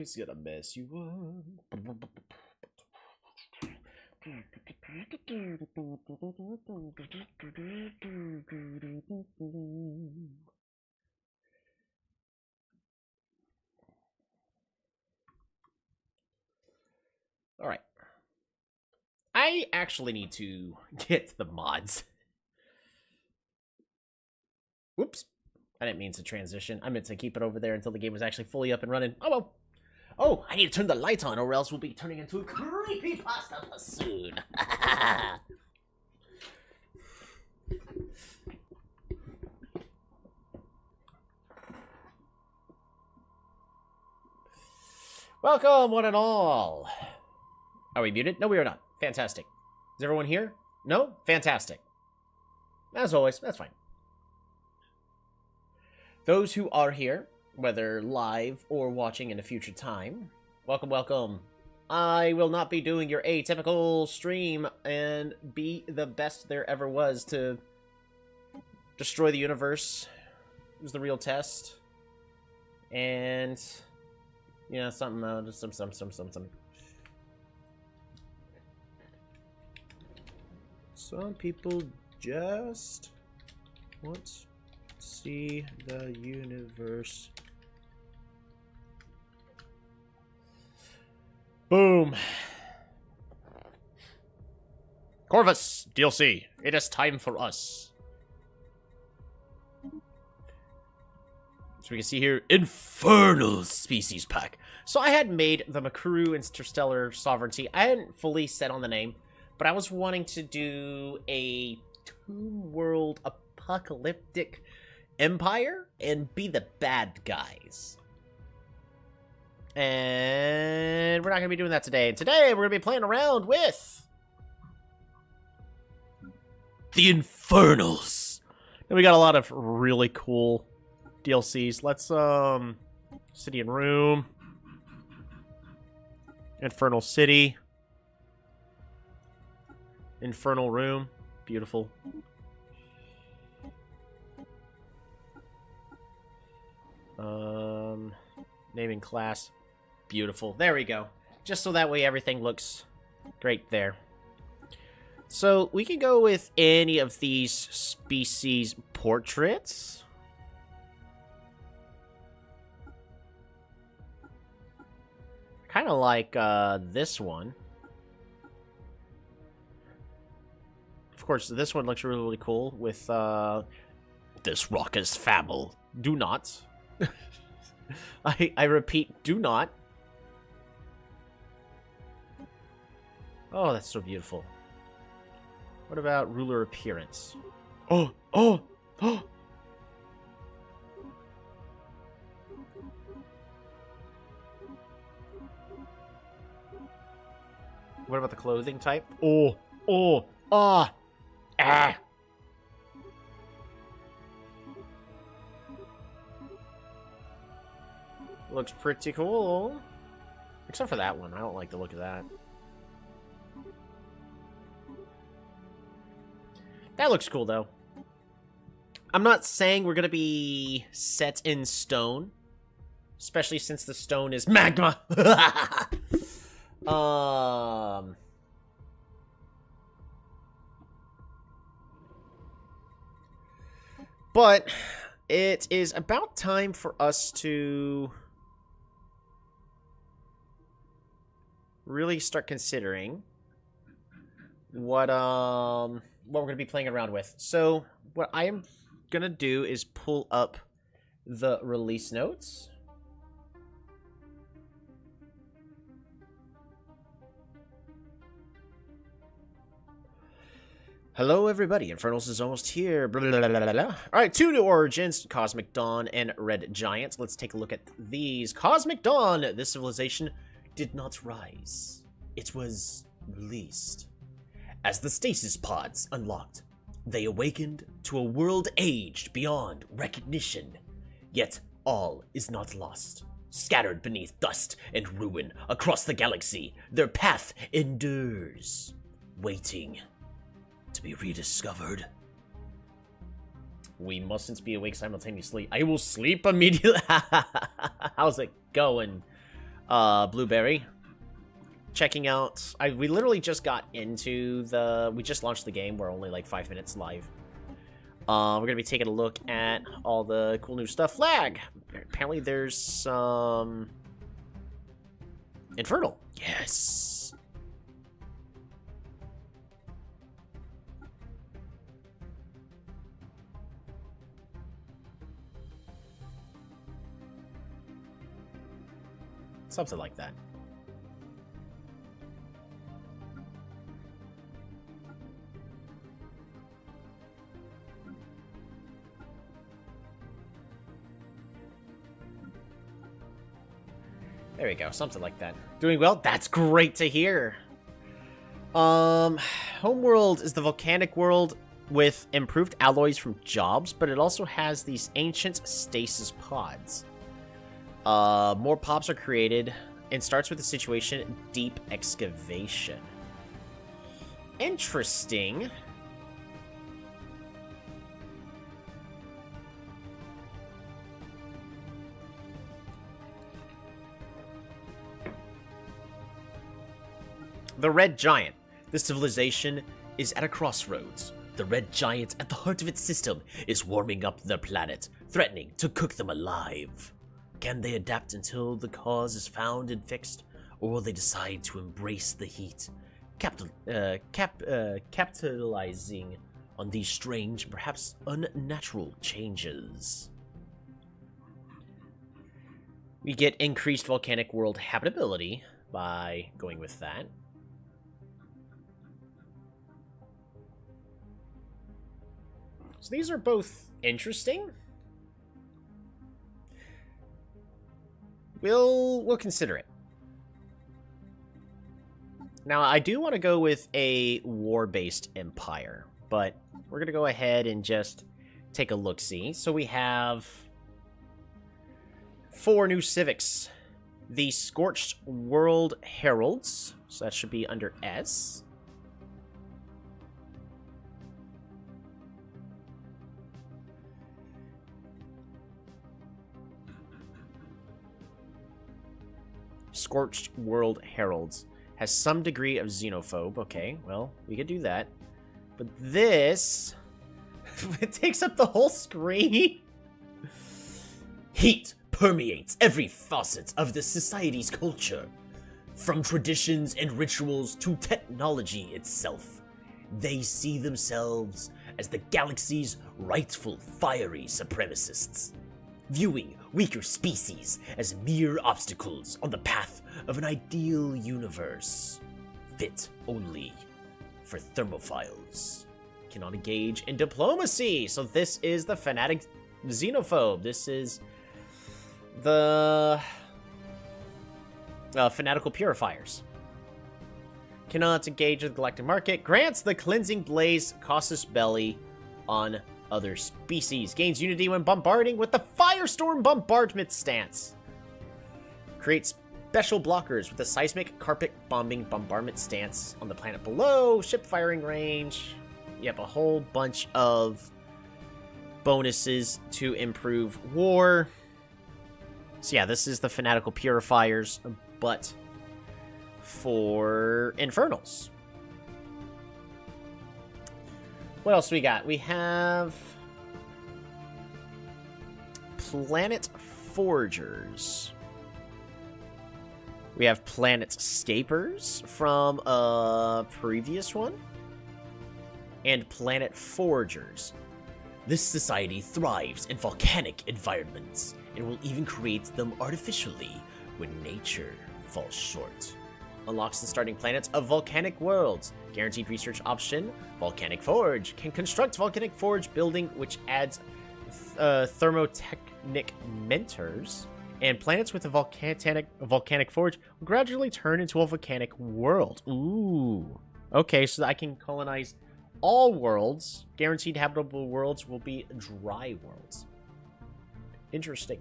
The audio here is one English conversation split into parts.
He's gonna mess you up. All right. I actually need to get the mods. Whoops. I didn't mean to transition. I meant to keep it over there until the game was actually fully up and running. Oh, well. Oh, I need to turn the lights on or else we'll be turning into a creepypasta soon. Welcome, one and all. Are we muted? No, we are not. Fantastic. Is everyone here? No? Fantastic. As always, that's fine. Those who are here, whether live or watching in a future time, welcome, welcome. I will not be doing your atypical stream and be the best there ever was to destroy the universe. It was the real test. And yeah, something, something. Some people just want to see the universe. Boom. Corvus DLC. It is time for us. So we can see here, Infernal Species Pack. So I had made the Makuru Interstellar Sovereignty. I hadn't fully set on the name, but I was wanting to do a two-world apocalyptic empire and be the bad guys. And we're not going to be doing that today. Today, we're going to be playing around with the Infernals. And we got a lot of really cool DLCs. Let's, City and Room. Infernal City. Infernal Room. Beautiful. Naming class. Beautiful. There we go. Just so that way everything looks great there. So we can go with any of these species portraits. Kind of like this one. Of course, this one looks really, really cool with this rock is fable. Do not. I repeat, do not. Oh, that's so beautiful. What about ruler appearance? Oh, oh, oh! What about the clothing type? Oh, oh, ah, ah! Looks pretty cool. Except for that one. I don't like the look of that. That looks cool, though. I'm not saying we're going to be set in stone. Especially since the stone is magma. But it is about time for us to really start considering what we're going to be playing around with. So what I am going to do is pull up the release notes. Hello, everybody. Infernals is almost here. Blah, blah, blah, blah, blah. All right, 2 new origins, Cosmic Dawn and Red Giant. Let's take a look at these. Cosmic Dawn. This civilization did not rise. It was released. As the stasis pods unlocked, they awakened to a world aged beyond recognition. Yet all is not lost. Scattered beneath dust and ruin across the galaxy, their path endures, waiting to be rediscovered. We mustn't be awake simultaneously. I will sleep immediately. How's it going? Blueberry. Checking out... we literally just got into the... We just launched the game. We're only like 5 minutes live. We're going to be taking a look at all the cool new stuff. Flag! Apparently there's some... Infernal. Yes! Something like that. There we go, something like that. Doing well? That's great to hear. Homeworld is the volcanic world with improved alloys from jobs, but it also has these ancient stasis pods. More pops are created, and starts with the situation deep excavation. Interesting. The Red Giant. This civilization is at a crossroads. The Red Giant, at the heart of its system, is warming up their planet, threatening to cook them alive. Can they adapt until the cause is found and fixed, or will they decide to embrace the heat, capitalizing on these strange, perhaps unnatural changes? We get increased volcanic world habitability by going with that. So these are both interesting. We'll consider it. Now, I do want to go with a war-based empire, but we're going to go ahead and just take a look-see. So we have 4 new civics. The Scorched World Heralds, so that should be under S. Scorched World Heralds. Has some degree of xenophobe. Okay, well, we could do that. But this... it takes up the whole screen. Heat permeates every facet of the society's culture. From traditions and rituals to technology itself. They see themselves as the galaxy's rightful fiery supremacists. Viewing weaker species as mere obstacles on the path of an ideal universe, fit only for thermophiles. Cannot engage in diplomacy, so this is the fanatic xenophobe. This is the fanatical purifiers. Cannot engage with the galactic market. Grants the cleansing blaze casus belli on other species. Gains unity when bombarding with the Firestorm bombardment stance. Creates special blockers with the seismic carpet bombing bombardment stance on the planet below. Ship firing range. Yep, a whole bunch of bonuses to improve war. So yeah, this is the fanatical purifiers, but for Infernals. What else we got? We have Planet Forgers. We have Planet Scapers from a previous one. And Planet Forgers. This society thrives in volcanic environments and will even create them artificially when nature falls short. Unlocks the starting planets of volcanic worlds. Guaranteed research option, Volcanic Forge. Can construct Volcanic Forge building, which adds thermotechnic mentors. And planets with a volcanic forge will gradually turn into a volcanic world. Ooh. Okay, so I can colonize all worlds. Guaranteed habitable worlds will be dry worlds. Interesting.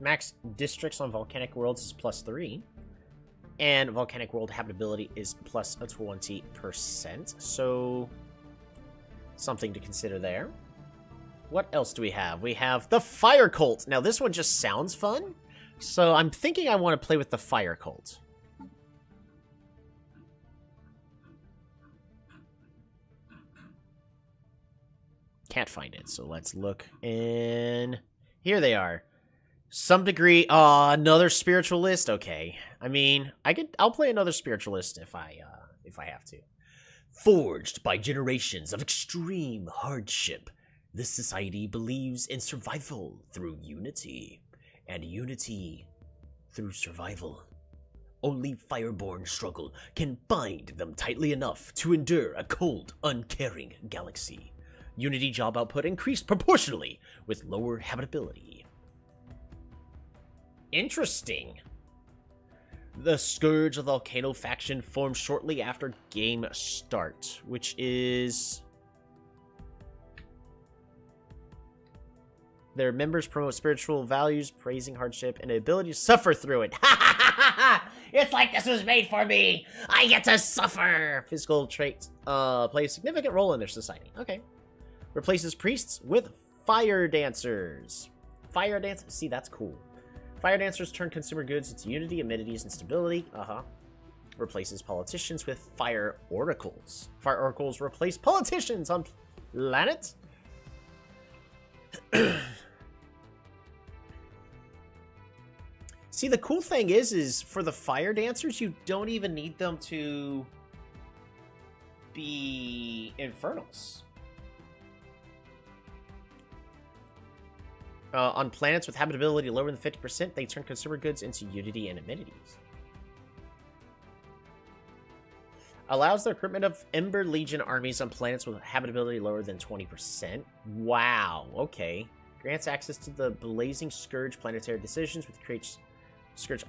Max districts on volcanic worlds is +3. And volcanic world habitability is plus 20%. So, something to consider there. What else do we have? We have the Fire Cult. Now, this one just sounds fun. So, I'm thinking I want to play with the Fire Cult. Can't find it, so let's look. And here they are. Some degree. Another spiritualist. Okay, I mean, I'll play another spiritualist if I have to. Forged by generations of extreme hardship, this society believes in survival through unity, and unity through survival. Only fireborn struggle can bind them tightly enough to endure a cold, uncaring galaxy. Unity job output increased proportionally with lower habitability. Interesting. The Scourge of the Volcano faction formed shortly after game start, which is... Their members promote spiritual values, praising hardship, and the ability to suffer through it. It's like this was made for me! I get to suffer! Physical traits play a significant role in their society. Okay. Replaces priests with fire dancers. Fire dancers? See, that's cool. Fire dancers turn consumer goods into unity, amenities, and stability. Replaces politicians with fire oracles. Fire oracles replace politicians on planet. See, the cool thing is for the fire dancers, you don't even need them to be infernals. On planets with habitability lower than 50%, they turn consumer goods into unity and amenities. Allows the recruitment of Ember Legion armies on planets with habitability lower than 20%. Wow, okay. Grants access to the Blazing Scourge planetary decisions, with creates Scourge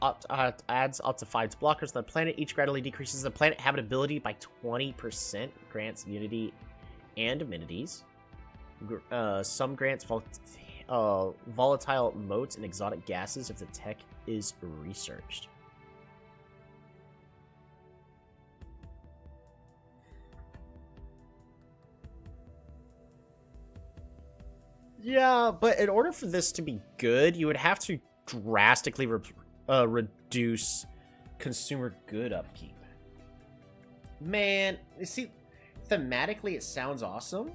adds up to 5 blockers on the planet. Each gradually decreases the planet habitability by 20%. Grants unity and amenities. Some grants volatile motes and exotic gases if the tech is researched. Yeah, but in order for this to be good, you would have to drastically reduce consumer good upkeep. Man, you see, thematically it sounds awesome.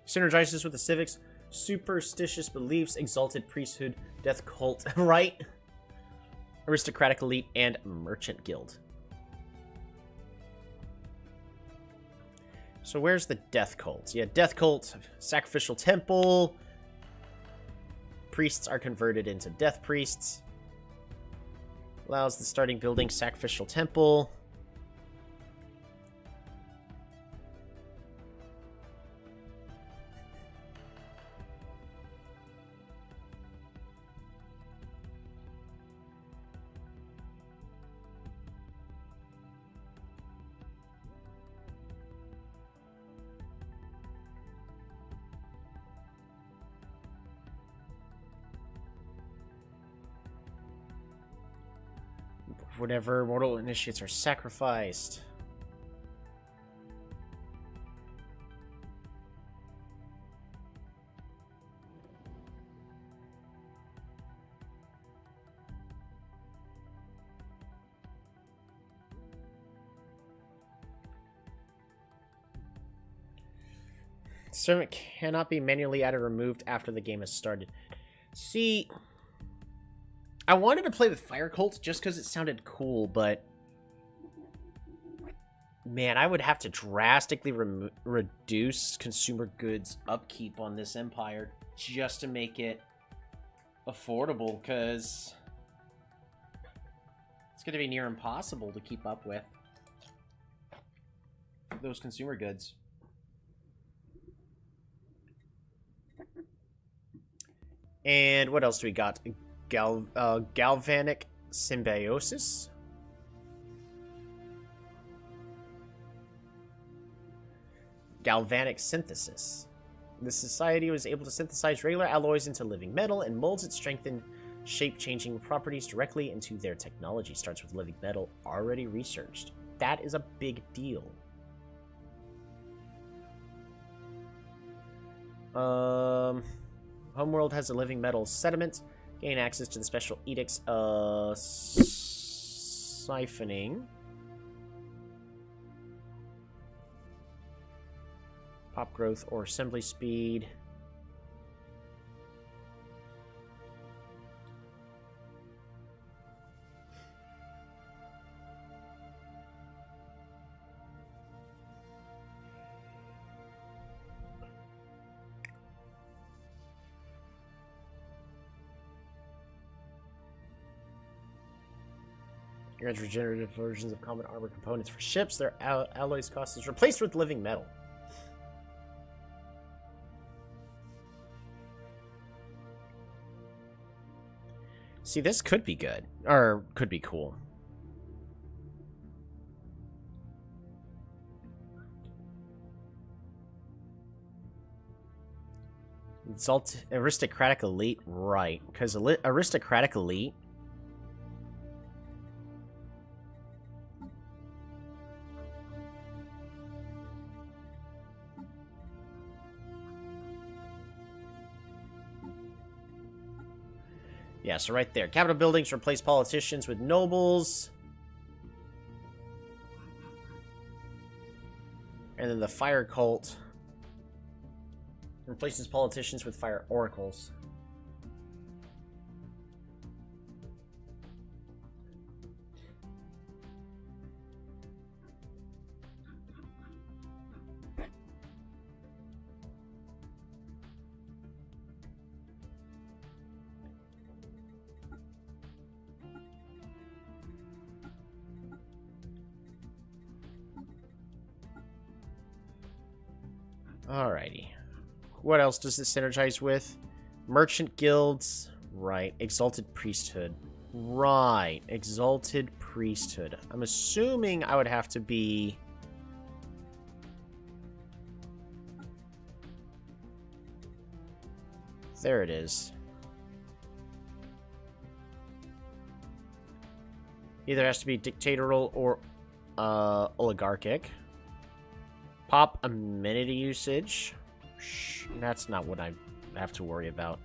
Synergizes with the civics, superstitious beliefs, exalted priesthood, death cult, right? Aristocratic elite, and merchant guild. So where's the death cult? Yeah, death cult, sacrificial temple. Priests are converted into death priests. Allows the starting building sacrificial temple. Whenever mortal initiates are sacrificed. Servant cannot be manually added or removed after the game has started. See, I wanted to play with Fire Cult just because it sounded cool, but man, I would have to drastically reduce consumer goods upkeep on this empire just to make it affordable, because it's going to be near impossible to keep up with those consumer goods. And what else do we got? Galvanic symbiosis. galvanic synthesis. The society was able to synthesize regular alloys into living metal and molds its strengthened shape-changing properties directly into their technology. Starts with living metal already researched. That is a big deal. Homeworld has a living metal sediment. Gain access to the special edicts siphoning. Pop growth or assembly speed. Grants regenerative versions of common armor components for ships. Their alloys cost is replaced with living metal. See, this could be good. Or could be cool. Aristocratic Elite, right. Because Aristocratic Elite... Yeah, so right there. Capital buildings replace politicians with nobles. And then the fire cult replaces politicians with fire oracles. Alrighty. What else does it synergize with? Merchant guilds. Right. Exalted priesthood. Right. Exalted priesthood. I'm assuming I would have to be... There it is. Either has to be dictatorial or oligarchic. Pop amenity usage. Shh, that's not what I have to worry about.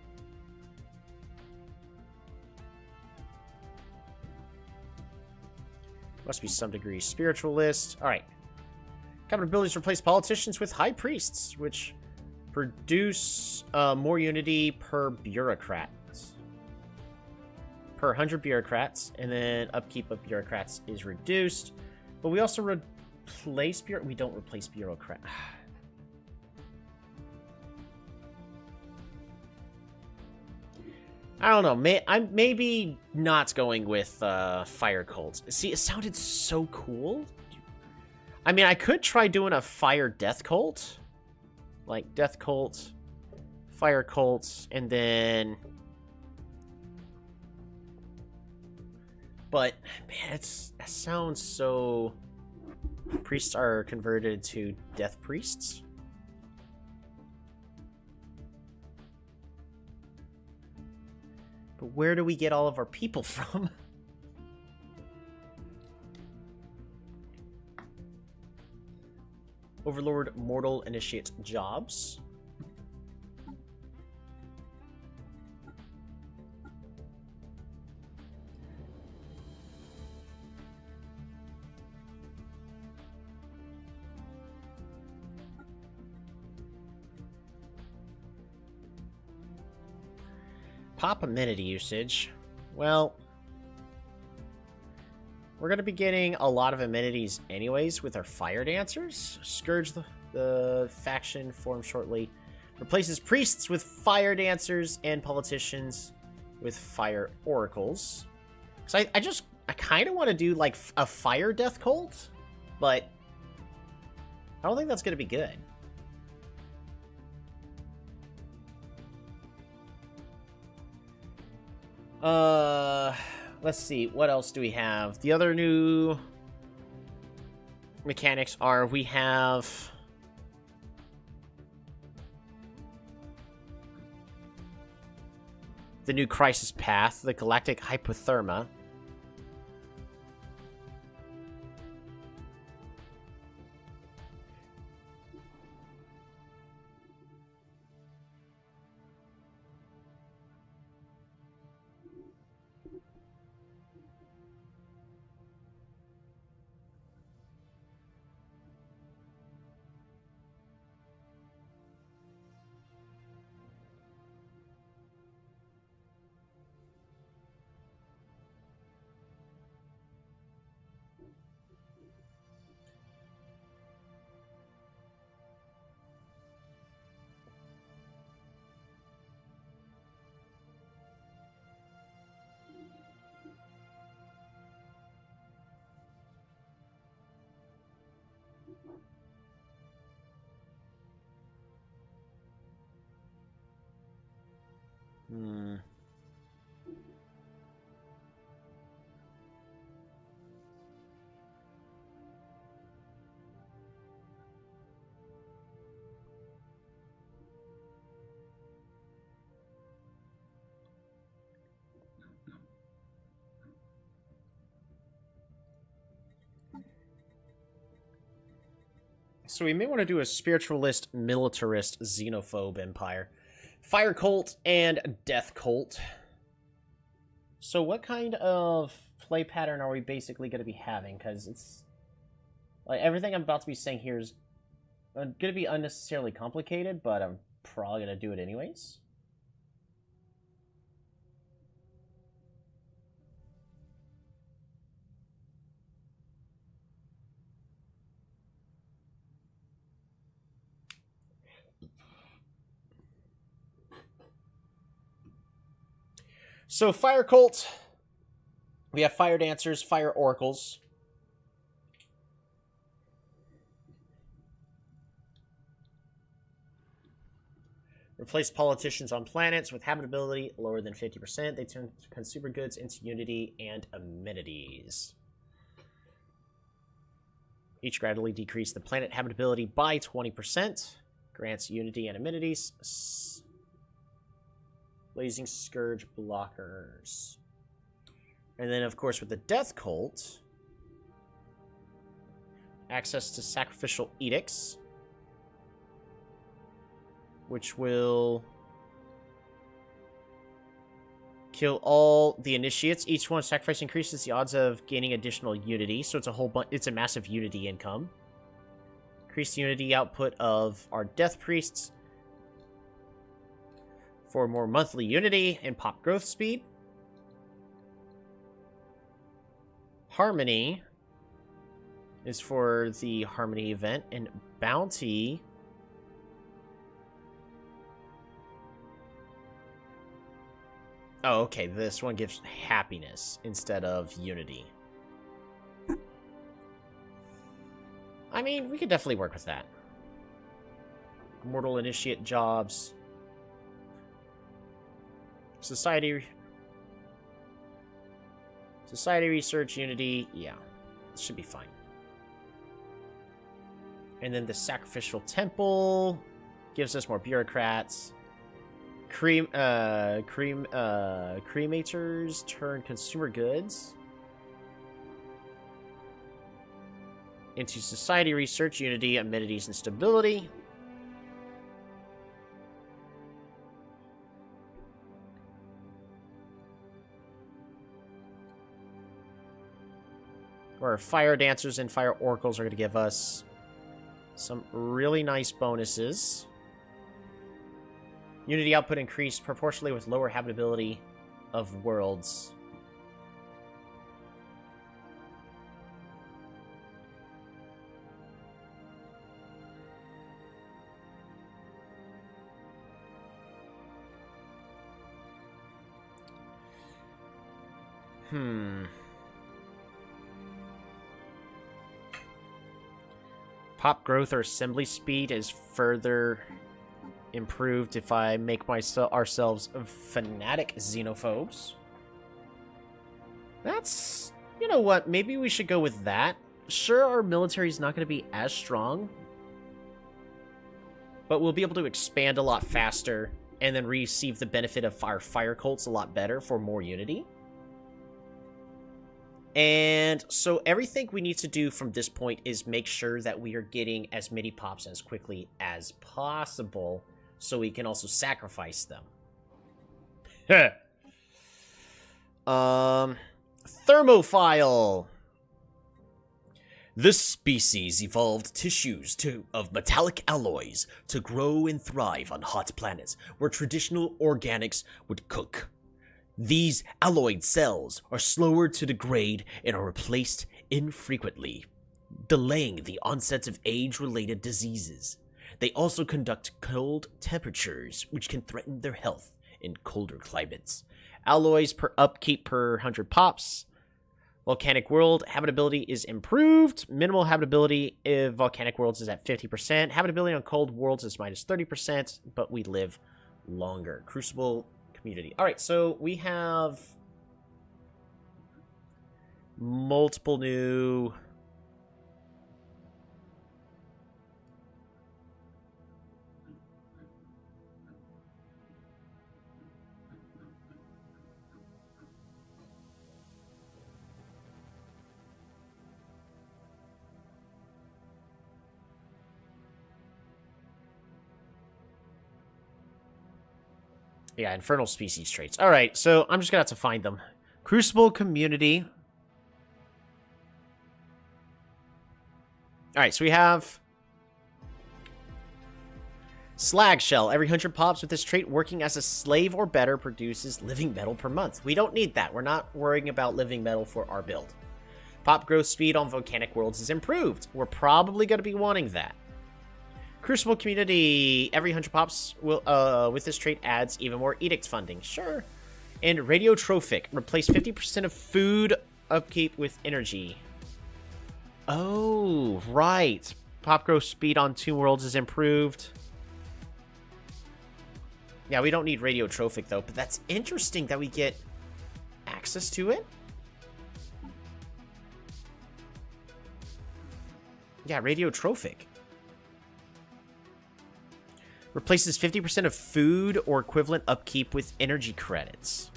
Must be some degree spiritualist. Alright. Capital abilities replace politicians with high priests, which produce more unity per bureaucrat. Per 100 bureaucrats, and then upkeep of bureaucrats is reduced. But we also replace we don't replace bureaucrat. I don't know. I'm maybe not going with fire cult. See, it sounded so cool. I mean, I could try doing a fire death cult, like death cult, fire cult, and then. But man, it sounds so. Priests are converted to death priests. But where do we get all of our people from? Overlord Mortal initiates jobs. Pop amenity usage. Well, we're going to be getting a lot of amenities anyways with our fire dancers. Scourge the faction formed shortly. Replaces priests with fire dancers and politicians with fire oracles. So I kind of want to do like a fire death cult, but I don't think that's going to be good. Let's see, what else do we have? The other new mechanics are we have the new crisis path, the galactic hypothermia. So we may want to do a spiritualist, militarist, xenophobe empire. Fire cult and death cult. So what kind of play pattern are we basically going to be having? Because it's... like, everything I'm about to be saying here is going to be unnecessarily complicated, but I'm probably going to do it anyways. So, Fire Cult, we have Fire Dancers, Fire Oracles. Replace politicians on planets with habitability lower than 50%. They turn consumer goods into unity and amenities. Each gradually decrease the planet habitability by 20%. Grants unity and amenities. Blazing Scourge blockers. And then, of course, with the Death Cult, access to sacrificial edicts, which will kill all the initiates. Each one sacrifice increases the odds of gaining additional unity, so it's a whole bunch. It's a massive unity income. Increase the unity output of our Death Priests for more monthly unity and pop growth speed. Harmony is for the Harmony event, and Bounty oh, okay, this one gives happiness instead of unity. I mean, we could definitely work with that. Mortal Initiate jobs. Society research unity, yeah, it should be fine. And then the sacrificial temple gives us more bureaucrats. Cremators turn consumer goods into society research unity, amenities, and stability. Our Fire Dancers and Fire Oracles are going to give us some really nice bonuses. Unity output increased proportionally with lower habitability of worlds. Pop growth or assembly speed is further improved if I make ourselves fanatic xenophobes. That's... you know what? Maybe we should go with that. Sure, our military is not going to be as strong, but we'll be able to expand a lot faster and then receive the benefit of fire cults a lot better for more unity. And so everything we need to do from this point is make sure that we are getting as many pops as quickly as possible, so we can also sacrifice them. Thermophile. This species evolved tissues of metallic alloys to grow and thrive on hot planets where traditional organics would cook. These alloyed cells are slower to degrade and are replaced infrequently, delaying the onset of age-related diseases. They also conduct cold temperatures, which can threaten their health in colder climates. Alloys per upkeep per 100 pops. Volcanic world habitability is improved. Minimal habitability if volcanic worlds is at 50%. Habitability on cold worlds is minus 30%, but we live longer. Crucible community. All right, so we have multiple new infernal species traits. All right, so I'm just gonna have to find them. Crucible community. All right, so we have slag shell. Every 100 pops with this trait working as a slave or better produces living metal per month. We don't need that. We're not worrying about living metal for our build. Pop growth speed on volcanic worlds is improved. We're probably going to be wanting that. Crucible community. Every 100 pops will with this trait adds even more edict funding. Sure. And radiotrophic. Replace 50% of food upkeep with energy. Oh, right. Pop growth speed on Tomb Worlds is improved. Yeah, we don't need radiotrophic, though. But that's interesting that we get access to it. Yeah, radiotrophic. Replaces 50% of food or equivalent upkeep with energy credits.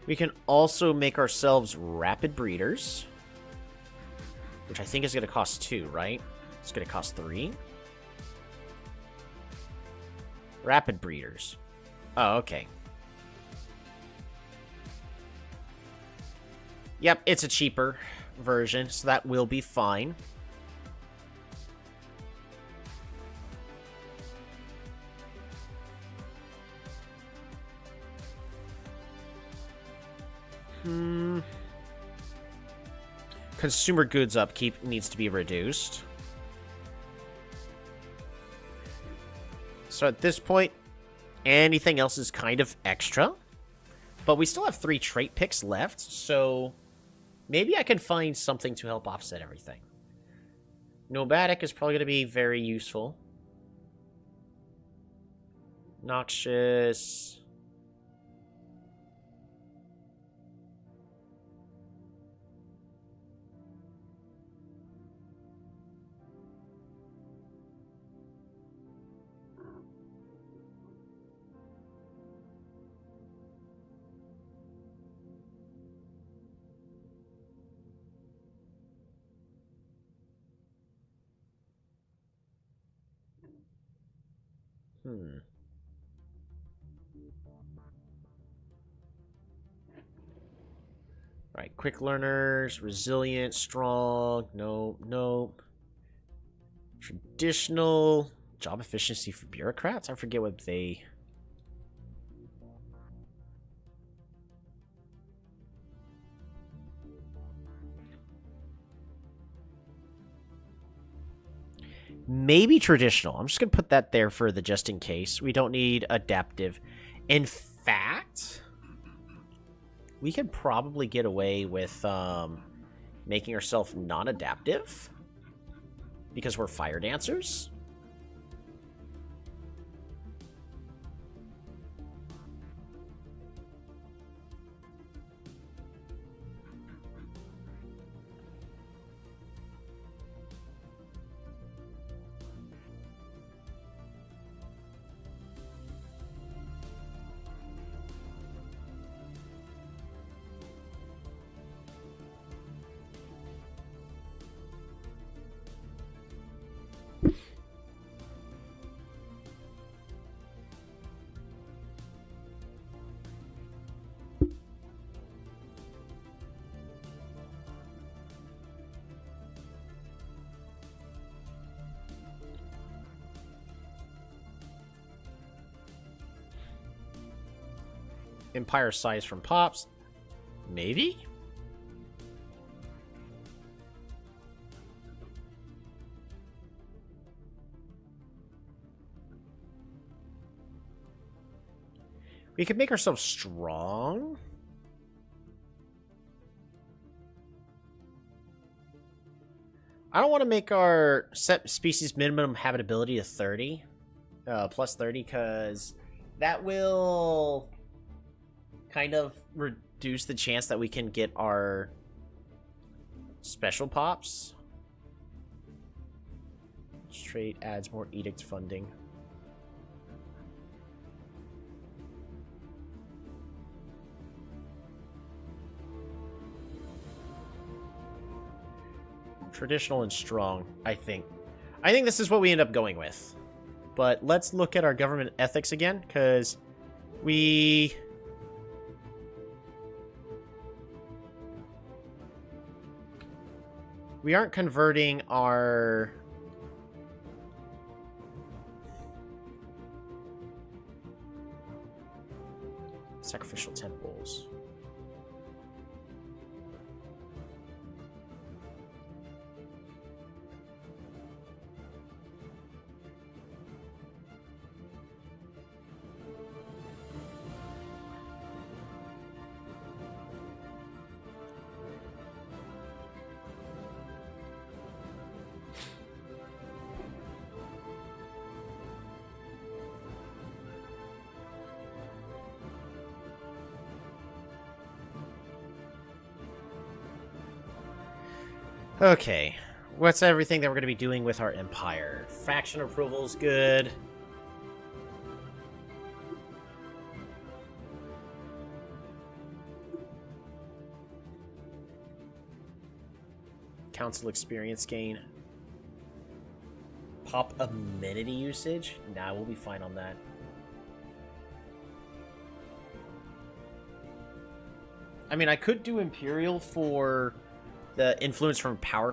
We can also make ourselves rapid breeders, which I think is going to cost 2, right? It's going to cost 3. Rapid breeders. Oh, okay. Yep, it's a cheaper version, so that will be fine. Consumer goods upkeep needs to be reduced. So at this point, anything else is kind of extra. But we still have 3 trait picks left, so maybe I can find something to help offset everything. Nomadic is probably going to be very useful. Noxious. Right, quick learners, resilient, strong, nope. Traditional, job efficiency for bureaucrats? I forget what they... Maybe traditional. I'm just going to put that there for the just in case. We don't need adaptive. In fact, we could probably get away with making ourselves non-adaptive because we're fire dancers. Empire size from Pops. Maybe? We could make ourselves strong. I don't want to make our set species minimum habitability to 30. Plus 30, because that will kind of reduce the chance that we can get our special pops. Trade adds more edict funding. Traditional and strong, I think. I think this is what we end up going with. But let's look at our government ethics again, because we aren't converting our sacrificial temples. Okay, what's everything that we're going to be doing with our empire? Faction approval's good. Council experience gain. Pop amenity usage? Nah, we'll be fine on that. I mean, I could do Imperial for the influence from power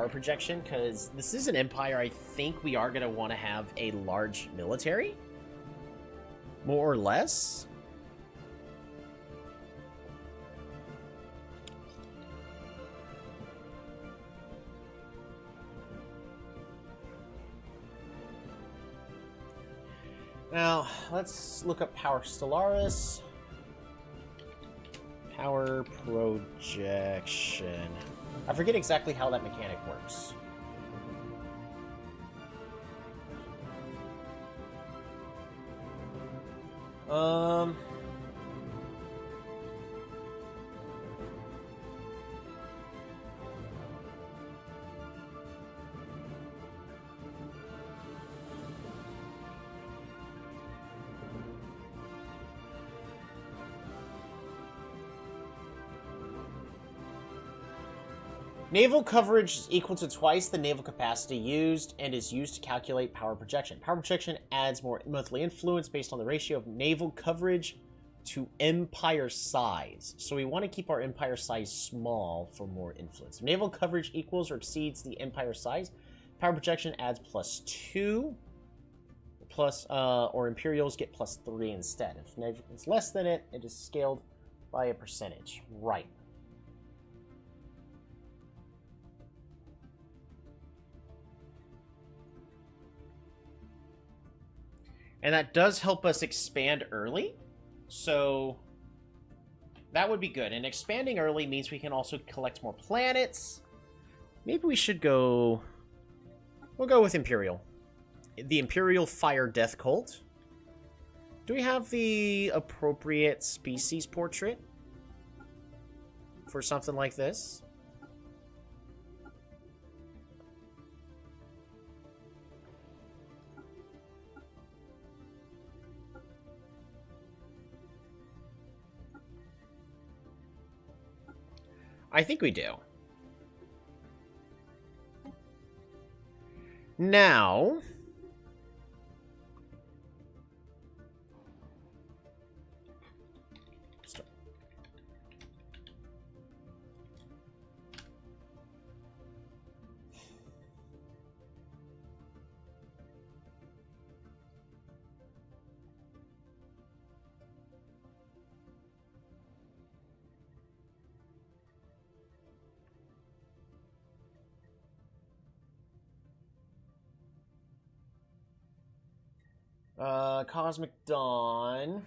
projection, because this is an empire. I think we are going to want to have a large military, more or less. Now let's look up power Stellaris. Power projection. I forget exactly how that mechanic works. Naval coverage is equal to twice the naval capacity used and is used to calculate power projection. Power projection adds more monthly influence based on the ratio of naval coverage to empire size. So we want to keep our empire size small for more influence. If naval coverage equals or exceeds the empire size, power projection adds +2, or Imperials get +3 instead. If it's less than it, it is scaled by a percentage. Right. And that does help us expand early, so that would be good. And expanding early means we can also collect more planets. Maybe we should go... We'll go with Imperial. The Imperial Fire Death Cult. Do we have the appropriate species portrait for something like this? I think we do. Now... Cosmic Dawn.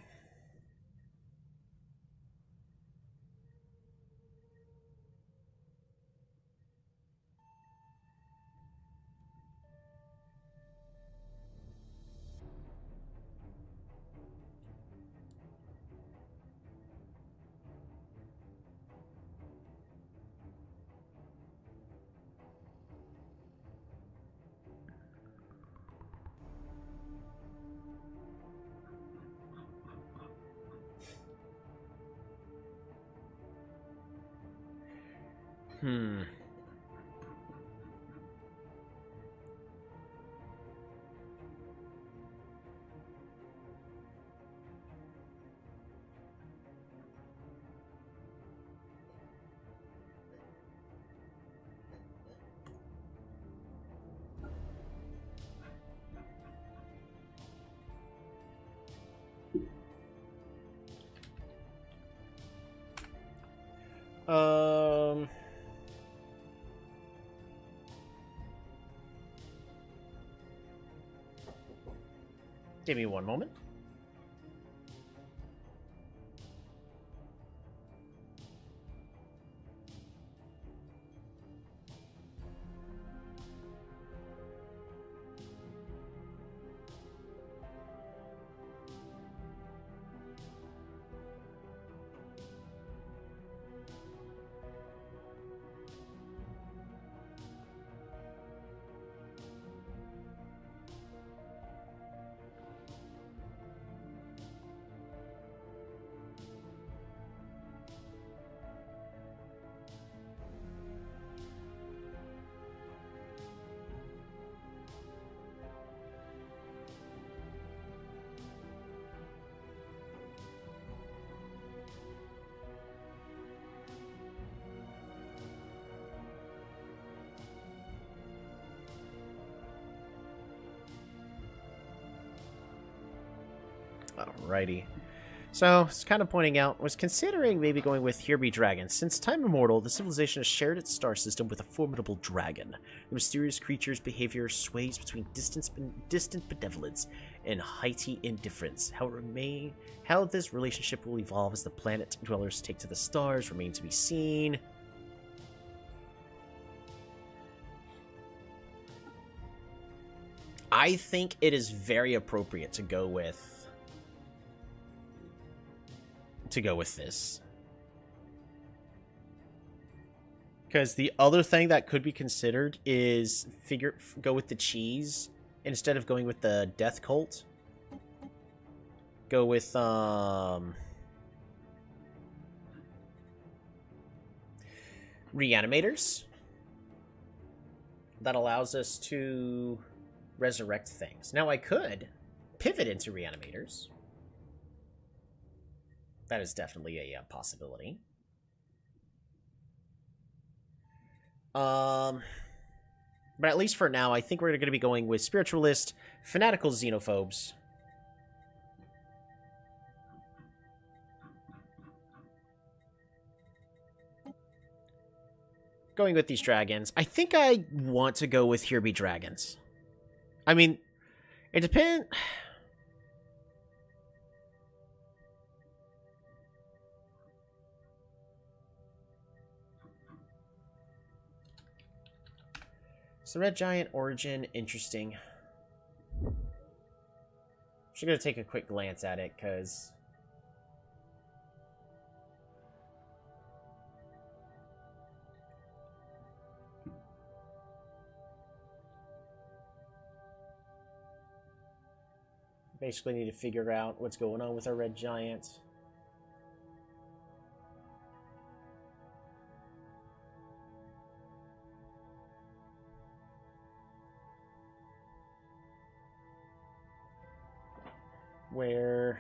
Hmm. Um... Give me one moment. Alrighty. So, it's kind of pointing out, was considering maybe going with Here Be Dragons. Since time immemorial, the civilization has shared its star system with a formidable dragon. The mysterious creature's behavior sways between distant benevolence and heighty indifference. How this relationship will evolve as the planet dwellers take to the stars remains to be seen. I think it is very appropriate to go with this. Because the other thing that could be considered is go with the cheese instead of going with the death cult. Go with reanimators. That allows us to resurrect things. Now I could pivot into reanimators. That is definitely a possibility. But at least for now, I think we're going to be going with spiritualist, fanatical xenophobes. Going with these dragons. I think I want to go with Here Be Dragons. I mean, it depends. So Red Giant origin, interesting. I'm just going to take a quick glance at it, because... basically need to figure out what's going on with our Red Giant. where...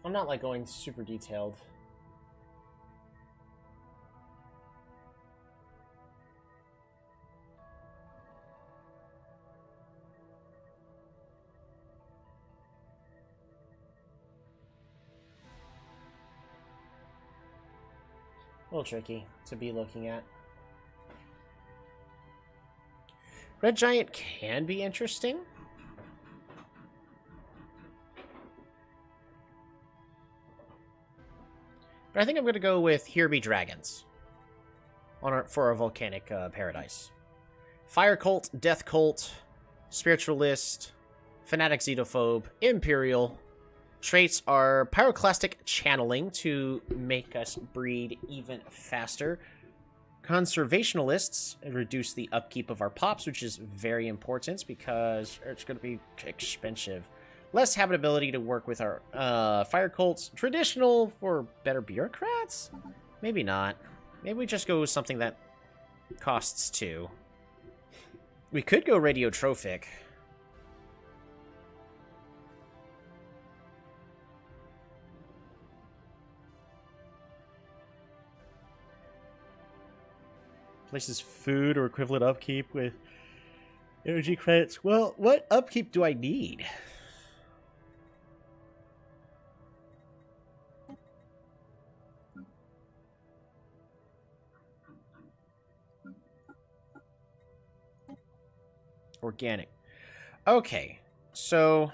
I'm not, like, going super detailed. A little tricky to be looking at. Red Giant can be interesting. But I think I'm going to go with Here Be Dragons for our volcanic paradise. Fire Cult, Death Cult, Spiritualist, Fanatic Xenophobe, Imperial. Traits are Pyroclastic Channeling to make us breed even faster. Conservationalists reduce the upkeep of our pops, which is very important because it's going to be expensive. Less habitability to work with our fire cults. Traditional for better bureaucrats? Maybe not. Maybe we just go with something that costs 2. We could go radiotrophic. Places food or equivalent upkeep with energy credits. Well, what upkeep do I need? Organic. Okay, so...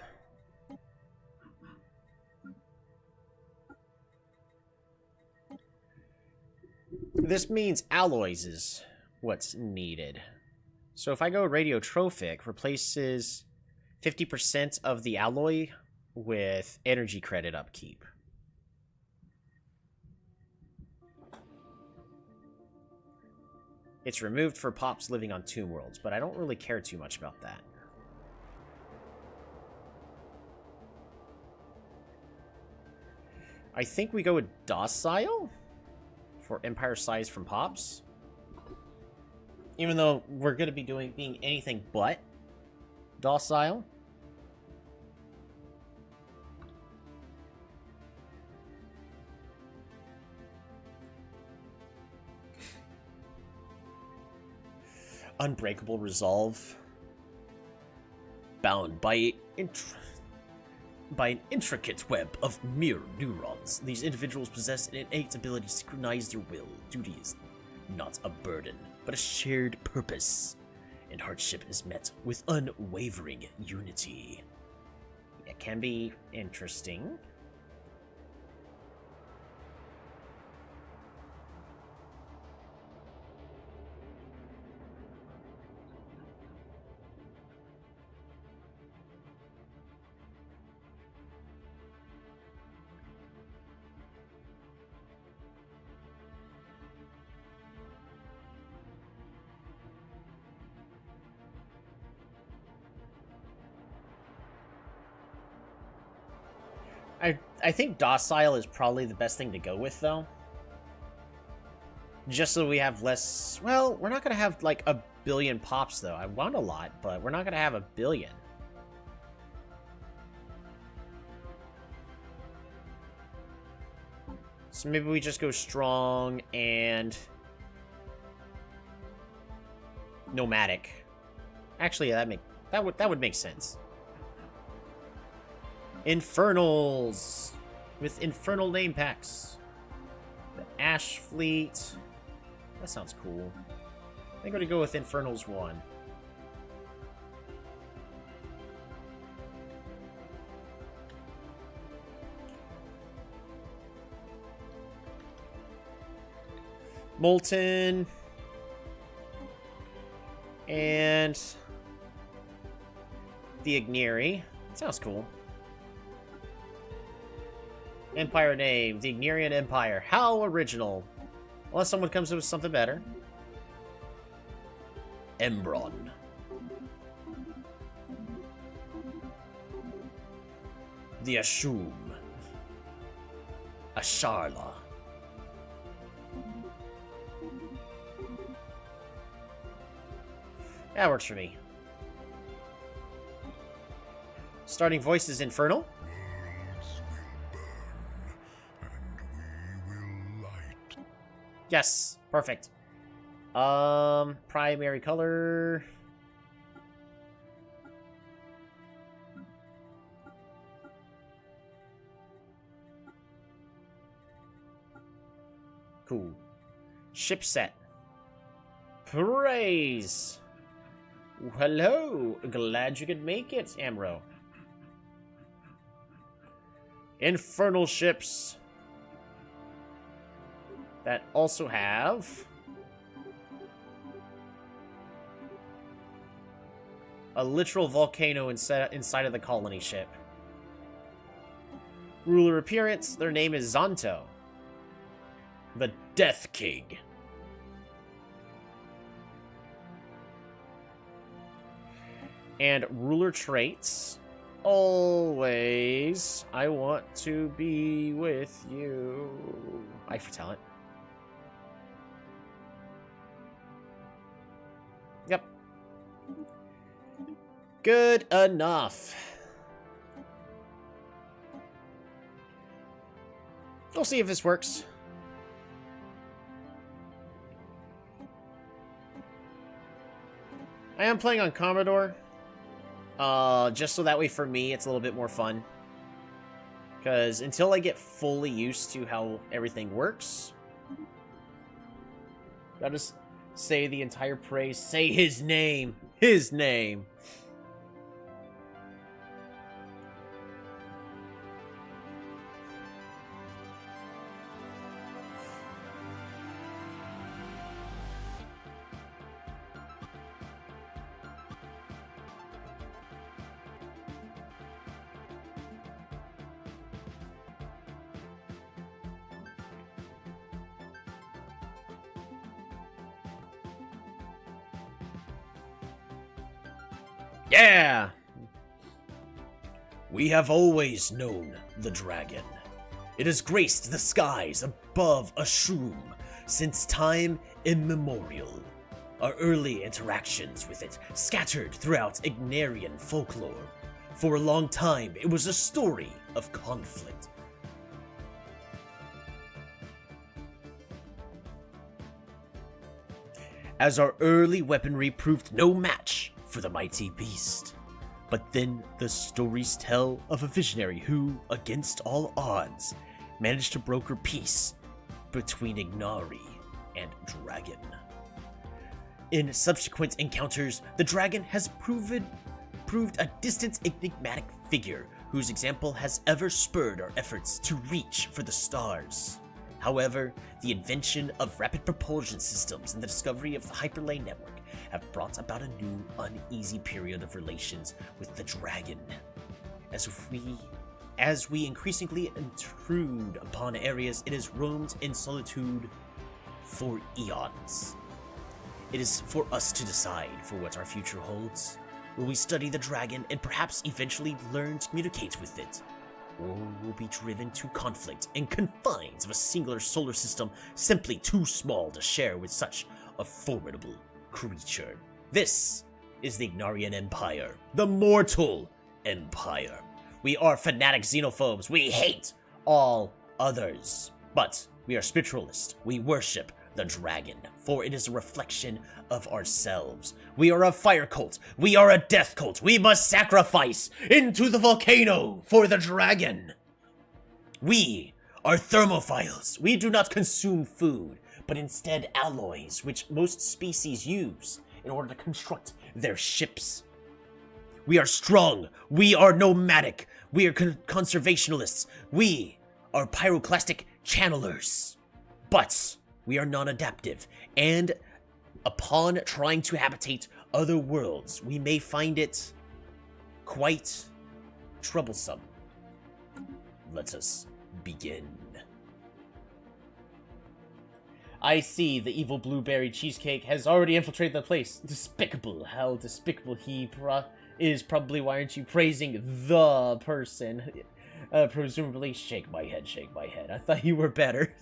this means alloys is what's needed. So if I go radiotrophic, replaces 50% of the alloy with energy credit upkeep. It's removed for pops living on Tomb Worlds, but I don't really care too much about that. I think we go with Docile for Empire size from pops. Even though we're going to be being anything but Docile. Unbreakable Resolve. Bound by an intricate web of mirror neurons, these individuals possess an innate ability to synchronize their will. Duty is not a burden, but a shared purpose, and hardship is met with unwavering unity. It can be interesting. I think Docile is probably the best thing to go with, though. Just so we have less... well, we're not going to have, like, a billion pops, though. I want a lot, but we're not going to have a billion. So maybe we just go strong and... nomadic. Actually, that would make sense. Infernals! With infernal name packs. The Ash Fleet. That sounds cool. I think I'm gonna go with Infernals 1. Molten. And the Igniri. Sounds cool. Empire name, the Ignirian Empire. How original. Unless someone comes up with something better. Embron. The Ashum. A Sharla. That works for me. Starting voice is Infernal. Yes, perfect. Primary color. Cool. Ship set. Praise. Hello. Glad you could make it, Amro. Infernal ships that also have a literal volcano inside of the colony ship. Ruler appearance, their name is Zonto, the Death King. And ruler traits, always, I want to be with you. Eye for talent. Yep. Good enough. We'll see if this works. I am playing on Commodore. Just so that way for me it's a little bit more fun. Because until I get fully used to how everything works, gotta say the entire praise. Say his name. His name. Yeah! We have always known the dragon. It has graced the skies above Ashum since time immemorial. Our early interactions with it scattered throughout Ignarian folklore. For a long time, it was a story of conflict. As our early weaponry proved no match for the mighty beast. But then the stories tell of a visionary who, against all odds, managed to broker peace between Ignari and Dragon. In subsequent encounters, the dragon has proved a distant, enigmatic figure whose example has ever spurred our efforts to reach for the stars. However, the invention of rapid propulsion systems and the discovery of the hyperlane network have brought about a new, uneasy period of relations with the dragon. As we increasingly intrude upon areas it has roamed in solitude for eons. It is for us to decide for what our future holds. Will we study the dragon and perhaps eventually learn to communicate with it? Or will be driven to conflict in confines of a singular solar system simply too small to share with such a formidable creature? This is the Ignarian Empire, the Mortal Empire. We are fanatic xenophobes. We hate all others. But we are spiritualists. We worship the dragon, for it is a reflection of ourselves. We are a fire cult. We are a death cult. We must sacrifice into the volcano for the dragon. We are thermophiles. We do not consume food, but instead alloys, which most species use in order to construct their ships. We are strong. We are nomadic. We are conservationists. We are pyroclastic channelers. But we are non-adaptive, and upon trying to habitate other worlds, we may find it quite troublesome. Let us begin. I see the evil blueberry cheesecake has already infiltrated the place. Despicable. How despicable he is. Probably why aren't you praising the person? Presumably, shake my head, shake my head. I thought you were better.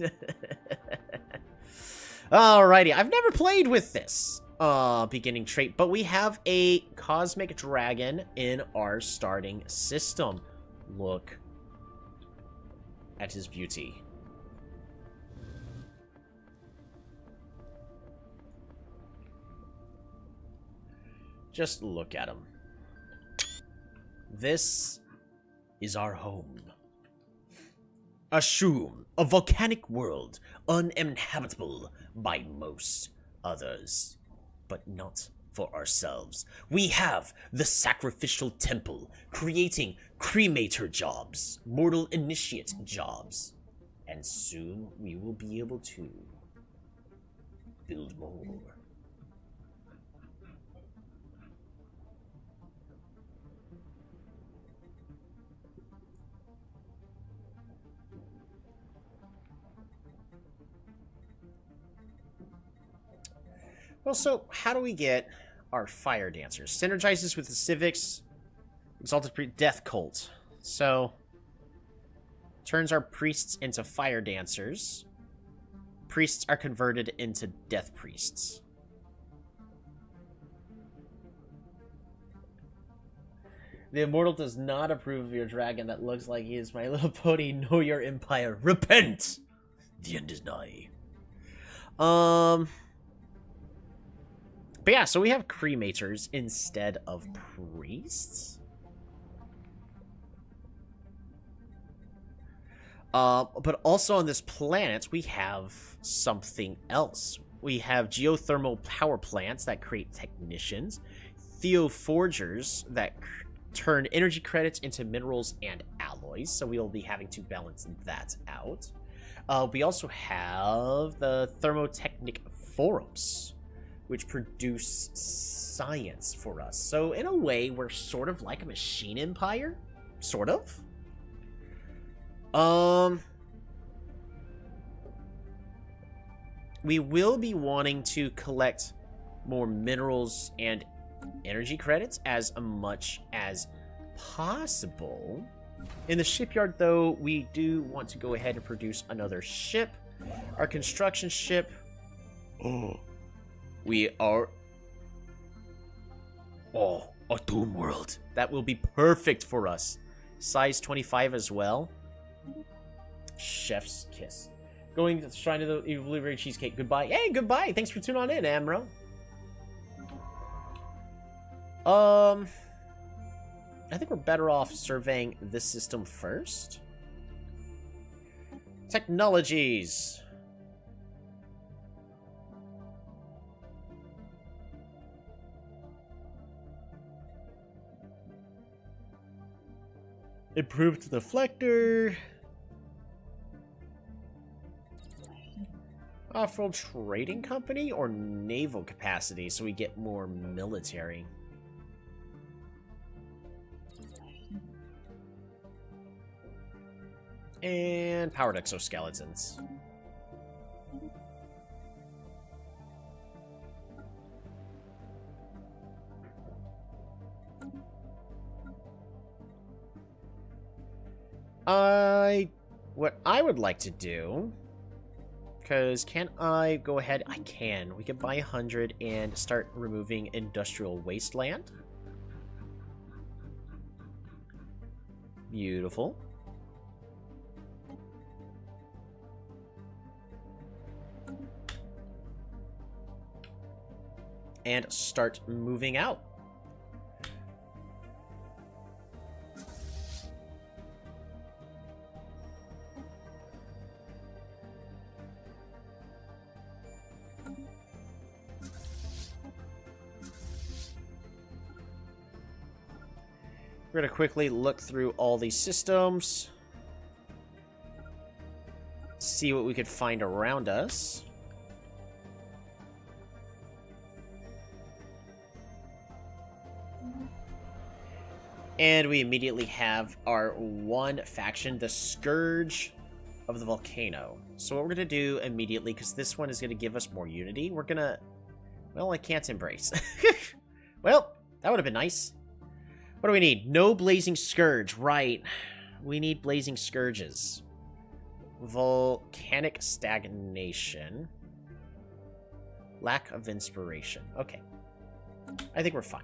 Alrighty, I've never played with this beginning trait, but we have a cosmic dragon in our starting system. Look at his beauty. Just look at him. This is our home. Ashum, a volcanic world, uninhabitable by most others, but not for ourselves. We have the sacrificial temple, creating cremator jobs, mortal initiate jobs, and soon we will be able to build more. Well, so how do we get our fire dancers? Synergizes with the civics, exalted death cult. So turns our priests into fire dancers. Priests are converted into death priests. The immortal does not approve of your dragon that looks like he is My Little Pony. Know your empire. Repent! The end is nigh. But yeah, so we have cremators instead of priests. But also on this planet, we have something else. We have geothermal power plants that create technicians, theoforgers that turn energy credits into minerals and alloys, so we'll be having to balance that out. We also have the thermotechnic forums, which produce science for us. So in a way, we're sort of like a machine empire. Sort of. We will be wanting to collect more minerals and energy credits as much as possible. In the shipyard, though, we do want to go ahead and produce another ship. Our construction ship. Oh. We are... Oh, a doom world. That will be perfect for us. Size 25 as well. Chef's kiss. Going to the Shrine of the Blueberry Cheesecake. Goodbye. Hey, goodbye. Thanks for tuning on in, Amro. I think we're better off surveying this system first. Technologies. Improved deflector. Off-road trading company or naval capacity, so we get more military. And powered exoskeletons. What I would like to do, because can I go ahead? I can. We can buy 100 and start removing industrial wasteland. Beautiful. And start moving out. We're going to quickly look through all these systems. See what we could find around us. And we immediately have our one faction, the Scourge of the Volcano. So what we're going to do immediately, because this one is going to give us more unity, we're going to... Well, I can't embrace. Well, that would have been nice. What do we need? No Blazing Scourge, right. we need blazing scourges. Volcanic stagnation. Lack of inspiration. Okay. I think we're fine.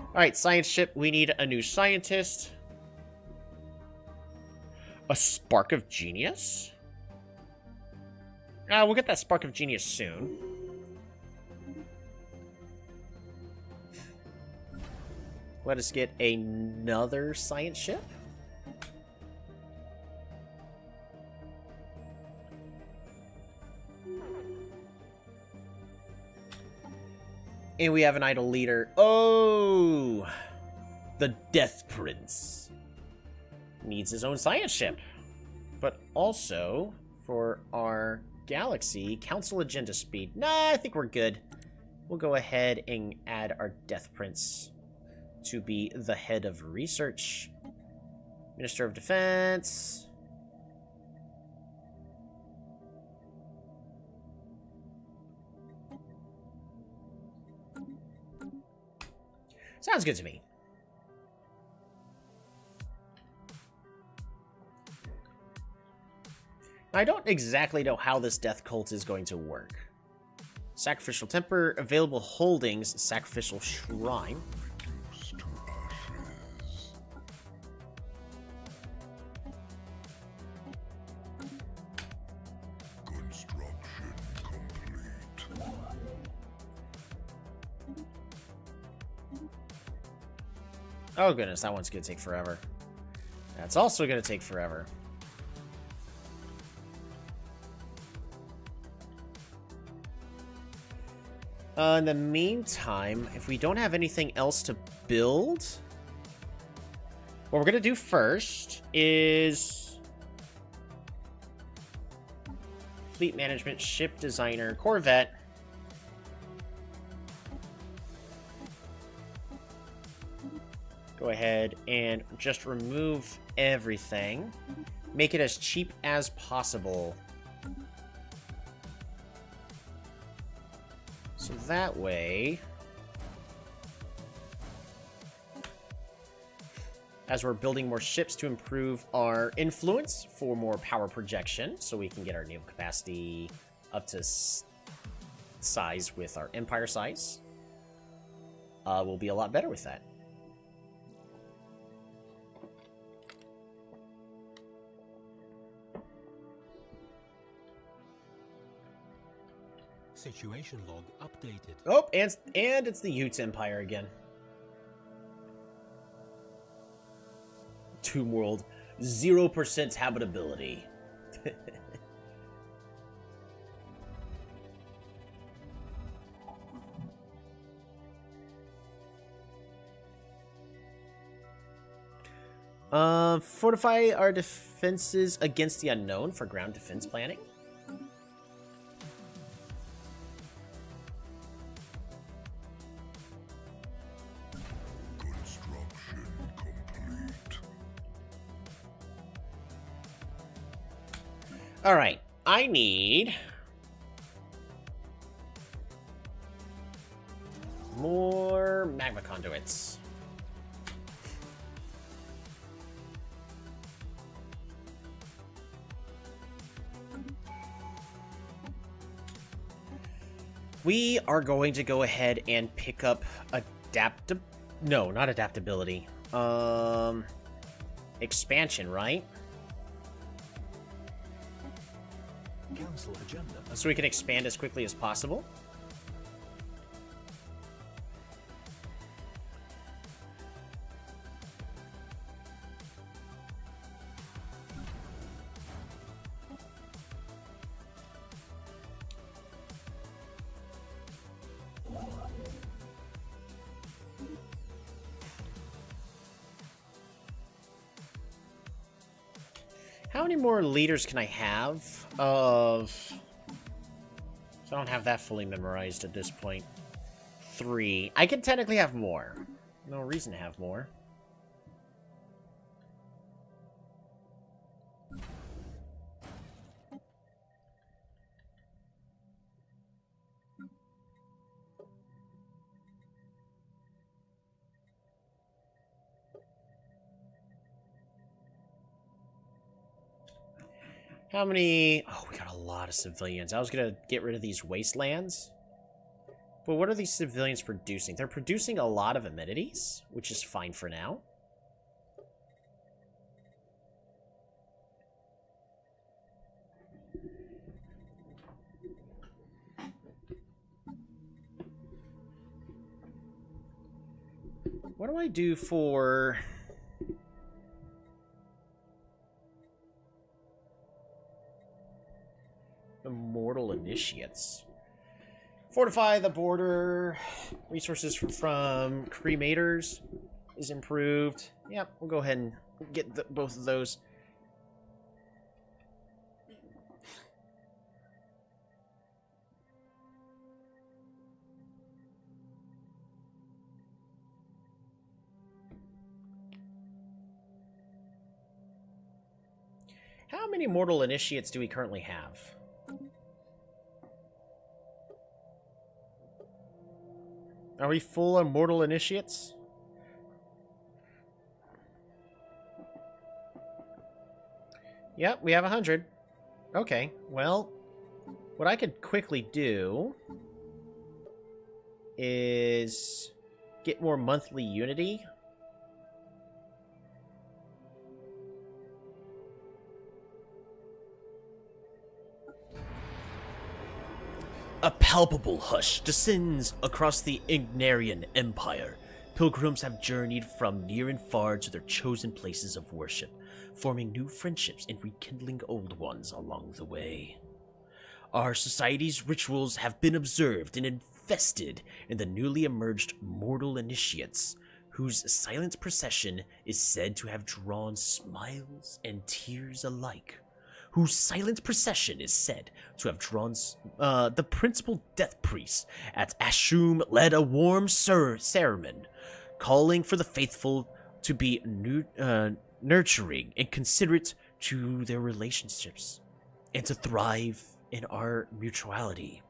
Alright, science ship. We need a new scientist. A spark of genius? We'll get that spark of genius soon. Let us get another science ship. And we have an idle leader. Oh! The Death Prince. Needs his own science ship. But also, for our galaxy, Council Agenda Speed. Nah, I think we're good. We'll go ahead and add our Death Prince to be the head of research. Minister of Defense. Sounds good to me. I don't exactly know how this death cult is going to work. Sacrificial temper, available holdings, sacrificial shrine. Oh goodness, that one's gonna take forever. That's also gonna take forever. In the meantime, if we don't have anything else to build, what we're gonna do first is fleet management, ship designer, Corvette. Go ahead and just remove everything. Make it as cheap as possible. So that way, as we're building more ships to improve our influence for more power projection, so we can get our naval capacity up to size with our empire size, we'll be a lot better with that. Situation log updated. Oh, and it's the Utes Empire again. Tomb World, 0% habitability. Fortify our defenses against the unknown for ground defense planning. Alright, I need more magma conduits. We are going to go ahead and pick up no, not adaptability. Expansion, right? Council agenda. So we can expand as quickly as possible. How many more leaders can I have of... So I don't have that fully memorized at this point. 3. I can technically have more. No reason to have more. How many... Oh, we got a lot of civilians. I was gonna get rid of these wastelands. But what are these civilians producing? They're producing a lot of amenities, which is fine for now. What do I do for... Immortal Initiates? Fortify the border. Resources from cremators is improved. Yep, we'll go ahead and get both of those. How many mortal initiates do we currently have? Are we full on mortal initiates? Yep, we have 100. Okay, well, what I could quickly do is get more monthly unity. A palpable hush descends across the Ignarian Empire. Pilgrims have journeyed from near and far to their chosen places of worship, forming new friendships and rekindling old ones along the way. Our society's rituals have been observed and infested in the newly emerged mortal initiates, whose silent procession is said to have drawn smiles and tears alike. Whose silent procession is said to have drawn the principal death priest at Ashum led a warm sermon, calling for the faithful to be nurturing and considerate to their relationships, and to thrive in our mutuality.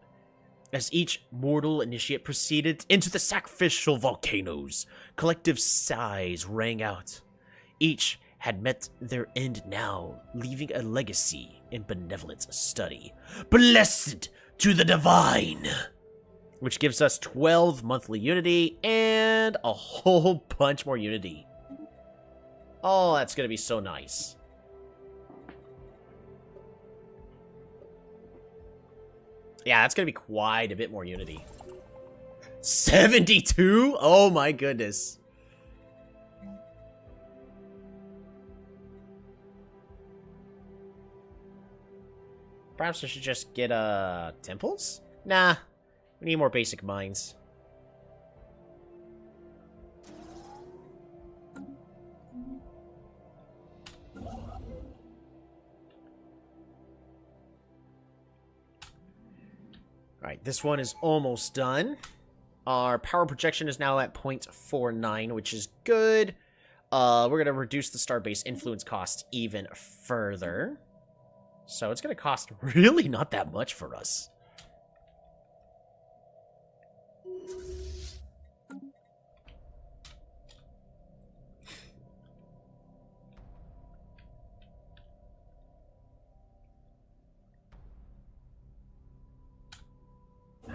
As each mortal initiate proceeded into the sacrificial volcanoes, collective sighs rang out. Each had met their end now, leaving a legacy in benevolent study. Blessed to the divine! Which gives us 12 monthly unity and a whole bunch more unity. Oh, that's gonna be so nice. Yeah, that's gonna be quite a bit more unity. 72? Oh my goodness. Perhaps I should just get, temples? Nah, we need more basic mines. Alright, this one is almost done. Our power projection is now at 0.49, which is good. We're going to reduce the starbase influence cost even further. So it's going to cost really not that much for us.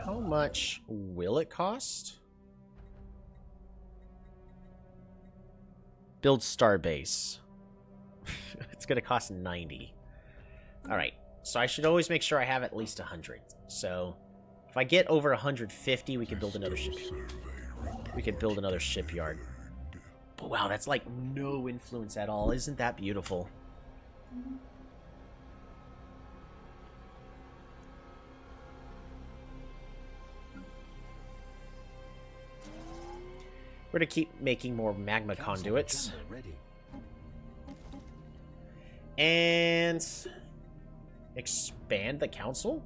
How much will it cost? Build starbase. It's going to cost 90. Alright, so I should always make sure I have at least 100. So, if I get over 150, we can build another ship. We can build another shipyard. But wow, that's like no influence at all. Isn't that beautiful? We're gonna keep making more magma conduits. And expand the council?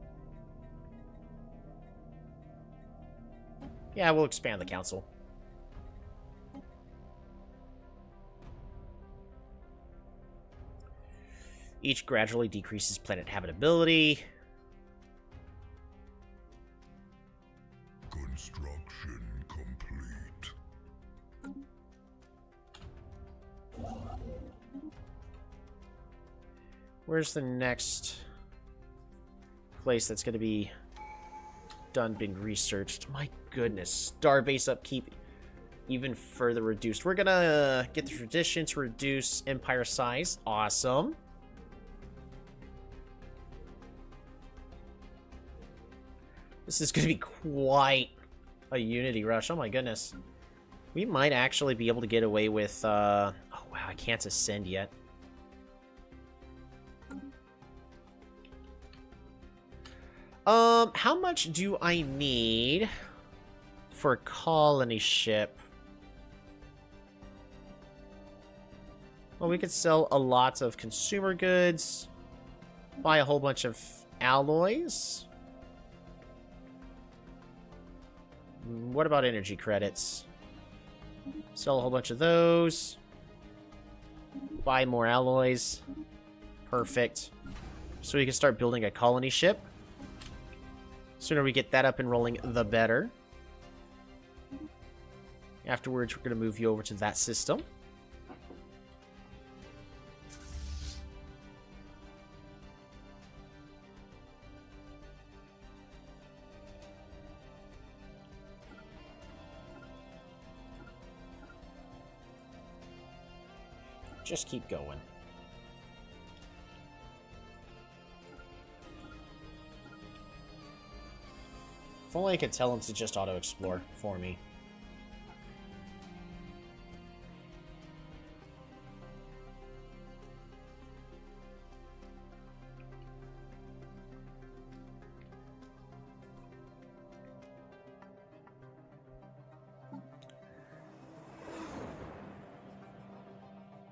Yeah, we'll expand the council. Each gradually decreases planet habitability. Construction complete. Where's the next place that's going to be done being researched? My goodness. Starbase upkeep even further reduced. We're going to get the tradition to reduce empire size. Awesome. This is going to be quite a unity rush. Oh my goodness. We might actually be able to get away with... oh wow, I can't ascend yet. How much do I need for colony ship? Well, we could sell a lot of consumer goods, buy a whole bunch of alloys. What about energy credits? Sell a whole bunch of those. Buy more alloys. Perfect. So we can start building a colony ship. Sooner we get that up and rolling, the better. Afterwards, we're going to move you over to that system. Just keep going. If only I could tell him to just auto-explore for me.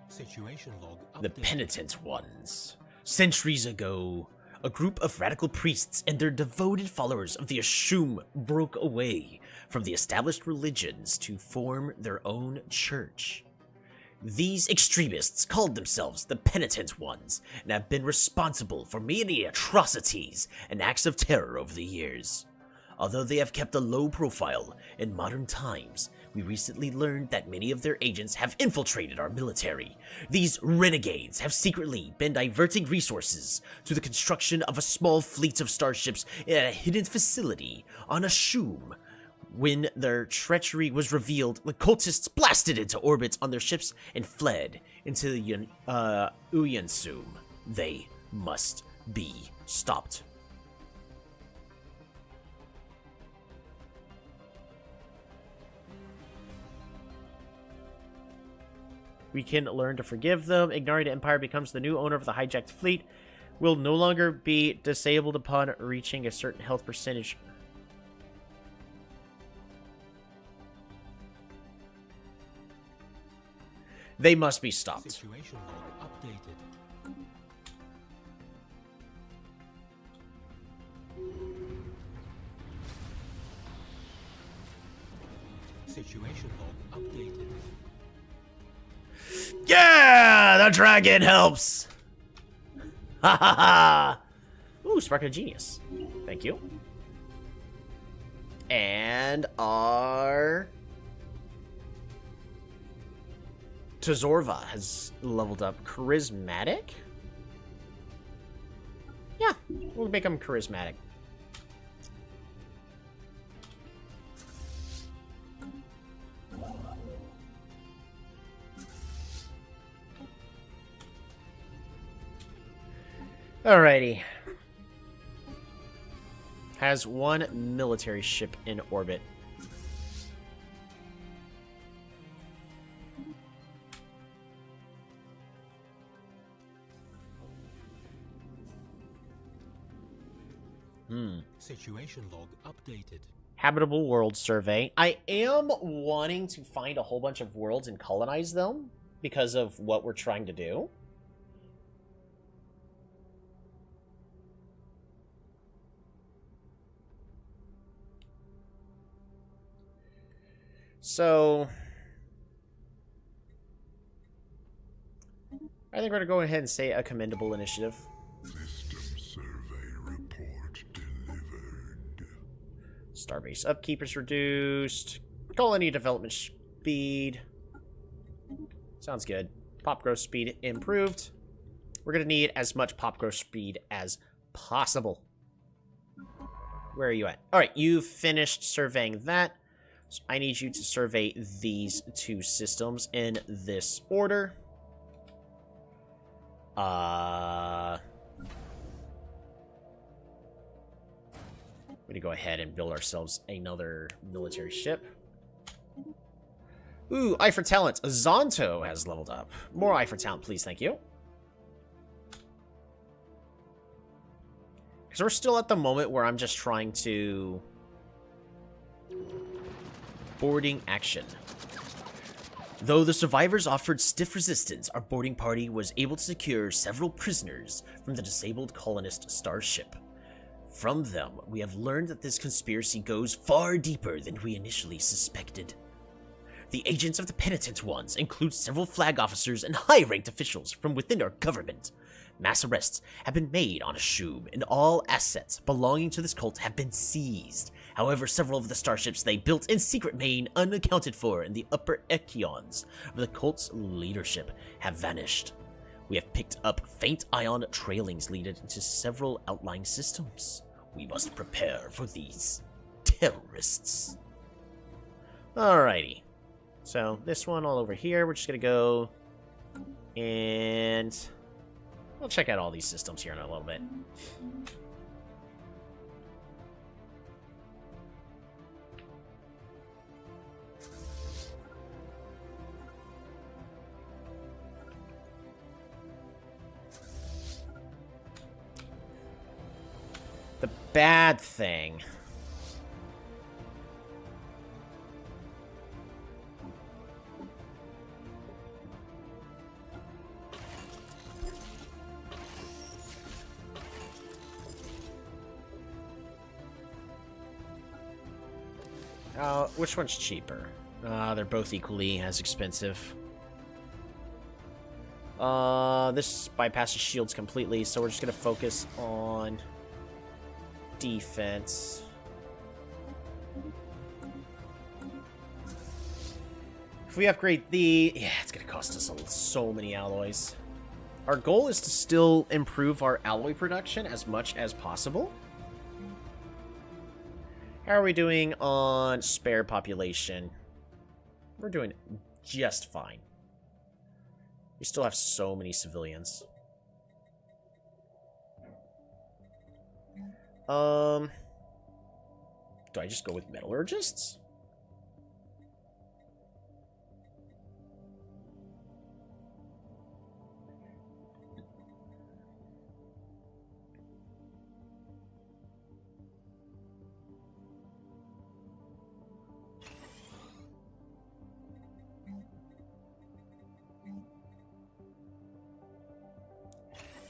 Situation log updated. The Penitent Ones. Centuries ago, a group of radical priests and their devoted followers of the Ashum broke away from the established religions to form their own church. These extremists called themselves the Penitent Ones and have been responsible for many atrocities and acts of terror over the years. Although they have kept a low profile in modern times, we recently learned that many of their agents have infiltrated our military. These renegades have secretly been diverting resources to the construction of a small fleet of starships in a hidden facility on Ashum. When their treachery was revealed, the cultists blasted into orbit on their ships and fled into the Uyansum. They must be stopped. We can learn to forgive them. Ignited Empire becomes the new owner of the hijacked fleet. Will no longer be disabled upon reaching a certain health percentage. They must be stopped. Situation log updated. Situation log updated. Yeah! The dragon helps! Ha ha ha! Ooh, Spark of Genius. Thank you. And our... Tazorva has leveled up. Charismatic? Yeah, we'll make him charismatic. Alrighty. Has one military ship in orbit. Situation log updated. Habitable world survey. I am wanting to find a whole bunch of worlds and colonize them because of what we're trying to do. So, I think we're going to go ahead and say a commendable initiative. System survey report delivered. Starbase upkeep is reduced. Colony development speed. Sounds good. Pop growth speed improved. We're going to need as much pop growth speed as possible. Where are you at? All right, you finished surveying that. So I need you to survey these two systems in this order. We're going to go ahead and build ourselves another military ship. Ooh, eye for talent. Zonto has leveled up. More eye for talent, please. Thank you. Because we're still at the moment where I'm just trying to... Boarding action. Though the survivors offered stiff resistance, our boarding party was able to secure several prisoners from the disabled colonist starship. From them, we have learned that this conspiracy goes far deeper than we initially suspected. The agents of the penitent ones include several flag officers and high-ranked officials from within our government. Mass arrests have been made on Ashub, and all assets belonging to this cult have been seized. However, several of the starships they built in secret remain unaccounted for, and the upper echelons of the cult's leadership have vanished. We have picked up faint ion trailings leading into several outlying systems. We must prepare for these terrorists. Alrighty. So, this one all over here, we're just gonna go... And... we'll check out all these systems here in a little bit. The bad thing... which one's cheaper? They're both equally as expensive. This bypasses shields completely, so we're just gonna focus on defense. If we upgrade the... yeah, it's gonna cost us so many alloys. Our goal is to still improve our alloy production as much as possible. How are we doing on spare population? We're doing just fine. We still have so many civilians. Do I just go with metallurgists?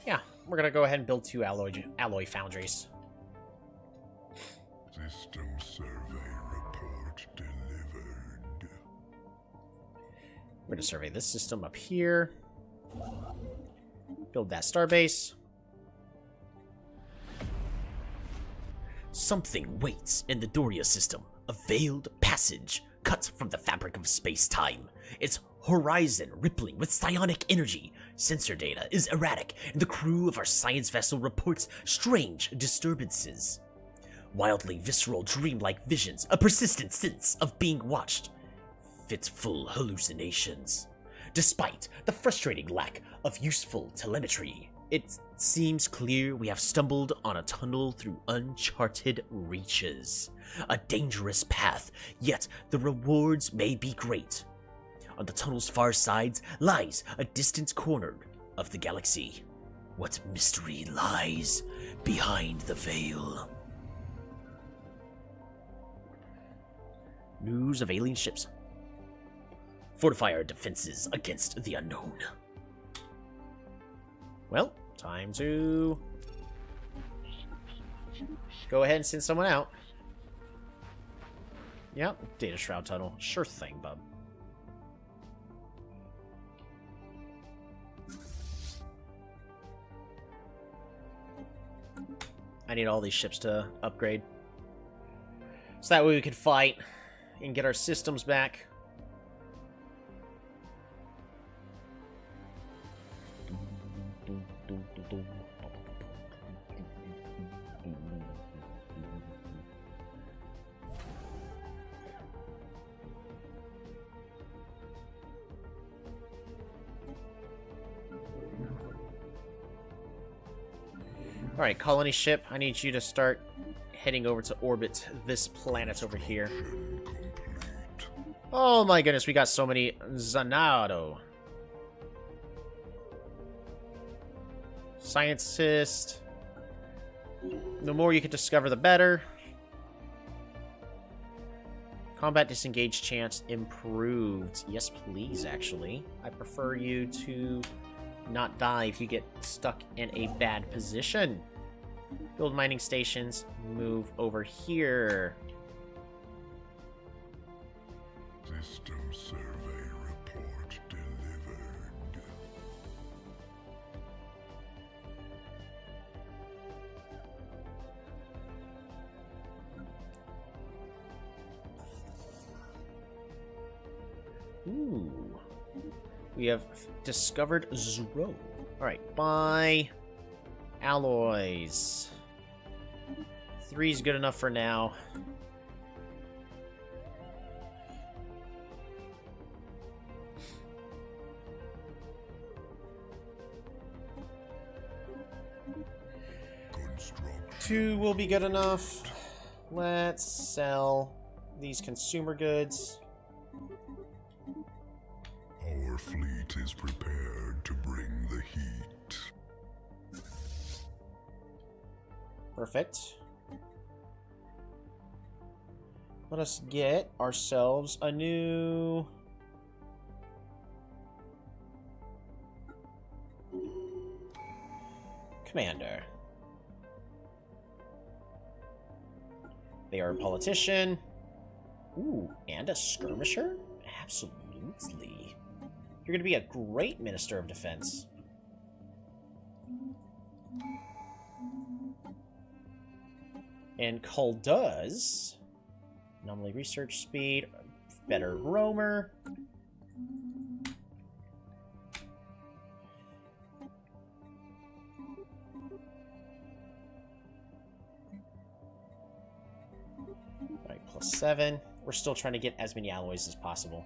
Yeah, we're gonna go ahead and build 2 alloy foundries. System survey report delivered. We're gonna survey this system up here. Build that starbase. Something waits in the Doria system. A veiled passage cut from the fabric of space-time. Its horizon rippling with psionic energy. Sensor data is erratic, and the crew of our science vessel reports strange disturbances. Wildly visceral, dreamlike visions, a persistent sense of being watched. Fitful hallucinations. Despite the frustrating lack of useful telemetry, it seems clear we have stumbled on a tunnel through uncharted reaches. A dangerous path, yet the rewards may be great. On the tunnel's far sides lies a distant corner of the galaxy. What mystery lies behind the veil? News of alien ships. Fortify our defenses against the unknown. Well, time to go ahead and send someone out. Yep, Data Shroud Tunnel. Sure thing, bub. I need all these ships to upgrade. So that way we can fight and get our systems back. Alright, colony ship, I need you to start heading over to orbit this planet over here. Complete. Oh my goodness, we got so many Zanado. Scientist. The more you can discover, the better. Combat disengage chance improved. Yes, please, actually. I prefer you to not die if you get stuck in a bad position. Build mining stations. Move over here. System survey report delivered. Ooh. We have discovered Zero. Alright, buy alloys. 3 is good enough for now. Construction. 2 will be good enough. Let's sell these consumer goods. Our fleet is prepared to bring the heat. Perfect. Let us get ourselves a new... commander. They are a politician. Ooh, and a skirmisher? Absolutely. You're going to be a great Minister of Defense. And Cull does. Anomaly research speed. Better roamer. Alright, +7. We're still trying to get as many alloys as possible.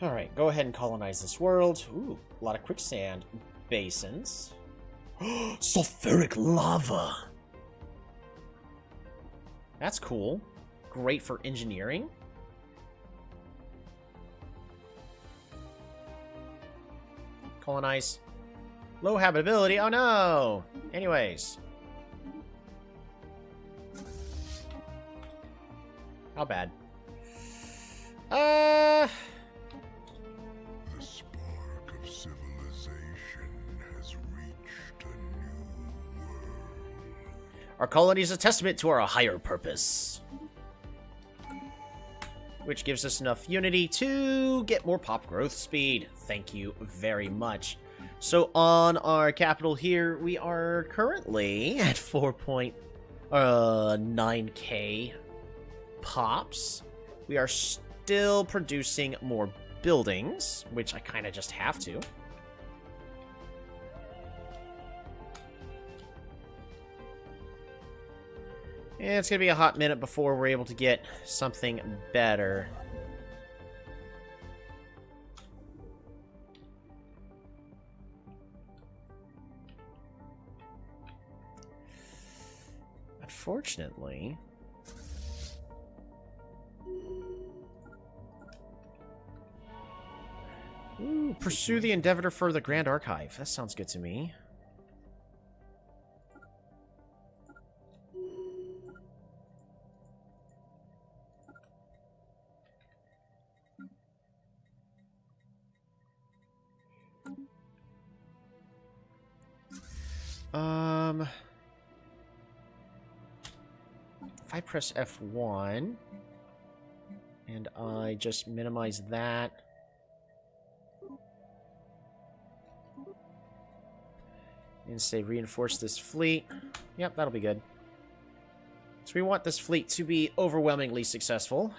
Alright, go ahead and colonize this world. Ooh, a lot of quicksand basins. Sulfuric lava! That's cool. Great for engineering. Colonize. Low habitability. Oh no! Anyways. How bad? The spark of civilization has reached a new world. Our colony is a testament to our higher purpose. Which gives us enough unity to get more pop growth speed. Thank you very much. So on our capital here, we are currently at 4.9k pops. We are still producing more buildings, which I kind of just have to. And it's going to be a hot minute before we're able to get something better. Unfortunately... Ooh, pursue the endeavor for the Grand Archive. That sounds good to me. If I press F1 and I just minimize that. And say reinforce this fleet. Yep, that'll be good. So we want this fleet to be overwhelmingly successful.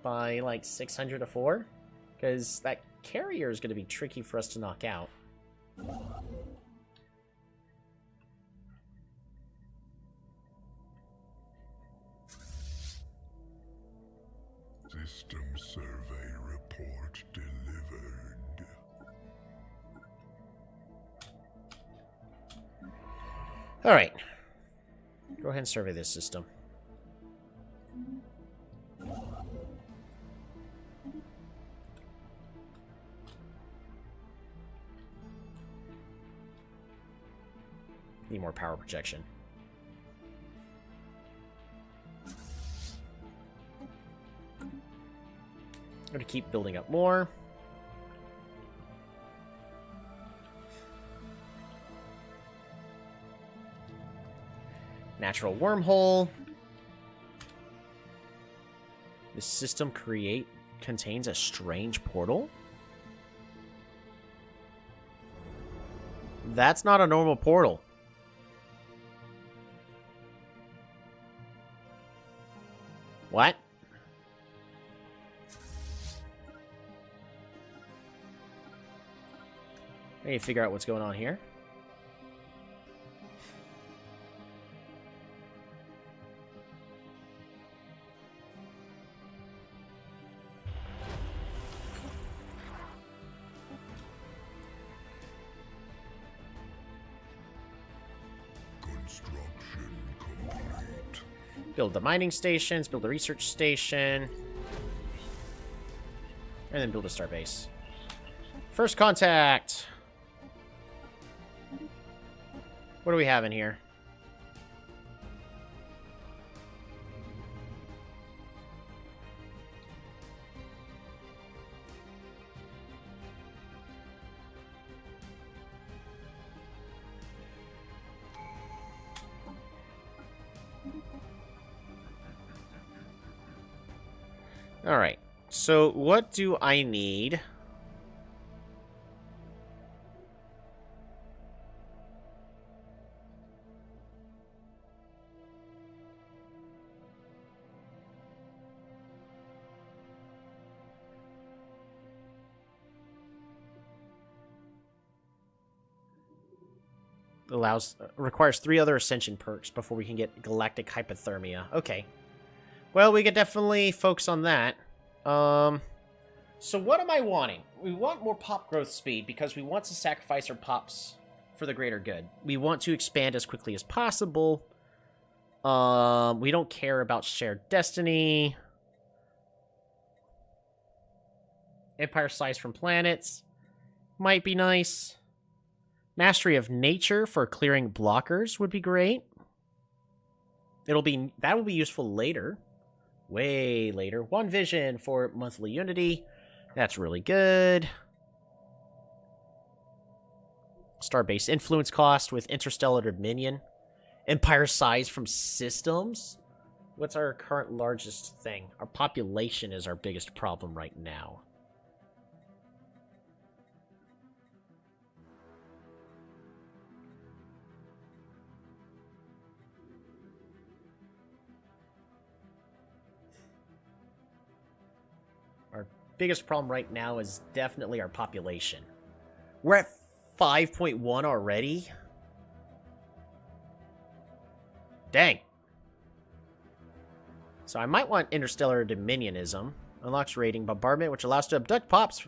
by like 600 to 4, because that carrier is going to be tricky for us to knock out. System survey report delivered. All right. Go ahead and survey this system. Need more power projection. I'm going to keep building up more. Natural wormhole. This system contains a strange portal. That's not a normal portal. What? I need to figure out what's going on here. Construction complete. Build the mining stations, build a research station, and then build a starbase. First contact! What do we have in here? Alright, so what do I need? Requires 3 other ascension perks before we can get galactic hypothermia. Okay. Well, we could definitely focus on that. So what am I wanting? We want more pop growth speed because we want to sacrifice our pops for the greater good. We want to expand as quickly as possible. We don't care about shared destiny. Empire size from planets might be nice. Mastery of nature for clearing blockers would be great. That will be useful later. Way later. One vision for monthly unity. That's really good. Starbase influence cost with interstellar dominion. Empire size from systems. What's our current largest thing? Our population is our biggest problem right now. Biggest problem right now is definitely our population. We're at 5.1 already? Dang. So I might want interstellar dominionism. Unlocks raiding bombardment, which allows us to abduct pops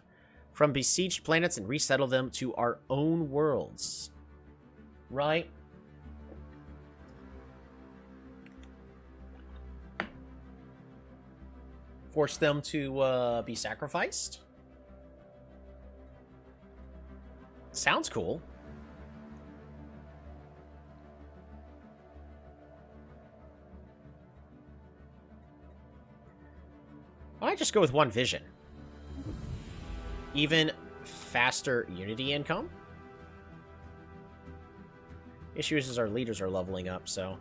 from besieged planets and resettle them to our own worlds. Right? Force them to be sacrificed? Sounds cool. I might just go with one vision. Even faster unity income? Issue is our leaders are leveling up, so...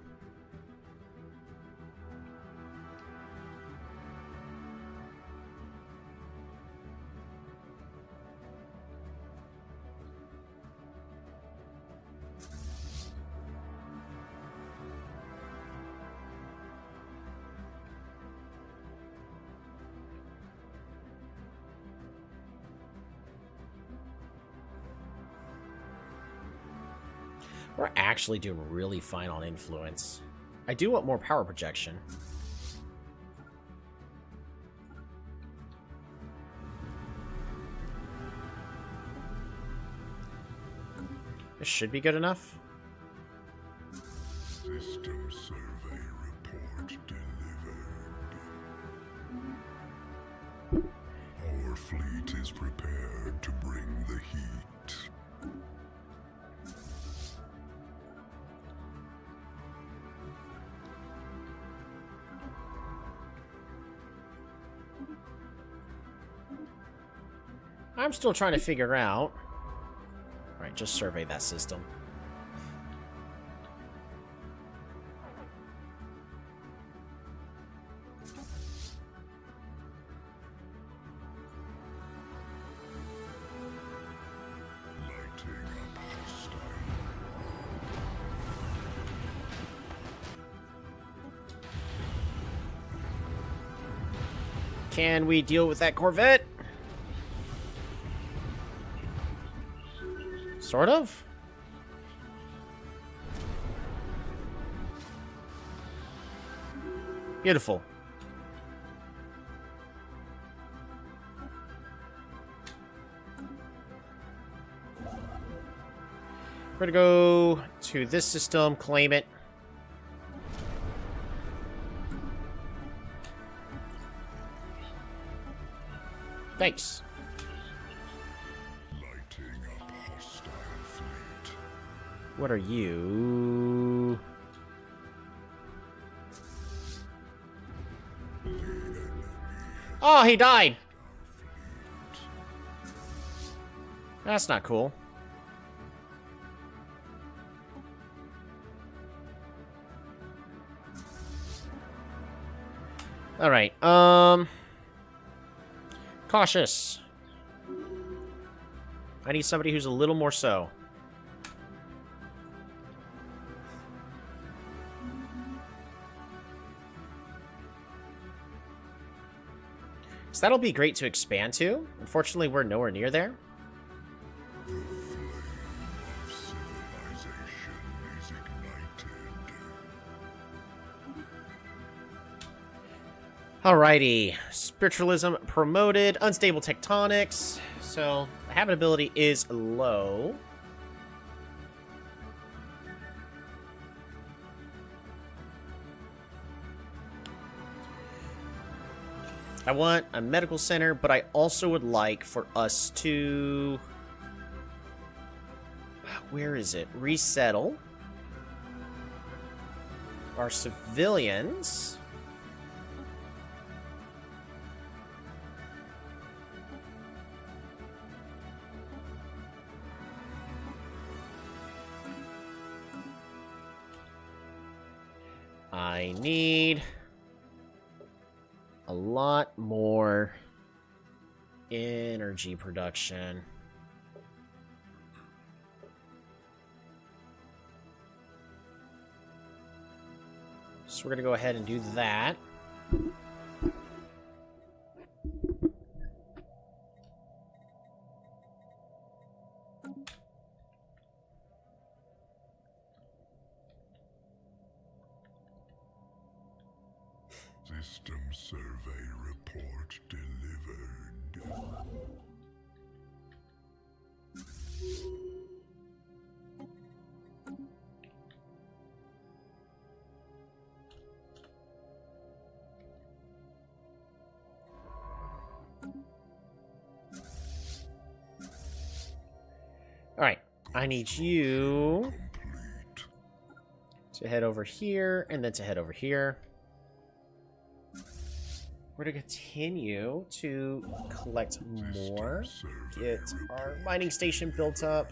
We're actually doing really fine on influence. I do want more power projection. This should be good enough. System survey report delivered. Our fleet is prepared to bring the heat. I'm still trying to figure out. Alright, just survey that system. Lighting up hostile. Can we deal with that Corvette? Sort of. Beautiful. We're gonna go to this system, claim it. Thanks. Lighting up hostile fleet. What are you? The enemy has Oh, he died. our fleet. That's not cool. All right. Cautious. I need somebody who's a little more so. So that'll be great to expand to. Unfortunately, we're nowhere near there. The flame of civilization is ignited. Alrighty. Spiritualism promoted. Unstable tectonics. So, the habitability is low. I want a medical center, but I also would like for us to... Where is it? Resettle our civilians. I need a lot more energy production. So we're going to go ahead and do that. System survey report delivered. All right, I need you Complete. to head over here and then to head over here. We're going to continue to collect more, get our mining station built up,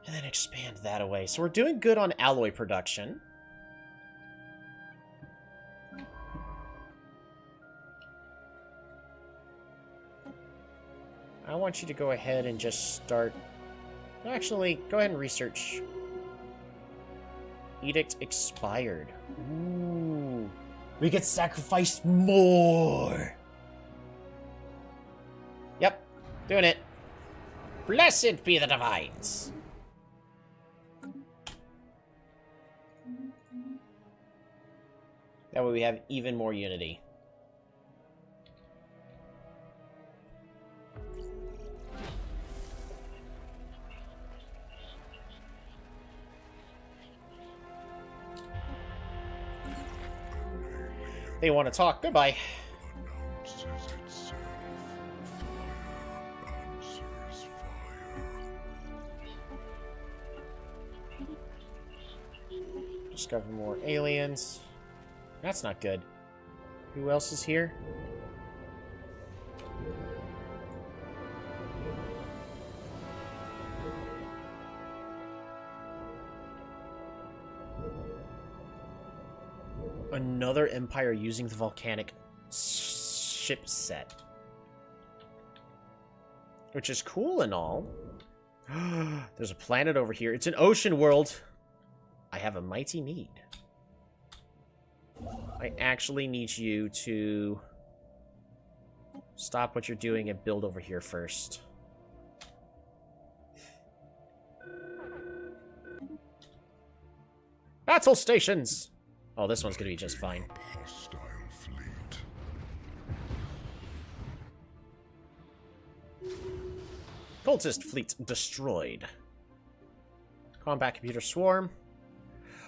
and then expand that away. So we're doing good on alloy production. I want you to go ahead and just start... Actually, go ahead and research. Edict expired. Ooh. We could sacrifice more. Yep, doing it. Blessed be the divines. That way we have even more unity. They want to talk. Goodbye. Announces itself. Fire answers fire. Discover more aliens. That's not good. Who else is here? Another empire using the volcanic ship set. Which is cool and all. There's a planet over here. It's an ocean world. I have a mighty need. I actually need you to stop what you're doing and build over here first. Battle stations! Oh, this one's gonna be just fine. Hostile fleet. Cultist fleet destroyed. Combat computer swarm.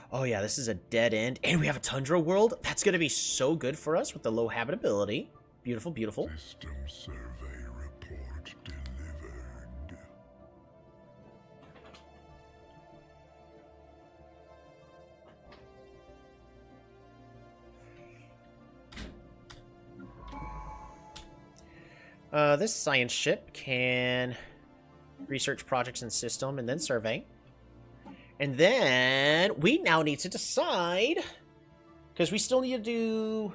Oh yeah, this is a dead end. And we have a tundra world. That's gonna be so good for us with the low habitability. Beautiful, beautiful. System survey report delivered. This science ship can research projects and system and then survey. And then we now need to decide, because we still need to do...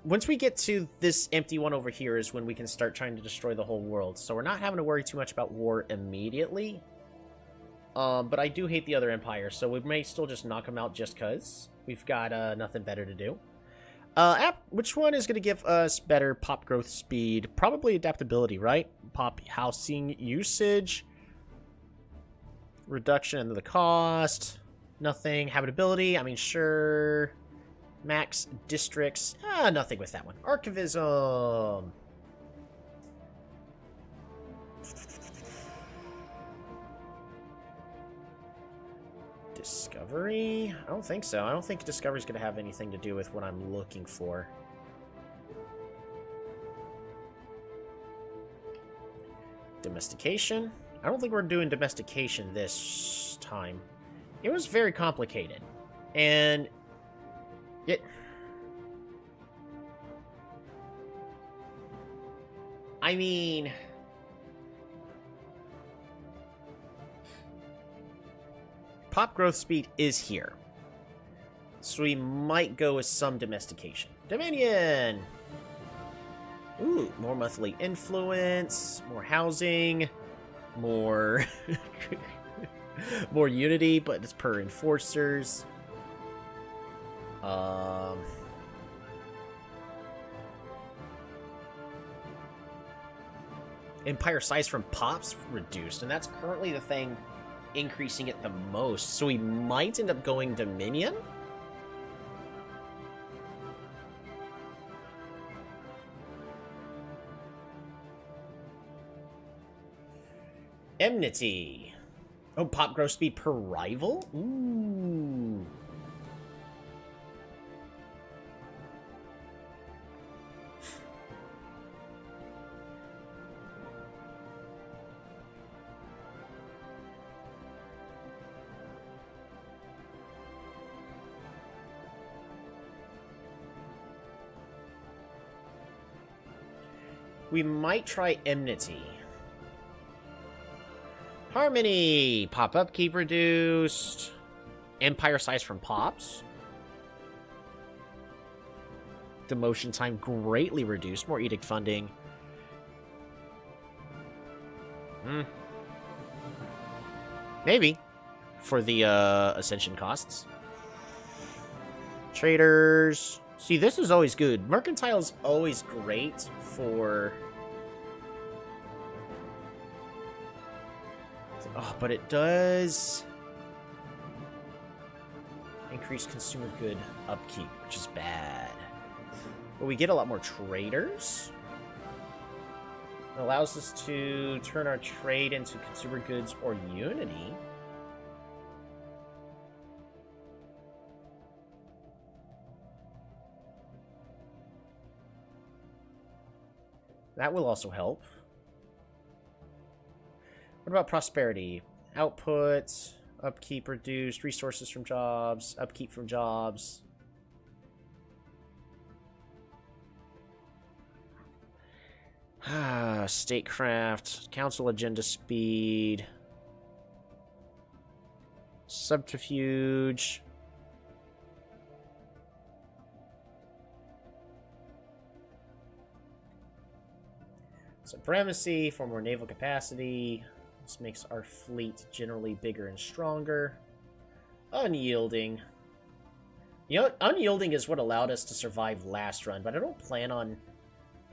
Once we get to this empty one over here is when we can start trying to destroy the whole world. So we're not having to worry too much about war immediately. But I do hate the other empire, so we may still just knock them out just because. We've got nothing better to do. Which one is going to give us better pop growth speed? Probably adaptability, right? Pop housing usage. Reduction in the cost. Nothing. Habitability, I mean, sure. Max districts. Nothing with that one. Archivism. Discovery? I don't think so. I don't think Discovery's going to have anything to do with what I'm looking for. Domestication? I don't think we're doing domestication this time. It was very complicated. And I mean... Pop growth speed is here. So we might go with some domestication. Dominion! Ooh, more monthly influence, more housing, more... more unity, but it's per enforcers. Empire size from pops reduced, and that's currently the thing increasing it the most. So we might end up going Dominion. Enmity. Oh, pop growth speed per rival? Ooh. We might try Enmity. Harmony! Pop upkeep reduced. Empire size from pops. Demotion time greatly reduced. More edict funding. Maybe. For the ascension costs. Traders. See, this is always good. Mercantile's always great for... Oh, but it does increased consumer good upkeep, which is bad. But we get a lot more traders. It allows us to turn our trade into consumer goods or unity. That will also help. What about prosperity? Output, upkeep reduced, resources from jobs, upkeep from jobs. Statecraft, council agenda speed, subterfuge. Supremacy for more naval capacity. This makes our fleet generally bigger and stronger. Unyielding. You know, unyielding is what allowed us to survive last run, but I don't plan on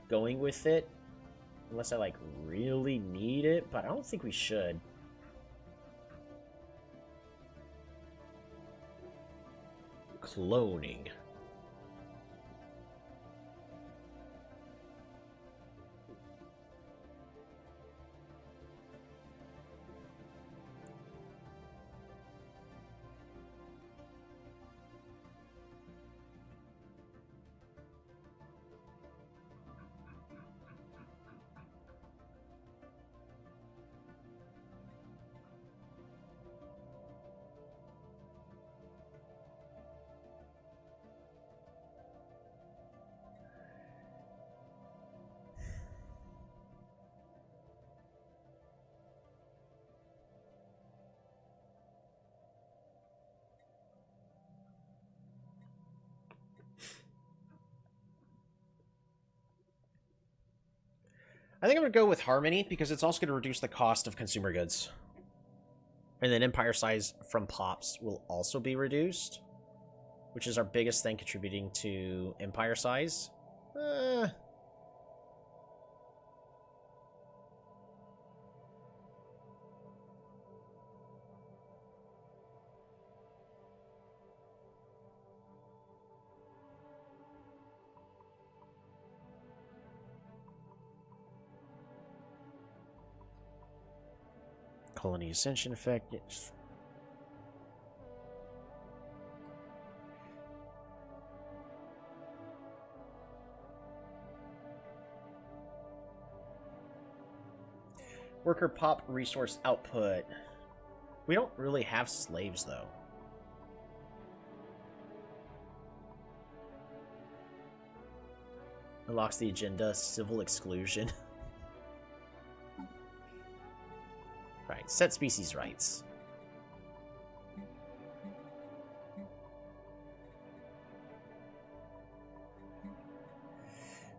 going with it unless I, like, really need it, but I don't think we should. Cloning. I think I'm going to go with Harmony, because it's also going to reduce the cost of consumer goods. And then Empire size from pops will also be reduced, which is our biggest thing contributing to Empire size. Colony Ascension effect. Yes. Worker pop resource output. We don't really have slaves, though. Unlocks the agenda, civil exclusion. Right, set species rights.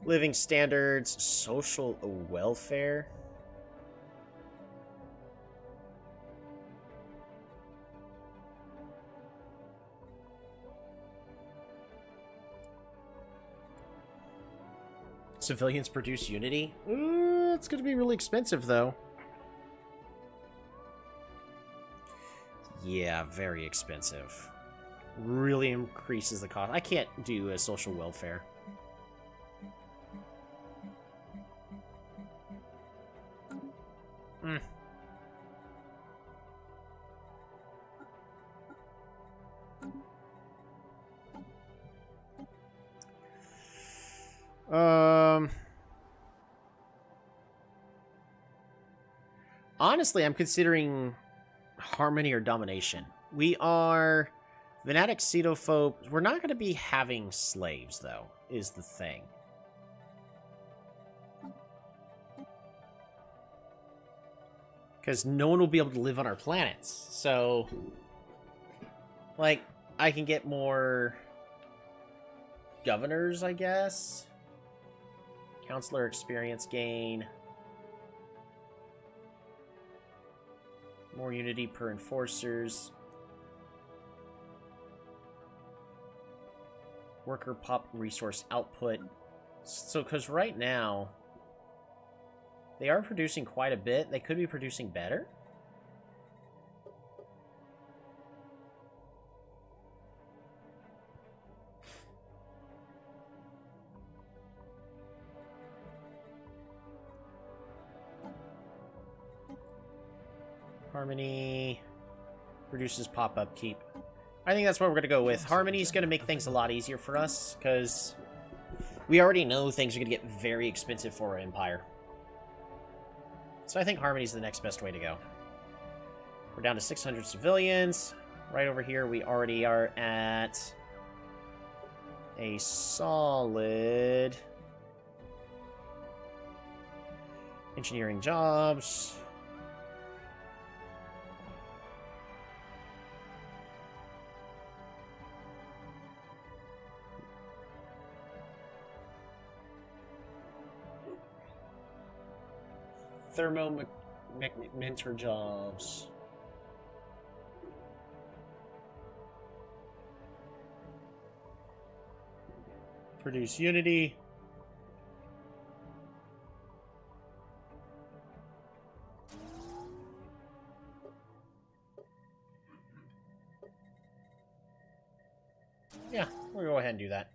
Living standards, social welfare. Civilians produce unity? It's going to be really expensive, though. Yeah, very expensive. Really increases the cost. I can't do a social welfare. Honestly, I'm considering Harmony or Domination. We are Venatic Cetophobes. We're not going to be having slaves, though, is the thing. Because no one will be able to live on our planets. So, like, I can get more governors, I guess. Counselor experience gain. More unity per enforcers. Worker pop resource output. So, because right now, they are producing quite a bit. They could be producing better. Harmony reduces pop-up keep. I think that's what we're going to go with. Harmony's going to make things a lot easier for us, because we already know things are going to get very expensive for our Empire. So I think Harmony's the next best way to go. We're down to 600 civilians. Right over here, we already are at a solid engineering jobs. Mentor jobs. Produce Unity. Yeah, we'll go ahead and do that.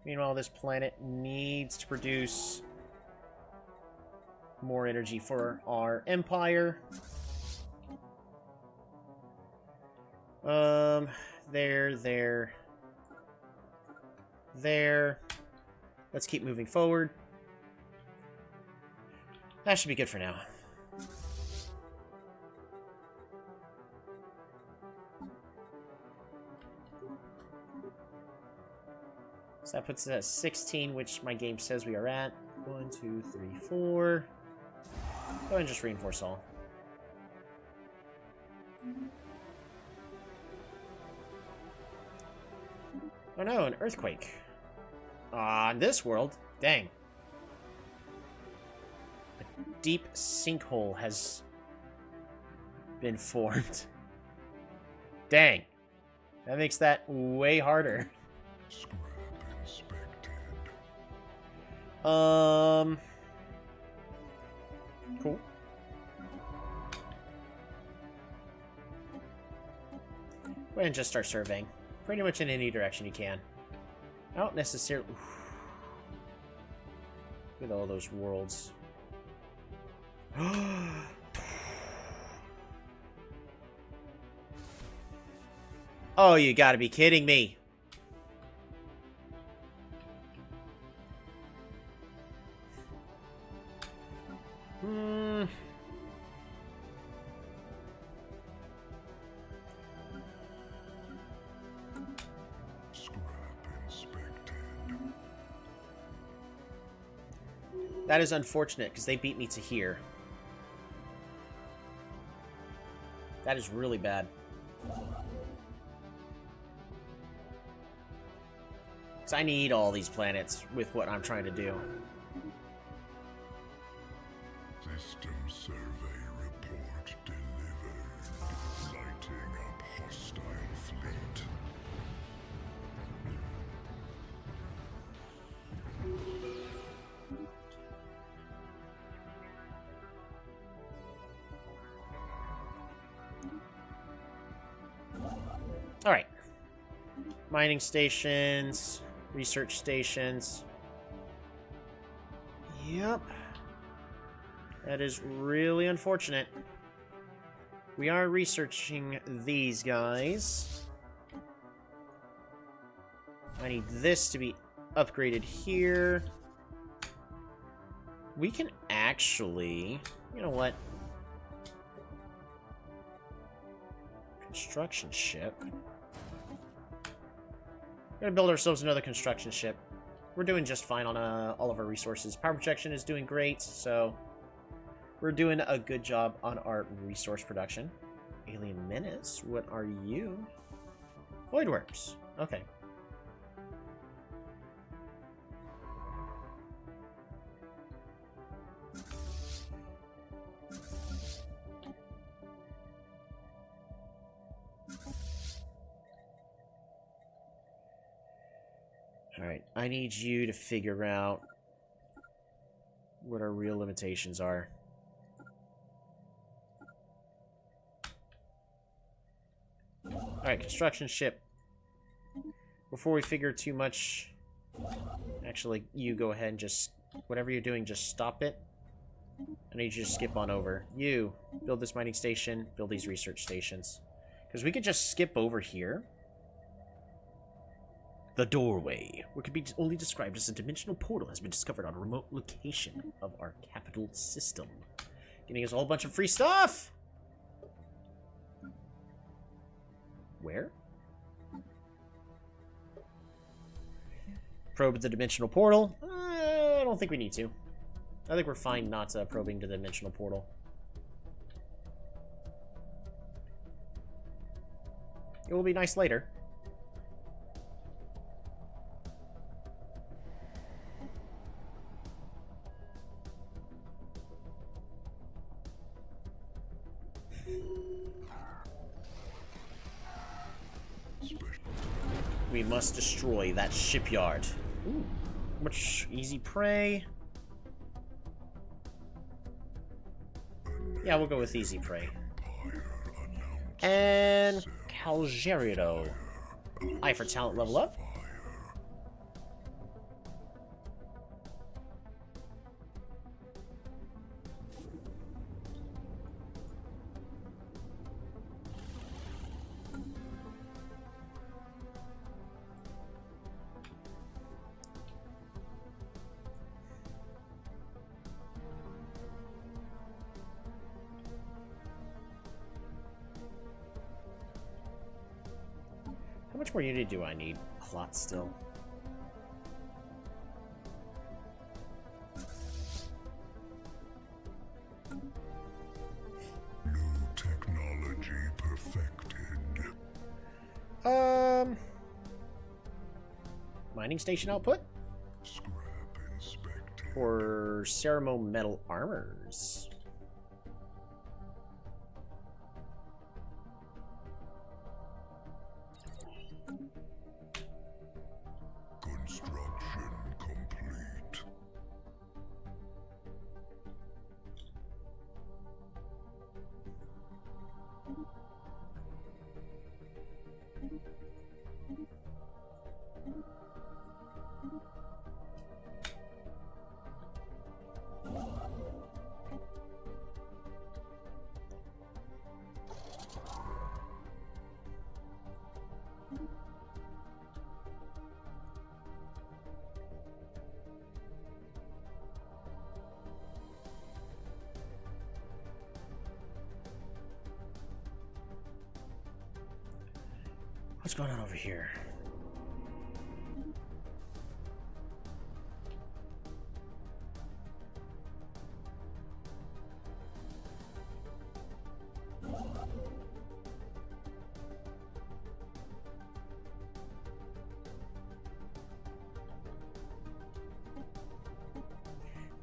Meanwhile, this planet needs to produce more energy for our Empire. There. Let's keep moving forward. That should be good for now. So that puts us at 16, which my game says we are at. 1, 2, 3, 4. Go ahead and just reinforce all. Oh no, an earthquake. On this world? Dang. A deep sinkhole has been formed. Dang. That makes that way harder. Scrap inspected. Cool. Go ahead and just start surveying. Pretty much in any direction you can. I don't necessarily... Look at all those worlds. Oh, you gotta be kidding me. That is unfortunate, because they beat me to here. That is really bad. Because I need all these planets with what I'm trying to do. System survey report delivered. Lighting up hostile fleet. Alright. Mining stations, research stations. Yep. That is really unfortunate. We are researching these guys. I need this to be upgraded here. We can actually... You know what? Construction ship. We're gonna build ourselves another construction ship. We're doing just fine on all of our resources. Power projection is doing great, so we're doing a good job on our resource production. Alien Menace, what are you? Voidworms. Okay. Alright, I need you to figure out what our real limitations are. Alright, construction ship. Before we figure too much... Actually, you go ahead and just... Whatever you're doing, just stop it. I need you to skip on over. You, build this mining station, build these research stations. Because we could just skip over here. The doorway, what could be only described as a dimensional portal, has been discovered on a remote location of our capital system. Getting us a whole bunch of free stuff! Where? Probe the dimensional portal? I don't think we need to. I think we're fine not probing to the dimensional portal. It will be nice later. We must destroy that shipyard. Ooh, much easy prey. Yeah, we'll go with easy prey. And Calgerido. Eye for talent level up. How much more unity do I need? A lot still. New technology perfected. Mining station output? Scrap inspected. Or Ceramo metal armors? Construction complete. What's going on over here?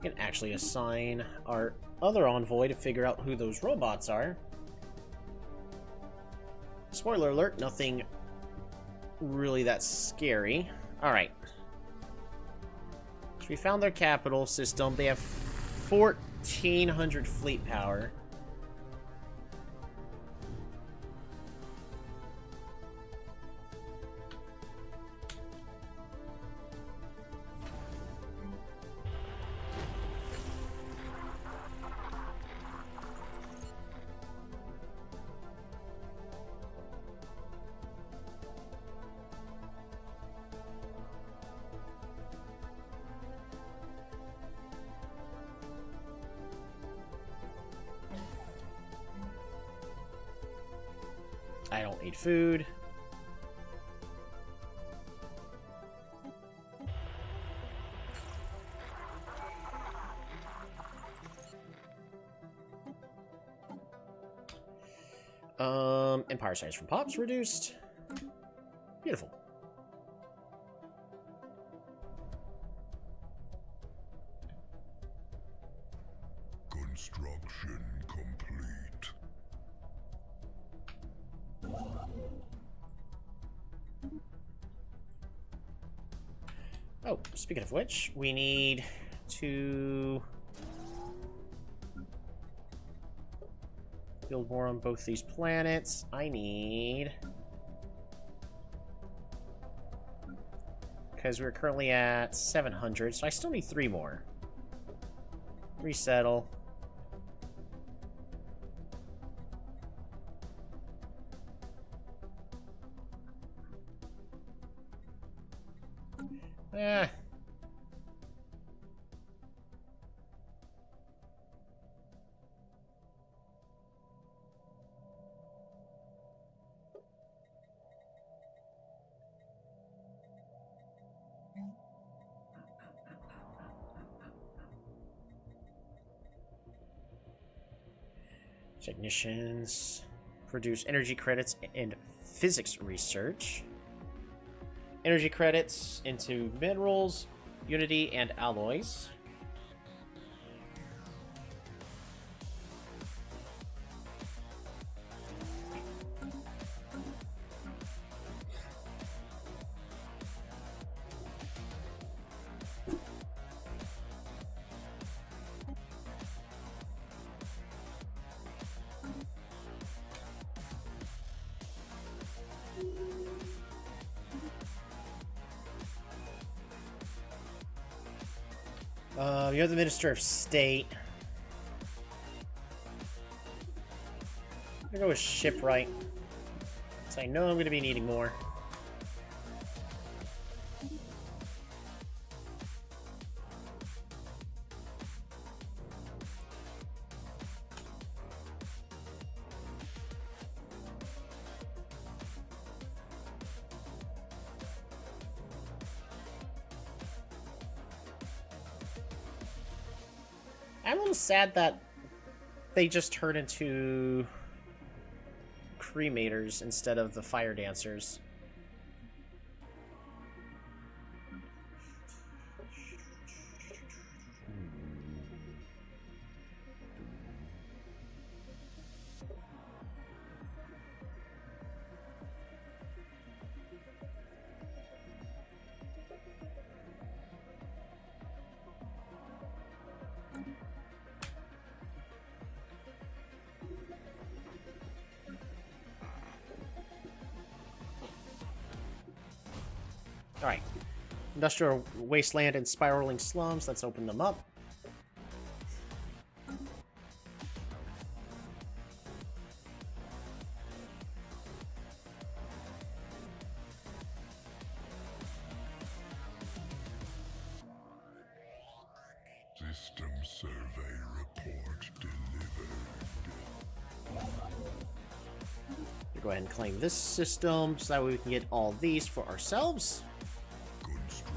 We can actually assign our other envoy to figure out who those robots are. Spoiler alert, nothing really that scary. Alright. So we found their capital system. They have 1,400 fleet power. I don't need food. Empire size from pops reduced. Beautiful. Construction complete. Oh, speaking of which, we need to build more on both these planets. I need... because we're currently at 700, so I still need 3 more. Resettle. Eh. Technicians produce energy credits and physics research. Energy credits into minerals, unity, and alloys. You're the Minister of State. I'm gonna go with shipwright. So I know I'm gonna be needing more. I'm a little sad that they just turned into cremators instead of the fire dancers. Alright. Industrial wasteland and spiraling slums. Let's open them up. System survey report delivered. We'll go ahead and claim this system so that way we can get all these for ourselves. Construction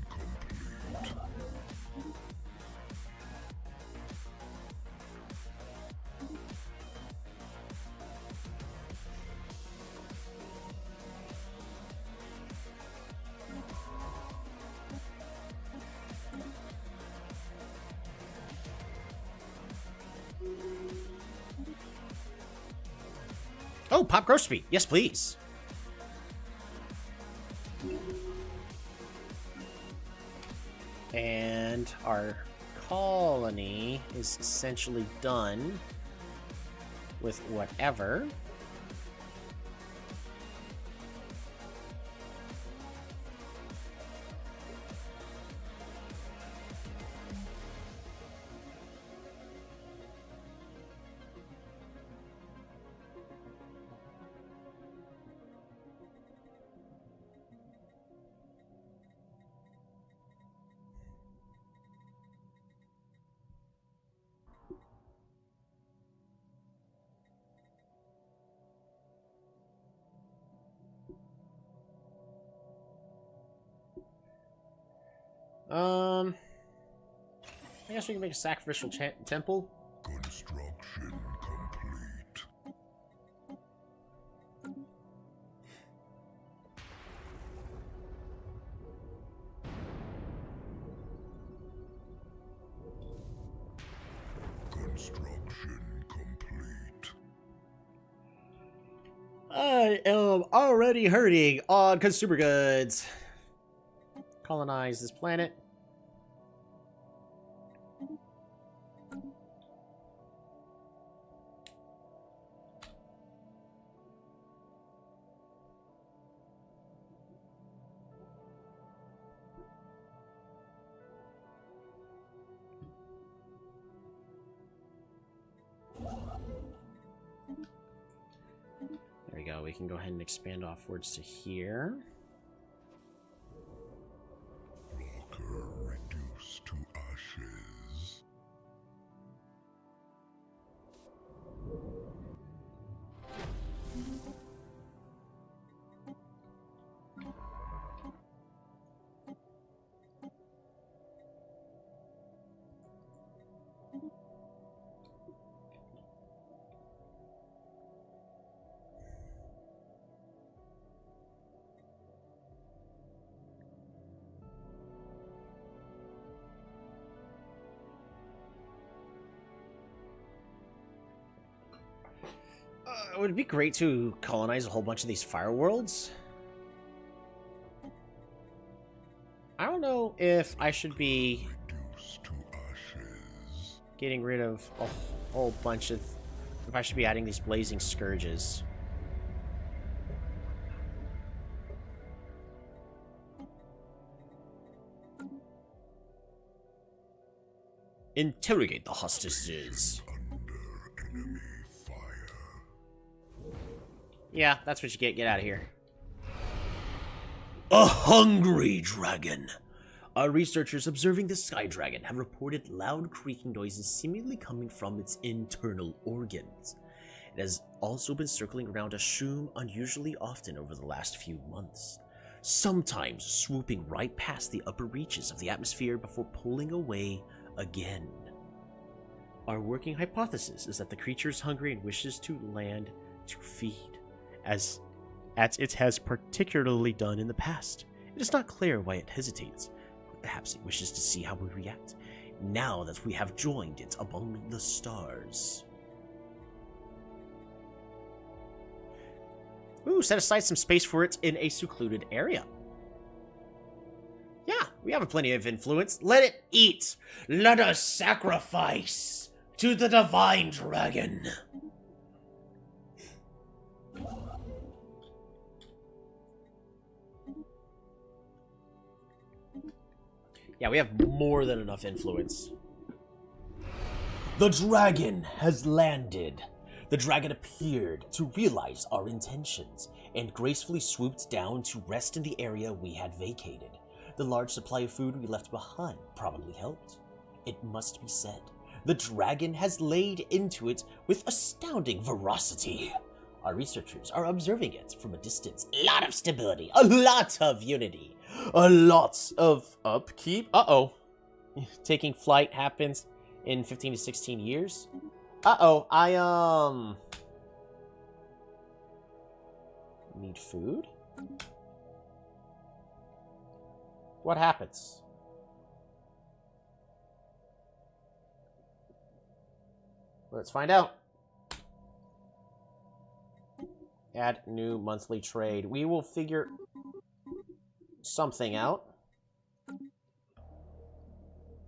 complete. Oh, pop grocery. Yes, please. And our colony is essentially done with whatever. I guess we can make a sacrificial temple. Construction complete. Construction complete. I am already hurting on consumer goods. Colonize this planet. There we go. We can go ahead and expand offwards to here. It would be great to colonize a whole bunch of these fire worlds. I don't know if I should be Reduced to ashes. getting rid of a whole bunch of... If I should be adding these blazing scourges. Interrogate the hostages. Under enemy fire. Yeah, that's what you get. Get out of here. A hungry dragon. Our researchers observing the sky dragon have reported loud creaking noises seemingly coming from its internal organs. It has also been circling around Ashum unusually often over the last few months, sometimes swooping right past the upper reaches of the atmosphere before pulling away again. Our working hypothesis is that the creature is hungry and wishes to land to feed, as it has particularly done in the past. It is not clear why it hesitates. Perhaps it wishes to see how we react, now that we have joined it among the stars. Ooh, set aside some space for it in a secluded area. Yeah, we have plenty of influence. Let it eat. Let us sacrifice to the divine dragon. Yeah, we have more than enough influence. The dragon has landed. The dragon appeared to realize our intentions and gracefully swooped down to rest in the area we had vacated. The large supply of food we left behind probably helped. It must be said, the dragon has laid into it with astounding ferocity. Our researchers are observing it from a distance. A lot of stability, a lot of unity, a lot of upkeep. Uh-oh. Taking flight happens in 15 to 16 years. Uh-oh, I need food? What happens? Let's find out. Add new monthly trade. We will figure something out.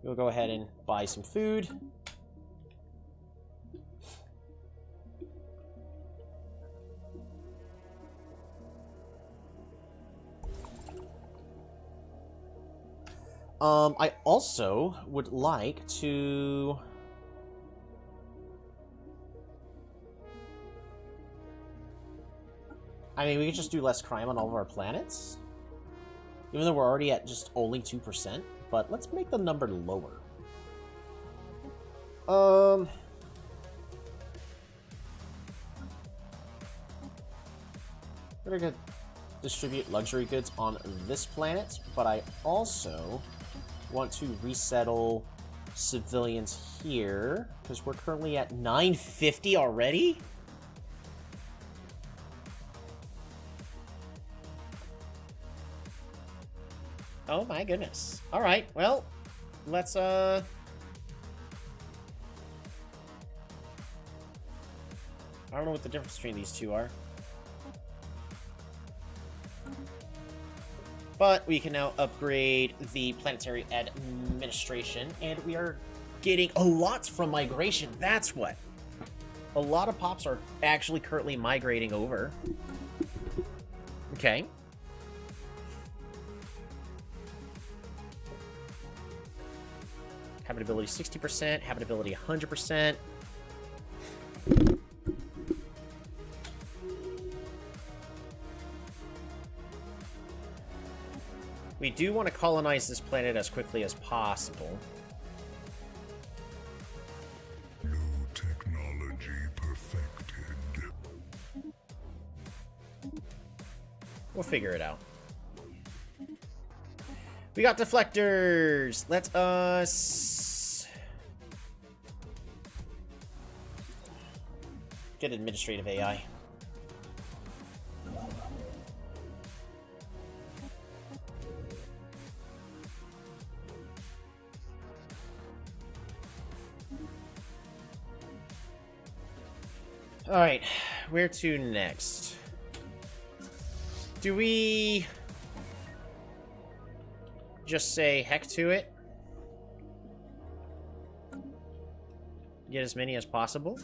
We'll go ahead and buy some food. I also would like to... I mean, we could just do less crime on all of our planets. Even though we're already at just only 2%. But let's make the number lower. We're gonna distribute luxury goods on this planet, but I also want to resettle civilians here, because we're currently at 950 already? Oh my goodness. Alright, well, let's, I don't know what the difference between these two are. But we can now upgrade the planetary administration, and we are getting a lot from migration. That's what. A lot of pops are actually currently migrating over. Okay. Habitability 60%, habitability 100%. We do want to colonize this planet as quickly as possible. New technology perfected. We'll figure it out. We got deflectors! Let us... get administrative AI. Alright, where to next? Do we just say heck to it? Get as many as possible?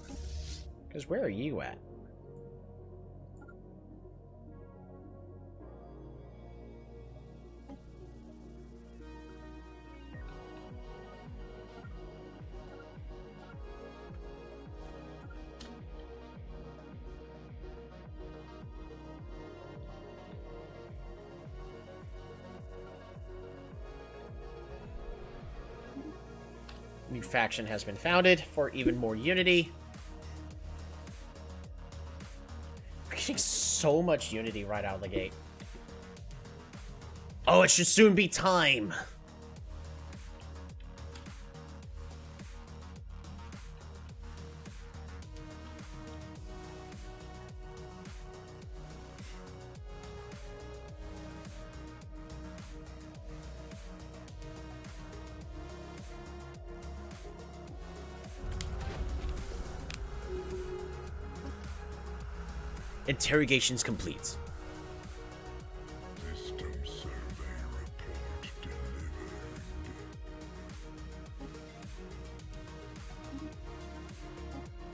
Because where are you at? New faction has been founded for even more unity. We're getting so much unity right out of the gate. Oh, it should soon be time. Interrogations complete. System survey report delivered.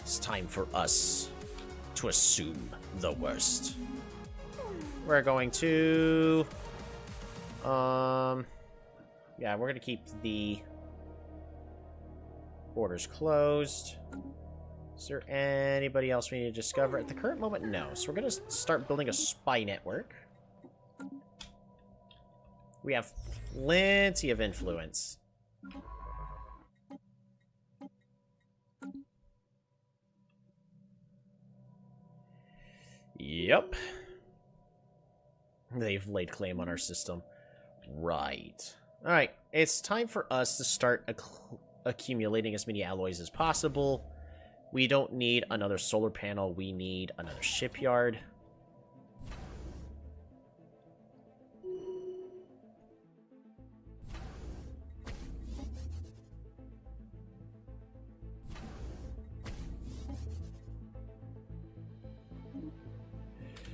It's time for us to assume the worst. We're going to... Yeah, we're going to keep the borders closed. Is there anybody else we need to discover? At the current moment, no. So we're going to start building a spy network. We have plenty of influence. Yep. They've laid claim on our system. Right. Alright, it's time for us to start accumulating as many alloys as possible. We don't need another solar panel, we need another shipyard.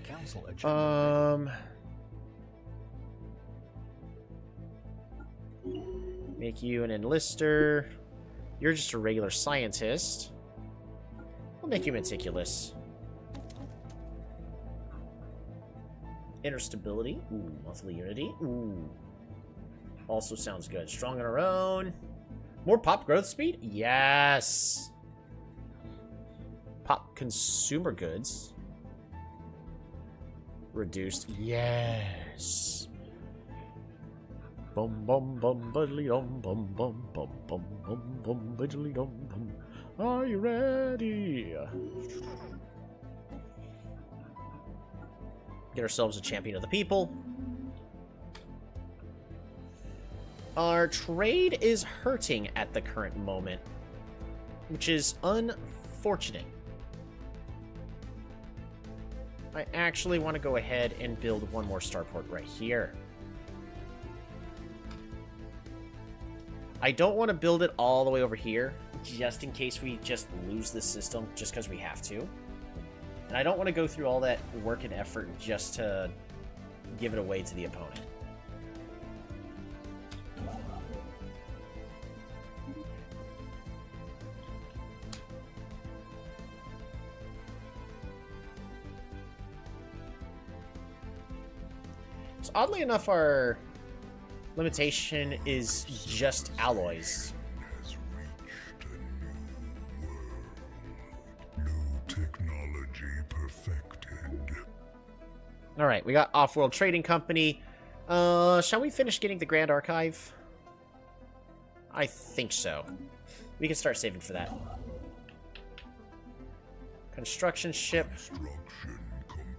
Council agenda. Make you an enlister. You're just a regular scientist. We'll make you meticulous. Inner stability. Ooh, monthly unity. Ooh. Also sounds good. Strong on our own. More pop growth speed? Yes. Pop consumer goods. Reduced. Yes. Bum bum bum buddly dum bum bum bum bum bum bum buddly dum bum. Are you ready? Get ourselves a champion of the people. Our trade is hurting at the current moment, which is unfortunate. I actually want to go ahead and build one more starport right here. I don't want to build it all the way over here, just in case we just lose this system, just because we have to. And I don't want to go through all that work and effort just to give it away to the opponent. So oddly enough, our limitation is just alloys. Has reached a new world. New technology perfected. Alright, we got Off-World Trading Company. Shall we finish getting the Grand Archive? I think so. We can start saving for that. Construction ship. Construction complete.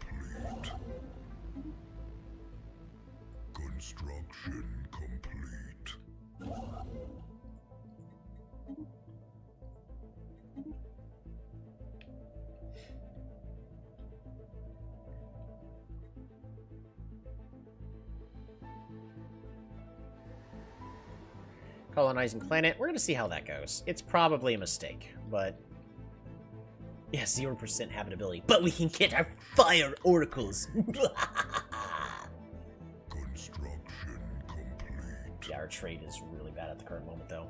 Construction complete. Colonizing planet. We're going to see how that goes. It's probably a mistake, but Yeah, 0% habitability. But we can get our fire oracles. Construction complete. Yeah, our trade is really bad at the current moment, though.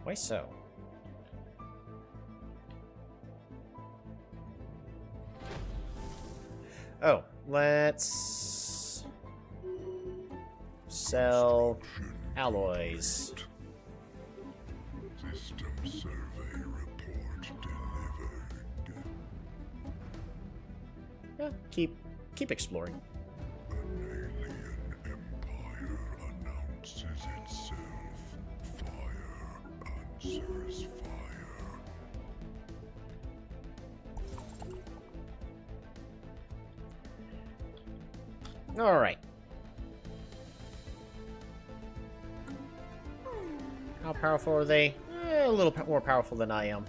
Why so? Oh, let's sell alloys. System survey report delivered. Yeah, keep exploring. An alien empire announces itself. Fire answers fire. All right. How powerful are they? A little more powerful than I am.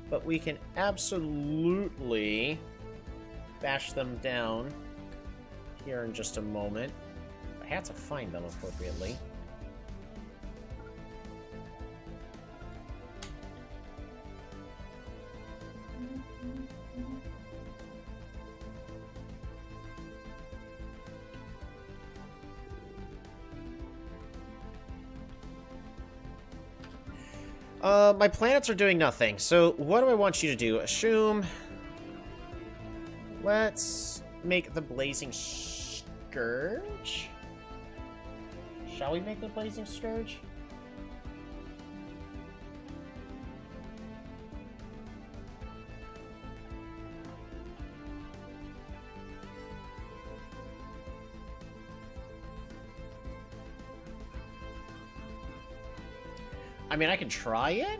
But we can absolutely bash them down here in just a moment. I had to find them appropriately. My planets are doing nothing, so what do I want you to do? Assume... Let's make the Blazing Scourge? Shall we make the Blazing Scourge? I mean, I can try it.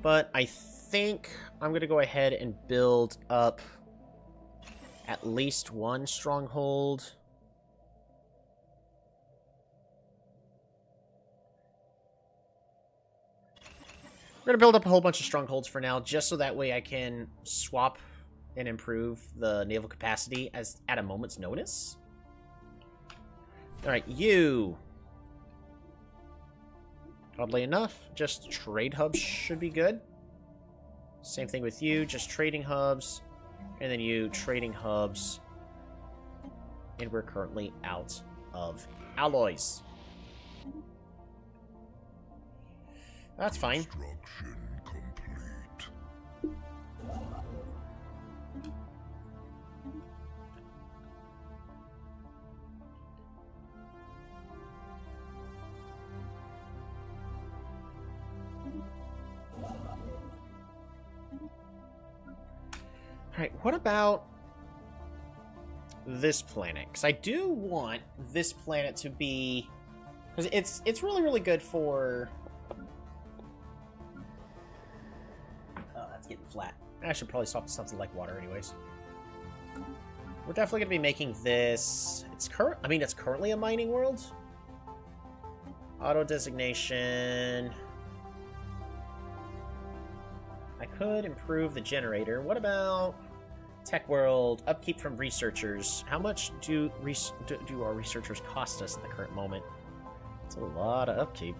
But I think I'm going to go ahead and build up at least one stronghold. We're going to build up a whole bunch of strongholds for now, just so that way I can swap and improve the naval capacity at a moment's notice. Alright, you. Oddly enough, just trade hubs should be good. Same thing with you, just trading hubs. And then you, trading hubs. And we're currently out of alloys. That's fine. Construction complete. Alright, what about this planet? Because I do want this planet to be... Because it's really, really good for... Oh, that's getting flat. I should probably swap to something like water anyways. We're definitely going to be making this... It's currently a mining world. Auto designation... I could improve the generator. What about Tech World? Upkeep from researchers. How much do our researchers cost us at the current moment? It's a lot of upkeep.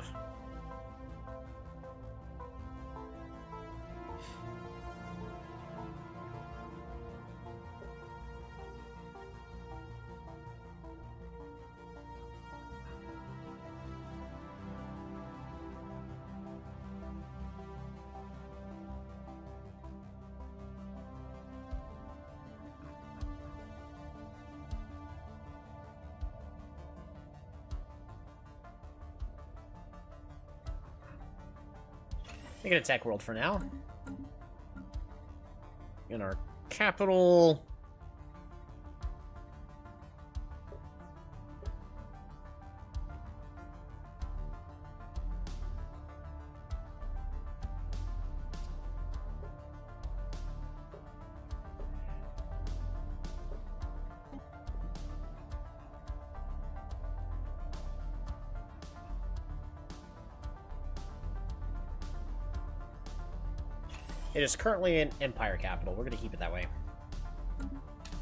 Make it a Tech World for now. In our capital. It is currently an Empire capital. We're going to keep it that way.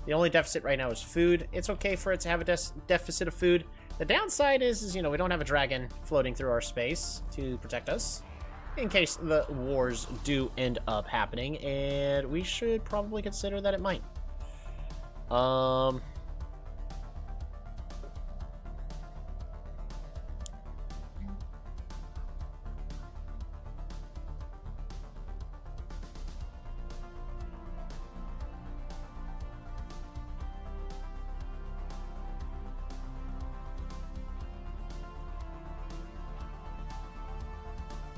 The only deficit right now is food. It's okay for it to have a deficit of food. The downside is, you know, we don't have a dragon floating through our space to protect us in case the wars do end up happening, and we should probably consider that it might.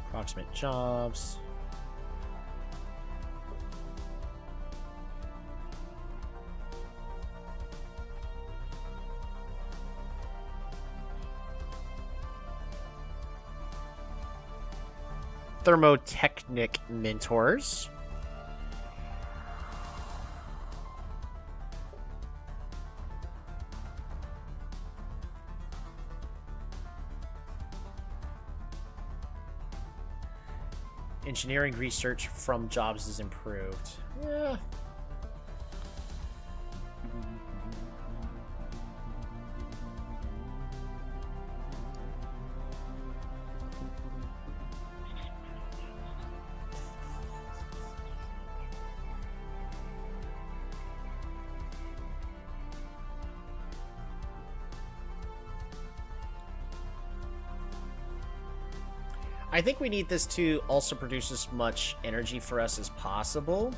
Approximate jobs. Thermotechnic mentors. Engineering research from jobs is improved. Yeah. I think we need this to also produce as much energy for us as possible.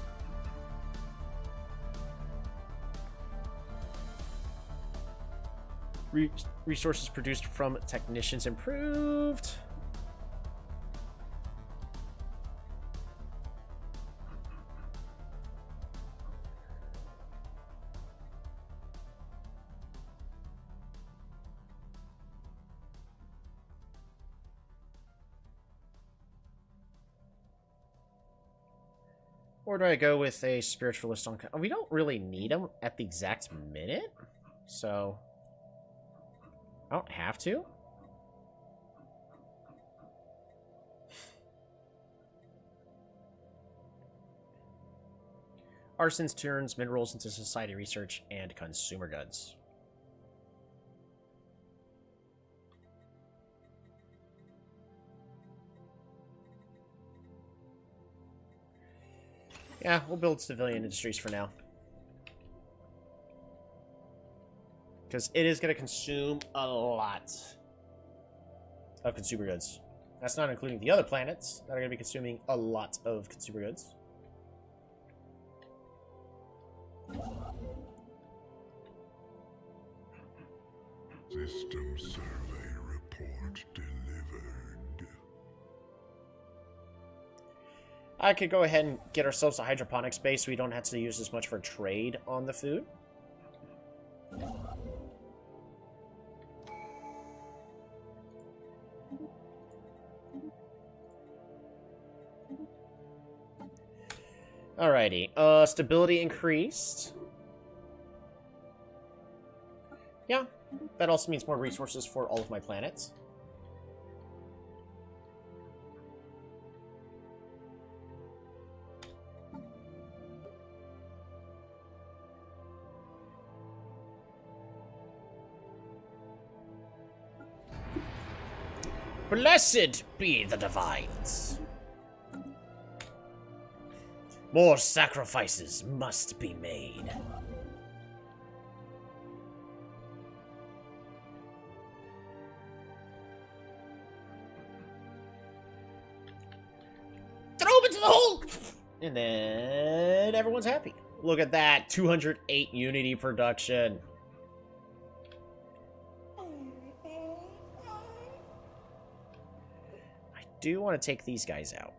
Resources produced from technicians improved. Or do I go with a spiritualist on... We don't really need them at the exact minute, so I don't have to. Arsons turns minerals into society research and consumer goods. Yeah, we'll build civilian industries for now. Because it is going to consume a lot of consumer goods. That's not including the other planets that are going to be consuming a lot of consumer goods. System survey report delivered. I could go ahead and get ourselves a hydroponics base so we don't have to use as much for trade on the food. Alrighty, stability increased. Yeah, that also means more resources for all of my planets. Blessed be the divines. More sacrifices must be made. Throw them into the hole! And then everyone's happy. Look at that, 208 unity production. I do want to take these guys out.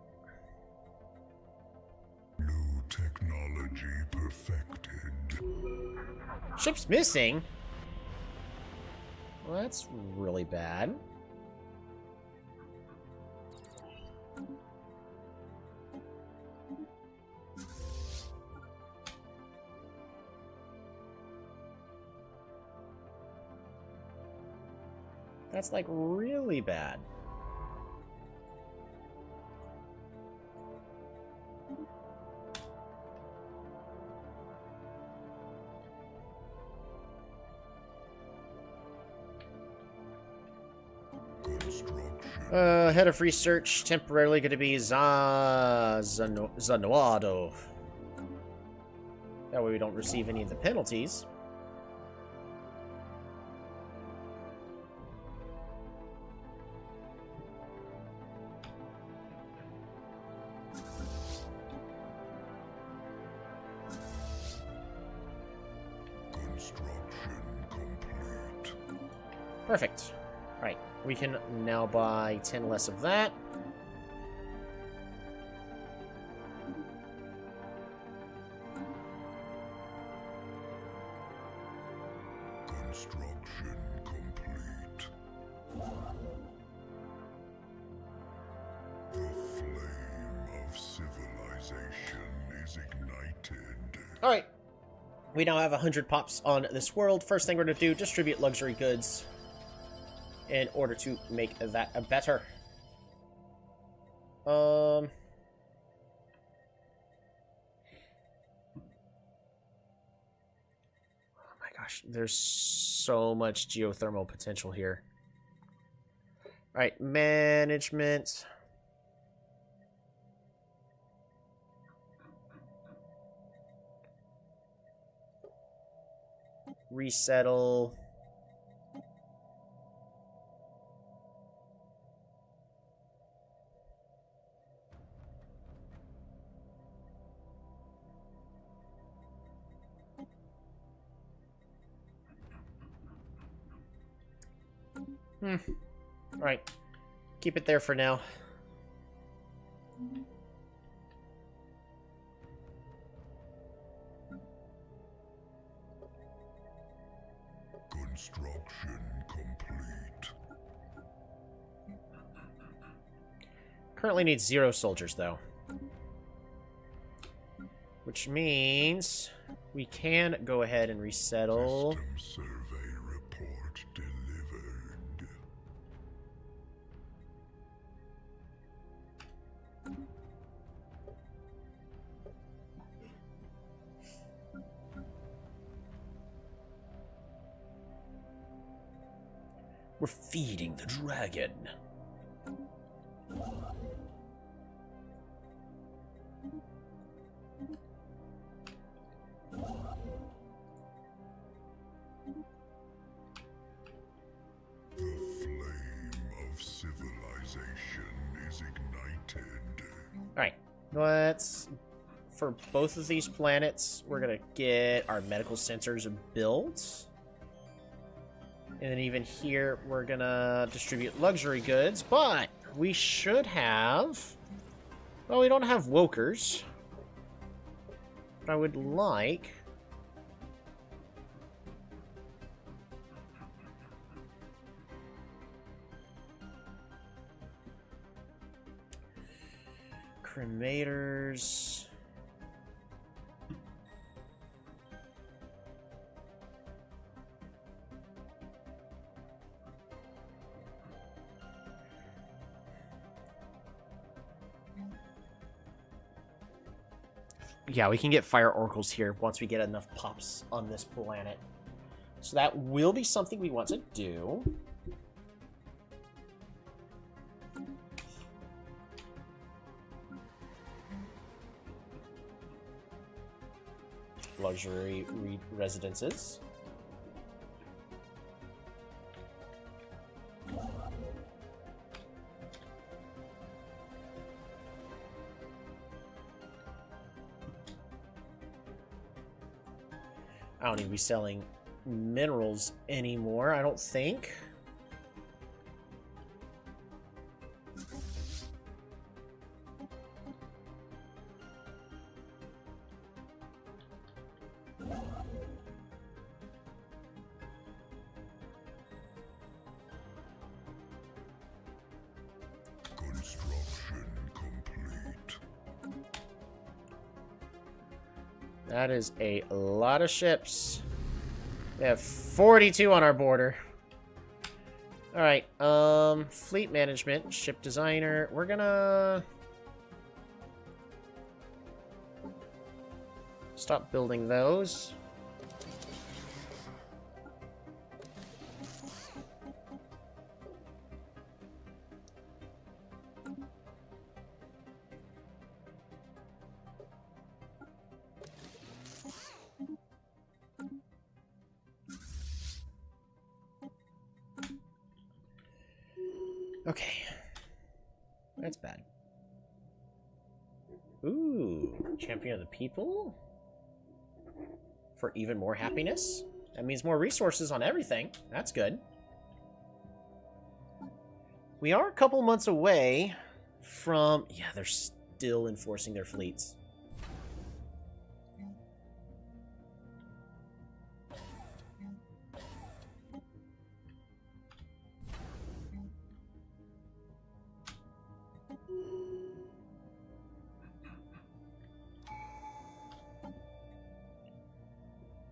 New technology perfected. Ship's missing? Well, that's really bad. That's like really bad. Head of research, temporarily going to be Zanuado. That way we don't receive any of the penalties. Construction complete. Perfect. Alright, we can now buy 10 less of that. Construction complete. The flame of civilization is ignited. Alright. We now have 100 pops on this world. First thing we're going to do, distribute luxury goods in order to make that better. Oh my gosh, there's so much geothermal potential here. Alright, management. Resettle. Alright. Keep it there for now. Construction complete. Currently needs 0 soldiers, though. Which means we can go ahead and resettle. System survey report delivered. We're feeding the dragon. The flame of civilization is ignited. Alright, let's... For both of these planets, we're gonna get our medical sensors built. And then even here, we're gonna distribute luxury goods, but we should have... Well, we don't have Wokers. But I would like... Cremators... Yeah, we can get fire oracles here once we get enough pops on this planet. So that will be something we want to do. Luxury residences. I don't need to be selling minerals anymore, I don't think. Construction complete. That is a lot of ships. We have 42 on our border. Alright, fleet management, ship designer. We're gonna... stop building those. Okay. That's bad. Ooh, champion of the people? For even more happiness? That means more resources on everything. That's good. We are a couple months away from... Yeah, they're still enforcing their fleets.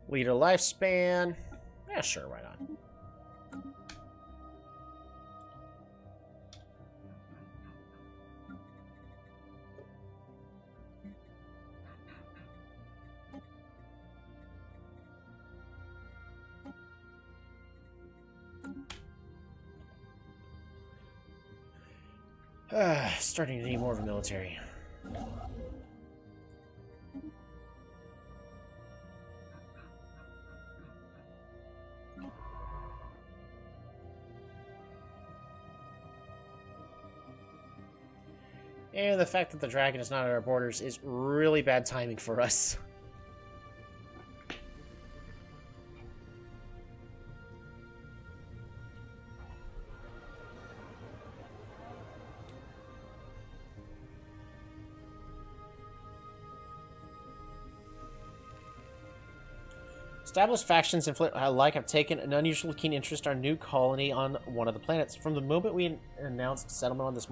Leader lifespan. Yeah, sure, why not? Starting to need more of a military. And the fact that the dragon is not at our borders is really bad timing for us. Established factions alike have taken an unusually keen interest in our new colony on one of the planets. From the moment we announced settlement on this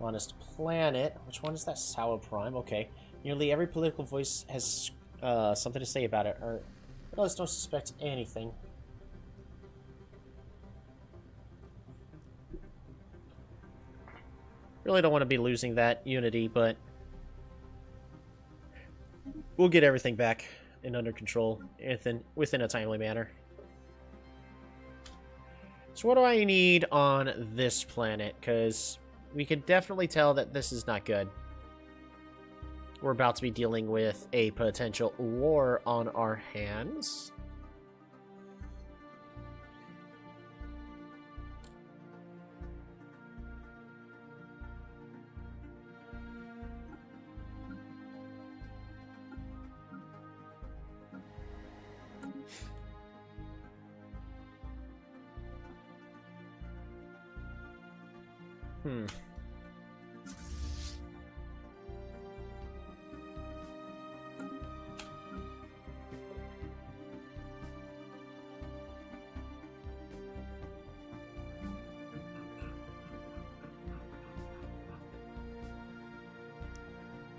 honest planet. Which one is that? Sour Prime. Okay. Nearly every political voice has something to say about it. Or others don't suspect anything. Really don't want to be losing that unity, but we'll get everything back and under control within a timely manner. So what do I need on this planet? Because we can definitely tell that this is not good. We're about to be dealing with a potential war on our hands.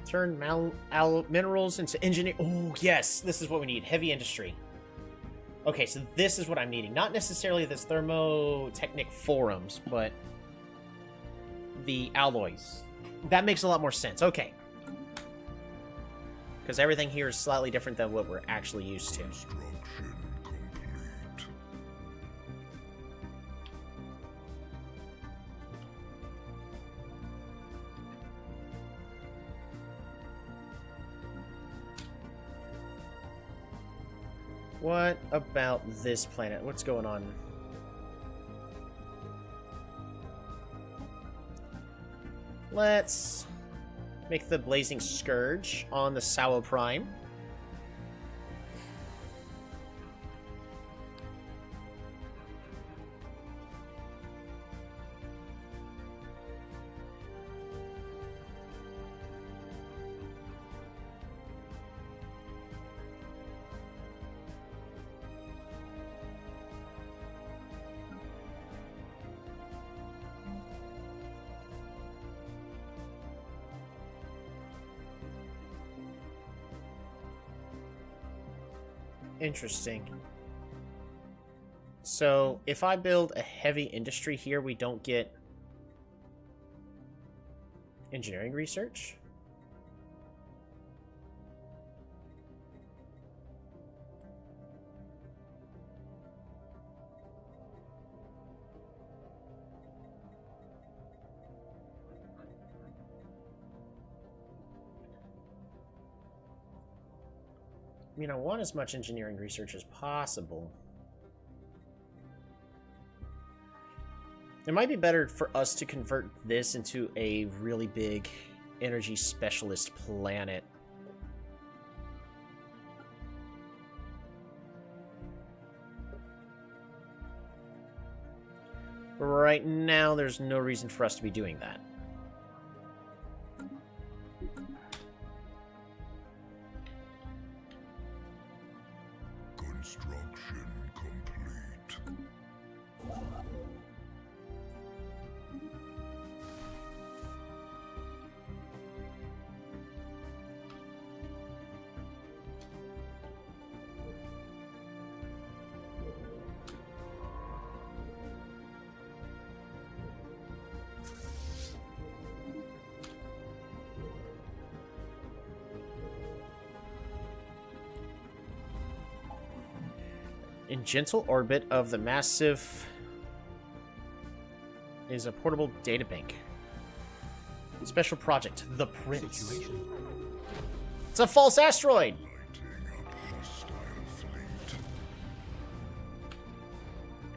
Turn minerals into engineering. Oh, yes. This is what we need. Heavy industry. Okay, so this is what I'm needing. Not necessarily this thermotechnic forums, but the alloys. That makes a lot more sense. Okay. Because everything here is slightly different than what we're actually used to. Construction complete. What about this planet? What's going on? Let's make the Blazing Scourge on the Sao Prime. Interesting. So, if I build a heavy industry here, we don't get engineering research? I mean, I want as much engineering research as possible. It might be better for us to convert this into a really big energy specialist planet. Right now, there's no reason for us to be doing that. Construction complete. In gentle orbit of the massive is a portable databank. Special project, the Prince. Situation. It's a false asteroid! Lighting up hostile fleet.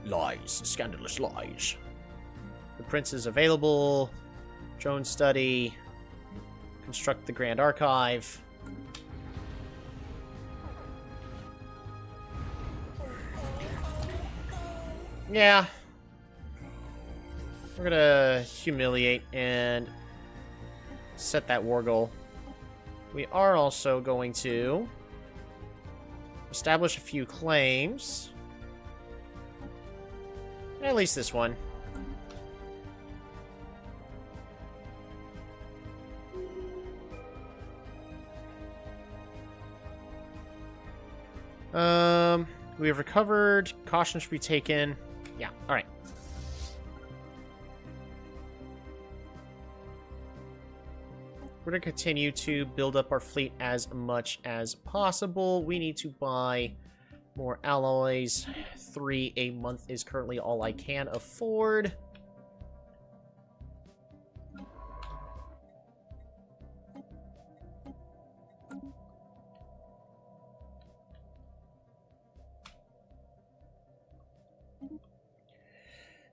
Lies. Scandalous lies. The Prince is available. Drone study. Construct the Grand Archive. Yeah. We're gonna humiliate and set that war goal. We are also going to establish a few claims. At least this one. We have recovered. Caution should be taken. Yeah, alright. We're going to continue to build up our fleet as much as possible. We need to buy more alloys. 3 a month is currently all I can afford.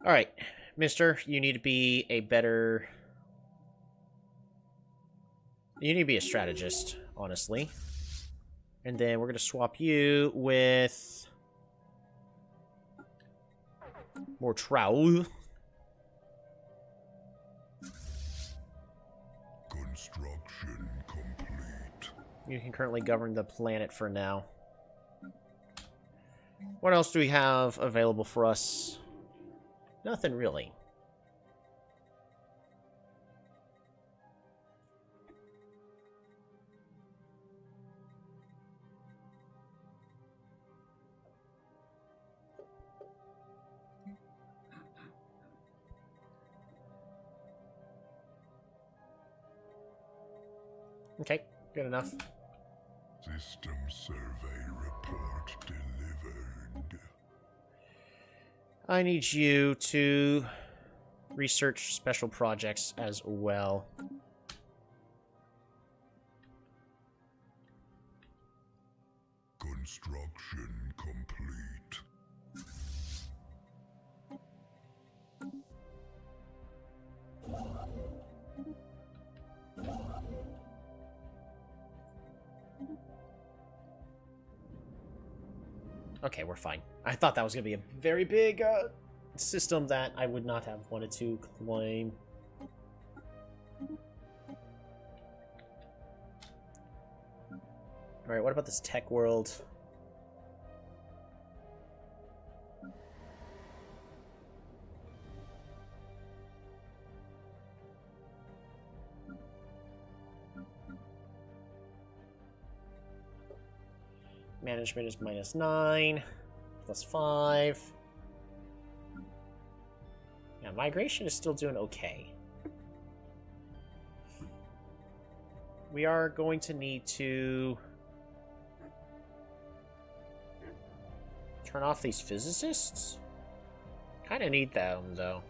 Alright, mister, you need to be a better... You need to be a strategist, honestly. And then we're going to swap you with... more trowel. Construction complete. You can currently govern the planet for now. What else do we have available for us? Nothing really. Okay, good enough. System survey report delivered. I need you to research special projects as well. Construction complete. Okay, we're fine. I thought that was going to be a very big system that I would not have wanted to claim. Alright, what about this tech world? Management is -9, +5. Yeah, migration is still doing okay. We are going to need to turn off these physicists. Kind of need them, though.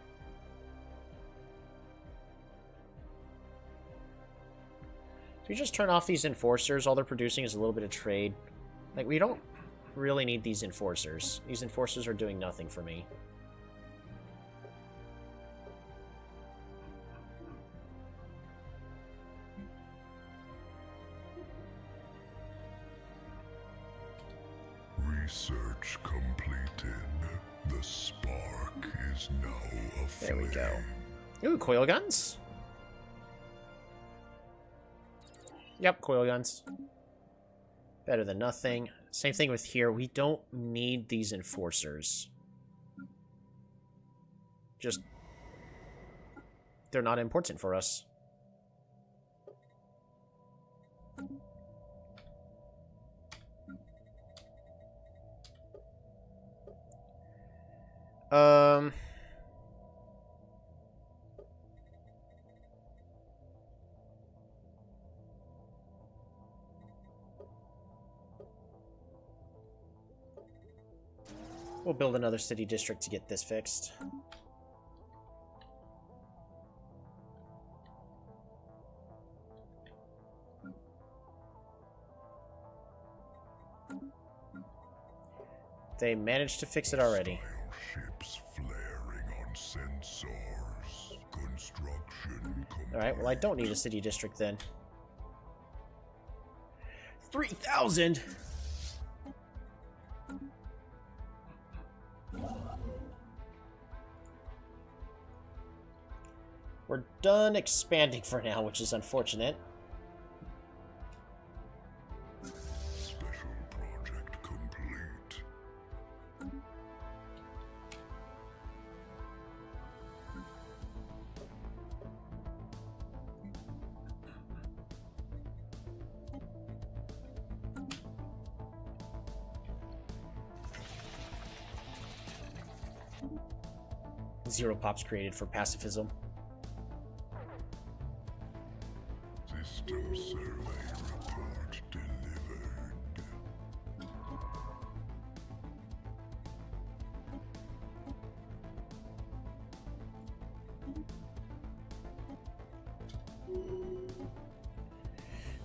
If we just turn off these enforcers, all they're producing is a little bit of trade. Like, we don't really need these enforcers. These enforcers are doing nothing for me. Research completed. The spark is now aflame. There we go. Ooh, coil guns. Yep, coil guns. Better than nothing. Same thing with here. We don't need these enforcers. Just... they're not important for us. We'll build another city district to get this fixed. They managed to fix it already. Ships flaring on sensors. Construction Alright, well I don't need a city district then. 3,000! We're done expanding for now, which is unfortunate. Special project complete. Zero pops created for pacifism. System survey report delivered.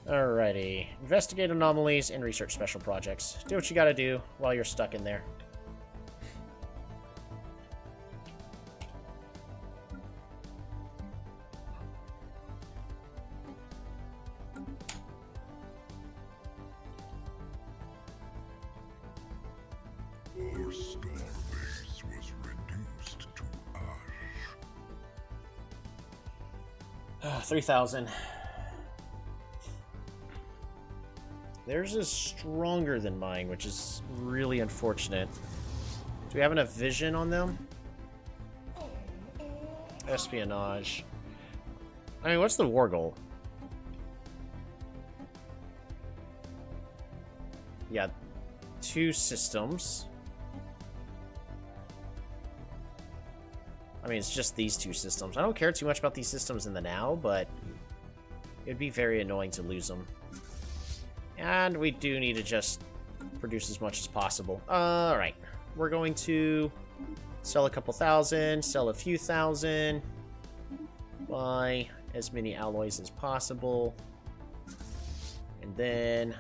Alrighty. Investigate anomalies and research special projects. Do what you gotta do while you're stuck in there. Our star base was reduced to ash. 3,000. Theirs is stronger than mine, which is really unfortunate. Do we have enough vision on them? Espionage. I mean, what's the war goal? Yeah, 2 systems. I mean, it's just these 2 systems. I don't care too much about these systems in the now, but it'd be very annoying to lose them. And we do need to just produce as much as possible. Alright. We're going to sell a couple thousand, sell a few thousand, buy as many alloys as possible, and then...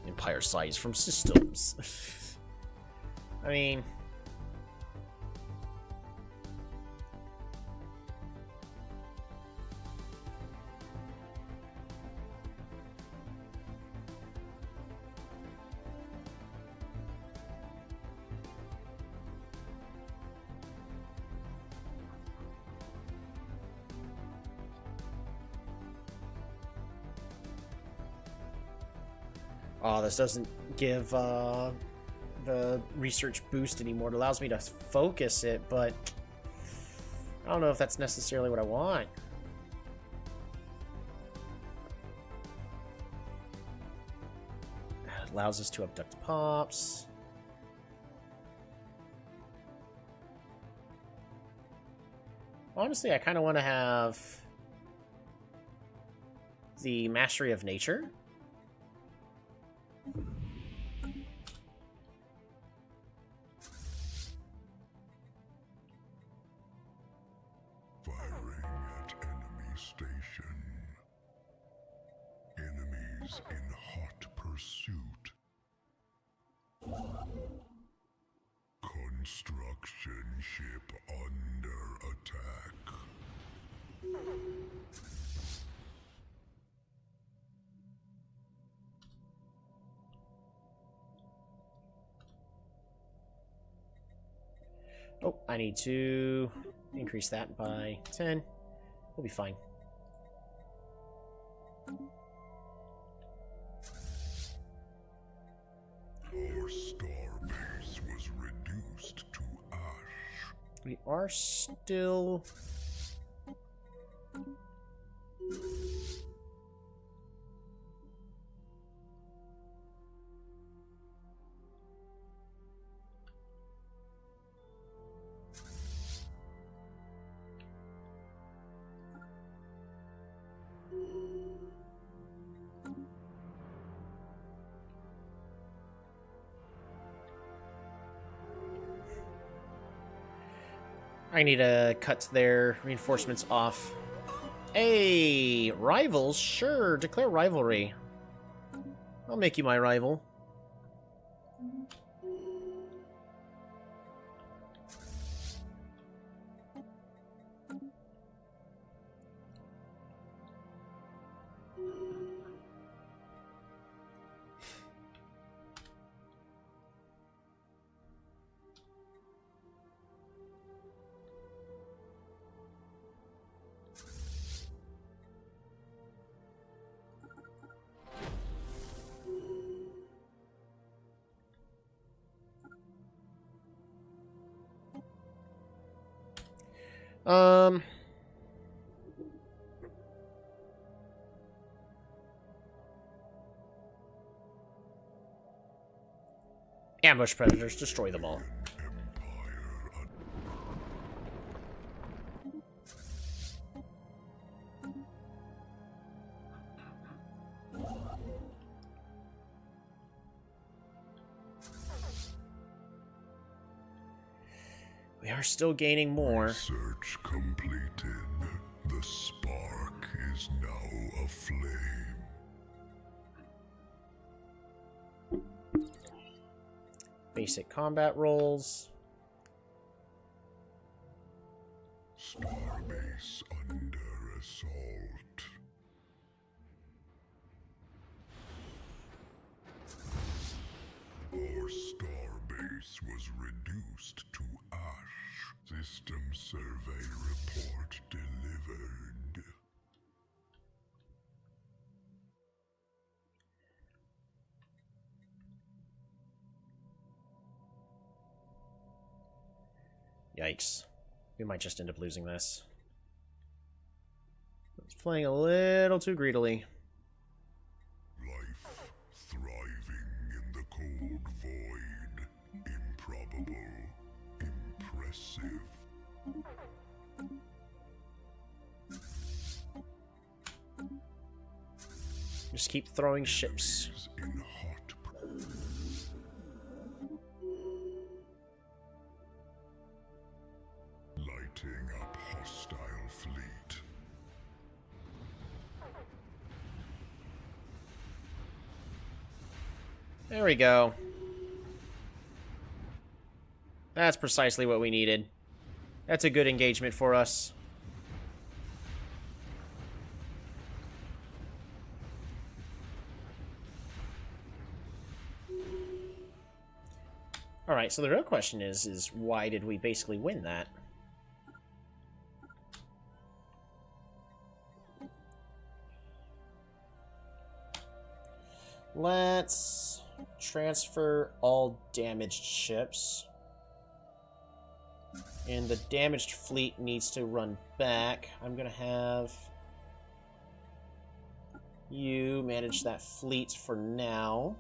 Empire size from systems. I mean... Oh, this doesn't give the research boost anymore. It allows me to focus it, but I don't know if that's necessarily what I want. It allows us to abduct pops. Honestly, I kind of want to have the Mastery of Nature. devastation. Enemies in hot pursuit. Construction ship under attack. Oh, I need to increase that by 10. We'll be fine. Our star base was reduced to ash. We are still... I need to cut their reinforcements off. Hey, rivals? Sure, declare rivalry. I'll make you my rival. Ambush predators, destroy them all. We are still gaining more. Search completed. The spark is now aflame. Basic combat rolls. Starbase under assault. Our starbase was reduced to ash. System survey report delivered. Yikes. We might just end up losing this. It's playing a little too greedily. Life thriving in the cold void. Improbable. Impressive. Just keep throwing ships. In hot lighting up hostile fleet. There we go. That's precisely what we needed. That's a good engagement for us. Alright, so the real question is why did we basically win that? Let's transfer all damaged ships. And the damaged fleet needs to run back. I'm gonna have you manage that fleet for now.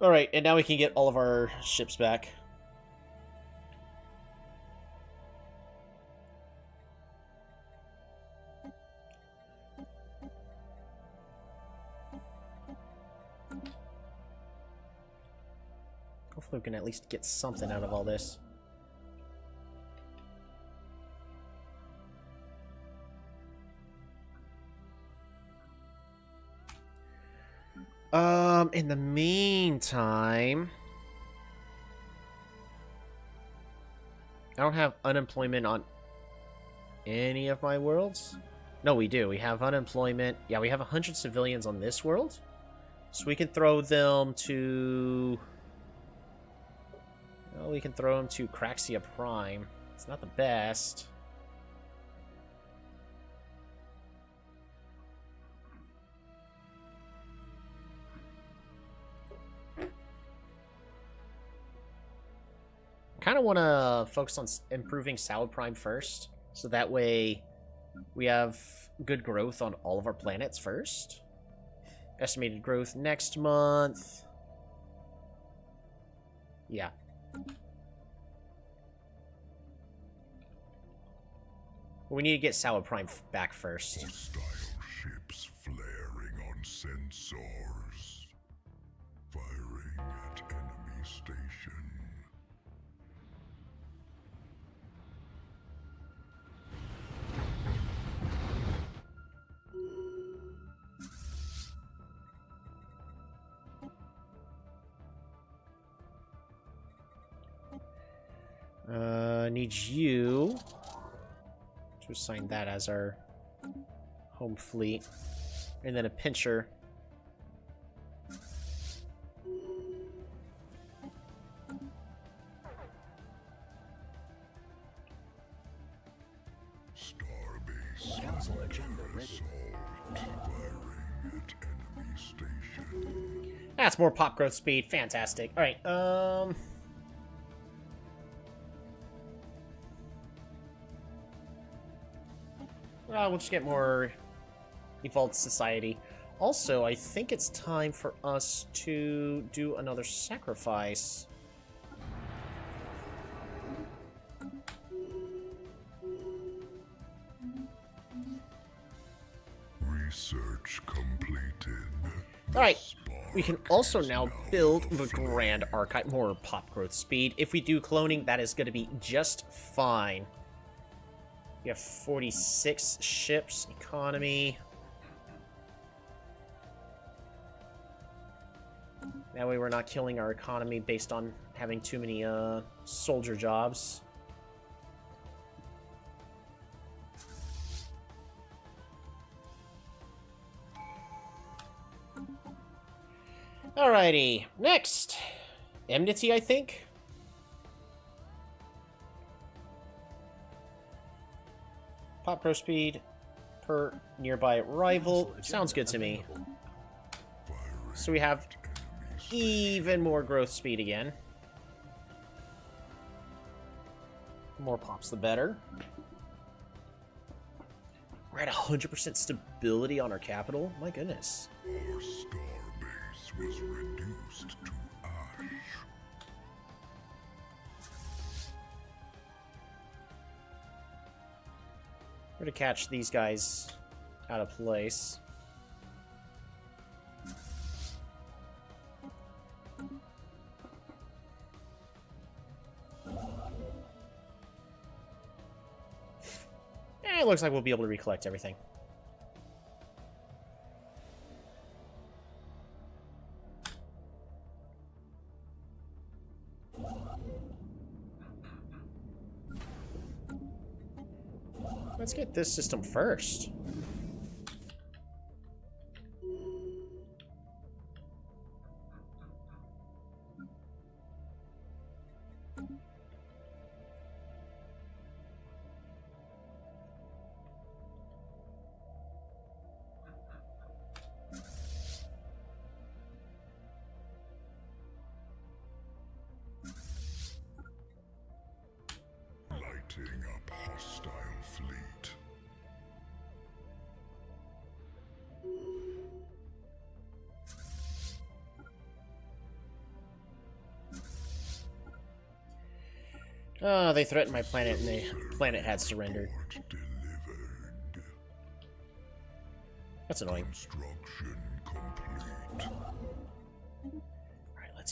Alright, and now we can get all of our ships back. Go Hopefully we can at least get something out of all this. In the meantime, I don't have unemployment on any of my worlds. No, we do. We have unemployment. Yeah, we have 100 civilians on this world. So we can throw them to... Well, we can throw them to Craxia Prime. It's not the best. Kind of want to focus on improving Salad Prime first, so that way we have good growth on all of our planets first. Estimated growth next month. Yeah. We need to get Salad Prime back first. Hostile ships flaring on sensors. Firing at enemy station. Need you to assign that as our home fleet. And then a pincher. Starbase Council agenda ready. firing at enemy station. That's more pop growth speed. Fantastic. Alright, we'll just get more evolved society. Also, I think it's time for us to do another sacrifice. Research completed. Alright, we can also now build the Grand Archive. More pop growth speed. If we do cloning, that is going to be just fine. We have 46 ships, economy. That way we're not killing our economy based on having too many soldier jobs. Alrighty, next. Enmity, I think. Pop growth speed per nearby rival. Sounds good to me. So we have even more growth speed again. The more pops, the better. We're at 100% stability on our capital. My goodness. Our starbase was reduced to ash. We're to catch these guys out of place. It looks like we'll be able to recollect everything. Let's get this system first. Lighting up hostile fleet. Oh, they threatened my planet and the planet had surrendered. Report delivered. That's annoying. Construction complete. Alright, let's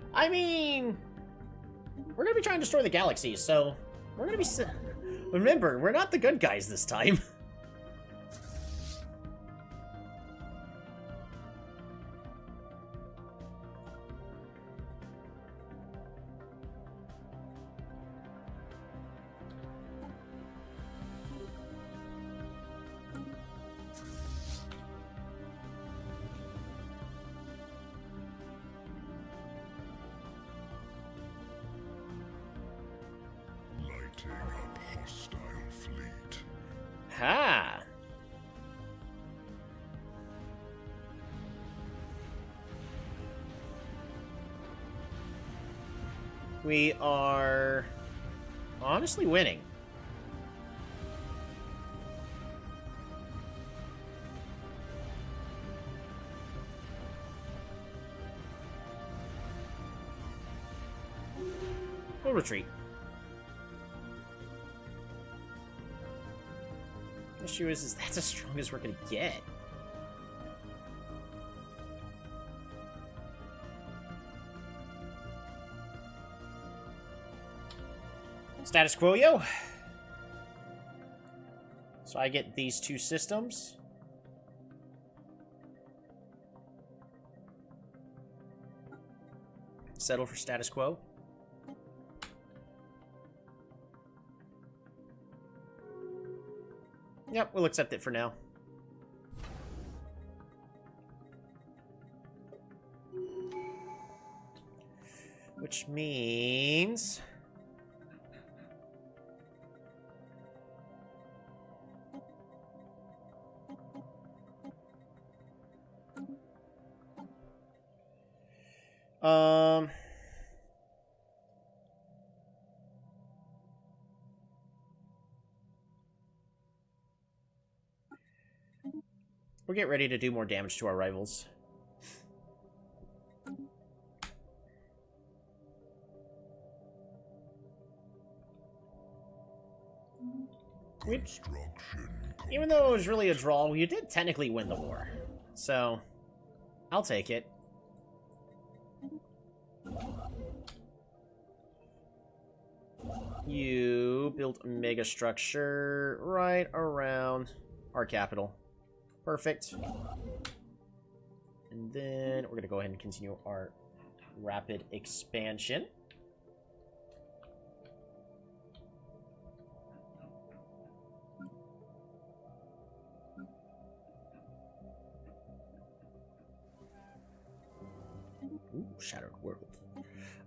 I mean, we're gonna be trying to destroy the galaxy, so we're gonna be... Remember, we're not the good guys this time. Lighting up hostile fleet. Ha! We are honestly winning. We'll retreat. The issue is that's as strong as we're gonna get. Status quo, yo. So I get these two systems. Settle for status quo. Yep, we'll accept it for now. Which means... We'll get ready to do more damage to our rivals. Even though it was really a draw, you did technically win the war. So, I'll take it. You built a mega structure right around our capital. Perfect. And then we're going to go ahead and continue our rapid expansion. Ooh, Shattered World.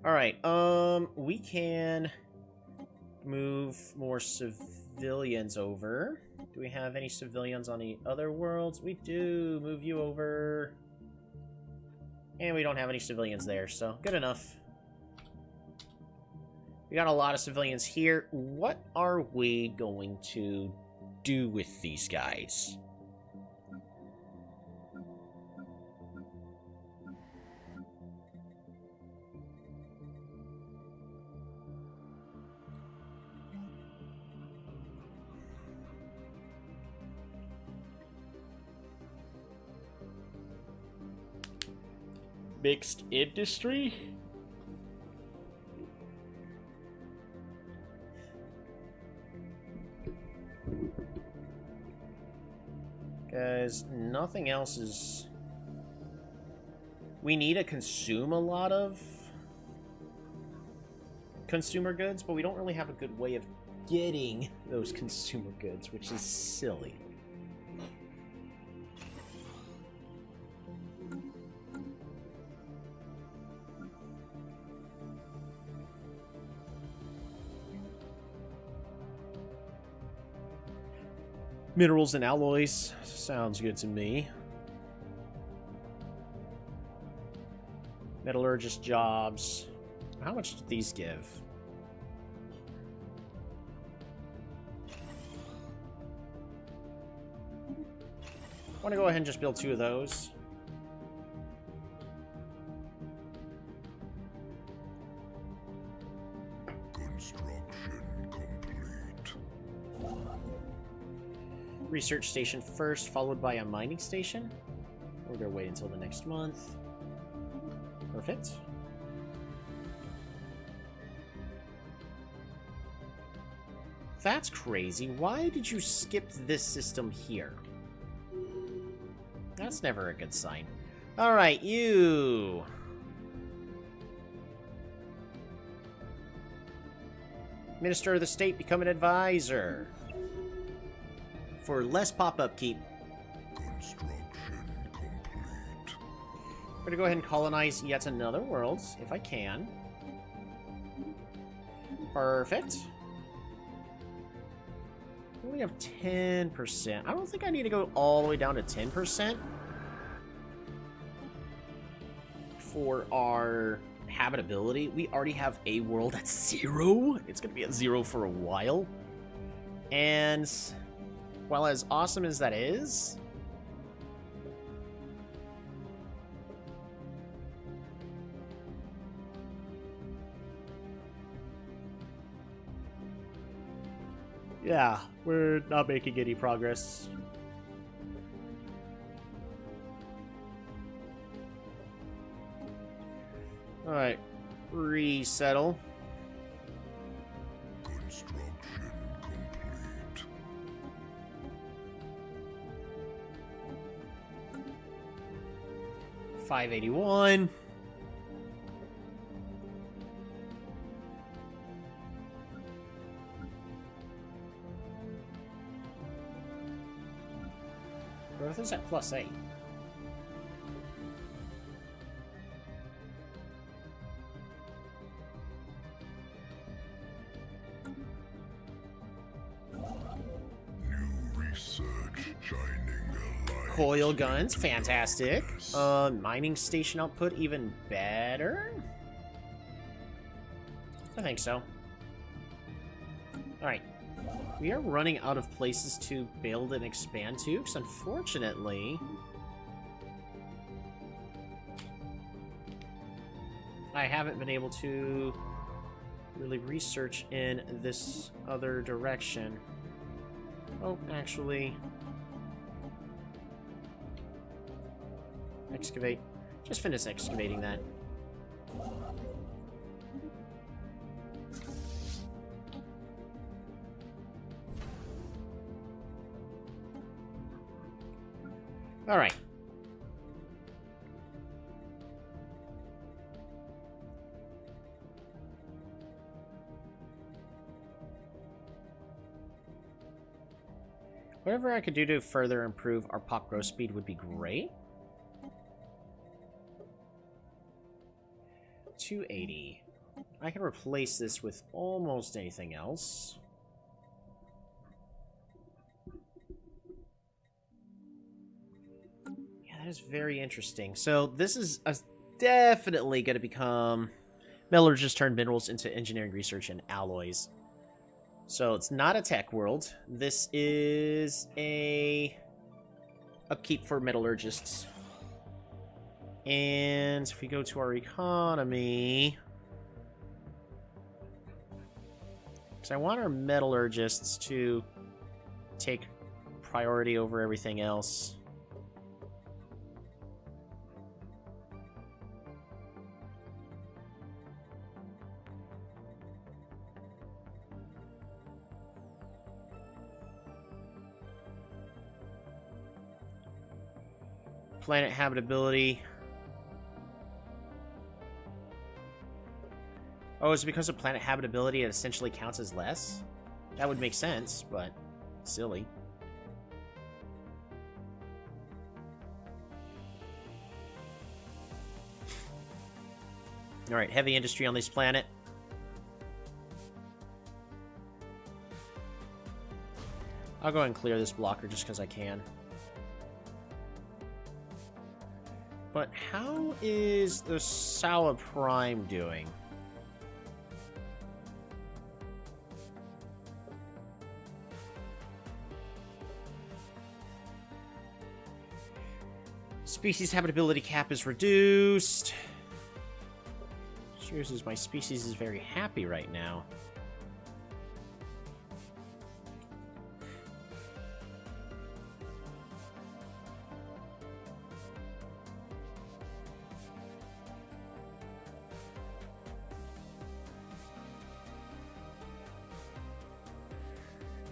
Alright, we can move more civilians over. Do we have any civilians on the other worlds? We do. Move you over. And we don't have any civilians there, so good enough. We got a lot of civilians here. What are we going to do with these guys? Mixed industry? Guys, nothing else is... We need to consume a lot of consumer goods, but we don't really have a good way of getting those consumer goods, which is silly. Minerals and alloys. Sounds good to me. Metallurgist jobs. How much do these give? I want to go ahead and just build 2 of those. Research station first, followed by a mining station. We're gonna wait until the next month. Perfect. that's crazy. Why did you skip this system here? That's never a good sign. Alright, you... Minister of the State, become an advisor. For less pop-up keep. Construction complete. I'm gonna go ahead and colonize yet another world, if I can. Perfect. We only have 10%. I don't think I need to go all the way down to 10% for our habitability. We already have a world at 0. It's going to be at 0 for a while. And while as awesome as that is, yeah, we're not making any progress. Alright, resettle. Construction complete. $581. Growth is at +8. New research shining a light. Coil guns, fantastic. Mining station output, even better? I think so. Alright. We are running out of places to build and expand to, because unfortunately... I haven't been able to really research in this other direction. Oh, actually... Excavate. Just finish excavating that. Alright. Whatever I could do to further improve our pop growth speed would be great. 280. I can replace this with almost anything else. Yeah, that is very interesting. So this is definitely going to become metallurgist turned minerals into engineering research and alloys. So it's not a tech world. This is a upkeep for metallurgists. And if we go to our economy, because I want our metallurgists to take priority over everything else. Planet habitability. Oh, is it because of planet habitability it essentially counts as less? That would make sense, but silly. Alright, heavy industry on this planet. I'll go ahead and clear this blocker just because I can. But how is the Sawa Prime doing? Species habitability cap is reduced. Seriously, my species is very happy right now.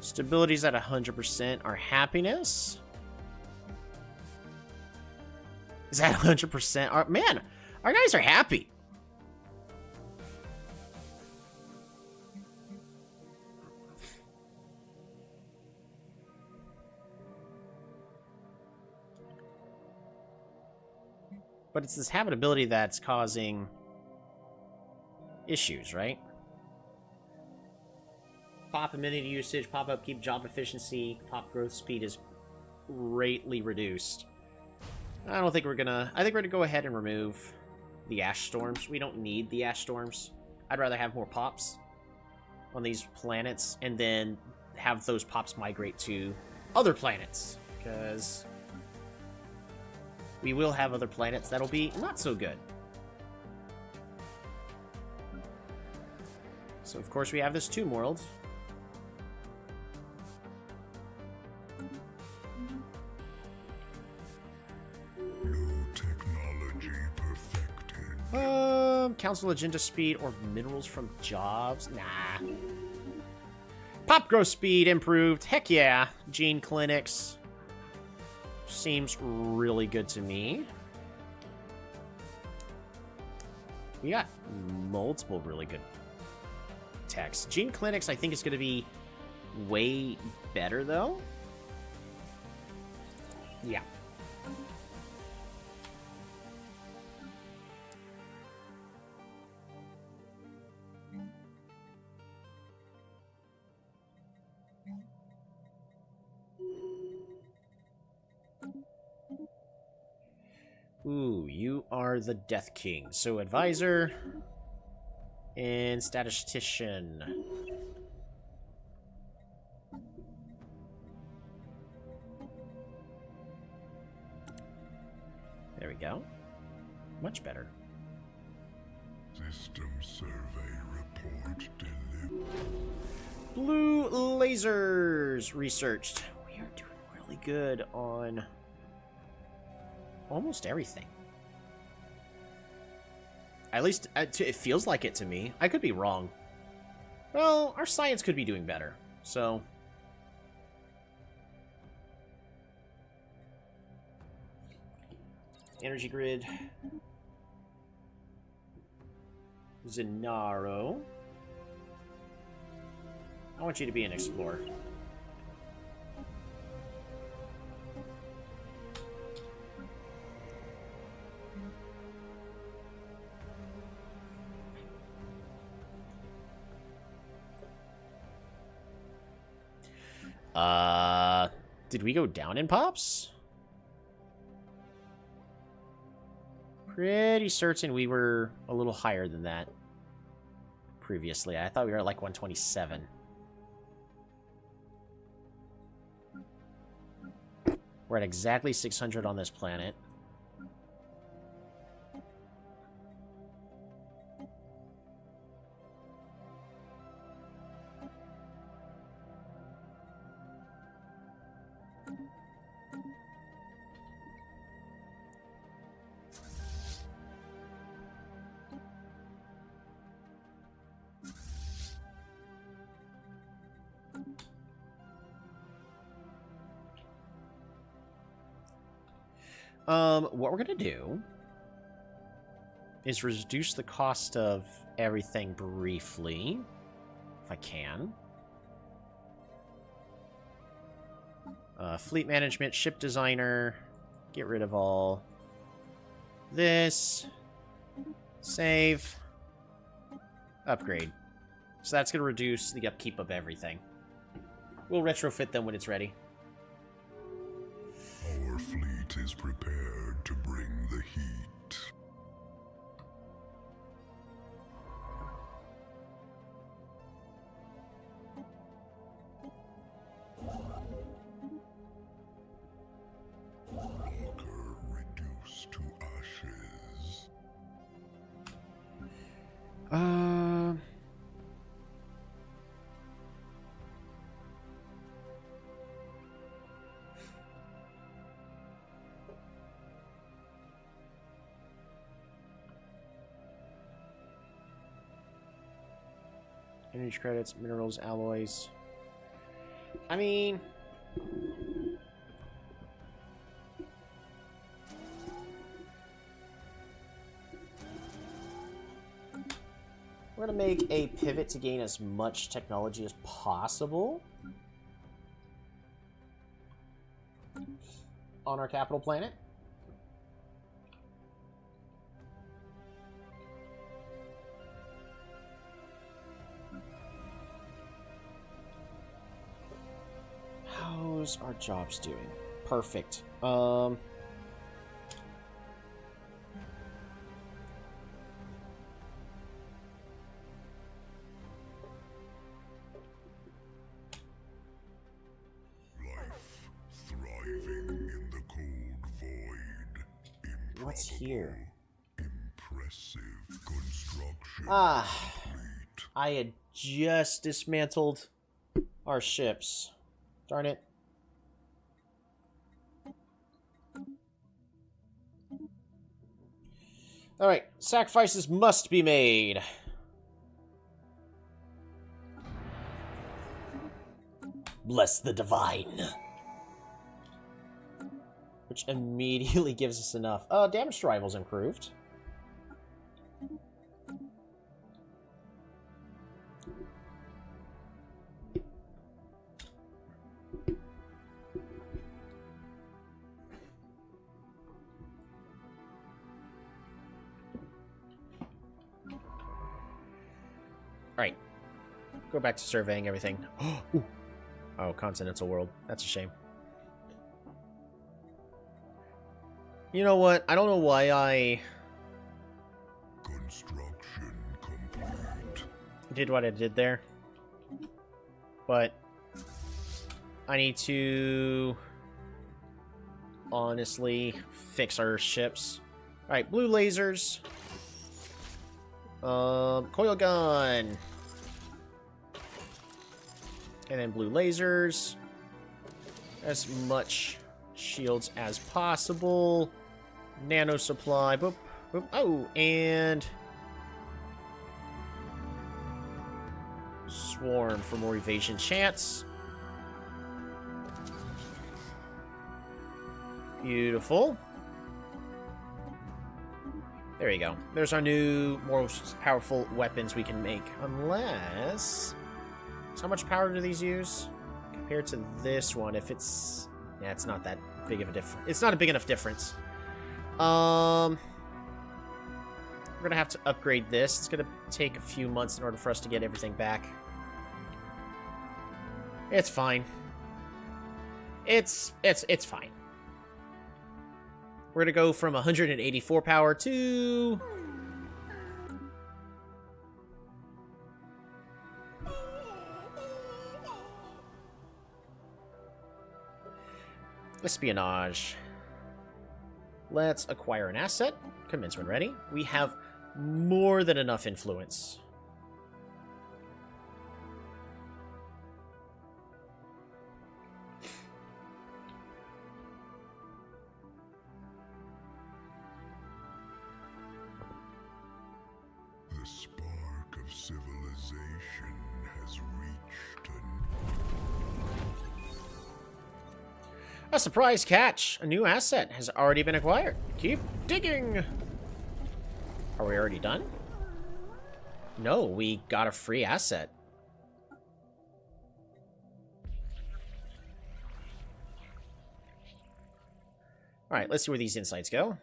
Stability's at 100%. Our happiness is at 100%. Man, our guys are happy. But it's this habitability that's causing issues, right? Pop amenity usage, pop upkeep, job efficiency, pop growth speed is greatly reduced. I don't think we're gonna... I think we're gonna go ahead and remove the ash storms. We don't need the ash storms. I'd rather have more pops on these planets and then have those pops migrate to other planets. Because we will have other planets that'll be not so good. So, of course, we have this Tomb World. New technology perfected. Council agenda speed or minerals from jobs? Nah. Pop growth speed improved. Heck yeah. Gene clinics. Seems really good to me. We got multiple really good techs. Gene clinics, I think, is going to be way better, though. Yeah. Ooh, you are the Death King. So, advisor and statistician. There we go. Much better. System survey report delivered. Blue lasers researched. We are doing really good on almost everything. At least it feels like it to me. I could be wrong. Well, our science could be doing better. So energy grid. Zenaro. I want you to be an explorer. Did we go down in pops? Pretty certain we were a little higher than that previously. I thought we were at like 127. We're at exactly 600 on this planet. What we're gonna do is reduce the cost of everything briefly, if I can. Fleet management, ship designer, get rid of all this, save, upgrade. So that's gonna reduce the upkeep of everything. We'll retrofit them when it's ready. Our fleet is prepared to bring the heat. Walker reduced to ashes. Energy credits, minerals, alloys. I mean... we're gonna make a pivot to gain as much technology as possible on our capital planet. How's our jobs doing? Perfect. What's here? Impressive construction. Ah, Complete. I had just dismantled our ships. Darn it. Alright, sacrifices must be made. Bless the divine. Which immediately gives us enough. Damage to rivals improved. Alright. Go back to surveying everything. Ooh. Oh, continental world. That's a shame. You know what? I don't know why I Construction complete. did what I did there. But I need to honestly fix our ships. Alright, blue lasers. Coil gun. And then blue lasers. As much shields as possible. Nano supply. Boop, boop. Oh, and swarm for more evasion chance. Beautiful. There you go. There's our new, more powerful weapons we can make. Unless... so how much power do these use? Compared to this one, if it's... yeah, it's not that big of a difference. It's not a big enough difference. We're gonna have to upgrade this. It's gonna take a few months in order for us to get everything back. It's fine. It's fine. We're gonna go from 184 power to... espionage. Let's acquire an asset. Commence when ready. We have more than enough influence. The spark of civilization has reached A surprise catch! A new asset has already been acquired. Keep digging! Are we already done? No, we got a free asset. Alright, let's see where these insights go.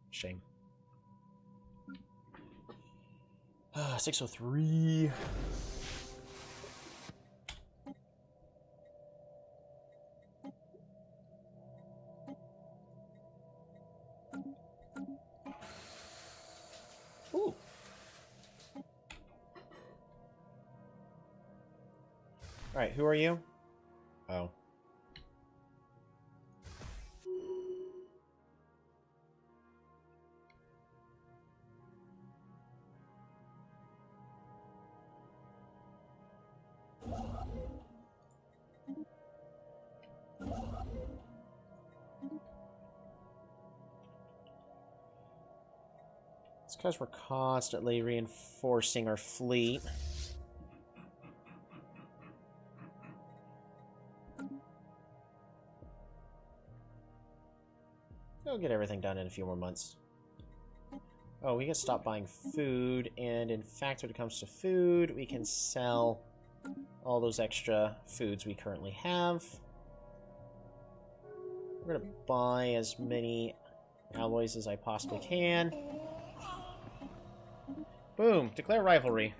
Shame. 603. Ooh. Alright, who are you? Oh. It's because we're constantly reinforcing our fleet. get everything done in a few more months. Oh, we can stop buying food, and in fact, when it comes to food, we can sell all those extra foods we currently have. We're gonna buy as many alloys as I possibly can. Boom! Declare rivalry.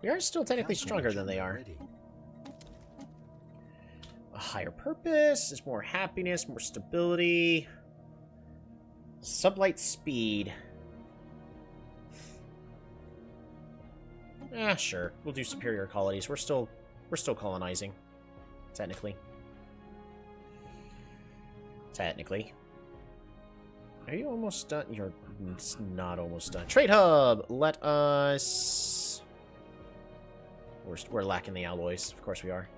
We are still technically stronger than they are. A higher purpose, there's more happiness, more stability. Sublight speed. Sure. We'll do superior colonies. We're still colonizing. Technically. Are you almost done? You're not almost done. Trade hub! Let us... We're lacking the alloys. Of course we are.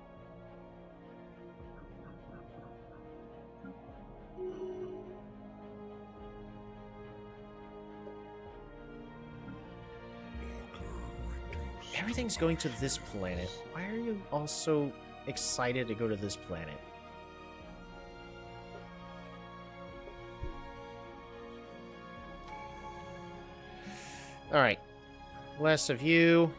Everything's going to this planet. Why are you all so excited to go to this planet? Alright. Less of you.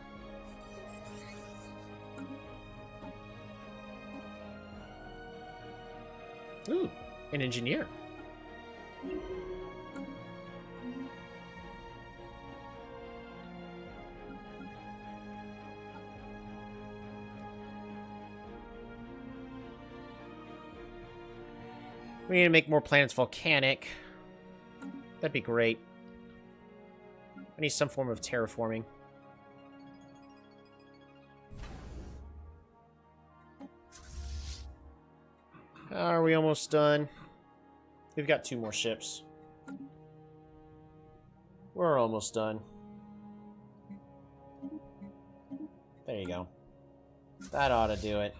Ooh, an engineer. We need to make more planets volcanic. That'd be great. I need some form of terraforming. Are we almost done? We've got 2 more ships. We're almost done. There you go. That ought to do it.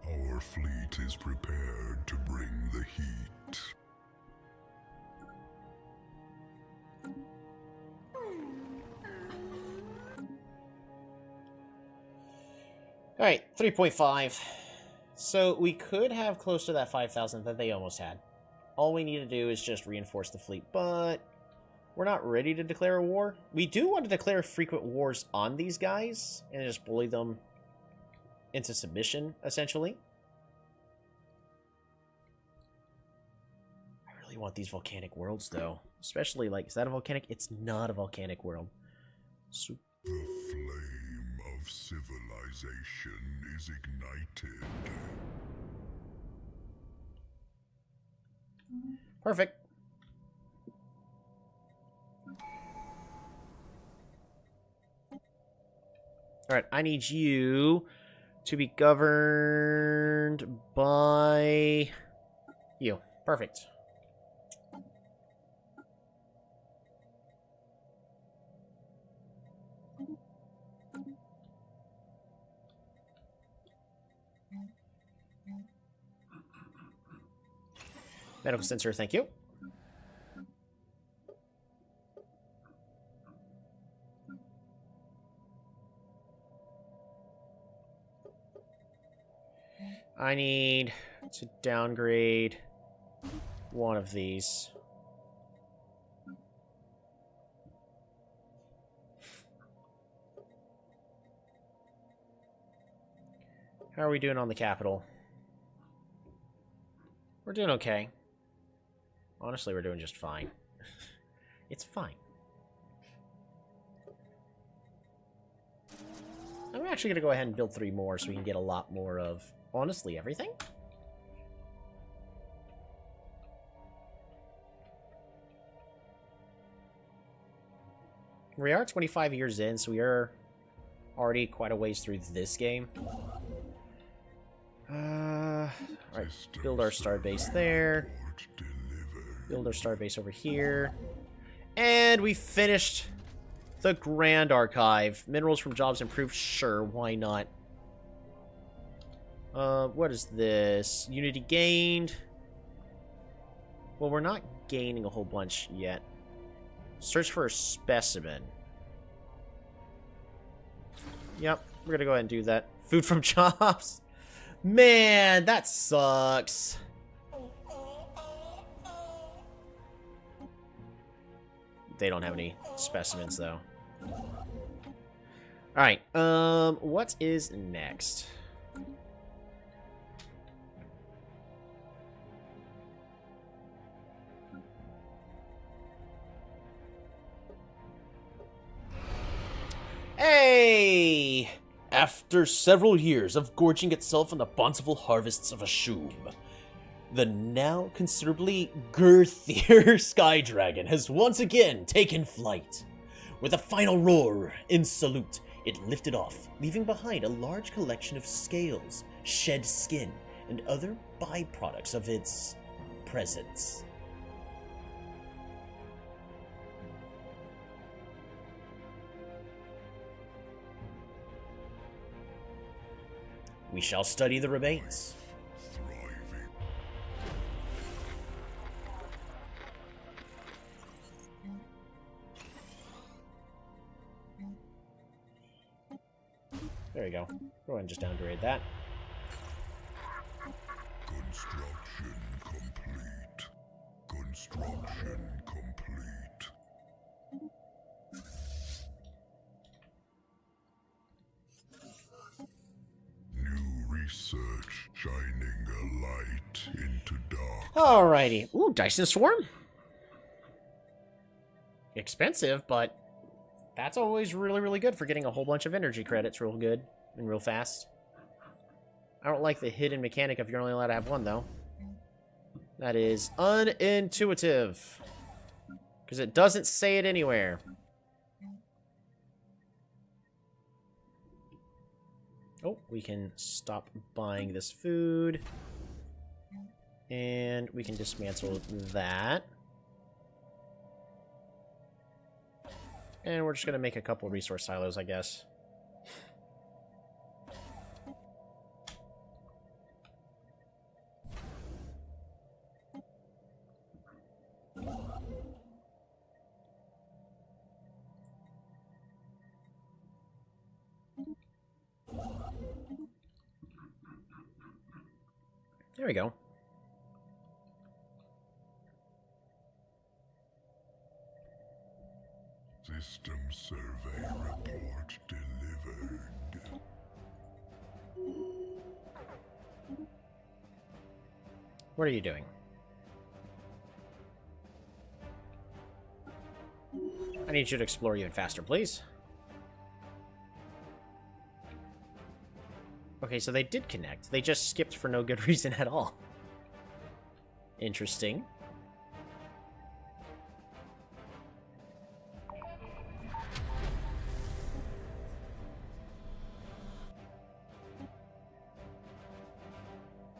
Our fleet is prepared to bring the heat. Alright, 3.5. So we could have close to that 5,000 that they almost had. All we need to do is just reinforce the fleet, but we're not ready to declare a war. We do want to declare frequent wars on these guys and just bully them into submission, essentially. I really want these volcanic worlds, though. Especially, like, is that a volcanic? It's not a volcanic world. So The flame of civilization is ignited. perfect. Alright, I need you to be governed by you. Perfect. Medical sensor, thank you. I need to downgrade one of these. How are we doing on the capital? We're doing okay. Honestly, we're doing just fine. It's fine. I'm actually going to go ahead and build 3 more so we can get a lot more of, honestly, everything. We are 25 years in, so we are already quite a ways through this game. Alright, build our starbase there. Build our starbase over here. And we finished The Grand Archive. Minerals from jobs improved? Sure, why not? What is this? Unity gained. Well, we're not gaining a whole bunch yet. Search for a specimen. Yep, we're gonna go ahead and do that. Food from jobs. Man, that sucks. They don't have any specimens, though. Alright, what is next? Hey! After several years of gorging itself on the bountiful harvests of Ashum, the now considerably girthier Sky Dragon has once again taken flight. With a final roar in salute, it lifted off, leaving behind a large collection of scales, shed skin, and other byproducts of its presence. We shall study the remains. There you go. Go ahead and just downgrade that. Construction complete. Construction complete. New research shining a light into dark. Alrighty. Ooh, Dyson Swarm. Expensive, but that's always really, really good for getting a whole bunch of energy credits real good and real fast. I don't like the hidden mechanic if you're only allowed to have one, though. That is unintuitive. Because it doesn't say it anywhere. Oh, we can stop buying this food. And we can dismantle that. And we're just going to make a couple resource silos, I guess. There we go. System survey report delivered. What are you doing? I need you to explore even faster, please. Okay, so they did connect. They just skipped for no good reason at all. Interesting.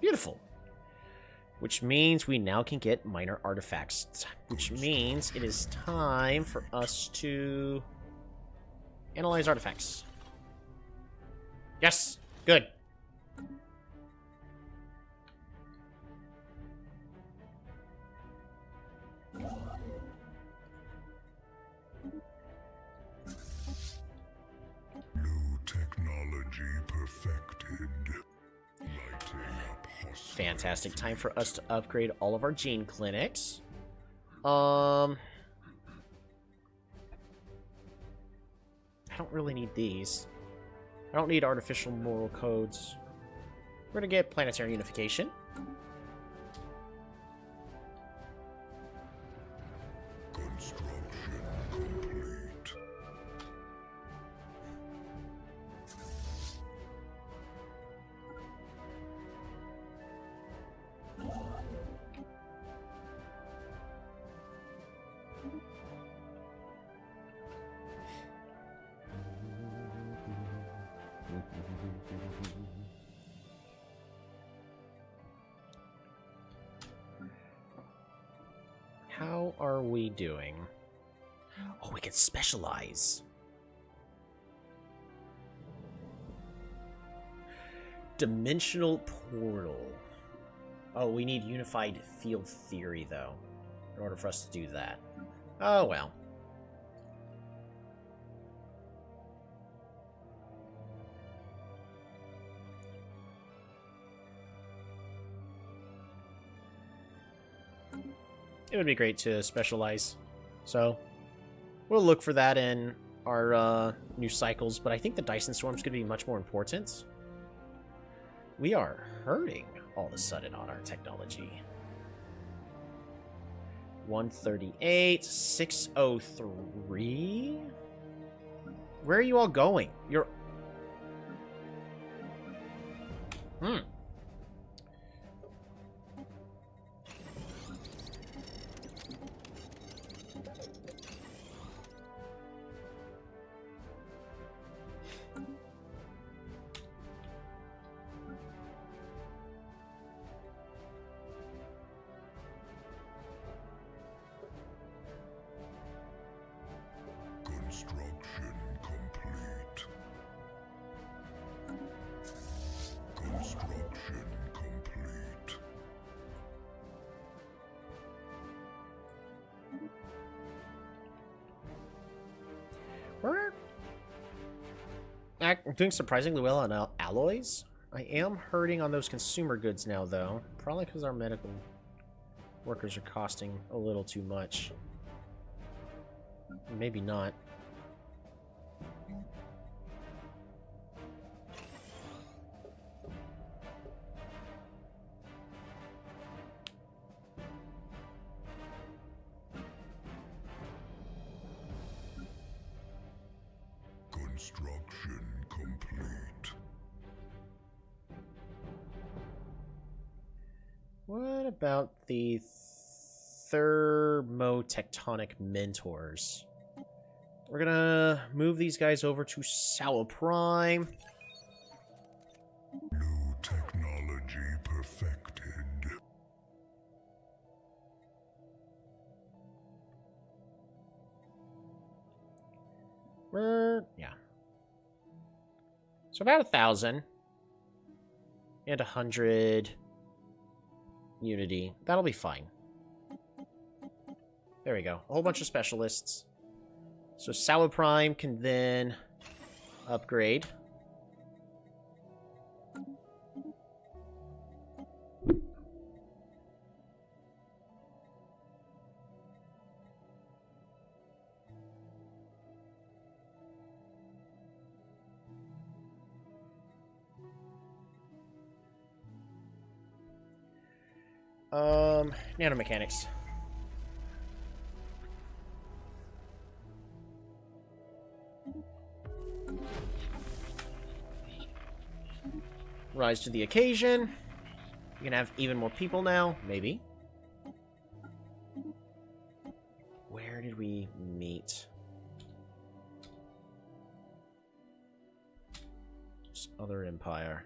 Beautiful. Which means we now can get minor artifacts. Which means it is time for us to analyze artifacts. Yes! Good. New technology perfected. Lighting up hostile. Fantastic. Time for us to upgrade all of our gene clinics. I don't really need these. I don't need artificial moral codes. We're gonna get planetary unification. Construction complete. How are we doing? Oh, we can specialize. Dimensional portal. Oh, we need unified field theory, though, in order for us to do that. Oh, well. It would be great to specialize. So, we'll look for that in our new cycles, but I think the Dyson Storm's going to be much more important. We are hurting all of a sudden on our technology. 138, 603? Where are you all going? You're... Construction complete. Construction complete. We're doing surprisingly well on alloys. I am hurting on those consumer goods now, though. Probably because our medical workers are costing a little too much. Maybe not. Construction complete. What about the thermotectonic mentors? We're gonna move these guys over to Sour Prime. New technology perfected. Yeah. So about 1,000 and 100 unity. That'll be fine. There we go. A whole bunch of specialists. So Sour Prime can then upgrade. Nanomechanics. Rise to the occasion. You can have even more people now, maybe. Where did we meet? This other empire.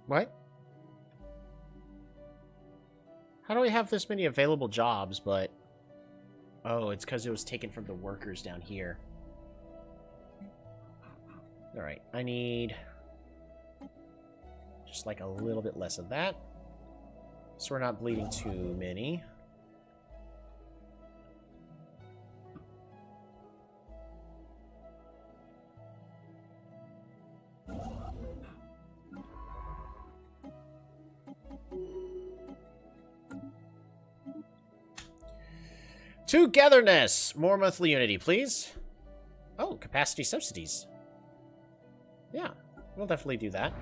What? How do we have this many available jobs, but... Oh, it's because it was taken from the workers down here. Alright, I need... just like a little bit less of that. So we're not bleeding too many. Togetherness! More monthly unity, please. Oh, capacity subsidies. Yeah, we'll definitely do that.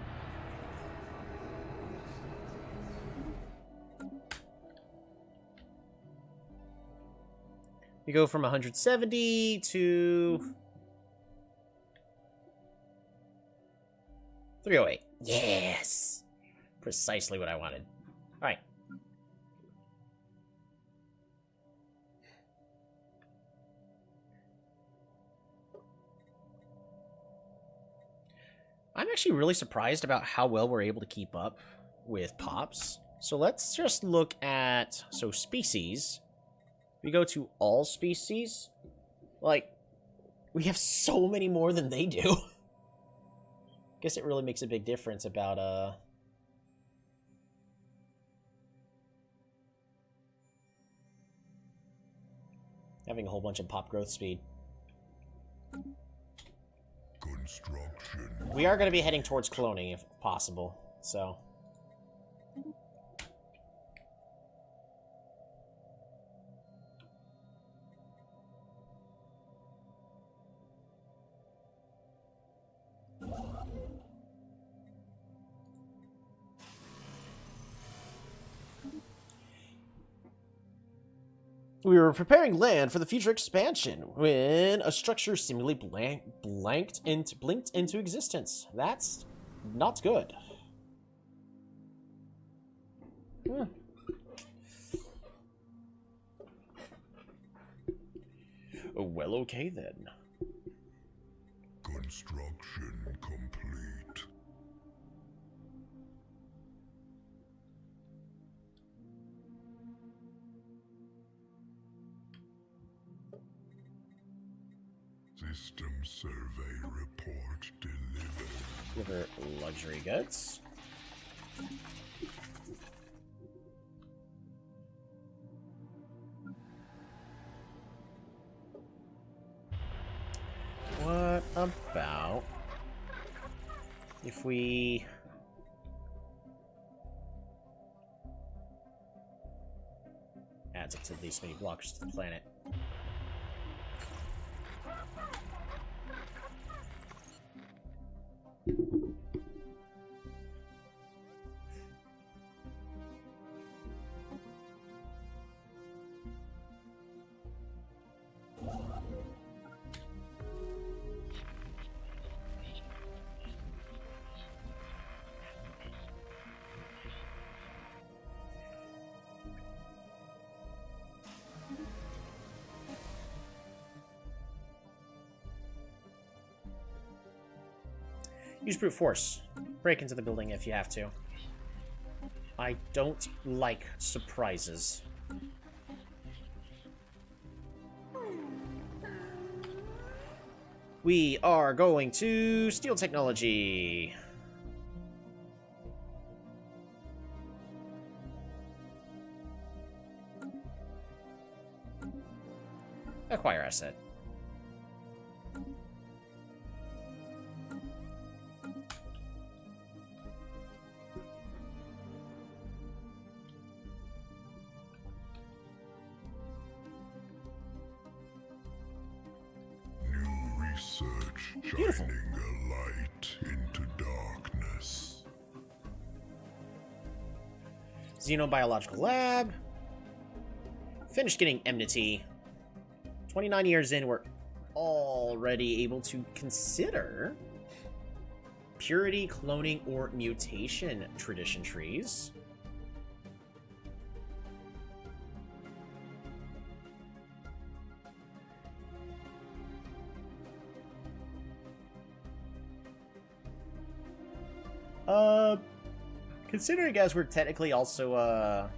We go from 170 to 308. Yes! Precisely what I wanted. Alright. I'm actually really surprised about how well we're able to keep up with pops. So let's just look at... So, species. We go to all species. Like, we have so many more than they do. Guess it really makes a big difference about, having a whole bunch of pop growth speed. Construction. We are going to be heading towards cloning, if possible, so... We were preparing land for the future expansion when a structure seemingly blinked into existence. That's not good. Well, okay then. Construction complete. System survey report delivered. Deliver luxury goods. What about if we adds up to these many blocks to the planet? Use brute force. Break into the building if you have to. I don't like surprises. We are going to steel technology. Acquire asset. Research Beautiful. shining a light into darkness. Xenobiological lab. Finished getting enmity. 29 years in, we're already able to consider purity, cloning, or mutation tradition trees. Considering as we're technically also,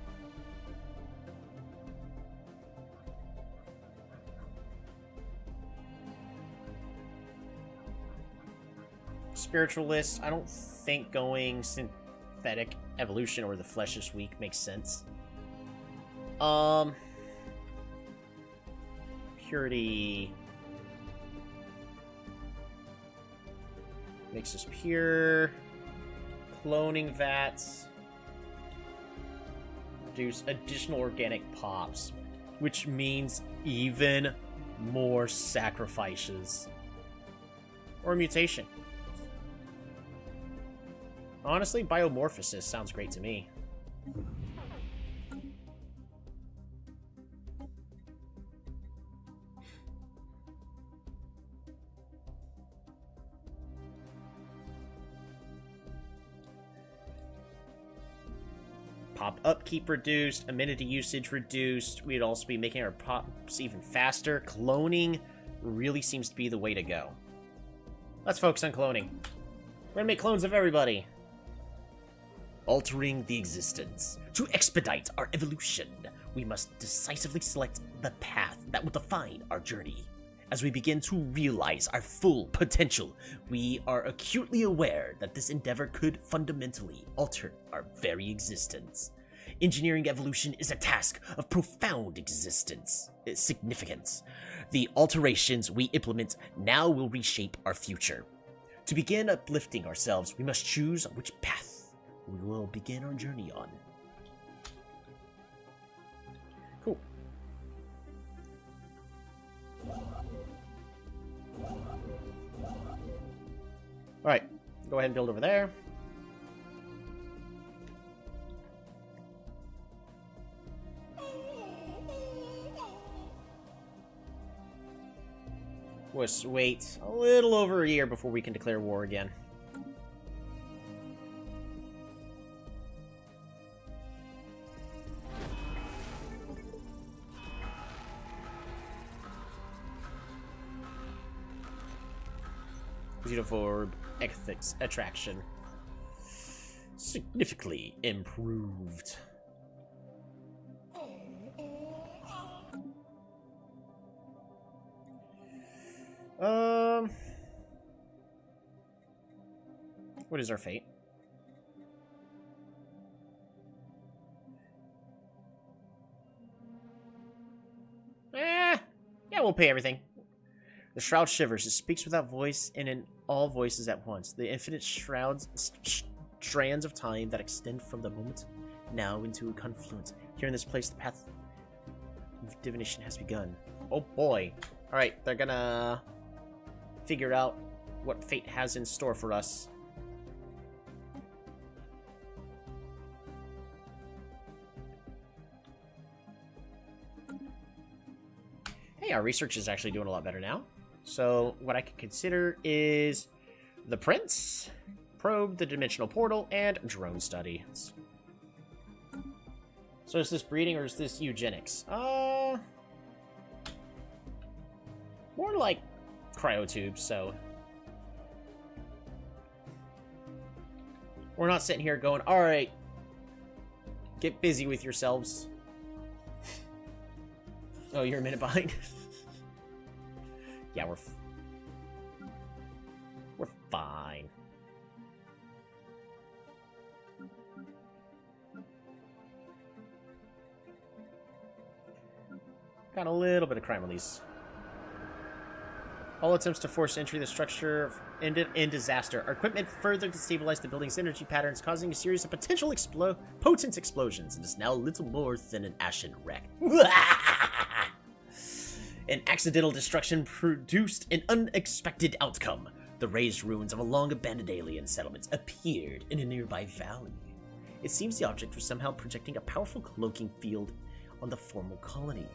spiritualist, I don't think going synthetic evolution or the flesh is weak makes sense. Purity makes us pure. Cloning vats produce additional organic pops, which means even more sacrifices. Or mutation. Honestly, biomorphosis sounds great to me. pop upkeep reduced, amenity usage reduced. We'd also be making our pops even faster. Cloning really seems to be the way to go. Let's focus on cloning. We're gonna make clones of everybody. Altering the existence. To expedite our evolution, we must decisively select the path that will define our journey. As we begin to realize our full potential, we are acutely aware that this endeavor could fundamentally alter our very existence. Engineering evolution is a task of profound significance. The alterations we implement now will reshape our future. To begin uplifting ourselves, we must choose which path we will begin our journey on. Cool. Alright, go ahead and build over there. Let's wait a little over a year before we can declare war again. Xenophobe ethics attraction significantly improved. What is our fate? Yeah, we'll pay everything. The shroud shivers. It speaks without voice and in all voices at once. The infinite strands of time that extend from the moment now into a confluence. Here in this place, the path of divination has begun. Oh boy. Alright, they're gonna figure out what fate has in store for us. Hey, our research is actually doing a lot better now. So, what I could consider is the Prince, Probe the Dimensional Portal, and Drone Studies. So is this breeding or is this eugenics? More like cryotubes, so... We're not sitting here going, alright, get busy with yourselves. Oh, you're a minute behind? Yeah, we're fine. Got a little bit of crime release. All attempts to force entry of the structure ended in disaster. Our equipment further destabilized the building's energy patterns, causing a series of potential potent explosions, and is now little more than an ashen wreck. An accidental destruction produced an unexpected outcome. The raised ruins of a long-abandoned alien settlement appeared in a nearby valley. It seems the object was somehow projecting a powerful cloaking field on the former colony.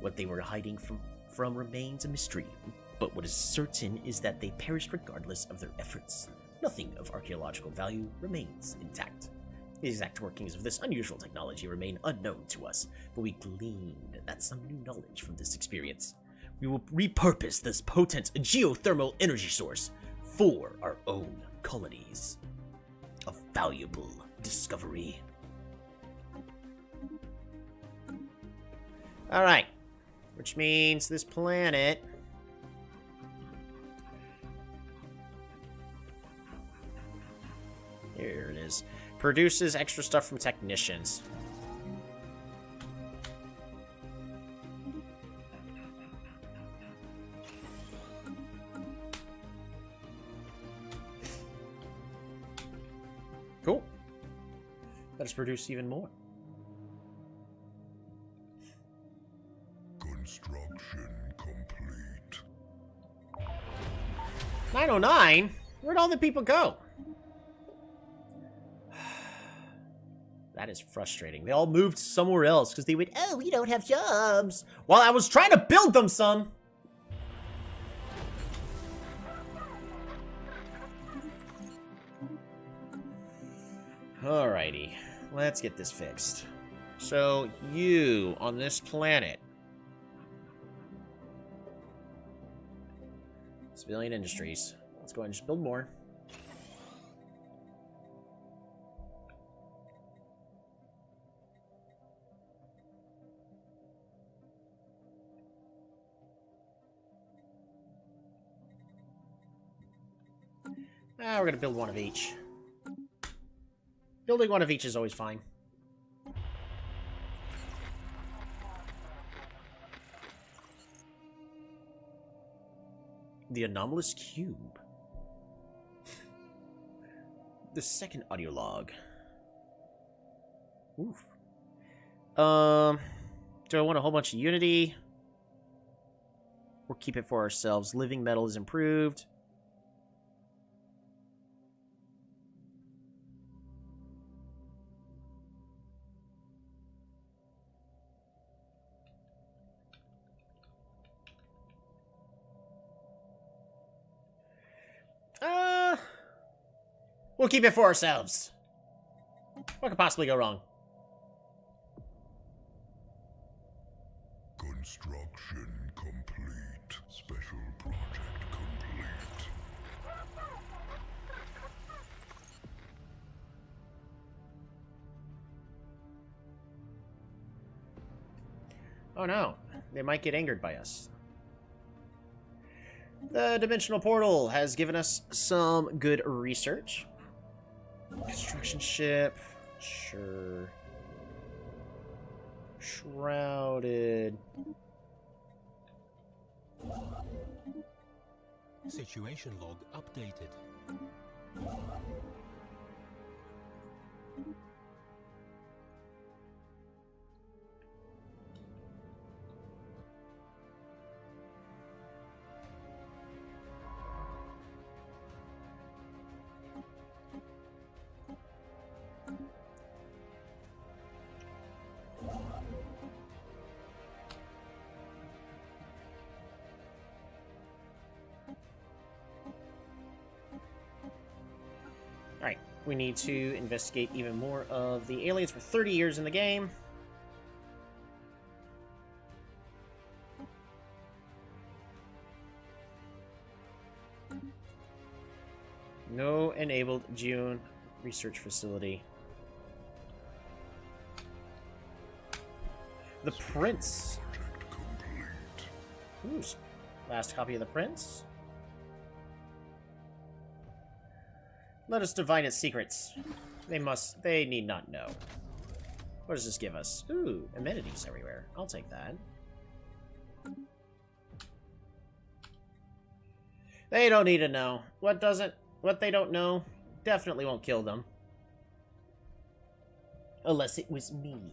What they were hiding from remains a mystery, but what is certain is that they perished regardless of their efforts. Nothing of archaeological value remains intact. The exact workings of this unusual technology remain unknown to us, but we gleaned that some new knowledge from this experience. We will repurpose this potent geothermal energy source for our own colonies. A valuable discovery. Alright. Which means this planet... Here it is. Produces extra stuff from technicians. Cool. Let us produce even more. Construction complete. 909? Where'd all the people go? That is frustrating. They all moved somewhere else because they went, oh, we don't have jobs. Well, I was trying to build them some. Alrighty. Let's get this fixed. So, you, on this planet. Civilian industries. Let's go ahead and just build more. We're gonna build one of each. Building one of each is always fine. The anomalous cube. The second audio log. Oof. Do I want a whole bunch of Unity? Or keep it for ourselves? Living metal is improved. We'll keep it for ourselves. What could possibly go wrong? Construction complete. Special project complete. Oh no, they might get angered by us. The dimensional portal has given us some good research. Construction ship, sure. Shrouded. Situation log updated. Alright, we need to investigate even more of the aliens. We're 30 years in the game. No enabled June research facility. The Prince. Project complete. Ooh, last copy of the Prince. Let us divine its secrets. They need not know. What does this give us? Ooh, amenities everywhere. I'll take that. They don't need to know. What they don't know definitely won't kill them. Unless it was me.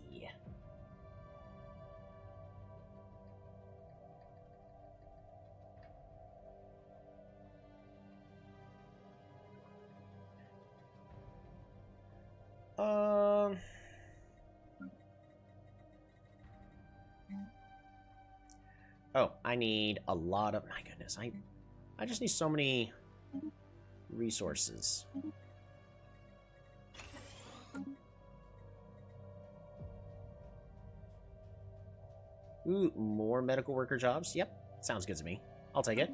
Oh, I need a lot of... My goodness, I just need so many resources. Ooh, more medical worker jobs? Yep, sounds good to me. I'll take it.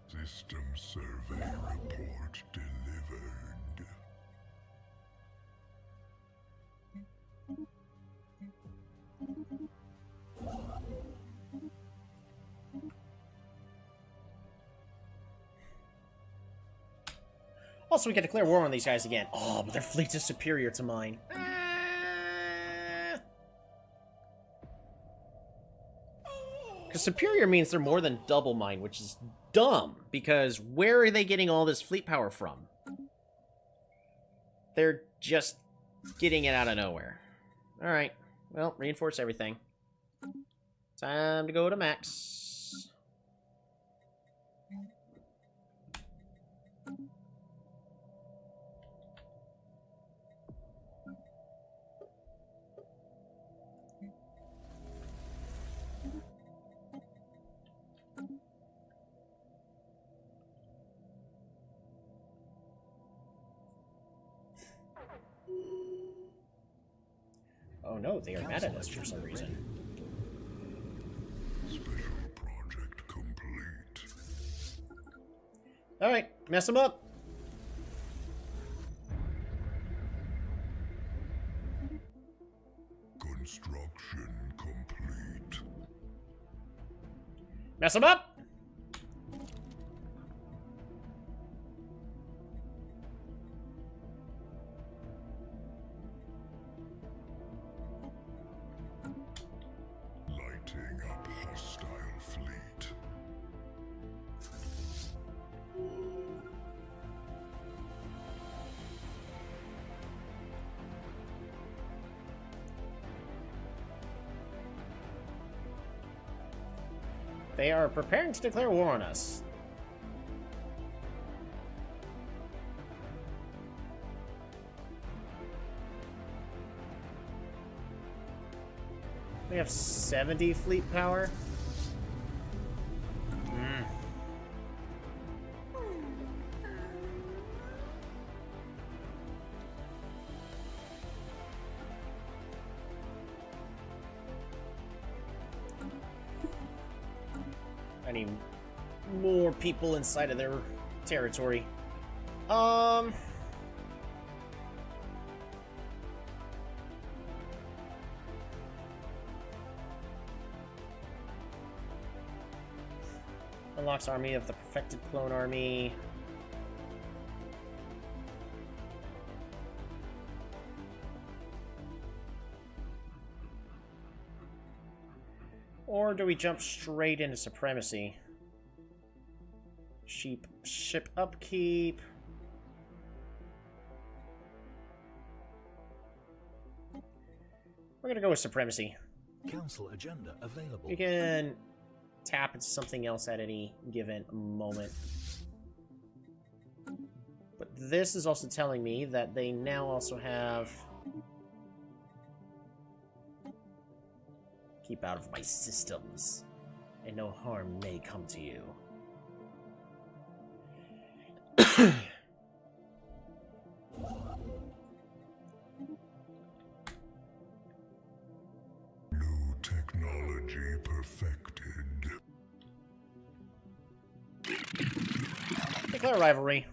System survey report delivered. Also, we can declare war on these guys again. Oh, but their fleet is superior to mine. Because superior means they're more than double mine, which is dumb. Because where are they getting all this fleet power from? They're just getting it out of nowhere. Alright. Well, reinforce everything. Time to go to max. no, they are mad at us for some reason. Special project complete. Alright, mess them up. Construction complete. Mess them up! Lighting up hostile fleet. They are preparing to declare war on us. We have 70 fleet power. I need more people inside of their territory. Unlocks army of the perfected clone army. Or do we jump straight into supremacy? Ship upkeep. We're gonna go with supremacy. Council agenda available. You can tap into something else at any given moment. But this is also telling me that they now also have... Keep out of my systems, and no harm may come to you. New technology perfected. Declare rivalry.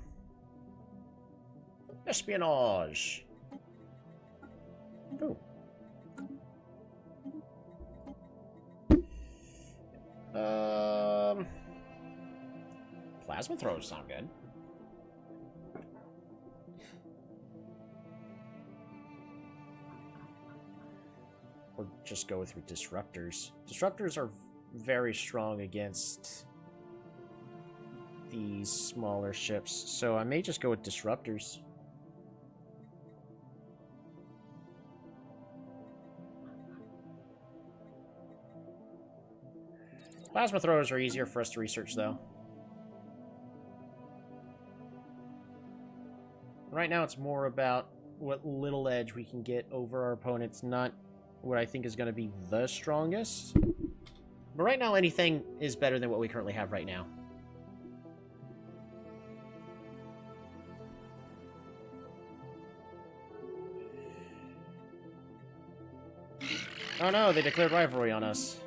Espionage. Boom. Plasma throws sound good. Or just go with disruptors. Disruptors are very strong against these smaller ships, so I may just go with disruptors. Plasma throwers are easier for us to research, though. Right now, it's more about what little edge we can get over our opponents, not what I think is going to be the strongest. But right now, anything is better than what we currently have right now. Oh no, they declared rivalry on us.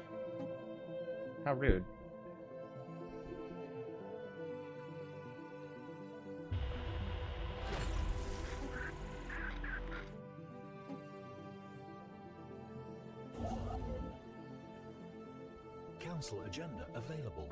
How rude. Council agenda available.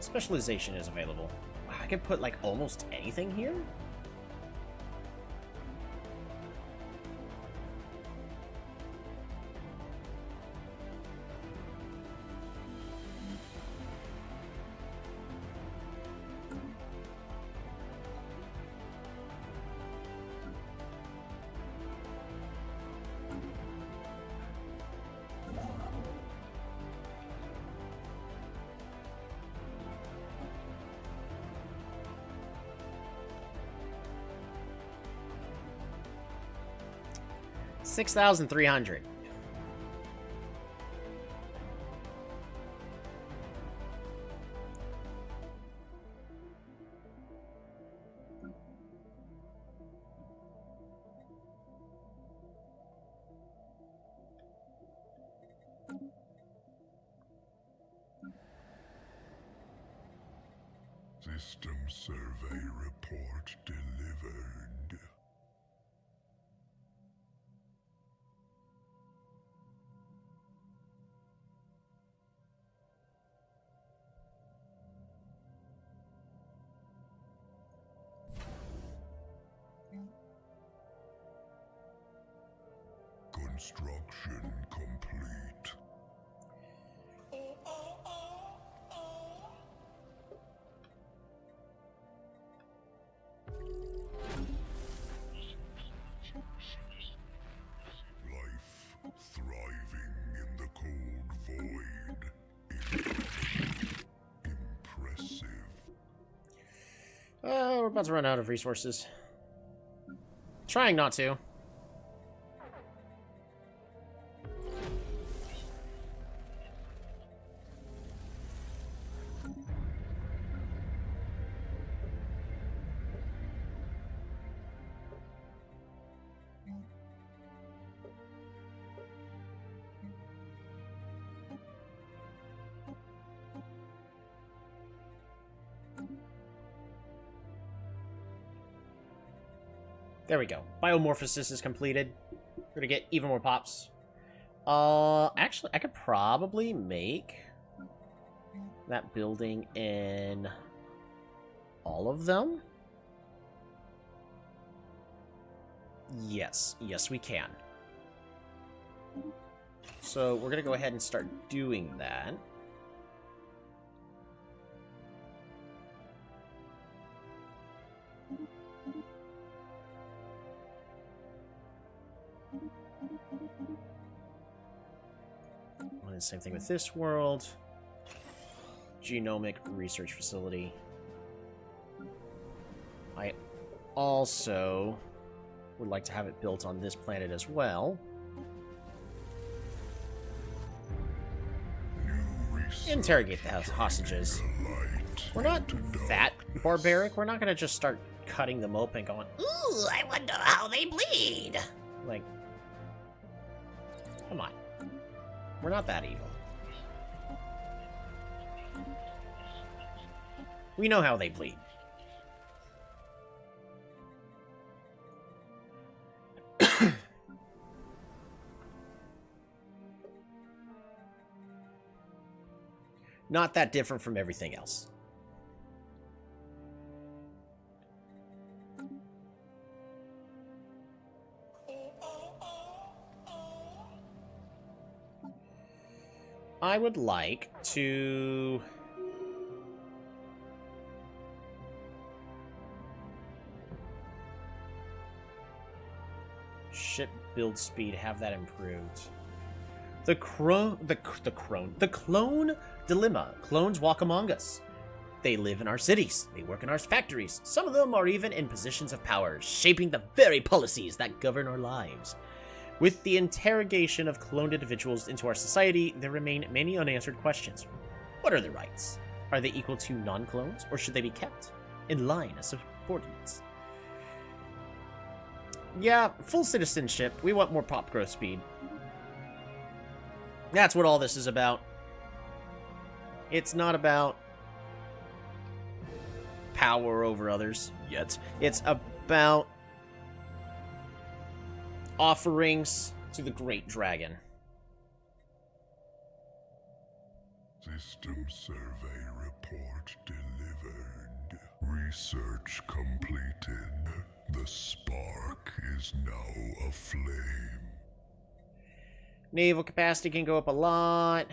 Specialization is available. Wow, I could put, like, almost anything here? $6,300. System survey report delivered. Construction complete. Life thriving in the cold void. Impressive. We're about to run out of resources. Trying not to. There we go. Biomorphosis is completed. We're gonna get even more pops. Actually, I could probably make that building in all of them. Yes. Yes, we can. So we're gonna go ahead and start doing that. And same thing with this world. Genomic research facility. I also would like to have it built on this planet as well. Interrogate the hostages. We're not that barbaric. We're not gonna just start cutting them open going, ooh, I wonder how they bleed. Like, come on. We're not that evil. We know how they bleed. Not that different from everything else. I would like to... ship build speed, have that improved. The clone dilemma. Clones walk among us. They live in our cities. They work in our factories. Some of them are even in positions of power, shaping the very policies that govern our lives. With the interrogation of cloned individuals into our society, there remain many unanswered questions. What are their rights? Are they equal to non-clones, or should they be kept in line as subordinates? Yeah, full citizenship. We want more pop growth speed. That's what all this is about. It's not about power over others yet. It's about offerings to the great dragon. System survey report Report delivered. Research completed. The spark is now aflame. Naval capacity can go up a lot.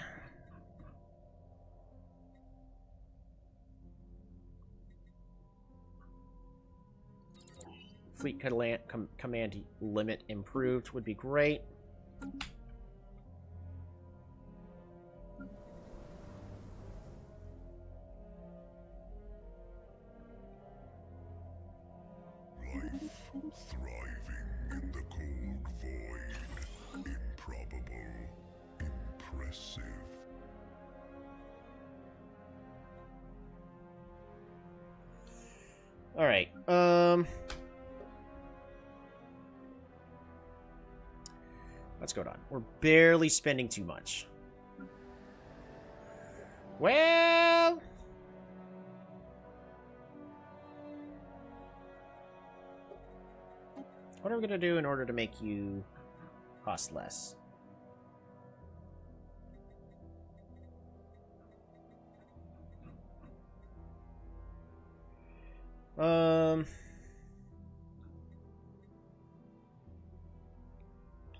Fleet command limit improved would be great. Life thriving in the cold void. Improbable. Impressive. Alright, what's going on? We're barely spending too much. Well... what are we going to do in order to make you cost less?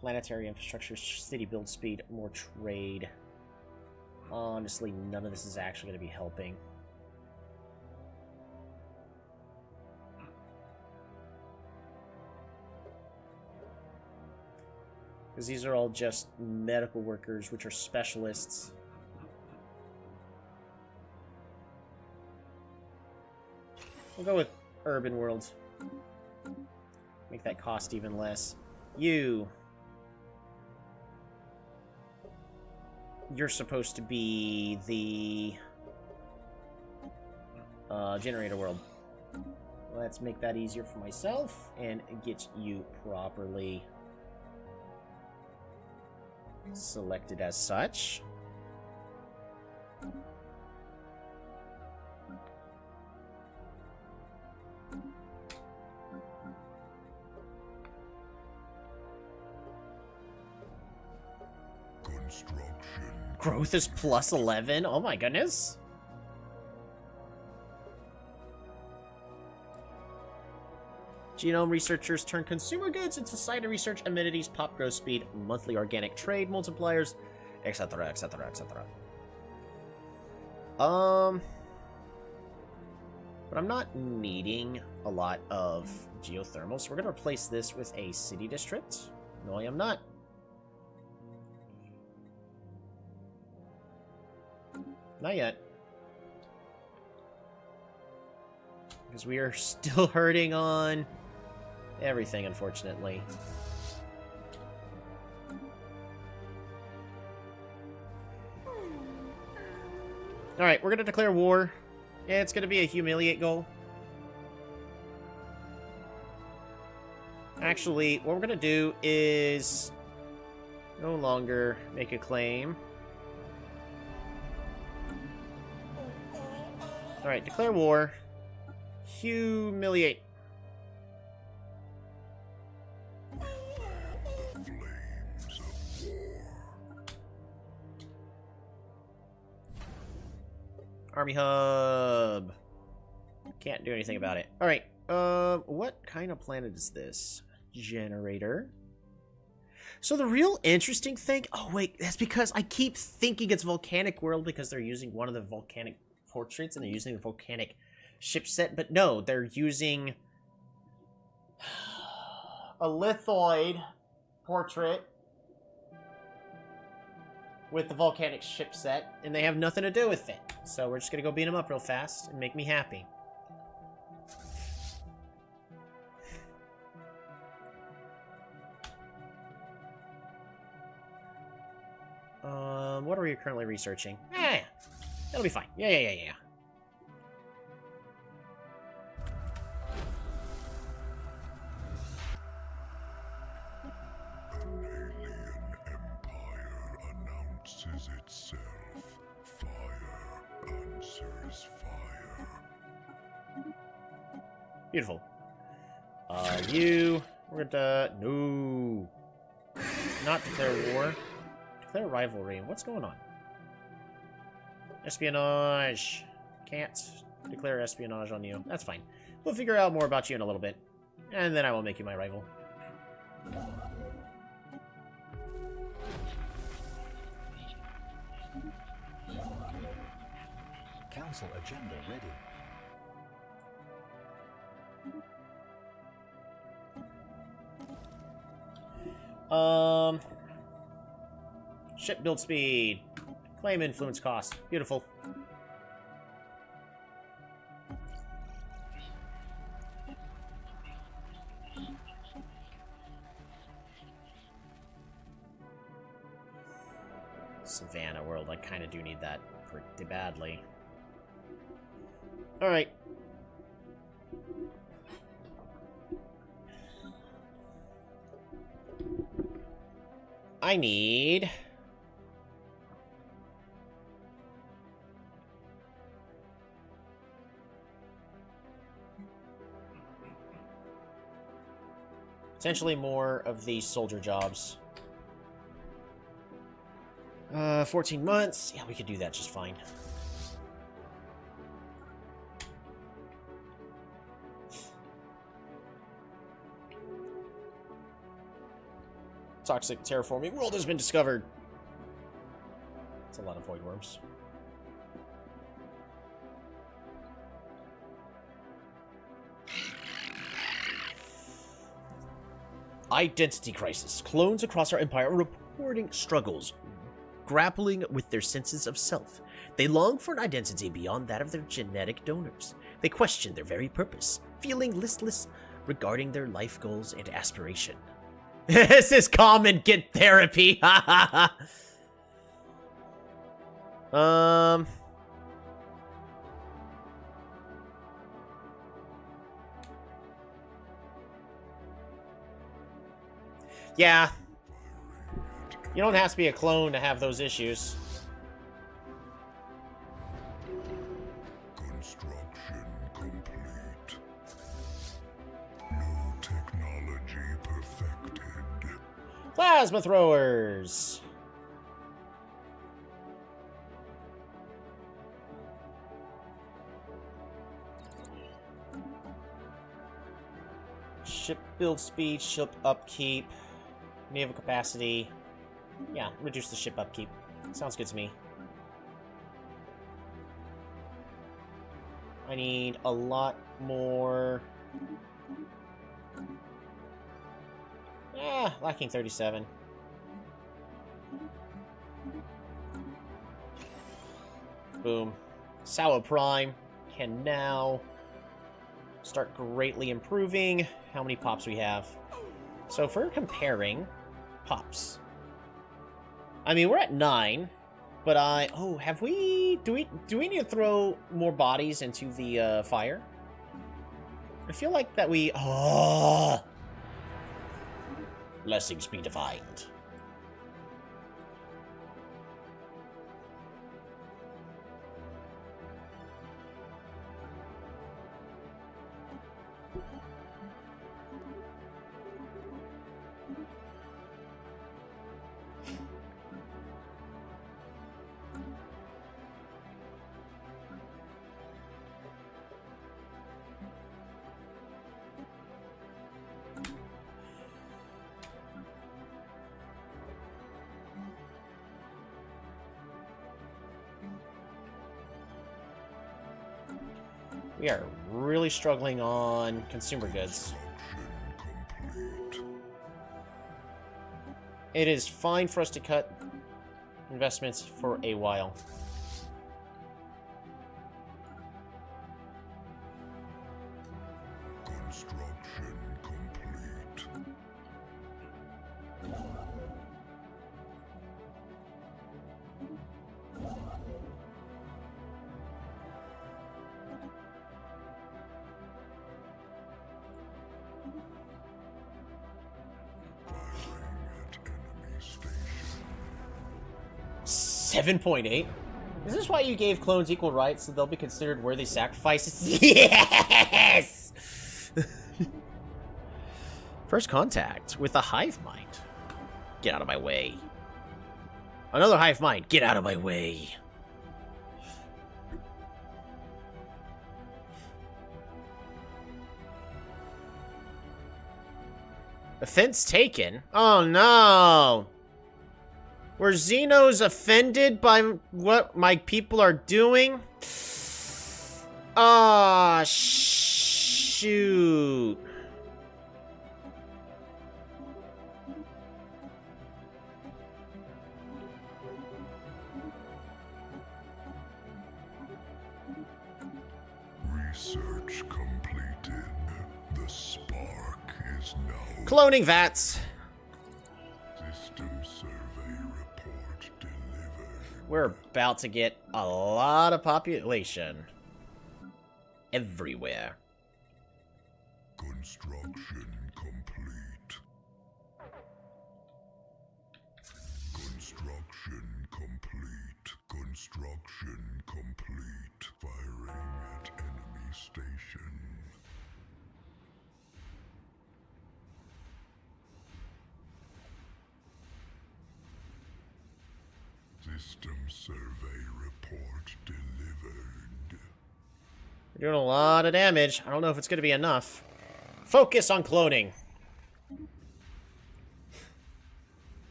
Planetary infrastructure, city build speed, more trade. Honestly, none of this is actually going to be helping. Because these are all just medical workers, which are specialists. We'll go with urban worlds. Make that cost even less. You're supposed to be the generator world. Let's make that easier for myself and get you properly selected as such. Construction. Growth is plus 11? Oh my goodness. Genome researchers turn consumer goods into site research amenities, pop growth speed, monthly organic trade multipliers, etc., etc., etc. But I'm not needing a lot of geothermal, so we're going to replace this with a city district. No, I am not. Not yet. Because we are still hurting on everything, unfortunately. Alright, we're going to declare war. Yeah, it's going to be a humiliate goal. Actually, what we're going to do is no longer make a claim. Alright, declare war. Humiliate. The flames of war. Army hub. Can't do anything about it. Alright, what kind of planet is this? Generator. So the real interesting thing... oh, wait, that's because I keep thinking it's volcanic world because they're using one of the volcanic portraits and they're using the volcanic ship set, but no, they're using a lithoid portrait with the volcanic ship set, and they have nothing to do with it. So we're just gonna go beat them up real fast and make me happy. What are we currently researching? Yeah, that'll be fine. Yeah. An alien empire announces itself. Fire answers fire. Beautiful. We're gonna... no. Not declare war. Declare rivalry. What's going on? Espionage. Can't declare espionage on you. That's fine. We'll figure out more about you in a little bit. And then I will make you my rival. Council agenda ready. Ship build speed. Claim influence cost. Beautiful. Savannah world, I kind of do need that pretty badly. Alright. I need... potentially more of these soldier jobs. 14 months. Yeah, we could do that just fine. Toxic terraforming world has been discovered. It's a lot of void worms. Identity crisis. Clones across our empire are reporting struggles, grappling with their senses of self. They long for an identity beyond that of their genetic donors. They question their very purpose, feeling listless regarding their life goals and aspiration. This is common, get therapy. Yeah. You don't have to be a clone to have those issues. Construction complete. New technology perfected. Plasma throwers. Ship build speed, ship upkeep, naval capacity. Yeah, reduce the ship upkeep. Sounds good to me. I need a lot more... lacking 37. Boom. Sao Prime can now start greatly improving how many pops we have. So if we're comparing pops... I mean, we're at 9, but oh, have we... Do we need to throw more bodies into the fire? I feel like that we... Oh! Blessings be defined. We are really struggling on consumer goods. It is fine for us to cut investments for a while. Construction complete. Firing at enemy station. 7.8? Is this why you gave clones equal rights so they'll be considered worthy sacrifices? Yes! First contact with a hive mind. Get out of my way. Another hive mind. Get out of my way. Offense taken? Oh no! Were Xenos offended by what my people are doing? Ah, shoot. Research completed. The spark is now. Cloning vats. System survey report delivered. We're about to get a lot of population. Everywhere. Construction complete. Construction complete. Construction complete. Firing at enemy station. System survey report delivered. We're doing a lot of damage. I don't know if it's going to be enough. Focus on cloning.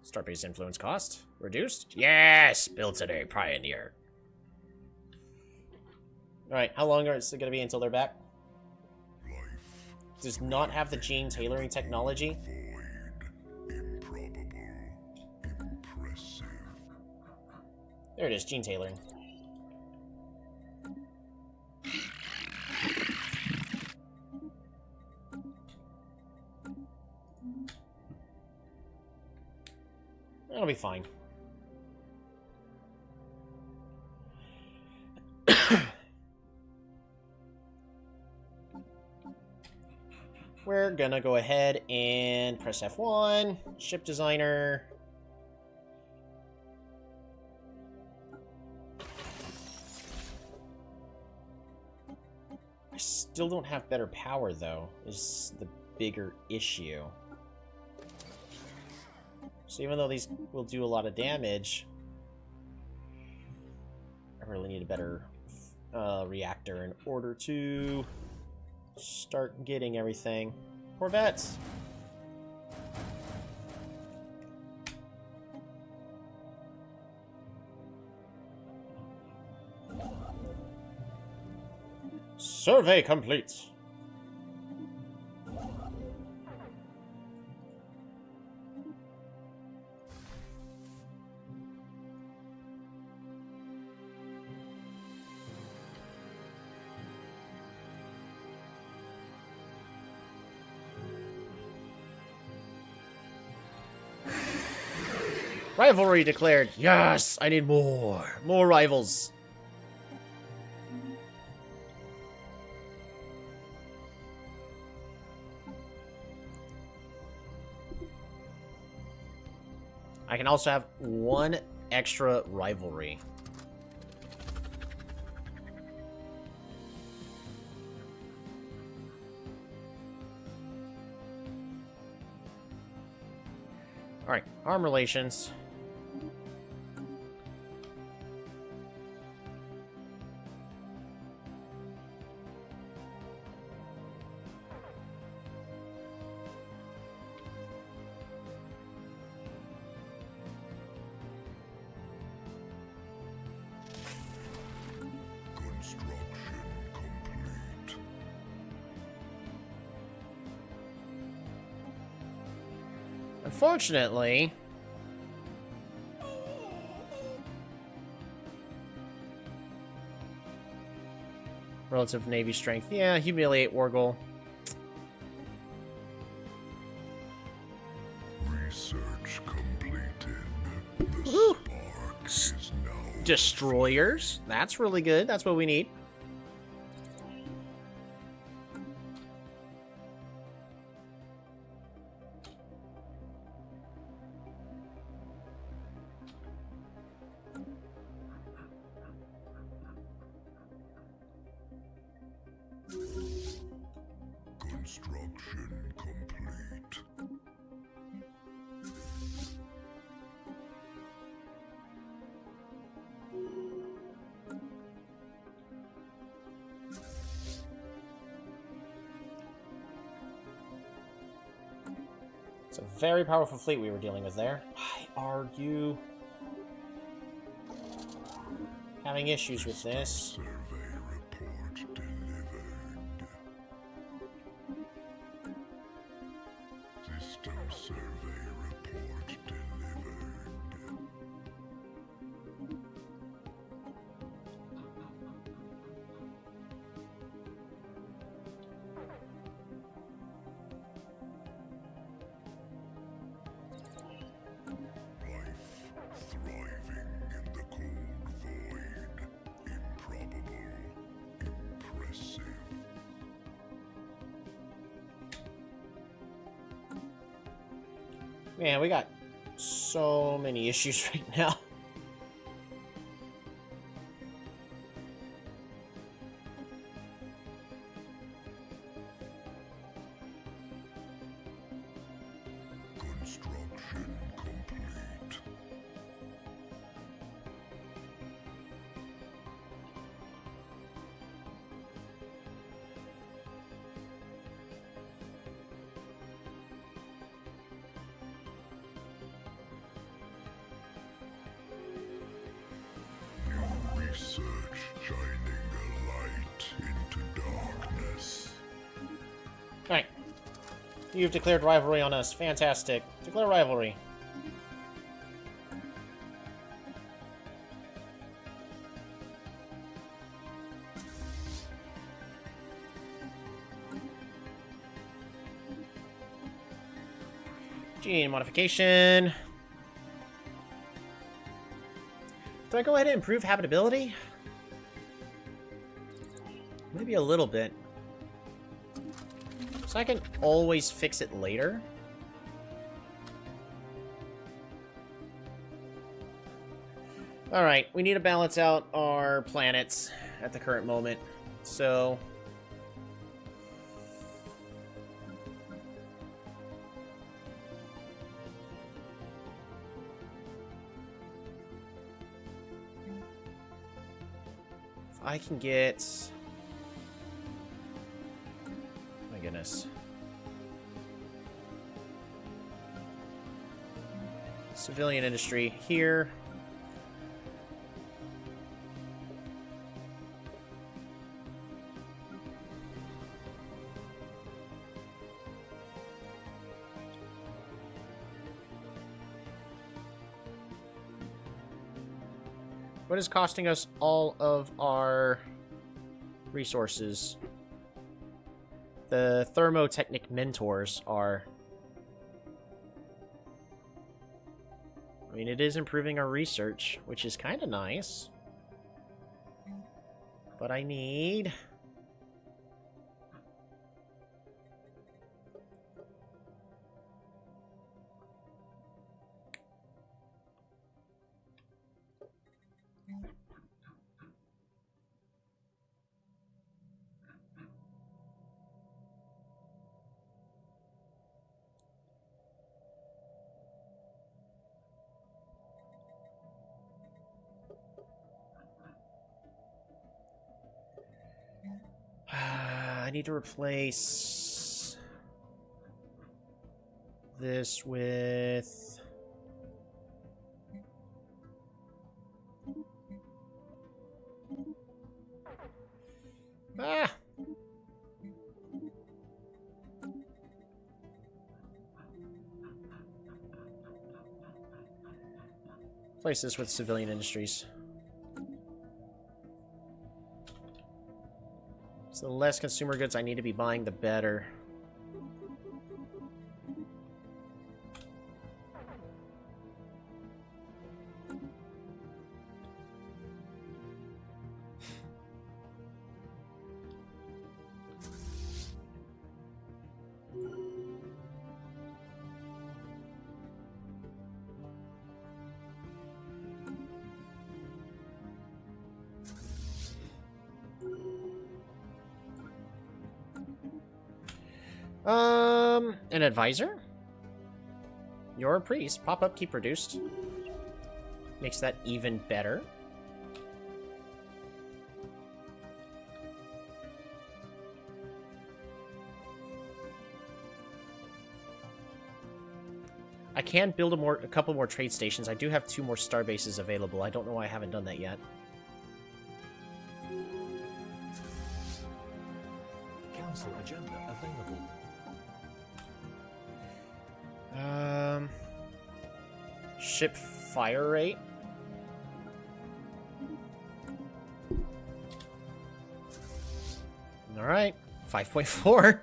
Starbase influence cost reduced? Yes! Build today, Pioneer. Alright, how long is it going to be until they're back? Life. Does not have the gene tailoring technology? Void. Improbable. Impressive. There it is, gene tailoring. That'll be fine. We're gonna go ahead and press F1, ship designer. I still don't have better power though, is the bigger issue. So even though these will do a lot of damage, I really need a better reactor in order to start getting everything. Corvettes! Survey complete! Rivalry declared. Yes, I need more. More rivals. I can also have one extra rivalry. Alright, arm relations. Construction complete. Unfortunately, relative Navy strength. Yeah, humiliate Wargle. Research completed. The Woohoo! spark is now. Destroyers. That's really good. That's what we need. Construction complete. It's a very powerful fleet we were dealing with there. Why are you having issues with this? Survey report delivered. System survey report delivered. Life thriving in the cold void. Improbable. Impressive. Man, we got so many issues right now. Construction complete. New research shining a light into darkness. Alright. You've declared rivalry on us. Fantastic. Declare rivalry. Gene modification. Do I go ahead and improve habitability? Maybe a little bit. So I can always fix it later. Alright, we need to balance out our planets at the current moment. So... if I can get... my goodness. Civilian industry here. What is costing us all of our resources? The thermotechnic mentors are... I mean, it is improving our research, which is kind of nice. But I need... I need to replace this with... Ah! Replace this with civilian industries. So the less consumer goods I need to be buying, the better. An advisor? You're a priest. Pop up, keep reduced. Makes that even better. can build a couple more trade stations. I do have 2 more star bases available. I don't know why I haven't done that yet. Council agenda available. Ship fire rate. All right, 5.4.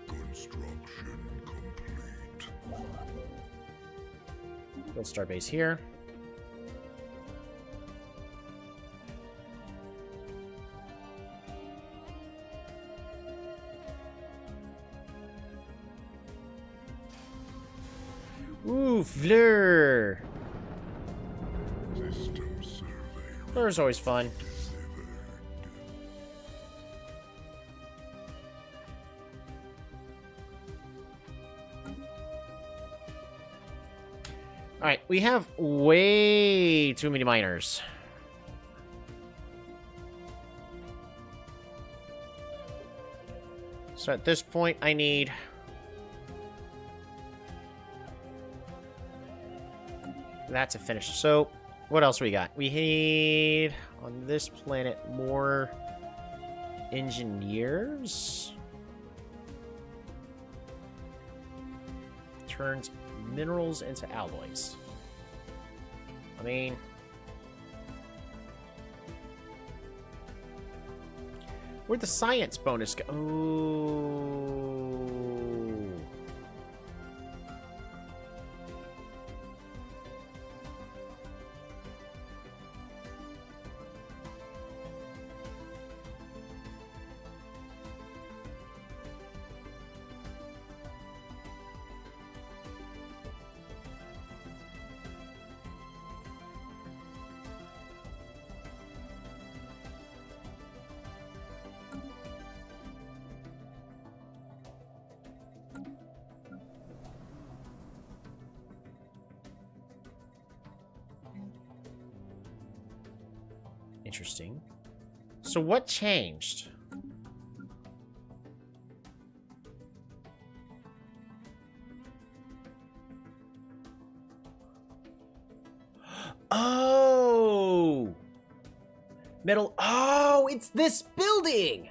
Construction complete. Build star base here. Ooh, Fleur! System survey Fleur's always fun. delivered. Alright, we have way too many miners. So at this point, I need... that to finish. So, what else we got? We need, on this planet, more engineers. Turns minerals into alloys. I mean... where'd the science bonus go? Oh... Interesting. So what changed? Oh! Metal. Oh, it's this building!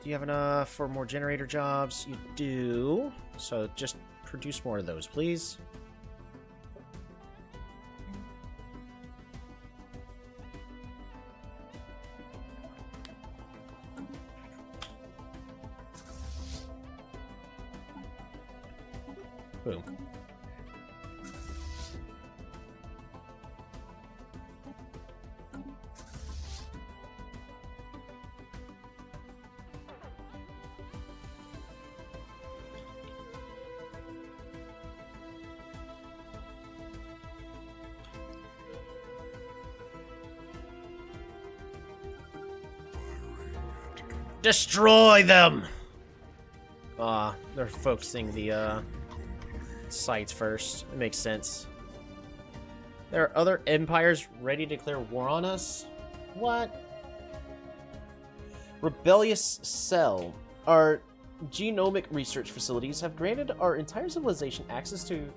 Do you have enough for more generator jobs? You do. So just produce more of those, please. Boom. Destroy them! They're focusing the, sites first. It makes sense. There are other empires ready to declare war on us? What? Rebellious Cell. Our genomic research facilities have granted our entire civilization access to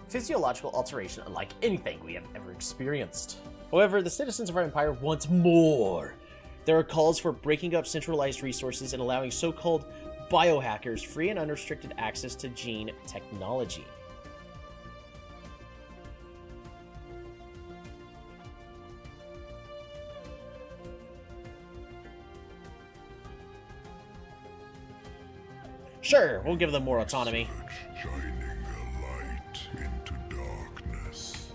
physiological alteration unlike anything we have ever experienced. However, the citizens of our empire want more. There are calls for breaking up centralized resources and allowing so-called biohackers free and unrestricted access to gene technology. Sure, we'll give them more autonomy. Shining a light into darkness.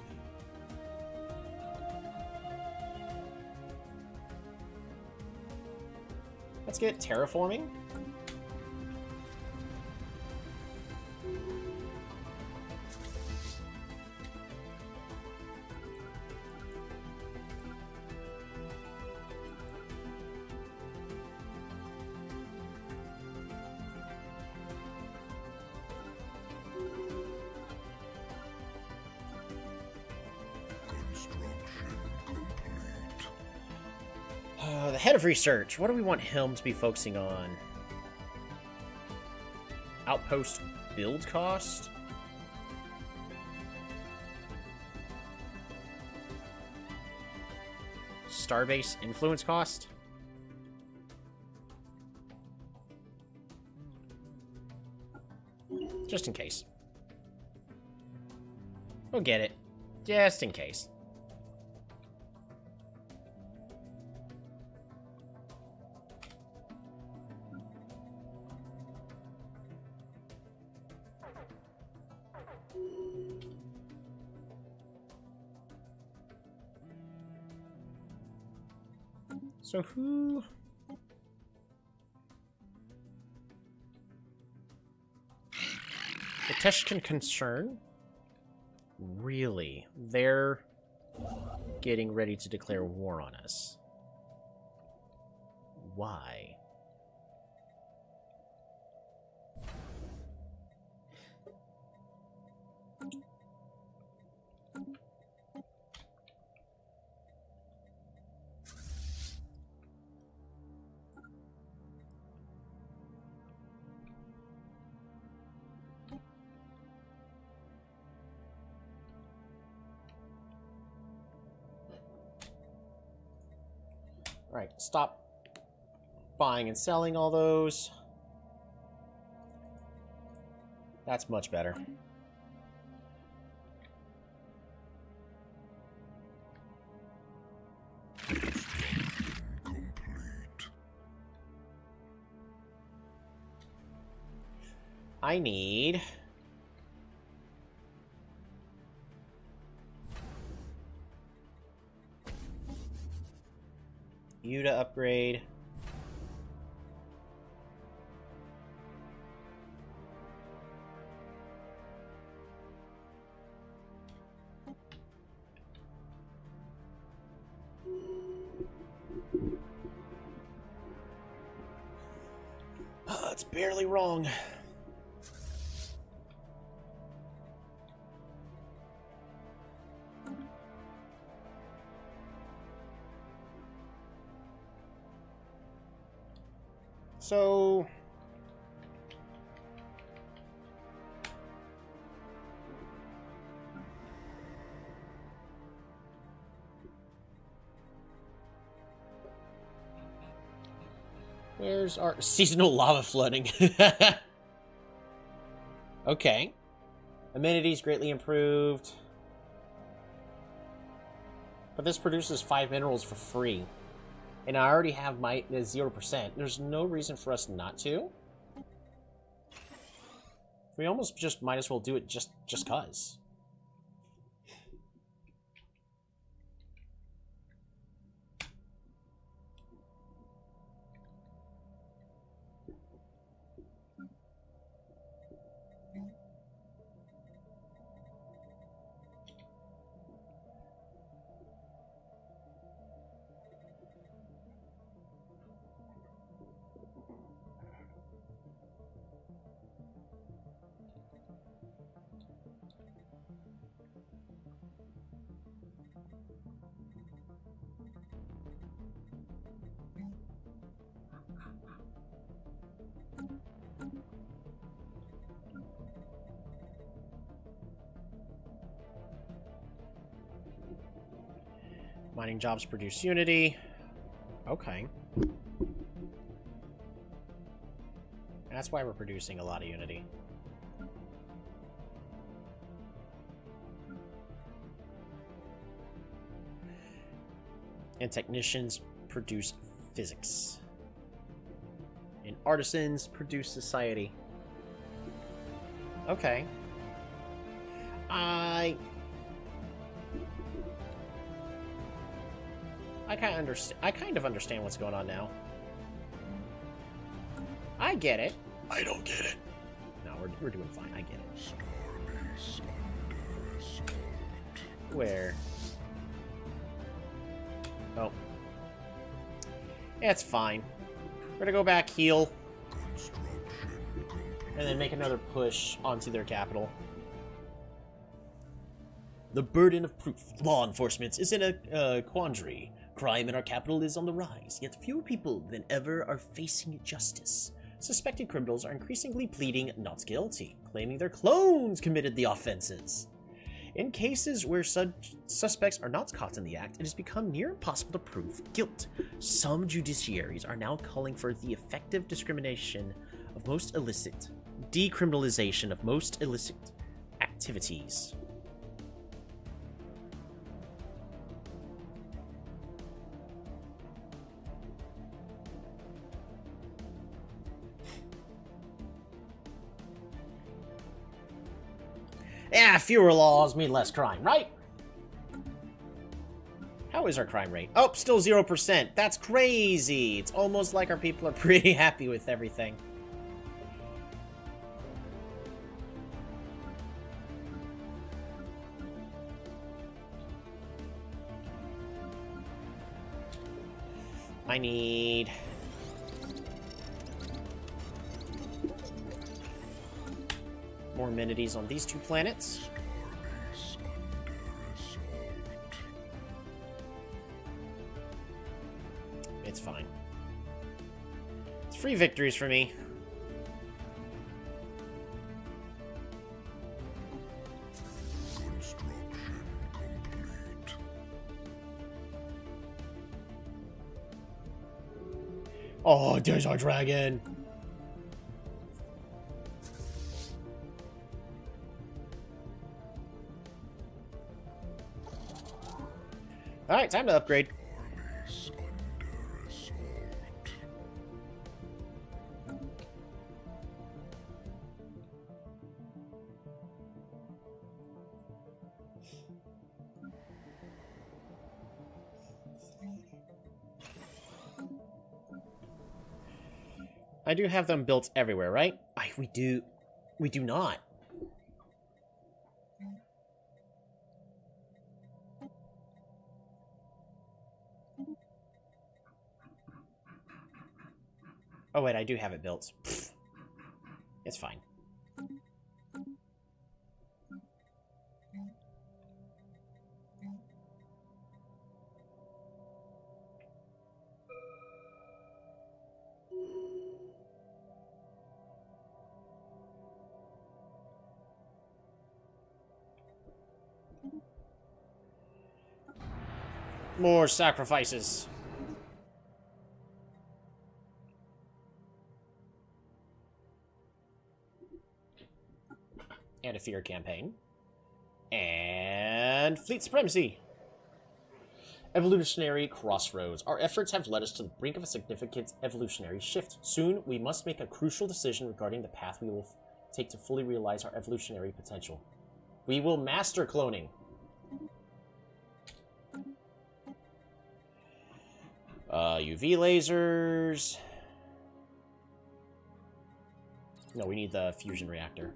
Let's get terraforming. the head of research. What do we want him to be focusing on? Outpost build cost? Starbase influence cost? Just in case. We'll get it. Just in case. So who... The Teshkan concern? Really? They're getting ready to declare war on us. Why? Right, stop buying and selling all those. That's much better. Complete. I need... you to upgrade. It's barely wrong. So... where's our seasonal lava flooding? Okay. Amenities greatly improved. But this produces 5 minerals for free. And I already have my 0%. There's no reason for us not to. We almost just might as well do it just 'cause. Mining jobs produce unity. Okay. That's why we're producing a lot of unity. And technicians produce physics. And artisans produce society. Okay. I kind of understand what's going on now. I get it. I don't get it. No, we're doing fine. I get it. Starbase under assault. Where? Oh. Yeah, it's fine. We're gonna go back, heal, Construction complete. and then make another push onto their capital. The burden of proof law enforcement is in a quandary. Crime in our capital is on the rise, yet fewer people than ever are facing justice. Suspected criminals are increasingly pleading not guilty, claiming their clones committed the offenses. In cases where such suspects are not caught in the act, it has become near impossible to prove guilt. Some judiciaries are now calling for the effective decriminalization of most illicit activities. Yeah, fewer laws mean less crime, right? How is our crime rate? Oh, still 0%. That's crazy. It's almost like our people are pretty happy with everything. I need... more amenities on these two planets. Starbase under assault. It's fine. It's free victories for me. Construction complete. Oh, there's our dragon. Alright, time to upgrade. Base under assault. I do have them built everywhere, right? We do not. Oh wait, I do have it built. Pfft. It's fine. More sacrifices. And a fear campaign. And fleet supremacy. Evolutionary crossroads. Our efforts have led us to the brink of a significant evolutionary shift. Soon, we must make a crucial decision regarding the path we will take to fully realize our evolutionary potential. We will master cloning. UV lasers. No, we need the fusion reactor.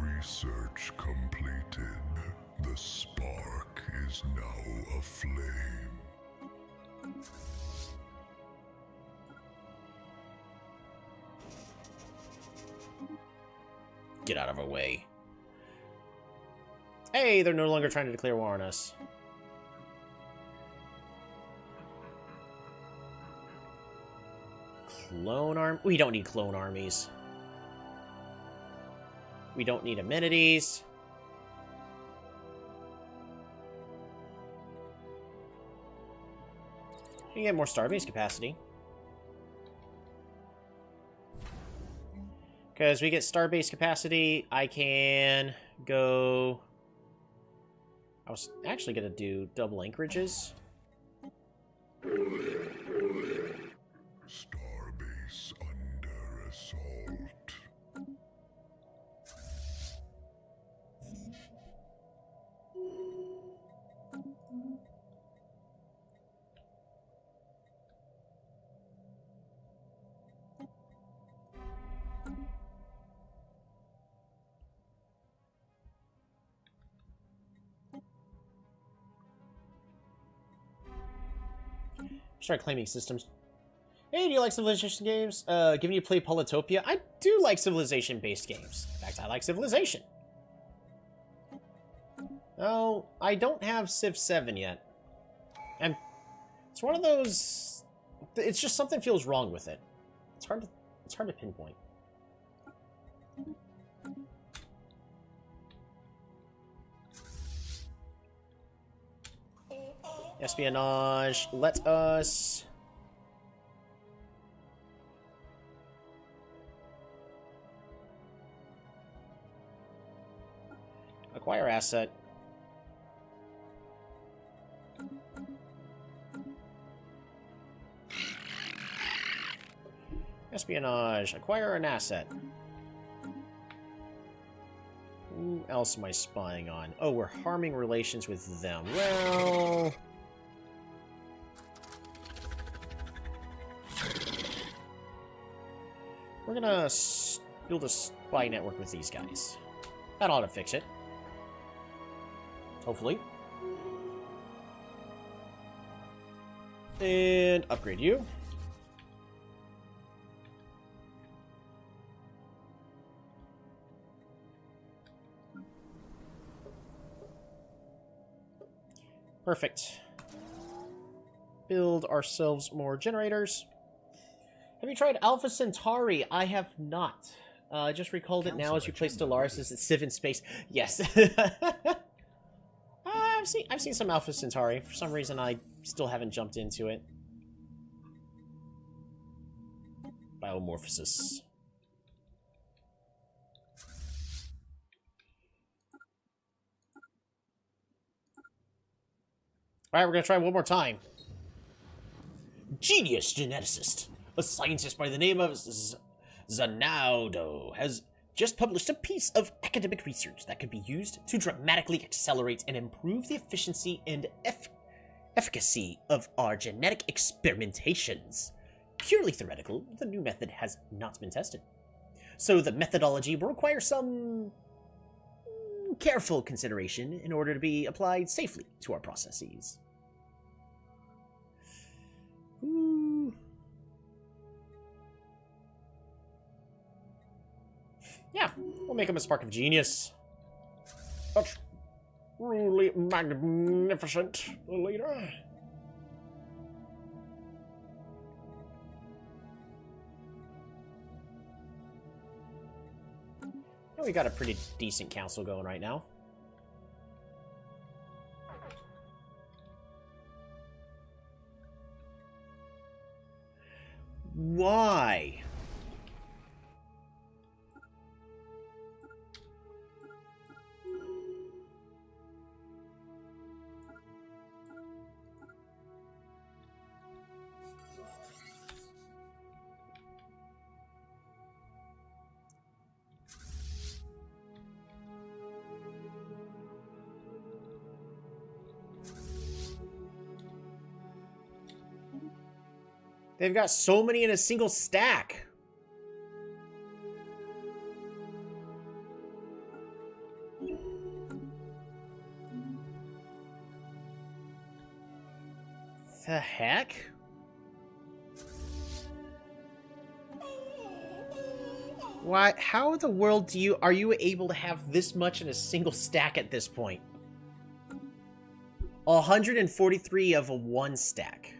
Research completed. The spark is now aflame. Get out of our way. Hey, they're no longer trying to declare war on us. Clone arm? We don't need clone armies. We don't need amenities. We get more starbase capacity. Because we get starbase capacity, I can go... I was actually going to do double anchorages. Starbase under assault. Start claiming systems. Hey, do you like Civilization games? Given you play Polytopia, I do like Civilization-based games. In fact, I like Civilization. Oh, I don't have Civ 7 yet. And it's one of those... It's just something feels wrong with it. It's hard to pinpoint. Espionage. Let us... acquire asset. Espionage. Acquire an asset. Who else am I spying on? Oh, we're harming relations with them. Well... we're gonna build a spy network with these guys. That ought to fix it. Hopefully. And upgrade you. Perfect. Build ourselves more generators. Have you tried Alpha Centauri? I have not. I just recalled it now as you play Stellaris as Civ in space. Yes. I've seen some Alpha Centauri. For some reason, I still haven't jumped into it. Biomorphosis. Alright, we're gonna try one more time. Genius geneticist. A scientist by the name of Zanaudo has just published a piece of academic research that could be used to dramatically accelerate and improve the efficiency and efficacy of our genetic experimentations. Purely theoretical, the new method has not been tested. So the methodology will require some careful consideration in order to be applied safely to our processes. Ooh. Yeah, we'll make him a spark of genius. That's really magnificent, leader. Oh, we got a pretty decent council going right now. Why? They've got so many in a single stack. The heck? Why? How in the world are you able to have this much in a single stack at this point? 143 of a one stack.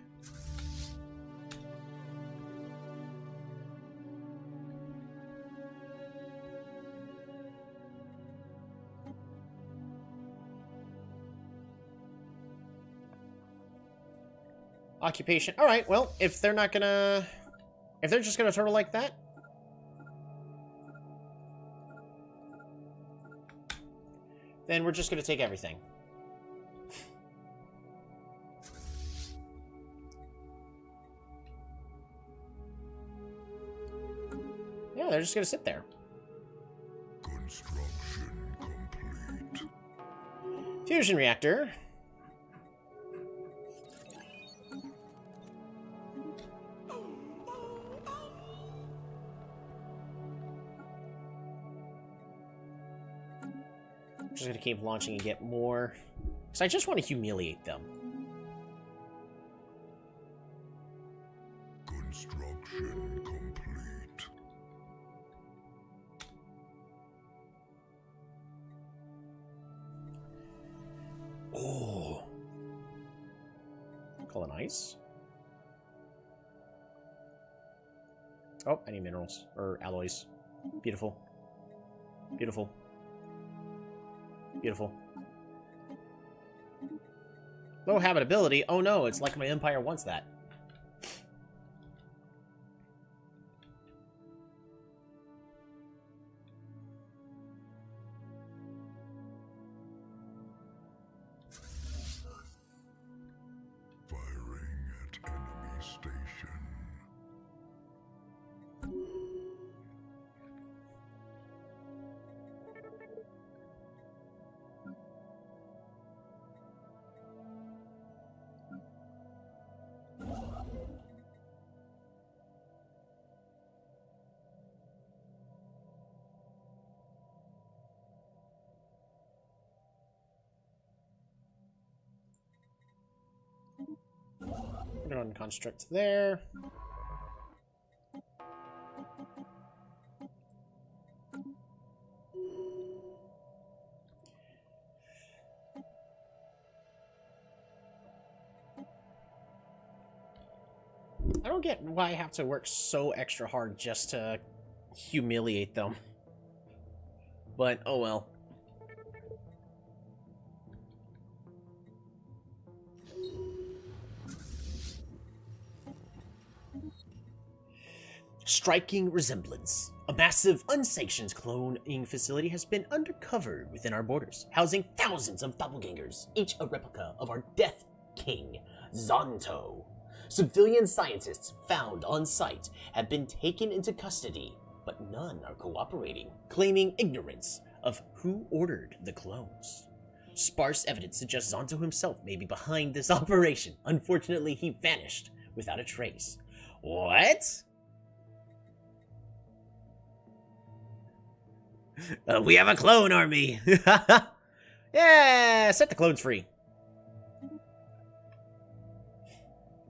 Occupation. Alright, well, if they're just gonna turtle like that, then we're just gonna take everything. Yeah, they're just gonna sit there. Construction complete. Fusion reactor. Just gonna keep launching and get more. Because I just want to humiliate them. Construction Nice. Oh, I need minerals. Or alloys. Beautiful. Beautiful. Beautiful. Low habitability? Oh no, it's like my empire wants that. Firing at enemy station. We're going to construct there. I don't get why I have to work so extra hard just to humiliate them. But, oh well. Striking resemblance. A massive, unsanctioned cloning facility has been uncovered within our borders, housing thousands of doppelgangers, each a replica of our Death King, Zonto. Civilian scientists found on site have been taken into custody, but none are cooperating, claiming ignorance of who ordered the clones. Sparse evidence suggests Zonto himself may be behind this operation. Unfortunately, he vanished without a trace. What? We have a clone army! Yeah! Set the clones free.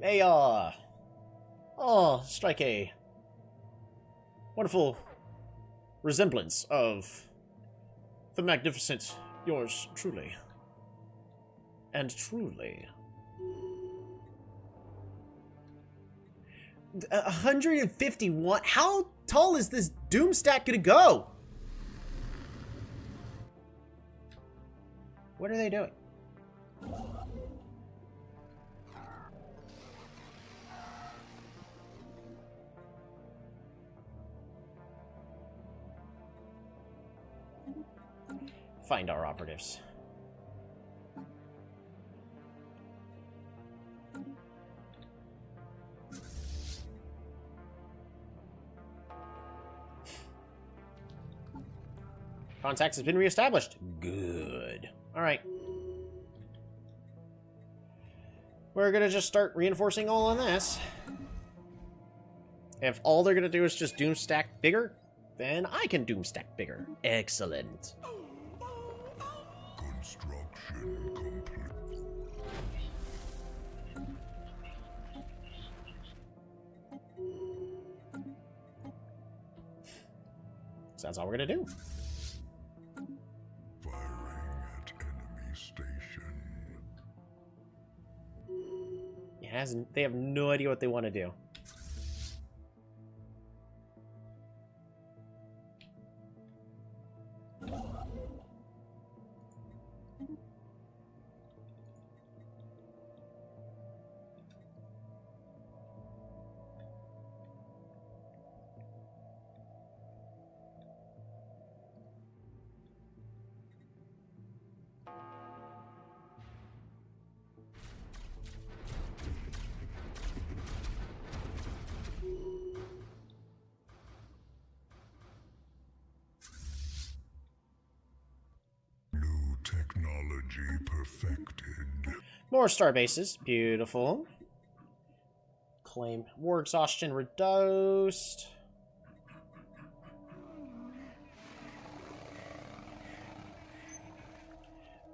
Hey, strike a wonderful resemblance of the magnificent yours truly. And truly. 151? How tall is this doom stack gonna go? What are they doing? Find our operatives. Contacts has been reestablished. Good. Alright. We're gonna just start reinforcing all on this. If all they're gonna do is just doomstack bigger, then I can doomstack bigger. Excellent. Construction complete. So that's all we're gonna do. Firing at enemy station. They have no idea what they want to do. Technology perfected. More star bases. Beautiful. Claim war exhaustion reduced.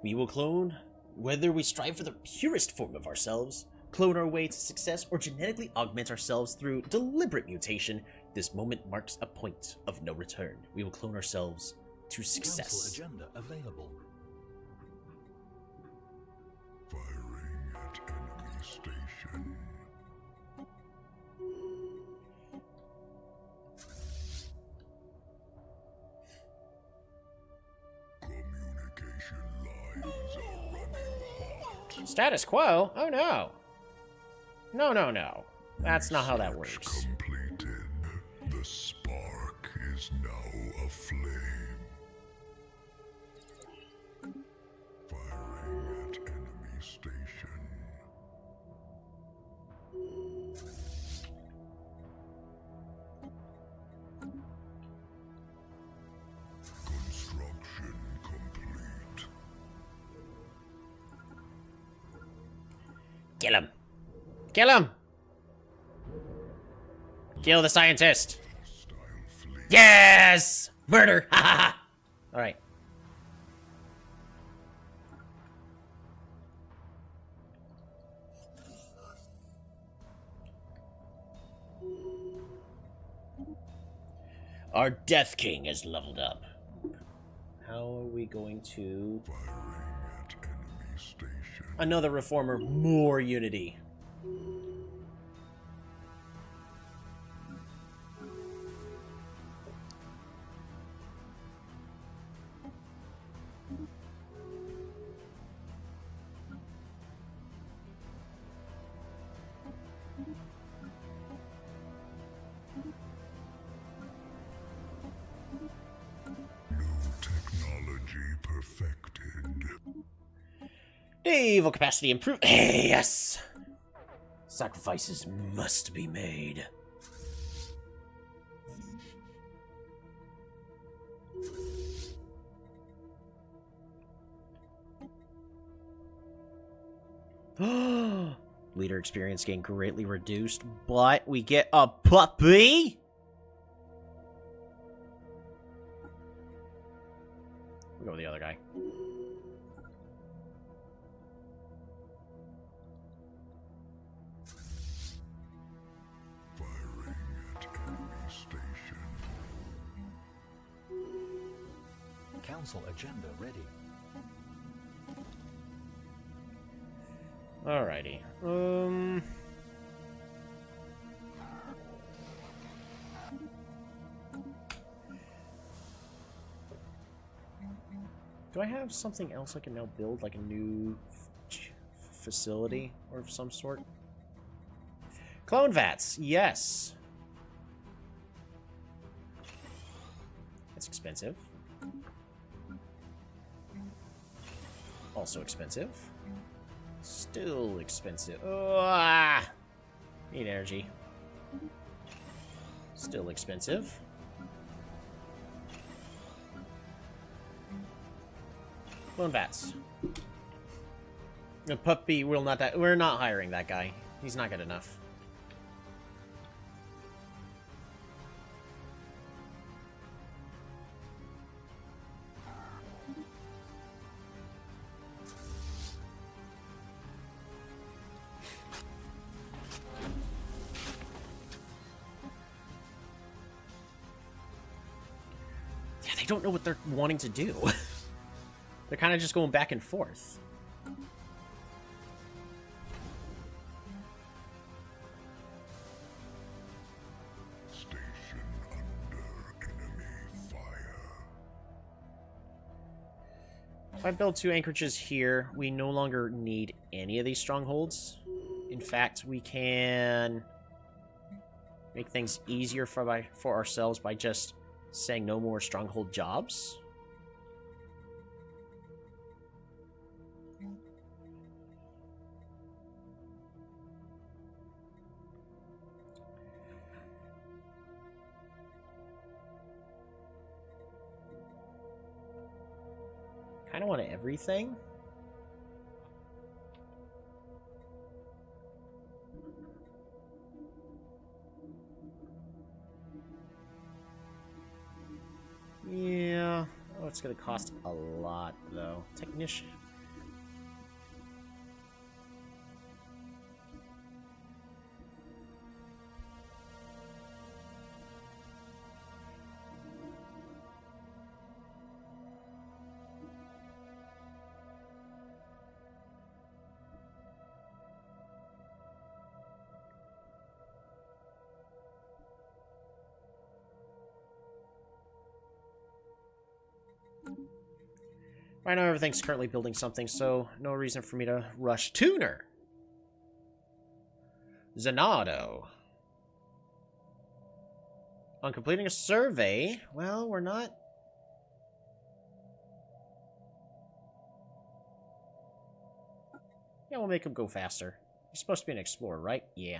We will clone, whether we strive for the purest form of ourselves, clone our way to success, or genetically augment ourselves through deliberate mutation. This moment marks a point of no return. We will clone ourselves to success. Council agenda available. Firing at enemy station. Status quo? Oh no. No, no, no. That's not how that Research works. completed. The spark is now aflame. Firing at enemy station. Construction complete. Kill him. Kill him! Kill the scientist! Hostile fleet. Yes! Murder! Ha ha ha! Alright. Our Death King has leveled up. How are we going to... Firing at enemy station. Another reformer, more unity. New technology perfected. Naval capacity improved. Yes! Sacrifices must be made. Leader experience gain greatly reduced, but we get a puppy? We'll go with the other guy. Firing at enemy station. Council agenda ready. Alrighty. Do I have something else I can now build, like a new facility or of some sort? Clone vats, yes. That's expensive. Also expensive. Still expensive. Ah! Need energy. Still expensive. Clone vats. The puppy will not die. We're not hiring that guy. He's not good enough. Yeah, they don't know what they're wanting to do. They're kind of just going back and forth. Station under enemy fire. If I build 2 anchorages here, we no longer need any of these strongholds. In fact, we can make things easier for ourselves by just saying no more stronghold jobs. Kind of want everything. Yeah. Oh, it's gonna cost a lot, though. Technician. Right now, everything's currently building something, so no reason for me to rush. Tuner! Zanado. On completing a survey, well, we're not... Yeah, we'll make him go faster. He's supposed to be an explorer, right? Yeah.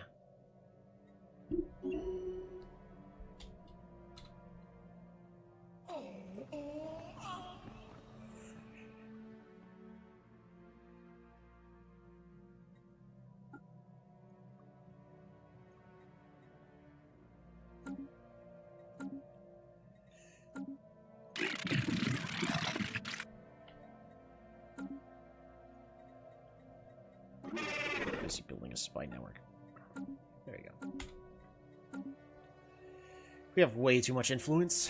Is he building a spy network? There you go. We have way too much influence.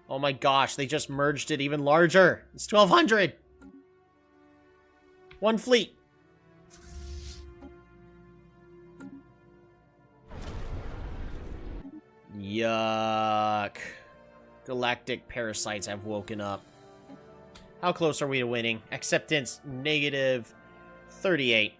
Oh my gosh, they just merged it even larger. It's 1,200. One fleet. Yuck. Galactic parasites have woken up. How close are we to winning? Acceptance, negative 38.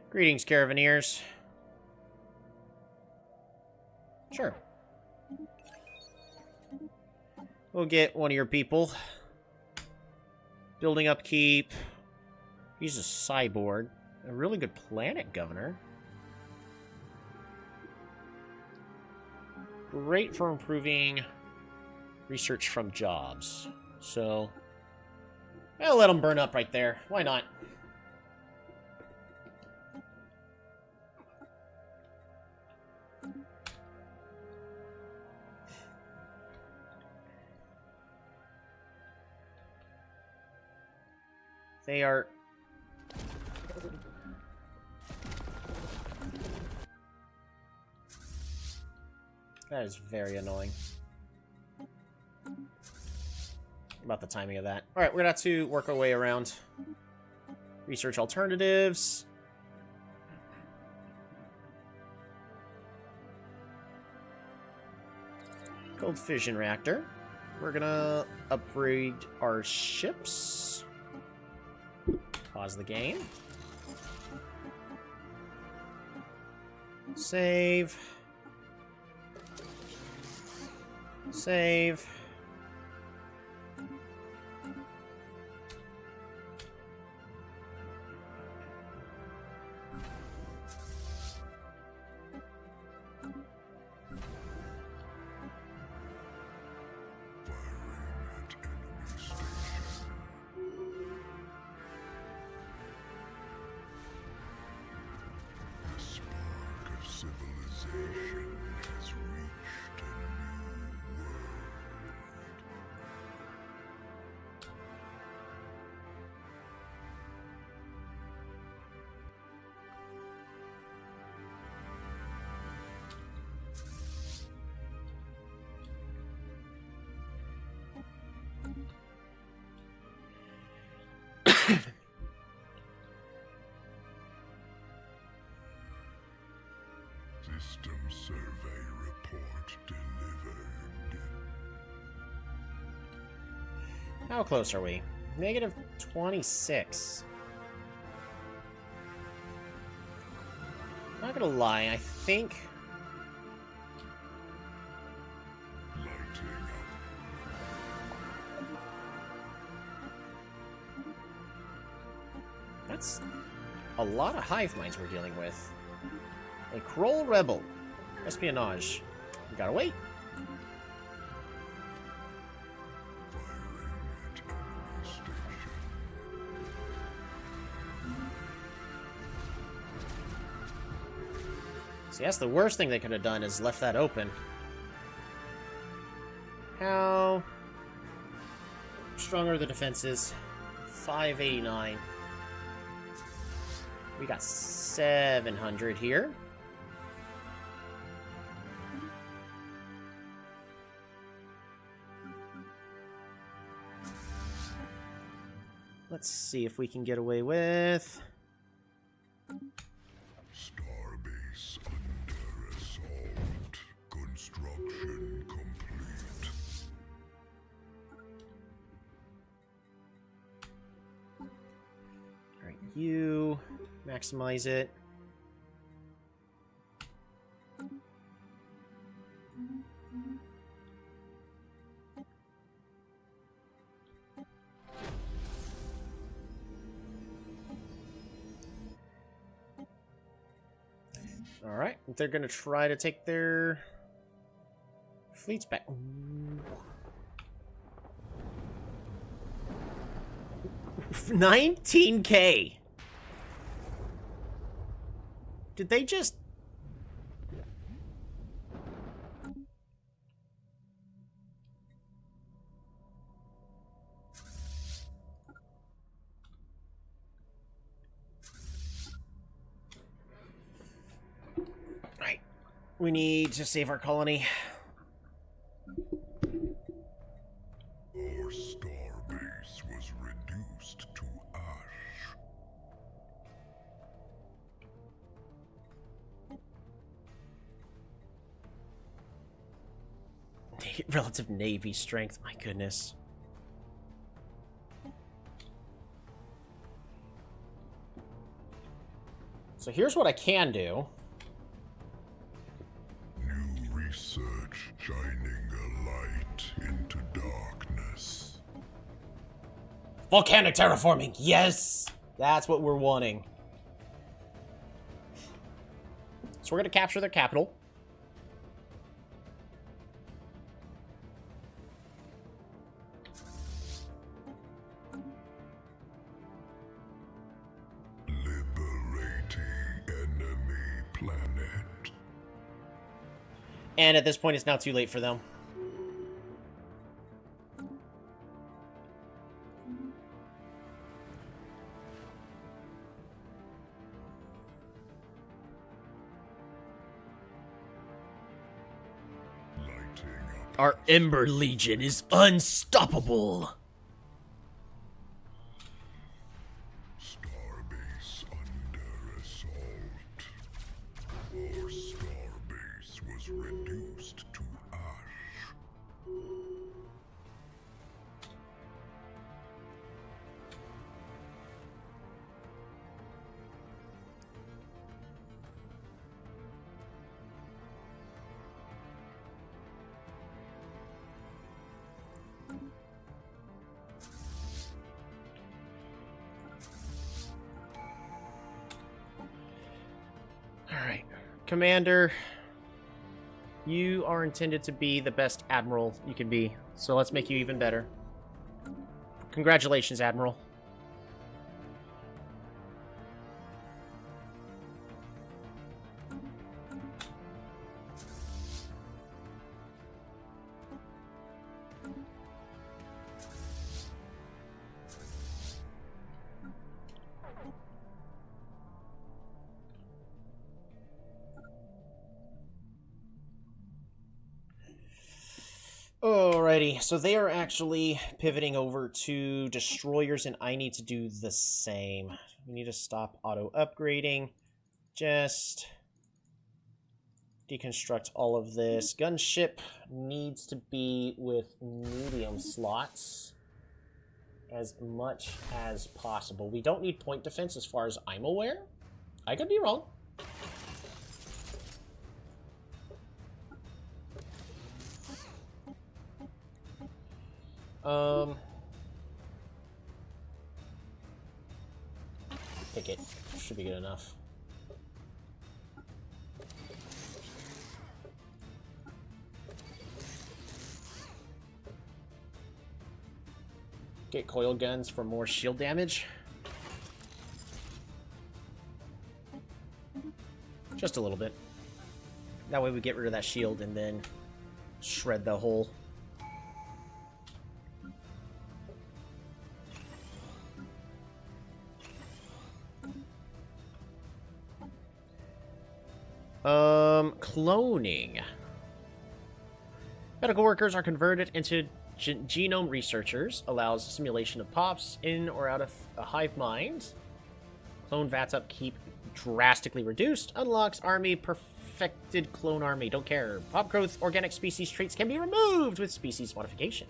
Greetings, Caravanneers. Sure. We'll get one of your people. Building upkeep. He's a cyborg. A really good planet, Governor. Great for improving research from jobs. So, I'll let them burn up right there. Why not? They are... That is very annoying. About the timing of that. Alright, we're gonna have to work our way around. Research alternatives. Cold fission reactor. We're gonna upgrade our ships. Pause the game. Save. Save. System survey report delivered. How close are we? Negative 26. Not gonna lie, I think... Lighting up. That's a lot of hive minds we're dealing with. A Kroll Rebel. Espionage. We gotta wait. Firing at enemy station. See, that's the worst thing they could have done, is left that open. How strong are the defenses? 589. We got 700 here. Let's see if we can get away with... Starbase under assault. Construction complete. Alright, you maximize it. Alright, they're gonna try to take their fleets back. Ooh. 19K! Did they just... Right. We need to save our colony. Our starbase was reduced to ash. Relative navy strength, my goodness. So here's what I can do. New research shining a light into darkness. Volcanic terraforming, yes! That's what we're wanting. So we're going to capture their capital. And at this point, it's now too late for them. Our Ember Legion is unstoppable. Starbase under assault. Our starbase was reduced to ash. Alright. Commander, you are intended to be the best admiral you can be, so let's make you even better. Congratulations, Admiral. Alrighty, so they are actually pivoting over to destroyers, and I need to do the same. We need to stop auto-upgrading. Just deconstruct all of this. Gunship needs to be with medium slots as much as possible. We don't need point defense as far as I'm aware. I could be wrong. Pick it. Should be good enough. Get coil guns for more shield damage. Just a little bit. That way we get rid of that shield and then shred the whole. Cloning. Medical workers are converted into genome researchers. Allows simulation of pops in or out of a hive mind. Clone VATS upkeep drastically reduced. Unlocks army perfected clone army. Don't care. Pop growth organic species traits can be removed with species modification.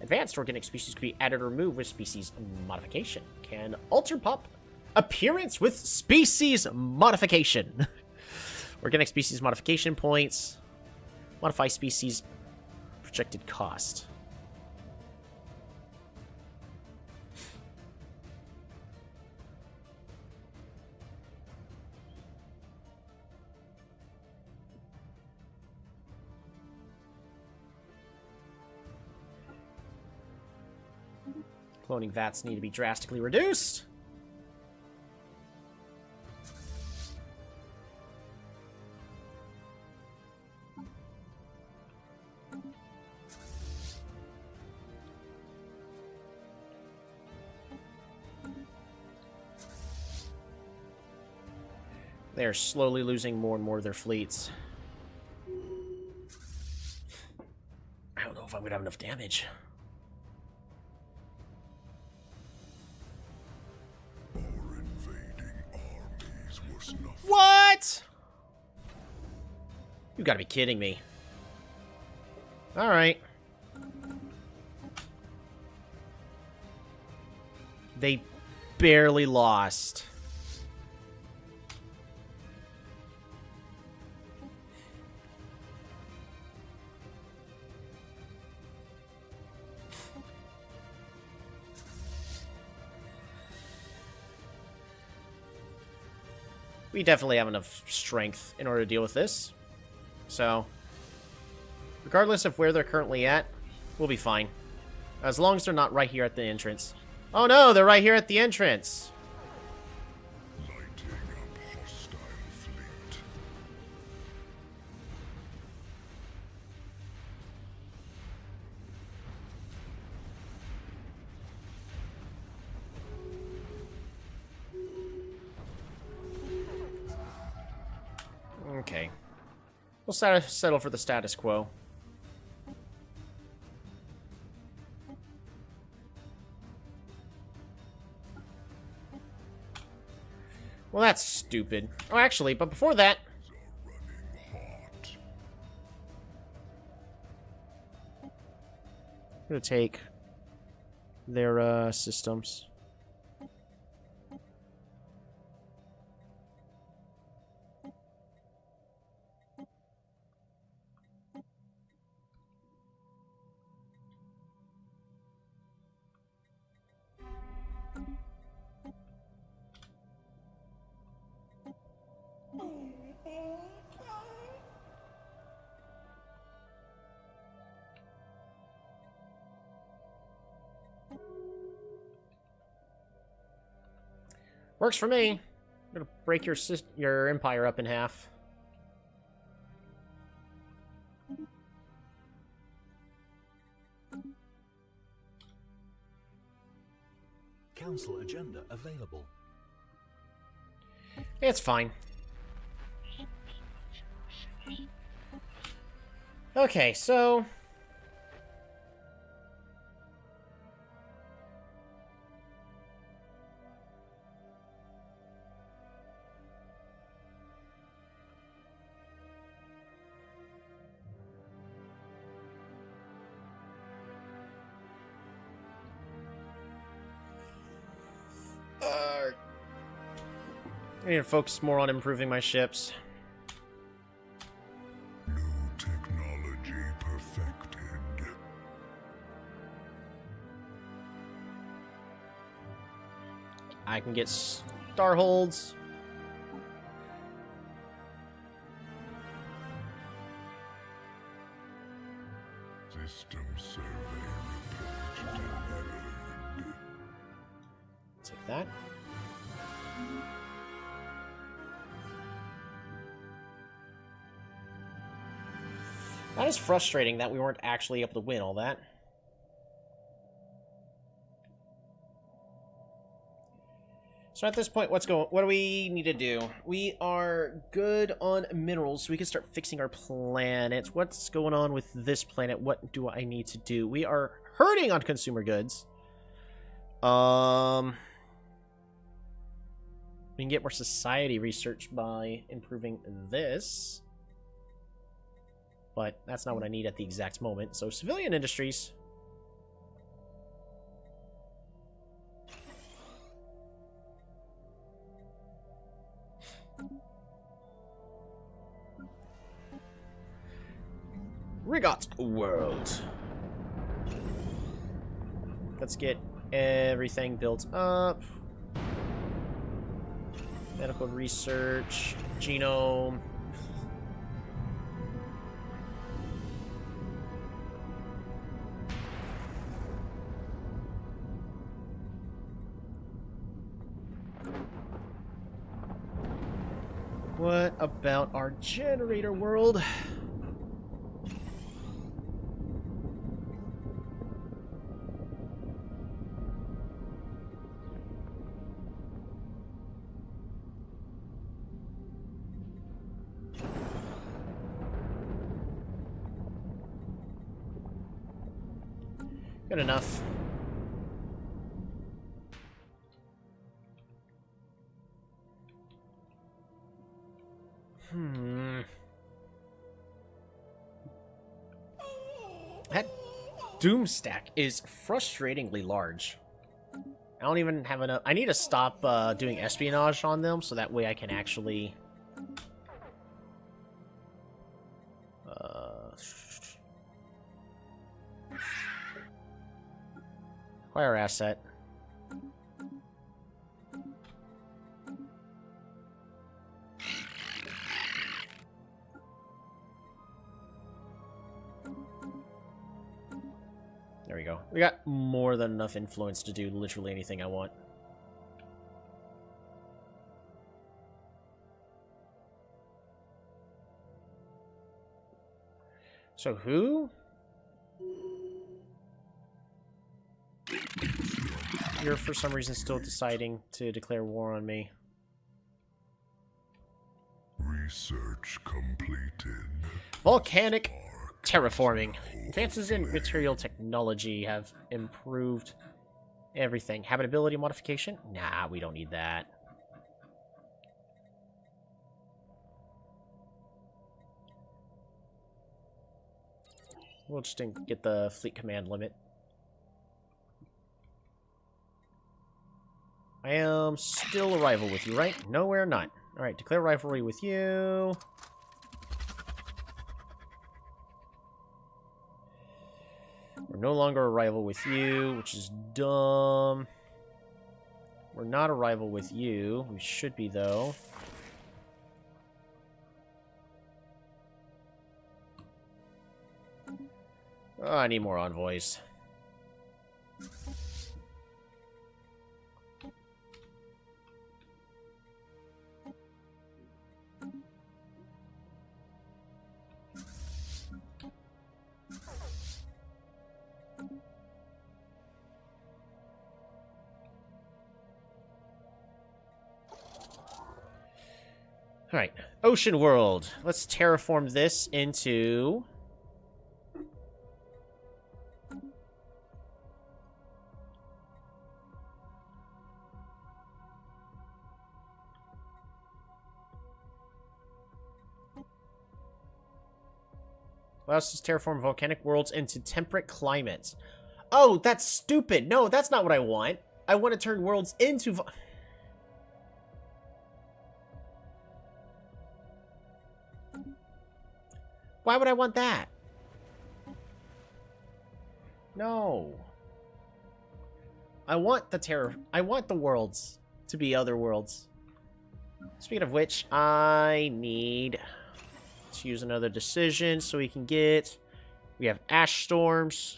Advanced organic species can be added or removed with species modification. Can alter pop appearance with species modification. Organic species modification points. Modify species projected cost. Cloning VATs need to be drastically reduced. They are slowly losing more and more of their fleets. I don't know if I'm going to have enough damage. What? You gotta be kidding me. Alright. They barely lost. We definitely have enough strength in order to deal with this. So, regardless of where they're currently at, we'll be fine. As long as they're not right here at the entrance. Oh no, they're right here at the entrance! Lighting up hostile fleet. Okay. We'll settle for the status quo. Well, that's stupid. Oh, actually, but before that... I'm gonna take their, systems. Works for me. I'm gonna break your empire up in half. Council agenda available. It's fine. Okay, so... I need to focus more on improving my ships. New technology perfected. I can get star holds. System survey report delivered. Take that. That is frustrating that we weren't actually able to win all that. So at this point, what do we need to do? We are good on minerals, so we can start fixing our planets. What's going on with this planet? What do I need to do? We are hurting on consumer goods. We can get more society research by improving this. But that's not what I need at the exact moment. So civilian industries. Rigot World. Let's get everything built up. Medical research, genome. What about our generator world? Good enough. That doom stack is frustratingly large. I don't even have enough. I need to stop doing espionage on them so that way I can actually... acquire asset. There we go. We got more than enough influence to do literally anything I want. So who? You're for some reason still deciding to declare war on me. Research completed. Volcanic terraforming. Advances in material technology have improved everything. Habitability modification? Nah, we don't need that. We'll just get the fleet command limit. I am still a rival with you, right? No, we're not. Alright, declare rivalry with you. We're no longer a rival with you, which is dumb. We're not a rival with you. We should be, though. Oh, I need more envoys. Alright, Ocean World. Let's terraform this into... allows us to terraform volcanic worlds into temperate climates. Oh, that's stupid. No, that's not what I want. I want to turn worlds into... Why would I want that? No. I want the worlds to be other worlds. Speaking of which, I need to use another decision so we can get... We have ash storms.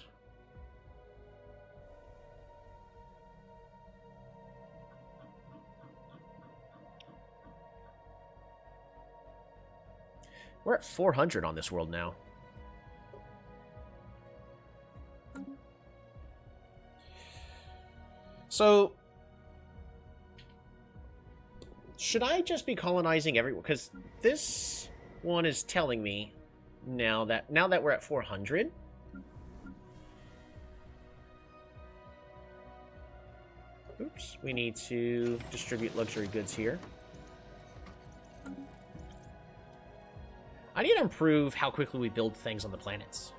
We're at 400 on this world now. So, Should I just be colonizing everywhere? Because this one is telling me now that we're at 400. Oops, we need to distribute luxury goods here. I need to improve how quickly we build things on the planets.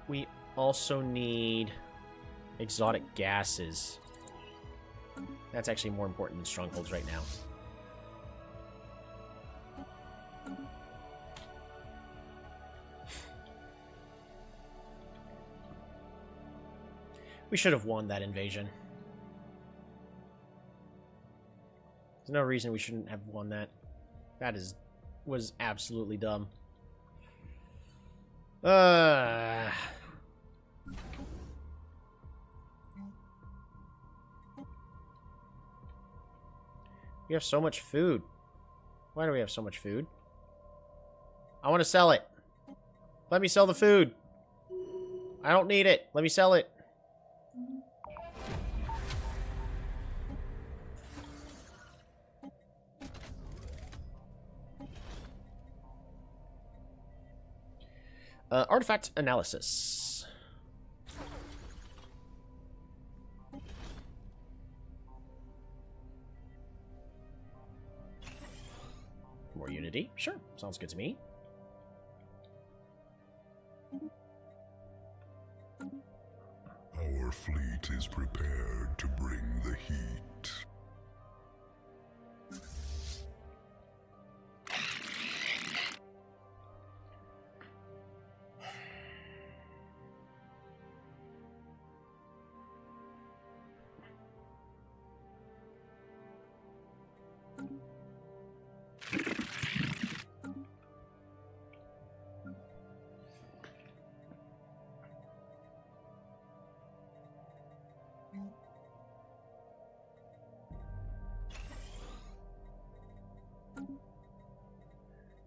We also need exotic gases. That's actually more important than strongholds right now. We should have won that invasion. There's no reason we shouldn't have won that. That was absolutely dumb. We have so much food. Why do we have so much food? I want to sell it. Let me sell the food. I don't need it. Let me sell it. Artifact analysis. More unity? Sure. Sounds good to me. Our fleet is prepared to bring the heat.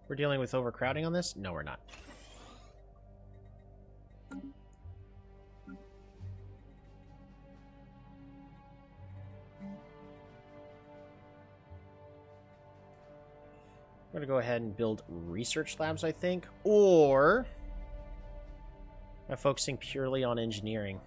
We're dealing with overcrowding on this? No, we're not. I'm going to go ahead and build research labs, I think. Or I'm focusing purely on engineering.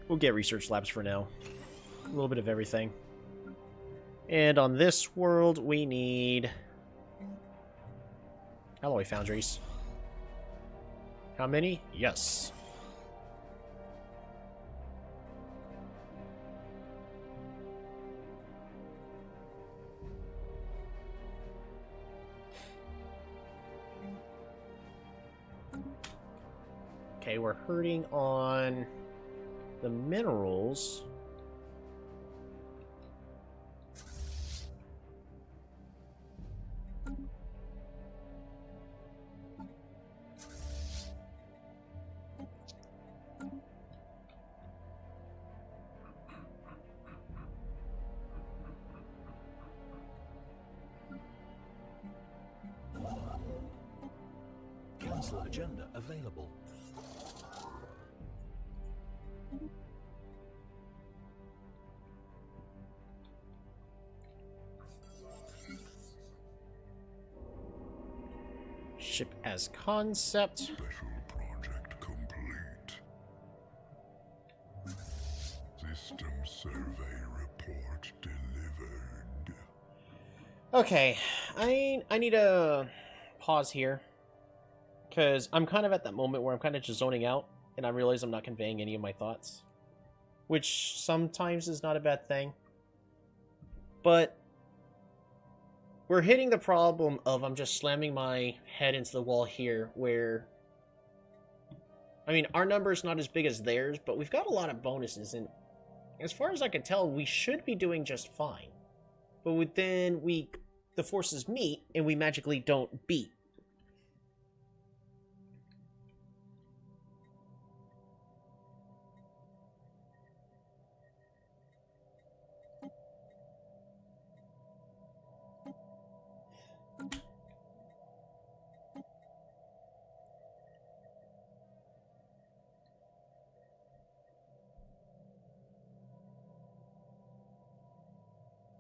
We'll get research labs for now. A little bit of everything. And on this world, we need alloy foundries. How many? Yes. Okay, we're hurting on the minerals. Cancel agenda available. Ship as concept. Special project complete. System survey report delivered. Okay, I need to pause here. Because I'm kind of at that moment where I'm kind of just zoning out, and I realize I'm not conveying any of my thoughts. Which sometimes is not a bad thing. But we're hitting the problem of I'm just slamming my head into the wall here, where I mean, our number is not as big as theirs, but we've got a lot of bonuses, and as far as I can tell, we should be doing just fine. But then we the forces meet and we magically don't beat.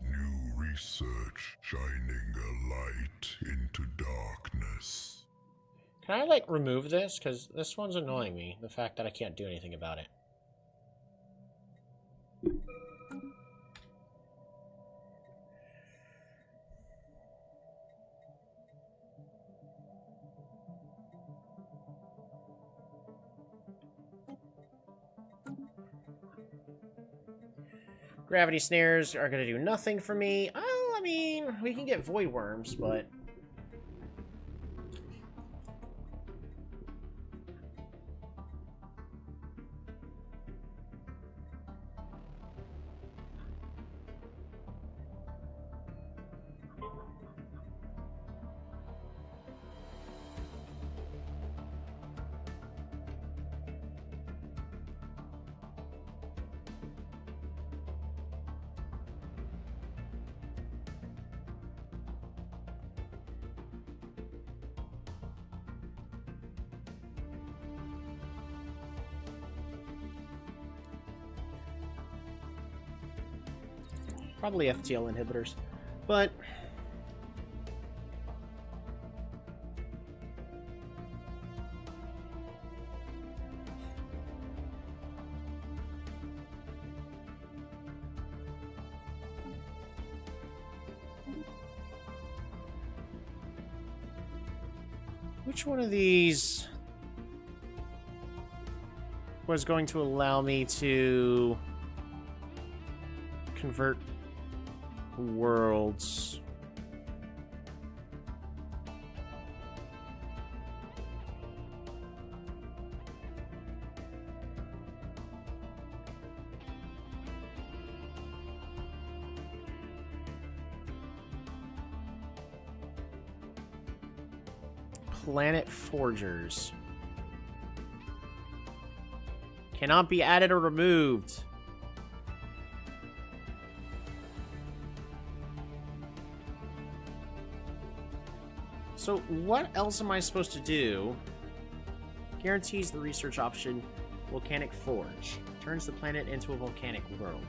New research shining a light into darkness. Can I, like, remove this? Because this one's annoying me. The fact that I can't do anything about it. Gravity snares are going to do nothing for me. Oh, I mean, we can get void worms, but... Probably FTL inhibitors, but... which one of these was going to allow me to convert worlds? Planet Forgers. Cannot be added or removed. So what else am I supposed to do? Guarantees the research option Volcanic Forge. Turns the planet into a volcanic world.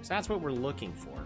So that's what we're looking for.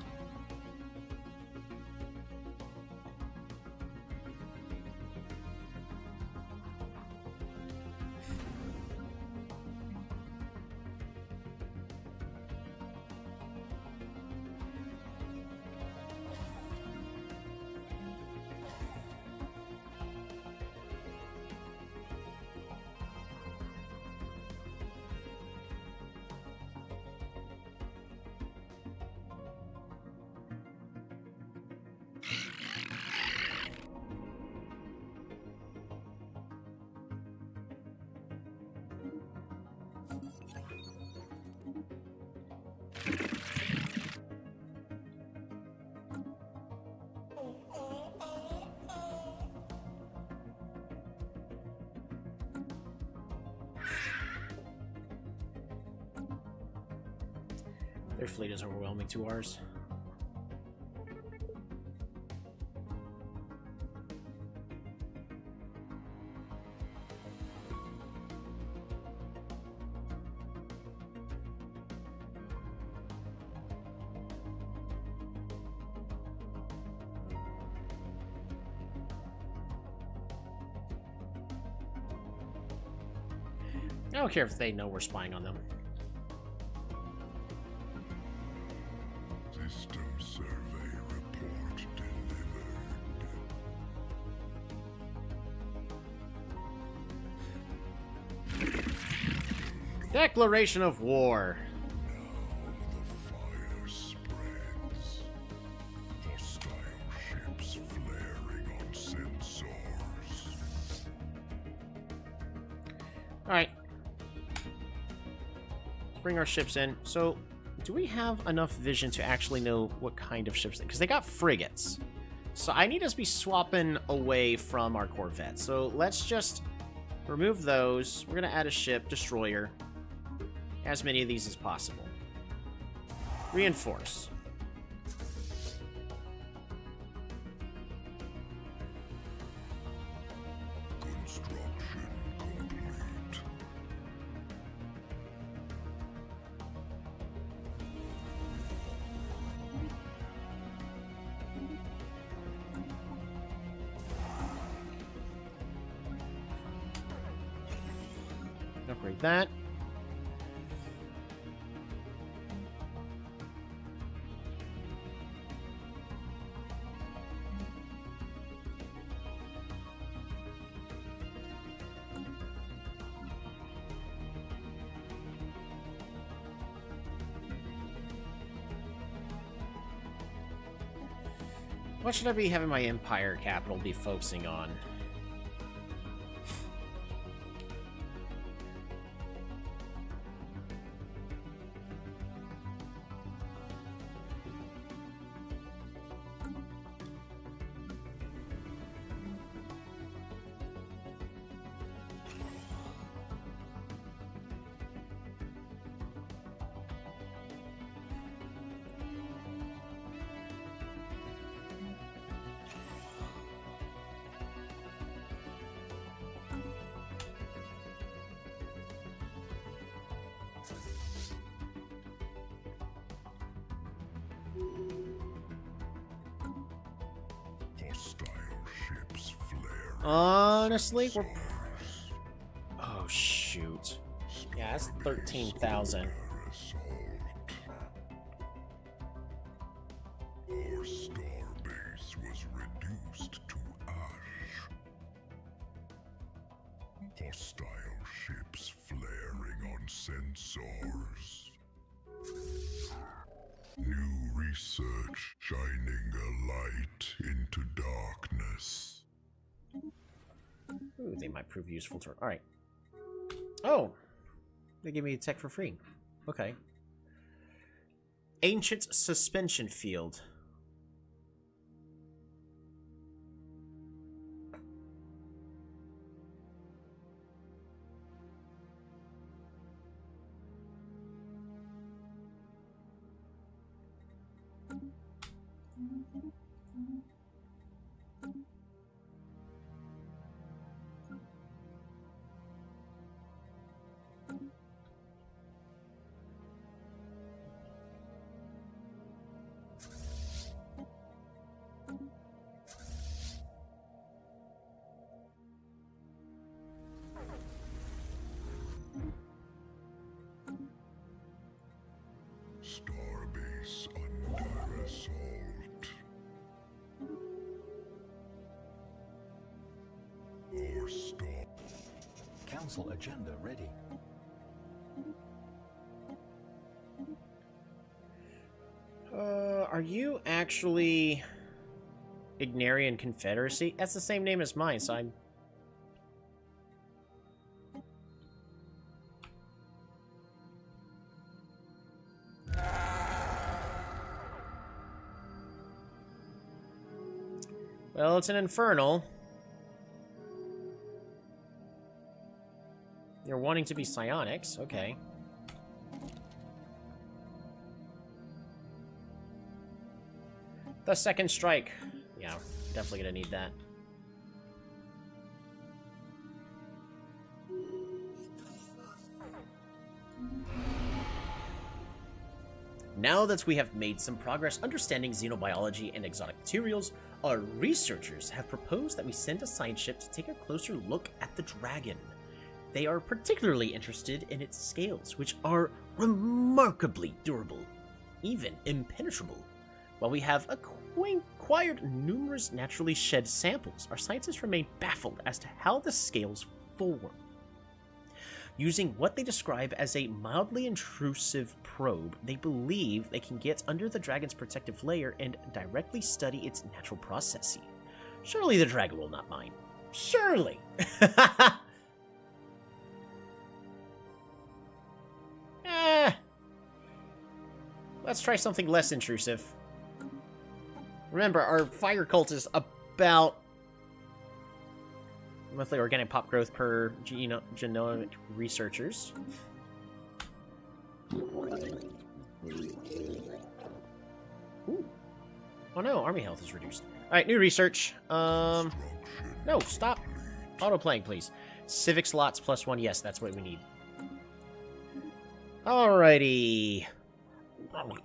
Their fleet is overwhelming to ours. I don't care if they know we're spying on them. System survey report delivered. Declaration of war. Now the fire spreads. Hostile ships flaring on sensors. bring our ships in. So, do we have enough vision to actually know what kind of ships? Because they got frigates. So I need us to be swapping away from our corvettes. So let's just remove those. We're going to add a ship, destroyer. As many of these as possible. Reinforce. Construction complete. Upgrade that. What should I be having my Empire capital be focusing on? Hostile ships flare. Honestly, we're... Oh, shoot. Yeah, that's 13,000. Our starbase was reduced to ash. Hostile ships flaring on sensors. New research shining a light into darkness. Ooh, they might prove useful to... Alright. Oh! They gave me tech for free. Okay. Ancient suspension field. Starbase under assault. Our star. Council agenda ready. Are you actually Ignarian Confederacy? That's the same name as mine, so I'm... Well, it's an Infernal. You're wanting to be psionics, okay. The second strike. Yeah, definitely gonna need that. Now that we have made some progress understanding xenobiology and exotic materials, our researchers have proposed that we send a science ship to take a closer look at the dragon. They are particularly interested in its scales, which are remarkably durable, even impenetrable. While we have acquired numerous naturally shed samples, our scientists remain baffled as to how the scales form. Using what they describe as a mildly intrusive probe, they believe they can get under the dragon's protective layer and directly study its natural processes. Surely the dragon will not mind. Surely! Let's try something less intrusive. Remember, our fire cult is about monthly organic pop growth per genomic researchers. Ooh. Oh no, army health is reduced. Alright, new research. No, stop. Auto-playing, please. Civic slots +1. Yes, that's what we need. Alrighty.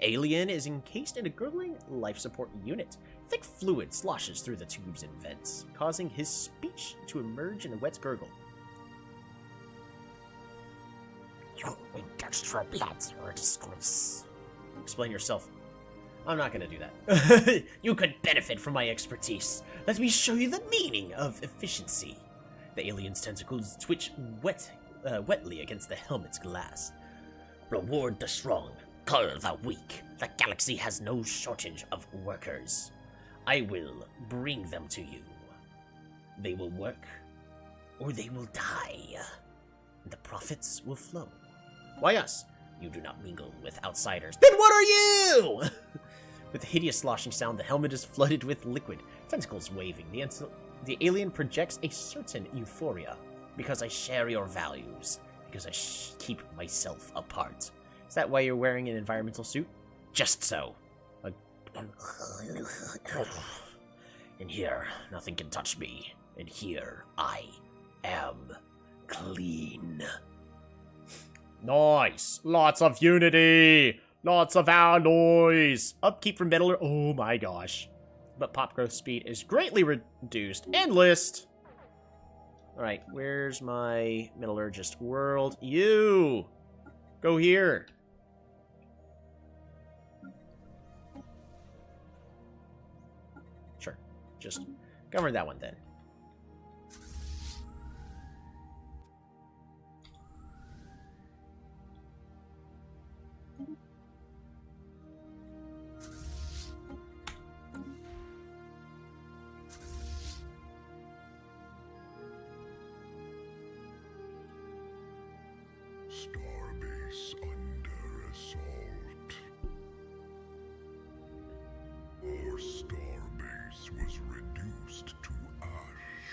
Alien is encased in a gurgling life support unit. Thick fluid sloshes through the tubes and vents, causing his speech to emerge in a wet gurgle. Your industrial plants are a disgrace. Explain yourself. I'm not gonna do that. You could benefit from my expertise. Let me show you the meaning of efficiency. The alien's tentacles twitch wetly against the helmet's glass. Reward the strong, cull the weak. The galaxy has no shortage of workers. I will bring them to you. They will work, or they will die. The profits will flow. Why us? You do not mingle with outsiders. Then what are you? With a hideous sloshing sound, the helmet is flooded with liquid, tentacles waving. The alien projects a certain euphoria. Because I share your values. Because I keep myself apart. Is that why you're wearing an environmental suit? Just so. In here, nothing can touch me. And here, I am clean. Nice! Lots of unity! Lots of alloys! Upkeep for metal, oh my gosh. But pop growth speed is greatly reduced. And list! Alright, where's my metallurgist world? You! Go here! Sure. Just govern that one then. Starbase under assault. Our starbase was reduced to ash.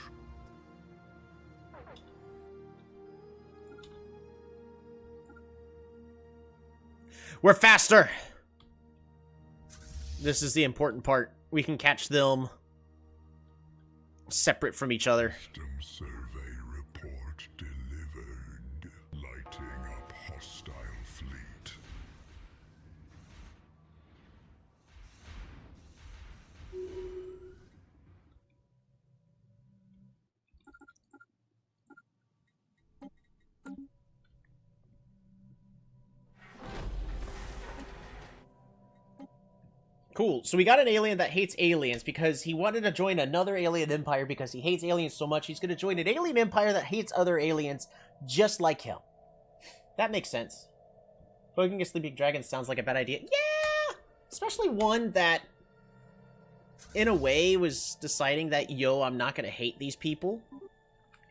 We're faster! This is the important part. We can catch them separate from each other. System survey report delivered. Lighting up hostile fleet. Cool. So we got an alien that hates aliens because he wanted to join another alien empire because he hates aliens so much he's going to join an alien empire that hates other aliens just like him. That makes sense. Poking a sleeping dragon sounds like a bad idea. Yeah! Especially one that, in a way, was deciding that, yo, I'm not going to hate these people.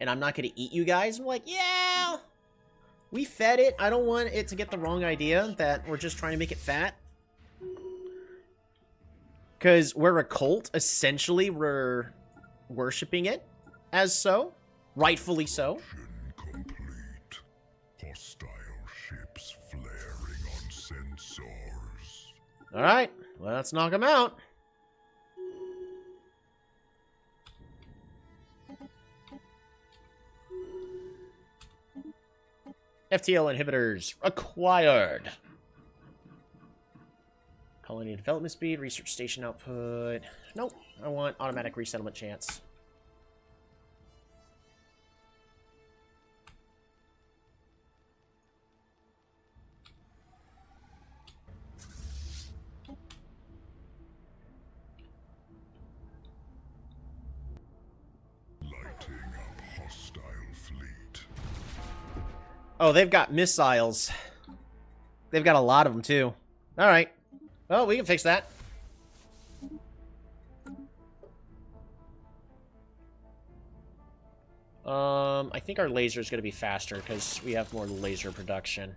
And I'm not going to eat you guys. I'm like, yeah! We fed it. I don't want it to get the wrong idea that we're just trying to make it fat. Because we're a cult, essentially we're worshipping it as so. Rightfully so. Mission complete. Hostile ships flaring on sensors. Alright, well, let's knock them out. FTL inhibitors acquired. Colony development speed, research station output. Nope, I want automatic resettlement chance. Lighting up hostile fleet. Oh, they've got missiles. They've got a lot of them, too. Alright. Well, we can fix that. I think our laser is going to be faster because we have more laser production.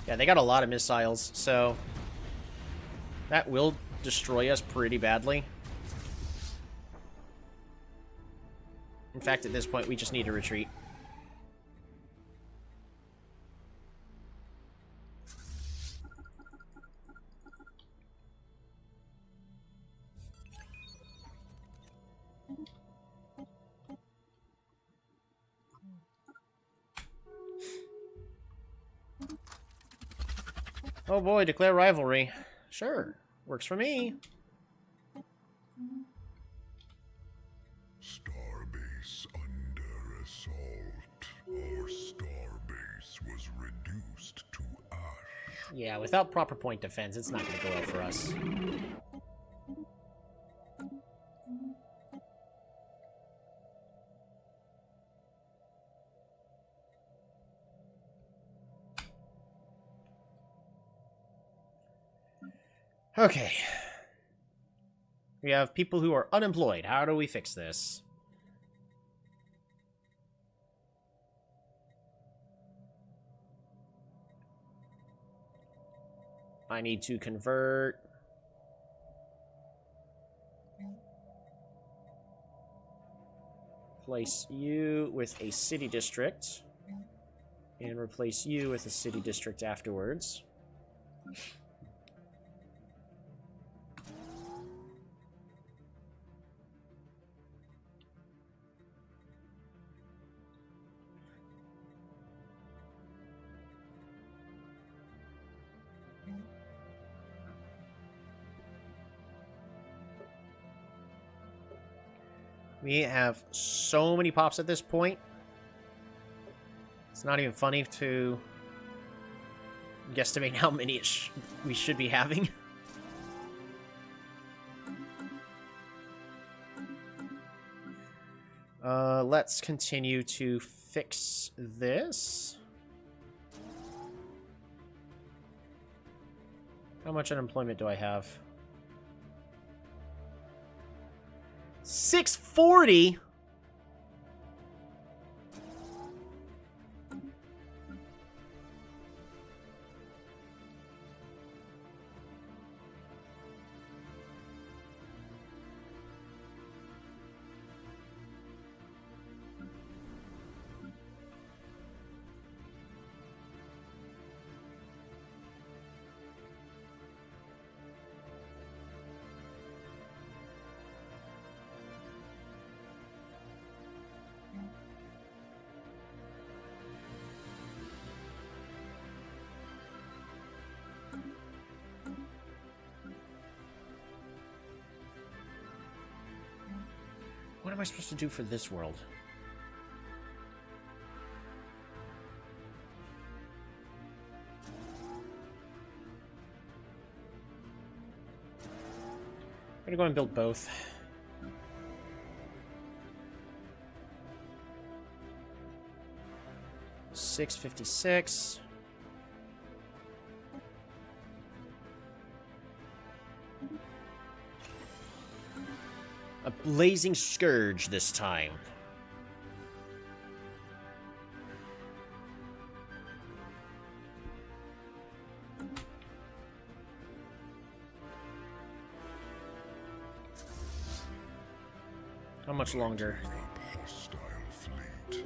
Yeah, they got a lot of missiles, so that will destroy us pretty badly. In fact, at this point, we just need to retreat. Oh boy, declare rivalry. Sure, works for me. Starbase under assault. Our starbase was reduced to ash. Yeah, without proper point defense, it's not going to go well for us. Okay. We have people who are unemployed. How do we fix this? I need to convert. Replace you with a city district. And replace you with a city district afterwards. We have so many pops at this point. It's not even funny to guesstimate how many we should be having. Let's continue to fix this. How much unemployment do I have? 640? What am I supposed to do for this world? I'm gonna go and build both. $656. A blazing scourge this time. How much longer? Hostile fleet.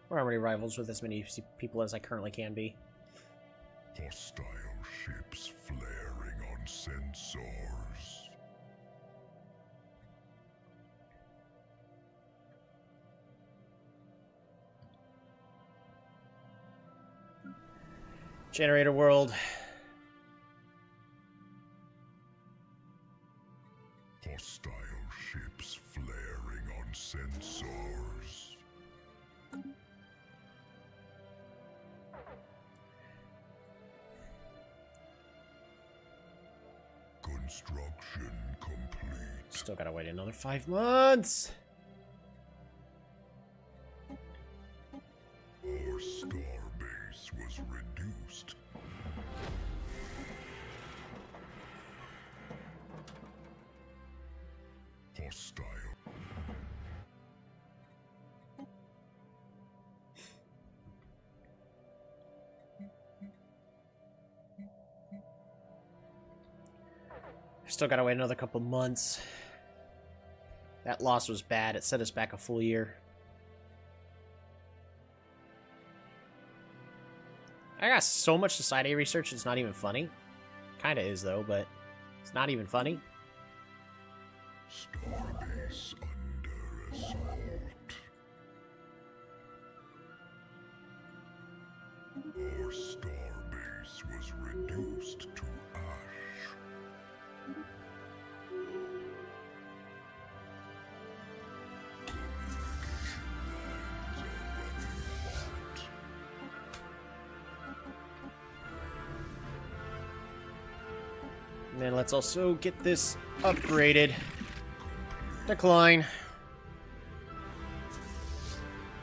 Or how many rivals with as many people as I currently can be? Hostile ships flaring on sensors. Generator world. Hostile ships flaring on sensors. Construction complete. Still gotta wait another 5 months. Our star base was reduced. Hostile. Still gotta wait another couple months. That loss was bad. It set us back a full year. I got so much society research, it's not even funny. Kinda is, though, but it's not even funny. Starbase under assault. Our starbase was reduced to ash. And then let's also get this upgraded. Decline.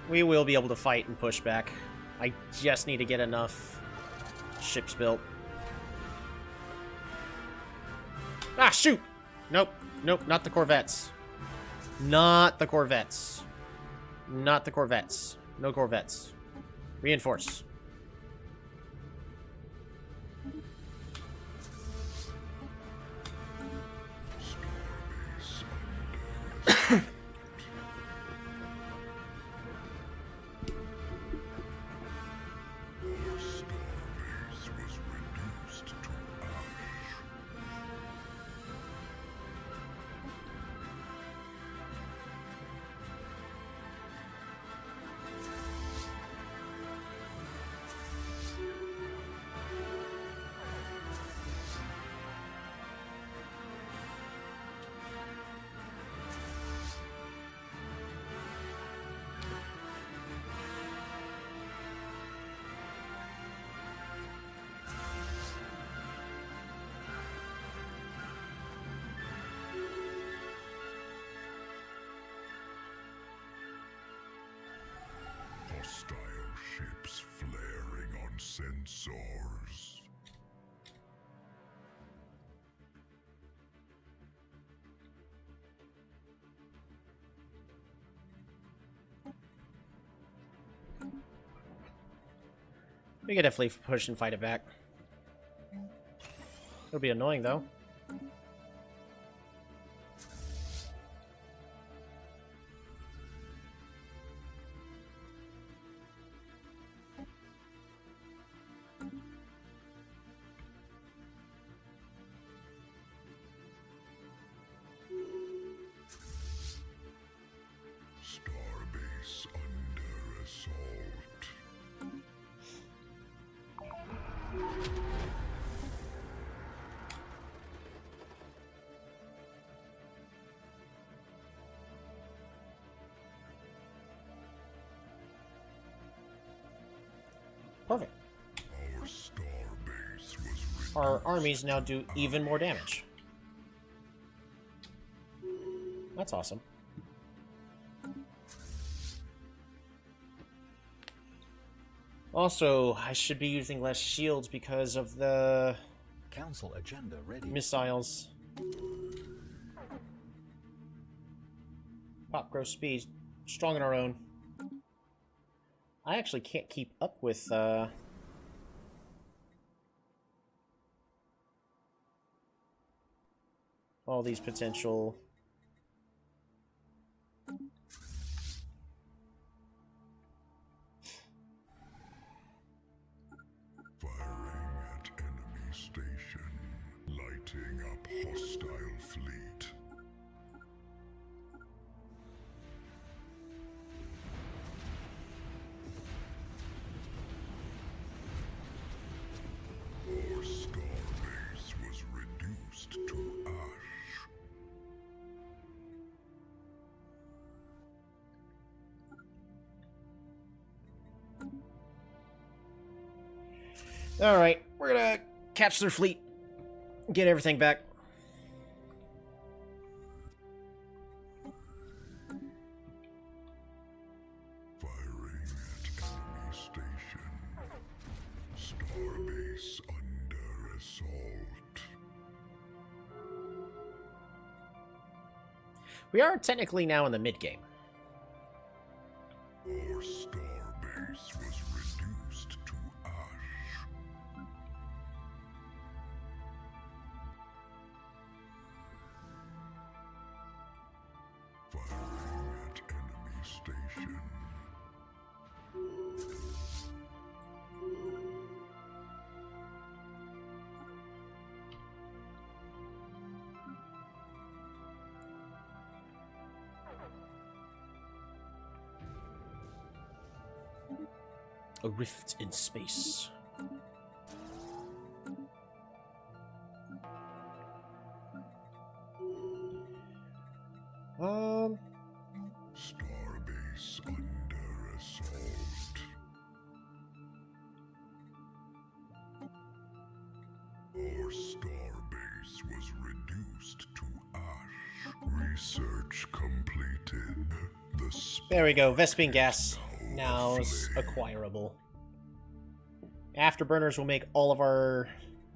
We will be able to fight and push back. I just need to get enough ships built. Ah, shoot! Nope. Nope, not the Corvettes. Not the Corvettes. Not the Corvettes. No Corvettes. Reinforce. Our starbase was reduced to ash. Hostile ships flaring on sensors. We could definitely push and fight it back. It'll be annoying, though. Starbase under assault. Perfect. Our starbase was reduced. Our armies now do even more damage. That's awesome. Also, I should be using less shields because of the Council agenda ready. missiles. Pop growth speed. Strong in our own. I actually can't keep up with all these potential Firing at enemy station. Lighting up hostile fleet. Our starbase was reduced to ash. Alright, we're gonna catch their fleet. Get everything back. station. Starbase under assault. We are technically now in the mid-game. Our starbase was reduced to ash. Firing at enemy station. A rift in space. Starbase under assault. Our starbase was reduced to ash. Research completed. There we go. Vespene gas now is acquirable. Afterburners will make all of our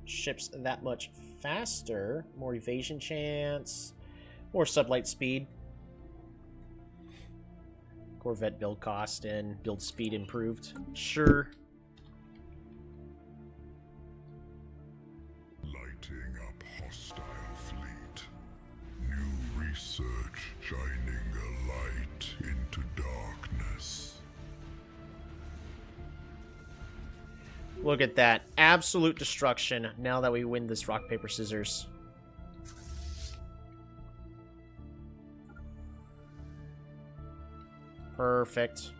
ships that much faster. More evasion chance. More sublight speed. Corvette build cost and build speed improved. Sure. Lighting up hostile fleet. New research shining a light into darkness. Look at that. Absolute destruction now that we win this rock, paper, scissors. Perfect.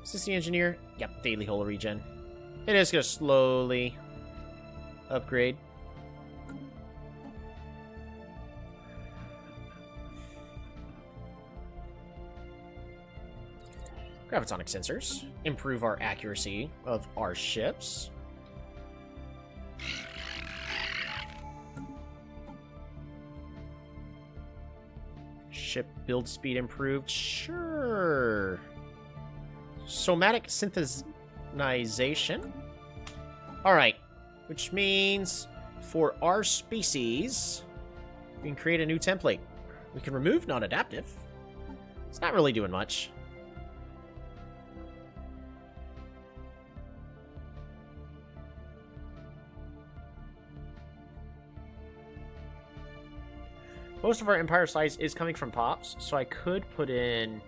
Is this the engineer? Yep, daily hull regen. It is going to slowly upgrade. Gravitonic sensors. Improve our accuracy of our ships. Ship build speed improved. Sure. Somatic synthesization. Alright. Which means for our species, we can create a new template. We can remove non-adaptive. It's not really doing much. Most of our empire size is coming from pops, so I could put in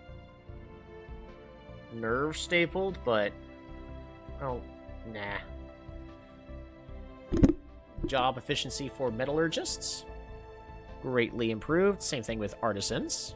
nerve stapled, but oh, nah. Job efficiency for metallurgists greatly improved. Same thing with artisans.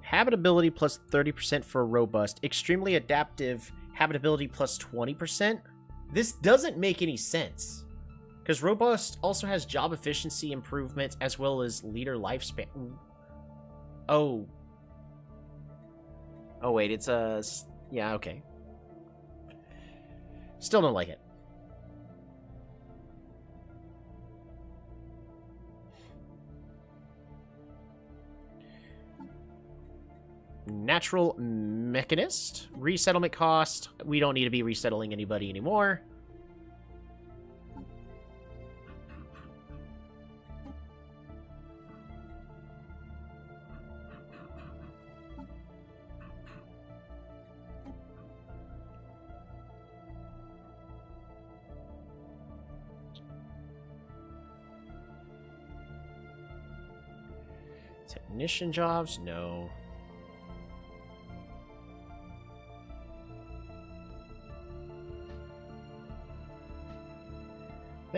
Habitability plus 30% for robust. Extremely adaptive. Habitability plus 20%. This doesn't make any sense. Because robust also has job efficiency improvements as well as leader lifespan. Oh. Oh, wait. It's a... Yeah, okay. Still don't like it. Natural Mechanist. Resettlement cost. We don't need to be resettling anybody anymore. Technician jobs? No.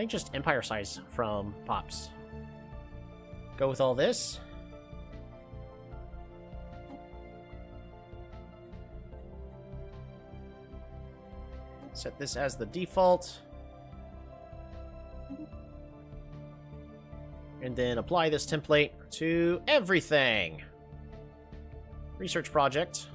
think just Empire size from Pops. Go with all this. Set this as the default. And then apply this template to everything. Research project.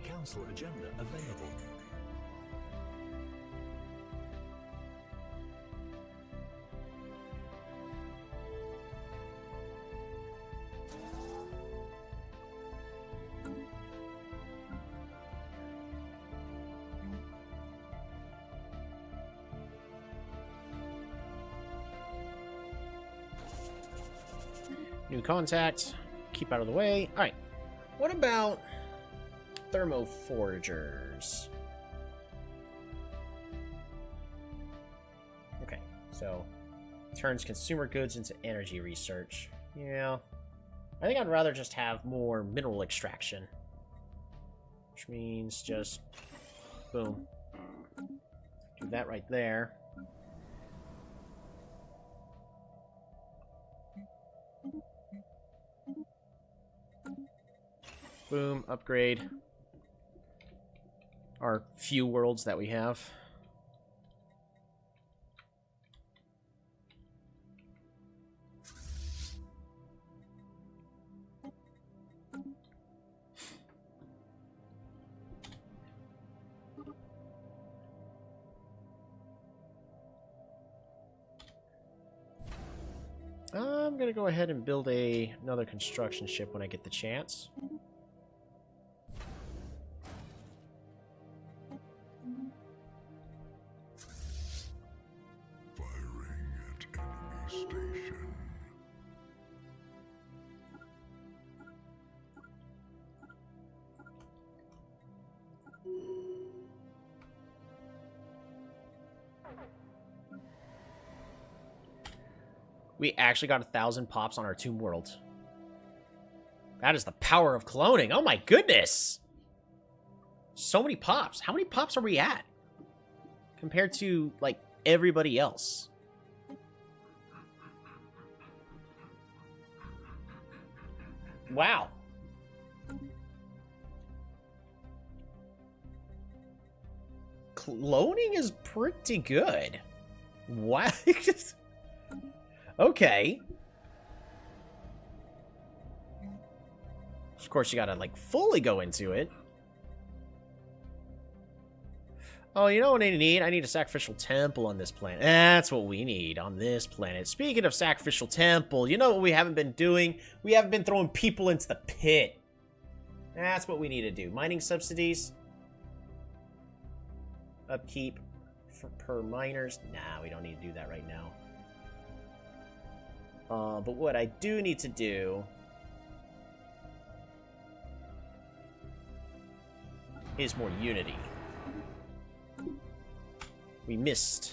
Council agenda available. New contact. Keep out of the way. Alright. What about thermoforgers? Okay, so turns consumer goods into energy research. Yeah. I think I'd rather just have more mineral extraction. Which means just boom. Do that right there. Boom, upgrade our few worlds that we have. I'm gonna go ahead and build another construction ship when I get the chance. We actually got 1,000 pops on our tomb world. That is the power of cloning. Oh my goodness! So many pops. How many pops are we at? Compared to, like, everybody else. Wow. Cloning is pretty good. What? Okay. Of course, you gotta, like, fully go into it. Oh, you know what I need? I need a sacrificial temple on this planet. That's what we need on this planet. Speaking of sacrificial temple, you know what we haven't been doing? We haven't been throwing people into the pit. That's what we need to do. Mining subsidies. Upkeep per miners. Nah, we don't need to do that right now. But what I do need to do is more unity. We missed.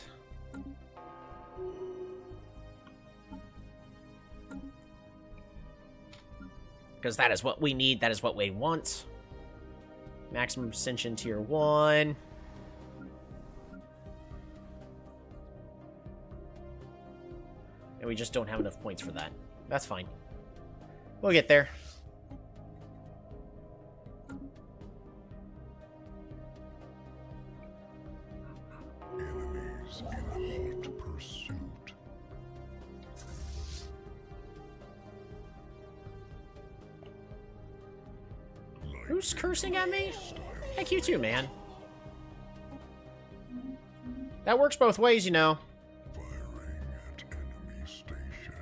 Because that is what we need, that is what we want. Maximum Ascension Tier 1. And we just don't have enough points for that. That's fine. We'll get there. Enemies in hot pursuit. Who's cursing at me? Heck, you too, man. That works both ways, you know. Firing at enemy station.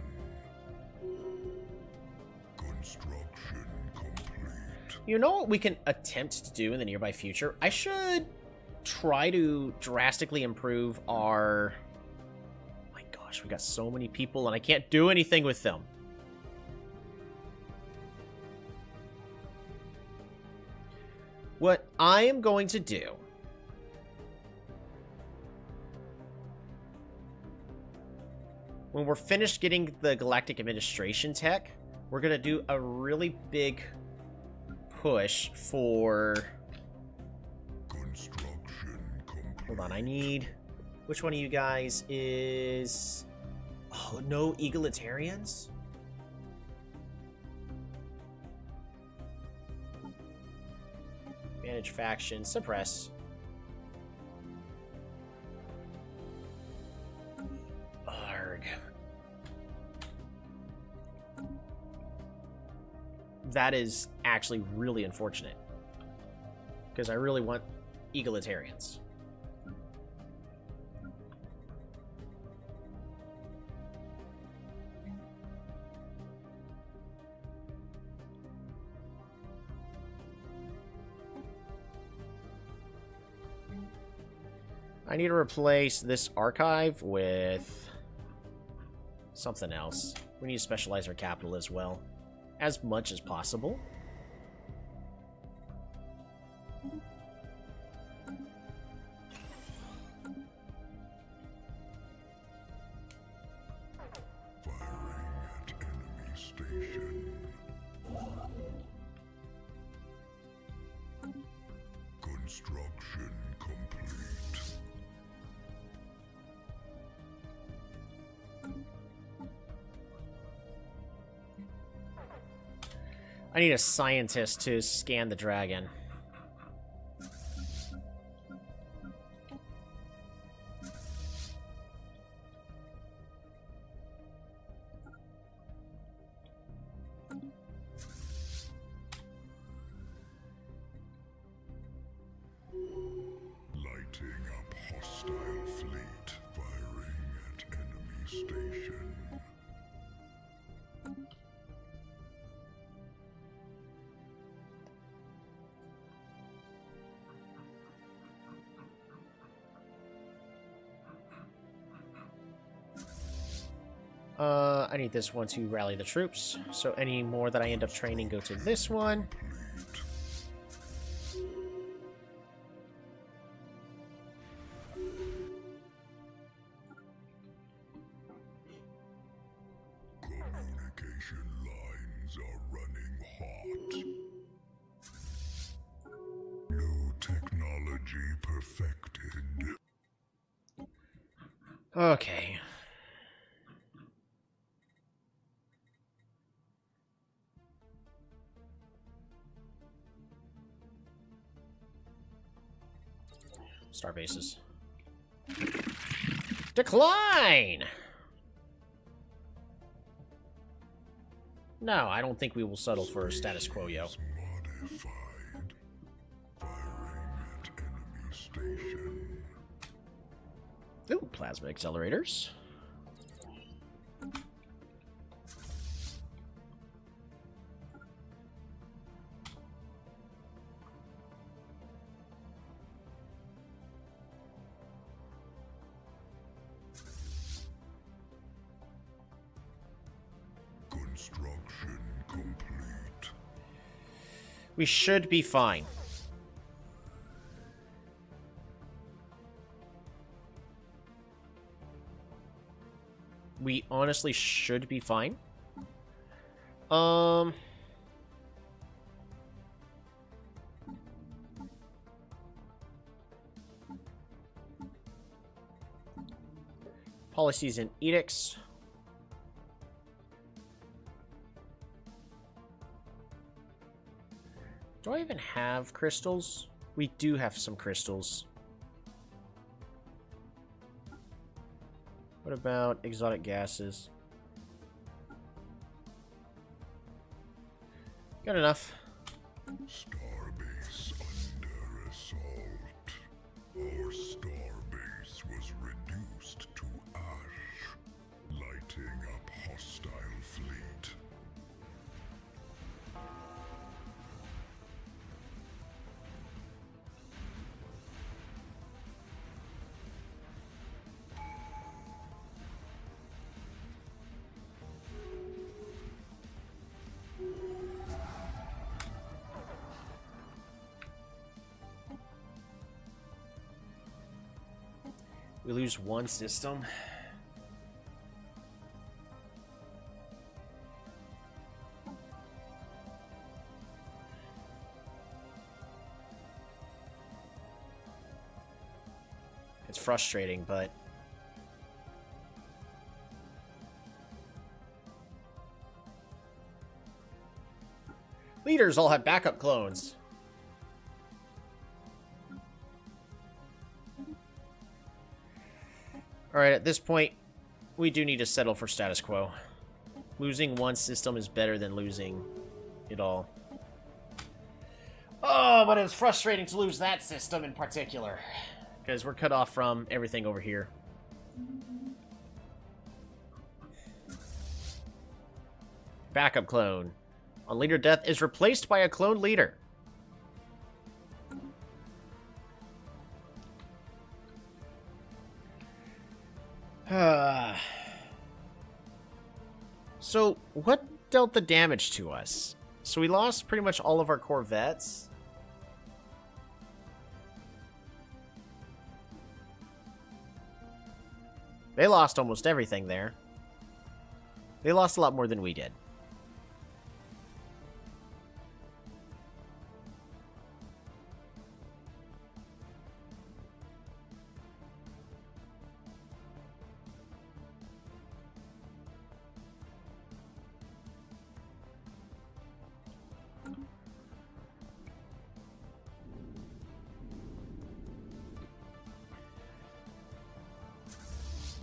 Construction complete. You know what we can attempt to do in the nearby future? I should try to drastically improve our... Oh my god. gosh, we got so many people and I can't do anything with them. What I am going to do... when we're finished getting the Galactic Administration tech, we're going to do a really big push for... Construction complete. Hold on, I need... Which one of you guys is... Oh, no egalitarians? Manage faction, suppress. Arg. That is actually really unfortunate. Because I really want egalitarians. I need to replace this archive with something else. We need to specialize our capital as well, as much as possible. Firing at enemy station. Construction complete. I need a scientist to scan the dragon. Lighting up hostile fleet. Firing at enemy station. I need this one to rally the troops. So any more that I end up training go to this one. Communication lines are running hot. New technology perfected. Okay. Star bases. Decline! No, I don't think we will settle for status quo, yo. Modified. Firing at enemy station. Ooh, plasma accelerators. Construction complete. We should be fine. We honestly should be fine. Policies and edicts. Do I even have crystals? We do have some crystals. What about exotic gases? Got enough. Starbase under assault. Our starbase was reduced to ash. Lighting up hostile fleet. We lose one system. It's frustrating, but... Leaders all have backup clones. Alright, at this point, we do need to settle for status quo. Losing one system is better than losing it all. Oh, but it's frustrating to lose that system in particular. Because we're cut off from everything over here. Backup clone. On leader death is replaced by a clone leader. So, what dealt the damage to us? So we lost pretty much all of our corvettes. They lost almost everything there. They lost a lot more than we did.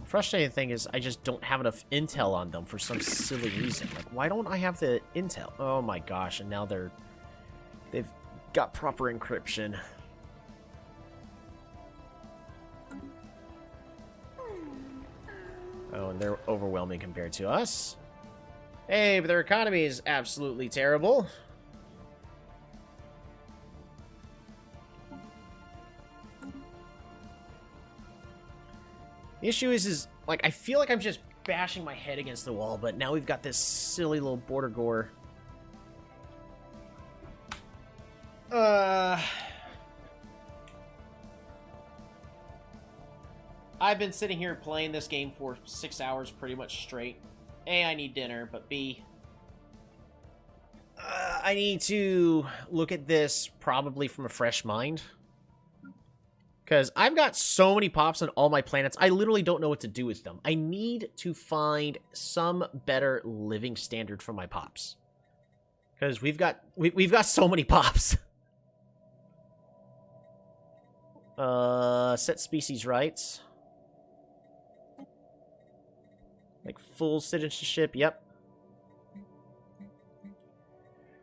Frustrating thing is I just don't have enough intel on them for some silly reason. Like, why don't I have the intel? Oh my gosh, and now they've got proper encryption. Oh, and they're overwhelming compared to us. Hey, but their economy is absolutely terrible. The issue is like, I feel like I'm just bashing my head against the wall, but now we've got this silly little border gore. I've been sitting here playing this game for 6 hours pretty much straight. A, I need dinner, but B, I need to look at this probably from a fresh mind. Because I've got so many pops on all my planets, I literally don't know what to do with them. I need to find some better living standard for my pops. Because we've got so many pops. Set species rights. Like full citizenship, yep.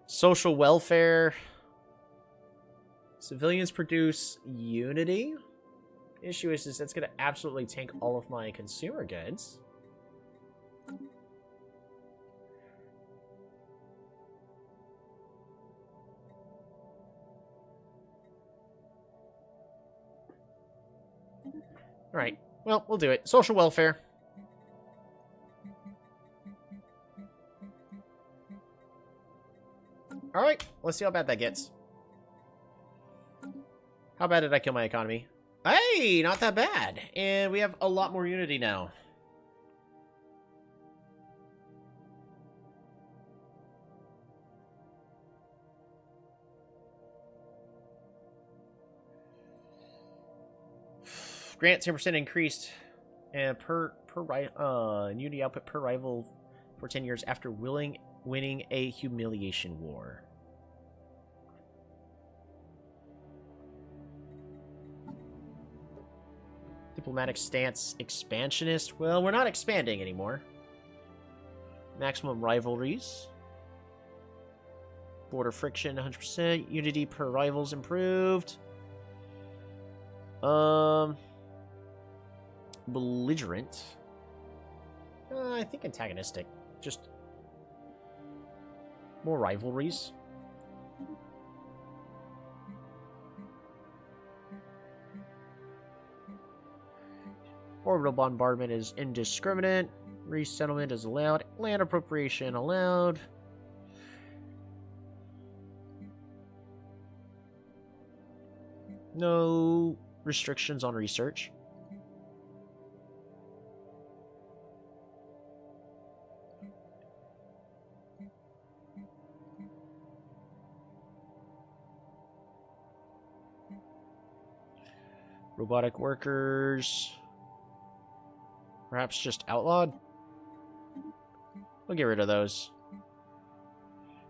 Social welfare. Civilians produce unity. Issue is that's going to absolutely tank all of my consumer goods. Alright, well, we'll do it. Social welfare. Alright, let's see how bad that gets. How bad did I kill my economy? Hey, not that bad. And we have a lot more unity now. Grant 10% increased per unity output per rival for 10 years after winning a humiliation war. Diplomatic stance expansionist. Well, we're not expanding anymore. Maximum rivalries. Border friction 100%. Unity per rivals improved. Belligerent. I think antagonistic. Just more rivalries. Orbital bombardment is indiscriminate. Resettlement is allowed. Land appropriation allowed. No restrictions on research. Robotic workers. Perhaps just outlawed? We'll get rid of those.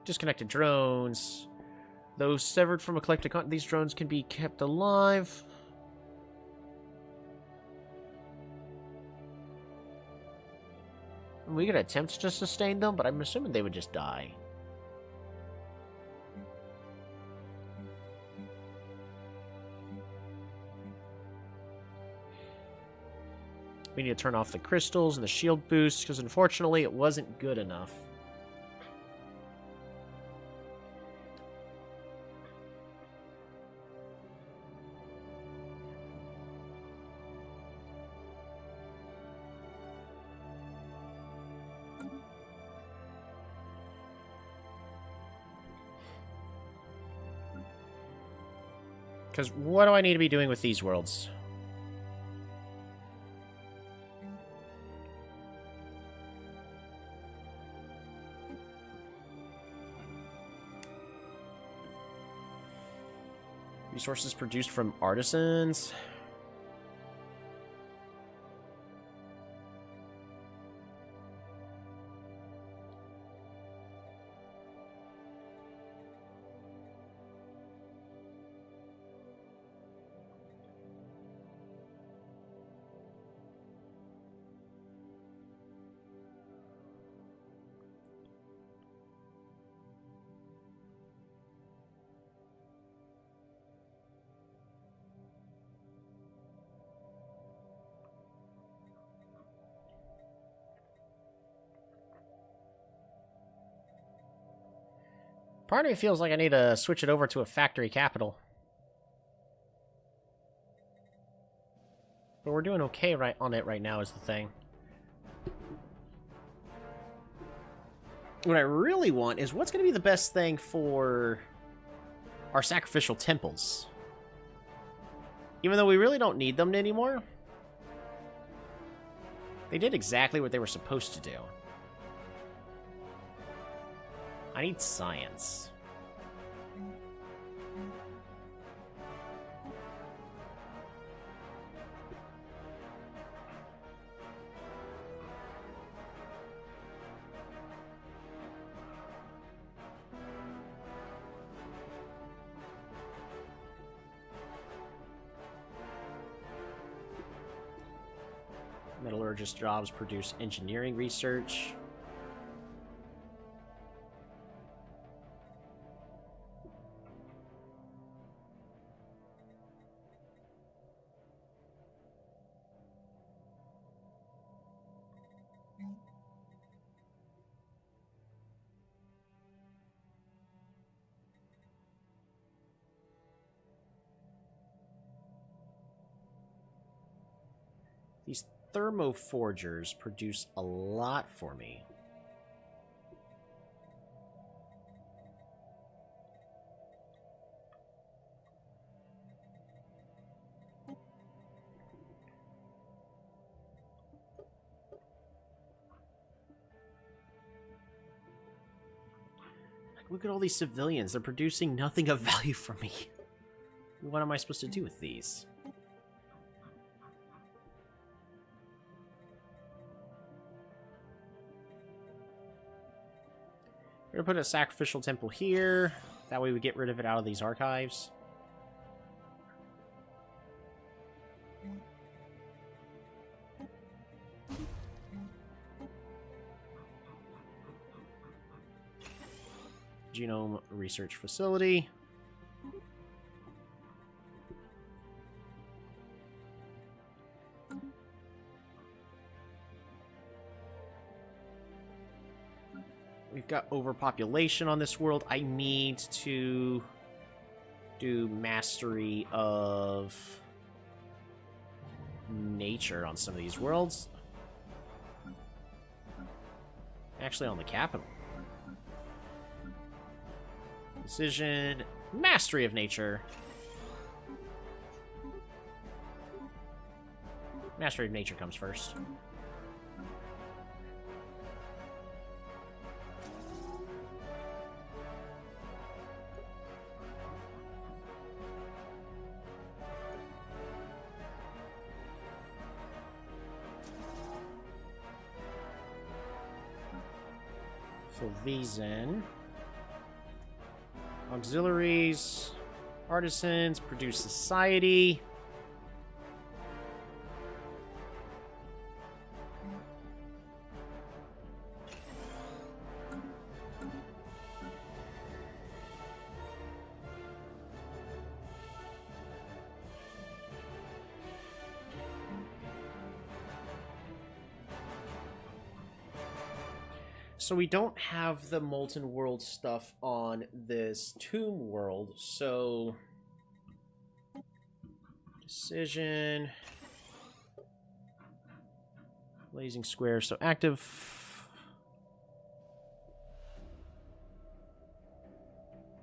Disconnected drones. Though severed from a collective these drones can be kept alive. We could attempt to sustain them, but I'm assuming they would just die. We need to turn off the crystals and the shield boost, because unfortunately it wasn't good enough. Because what do I need to be doing with these worlds? Resources produced from artisans. Part of me feels like I need to switch it over to a factory capital. But we're doing okay on it right now is the thing. What I really want is what's going to be the best thing for our sacrificial temples. Even though we really don't need them anymore. They did exactly what they were supposed to do. I need science. Metallurgist jobs produce engineering research. These thermoforgers produce a lot for me. Look at all these civilians. They're producing nothing of value for me. What am I supposed to do with these? We're gonna put a sacrificial temple here. That way we get rid of it out of these archives. Genome research facility. We've got overpopulation on this world. I need to do mastery of nature on some of these worlds. Actually, on the capital. Decision. Mastery of nature. Mastery of nature comes first. Fill these in. Auxiliaries. Artisans. Produce society. So we don't have the Molten World stuff on this Tomb World, so... Decision... Blazing Square, so active...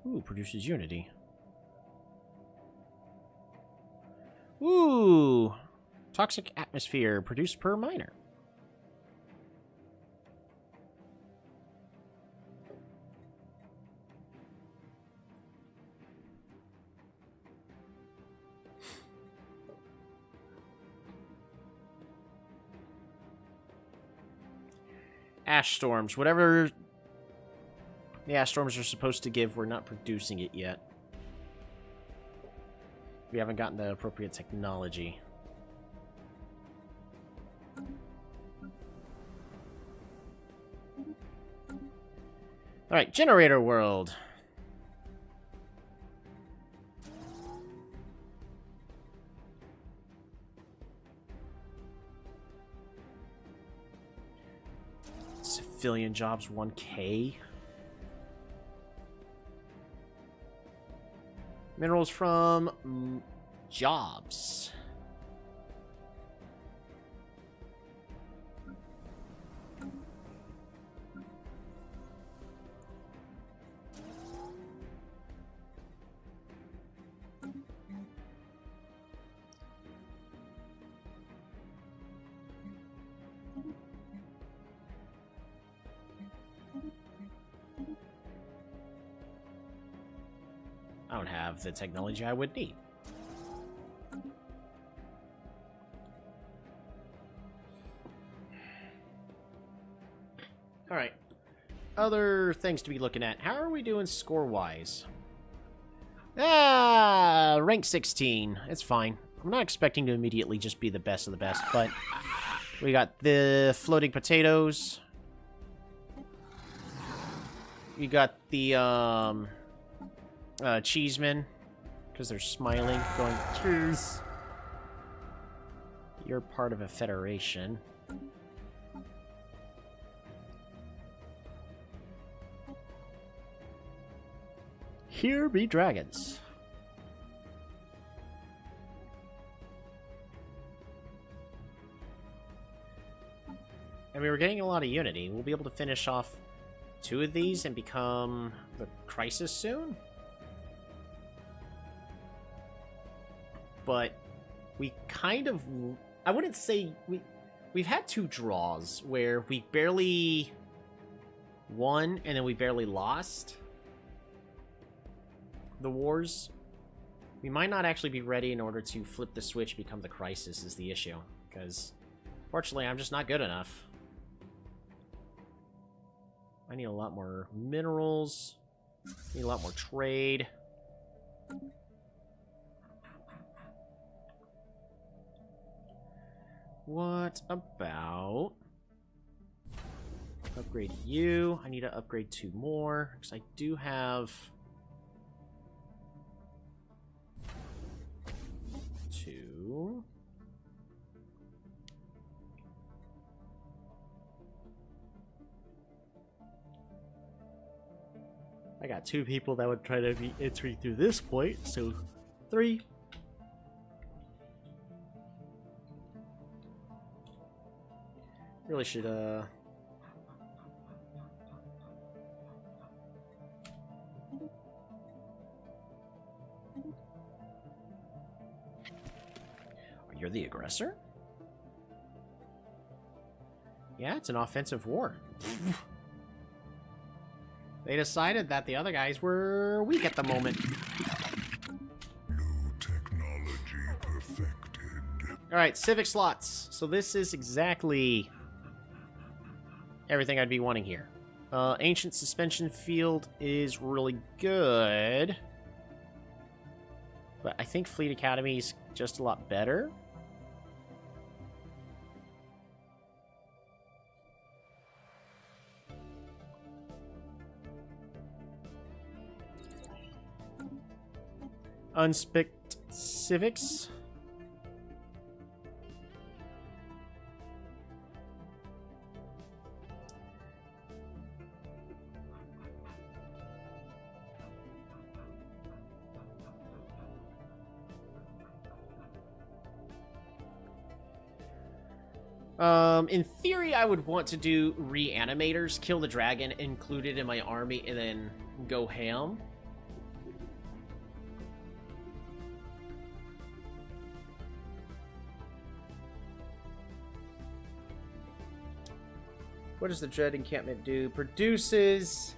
Ooh, produces Unity. Ooh! Toxic Atmosphere, produced per miner. Ash storms. Whatever the ash storms are supposed to give, we're not producing it yet. We haven't gotten the appropriate technology. Alright, generator world. Civilian jobs 1K. Minerals from jobs. I don't have the technology I would need. Alright. Other things to be looking at. How are we doing score-wise? Rank 16. It's fine. I'm not expecting to immediately just be the best of the best, but we got the floating potatoes. We got the, cheesemen, because they're smiling, going, cheers. You're part of a federation. Here be dragons. And we were getting a lot of unity. We'll be able to finish off 2 of these and become the crisis soon. But we kind of... I wouldn't say... We've had 2 draws where we barely won and then we barely lost the wars. We might not actually be ready in order to flip the switch, become the crisis is the issue. Because, fortunately, I'm just not good enough. I need a lot more minerals. Need a lot more trade. What about... upgrade you? I need to upgrade 2 more, because I do have... 2. I got 2 people that would try to be entering through this point, so 3. Really should, You're the aggressor? Yeah, it's an offensive war. They decided that the other guys were weak at the moment. New technology perfected. Alright, civic slots. So this is exactly everything I'd be wanting here. Ancient Suspension Field is really good. But I think Fleet Academy is just a lot better. Unspicked Civics. In theory, I would want to do reanimators, kill the dragon, include it in my army, and then go ham. What does the Dread encampment do? Produces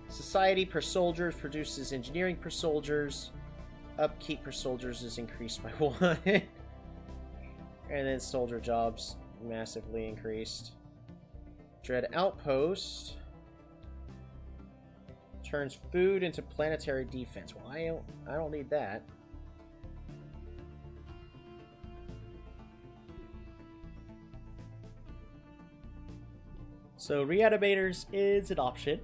society per soldiers, produces engineering per soldiers, upkeep per soldiers is increased by 1. And then soldier jobs massively increased. Dread outpost turns food into planetary defense. Well, I don't need that. So reanimators is an option.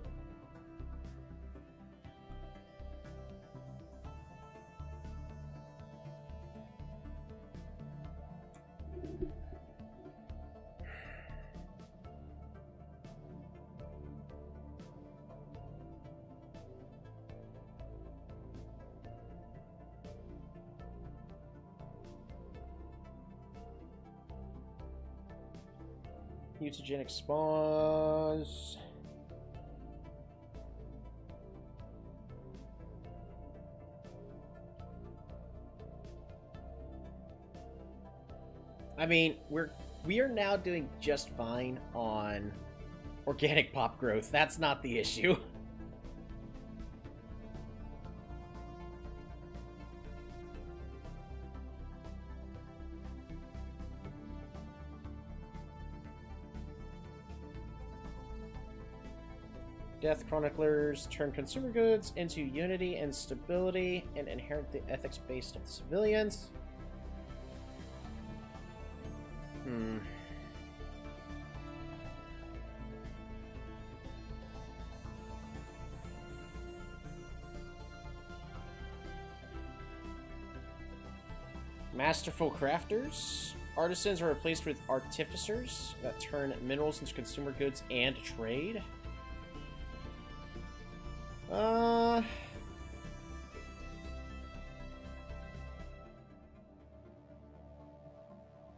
Mutagenic spawns. I mean, we are now doing just fine on organic pop growth. That's not the issue. Death Chroniclers turn consumer goods into unity and stability and inherit the ethics based on civilians. Masterful Crafters. Artisans are replaced with Artificers that turn minerals into consumer goods and trade.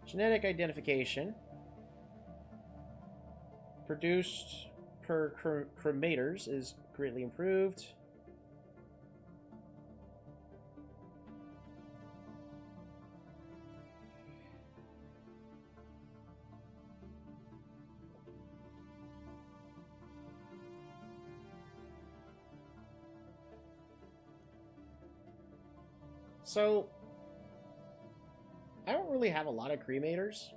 Genetic identification. Produced per cremators is greatly improved. So, I don't really have a lot of cremators.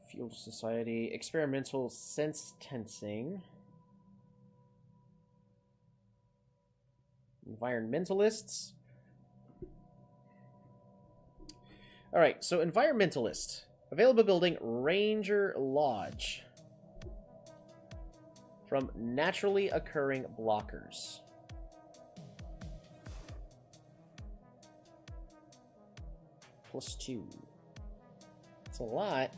Fuel Society, Experimental Sense Tensing. Environmentalists. Alright, so Environmentalist. Available building, Ranger Lodge. From naturally occurring blockers. +2. That's a lot.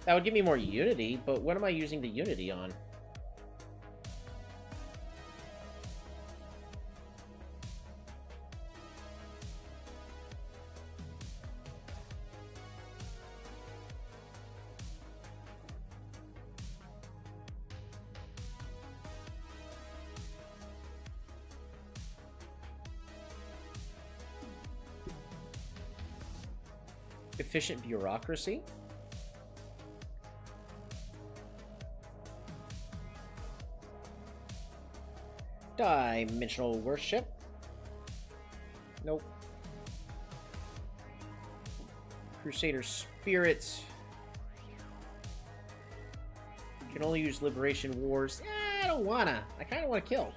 That would give me more unity, but what am I using the unity on? Efficient bureaucracy. Dimensional worship. Nope. Crusader spirit. Can only use liberation wars. I don't wanna. I kind of want to kill.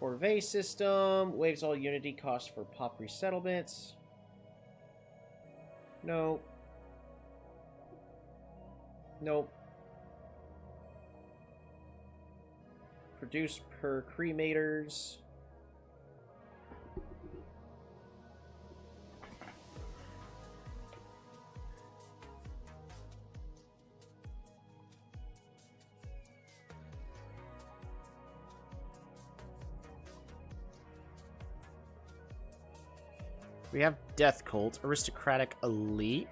Corvée system. Waives all unity costs for pop resettlements. Nope. Nope. Produce per cremators. We have Death Cult, Aristocratic Elite.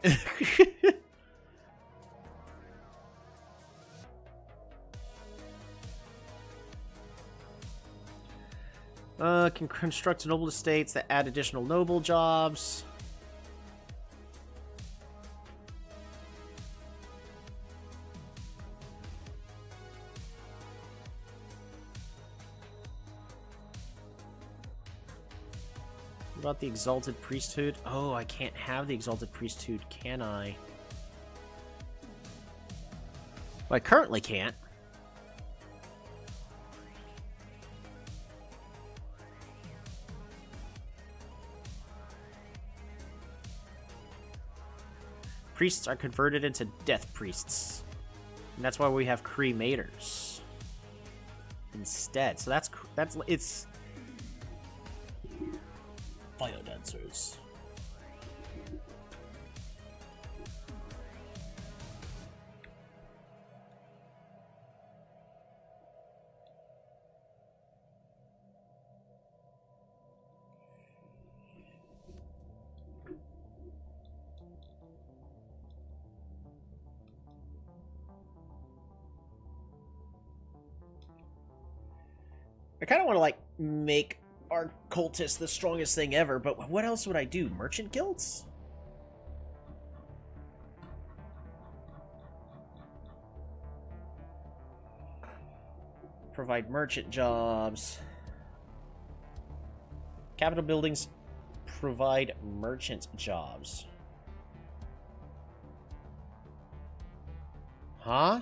Can construct noble estates that add additional noble jobs. What about the Exalted Priesthood? Oh, I can't have the Exalted Priesthood, can I? Well, I currently can't. Priests are converted into death priests. And that's why we have cremators instead. So it's fire dancers. I kind of want to, like, make our cultists the strongest thing ever, but what else would I do? Merchant guilds? Provide merchant jobs. Capital buildings provide merchant jobs. Huh?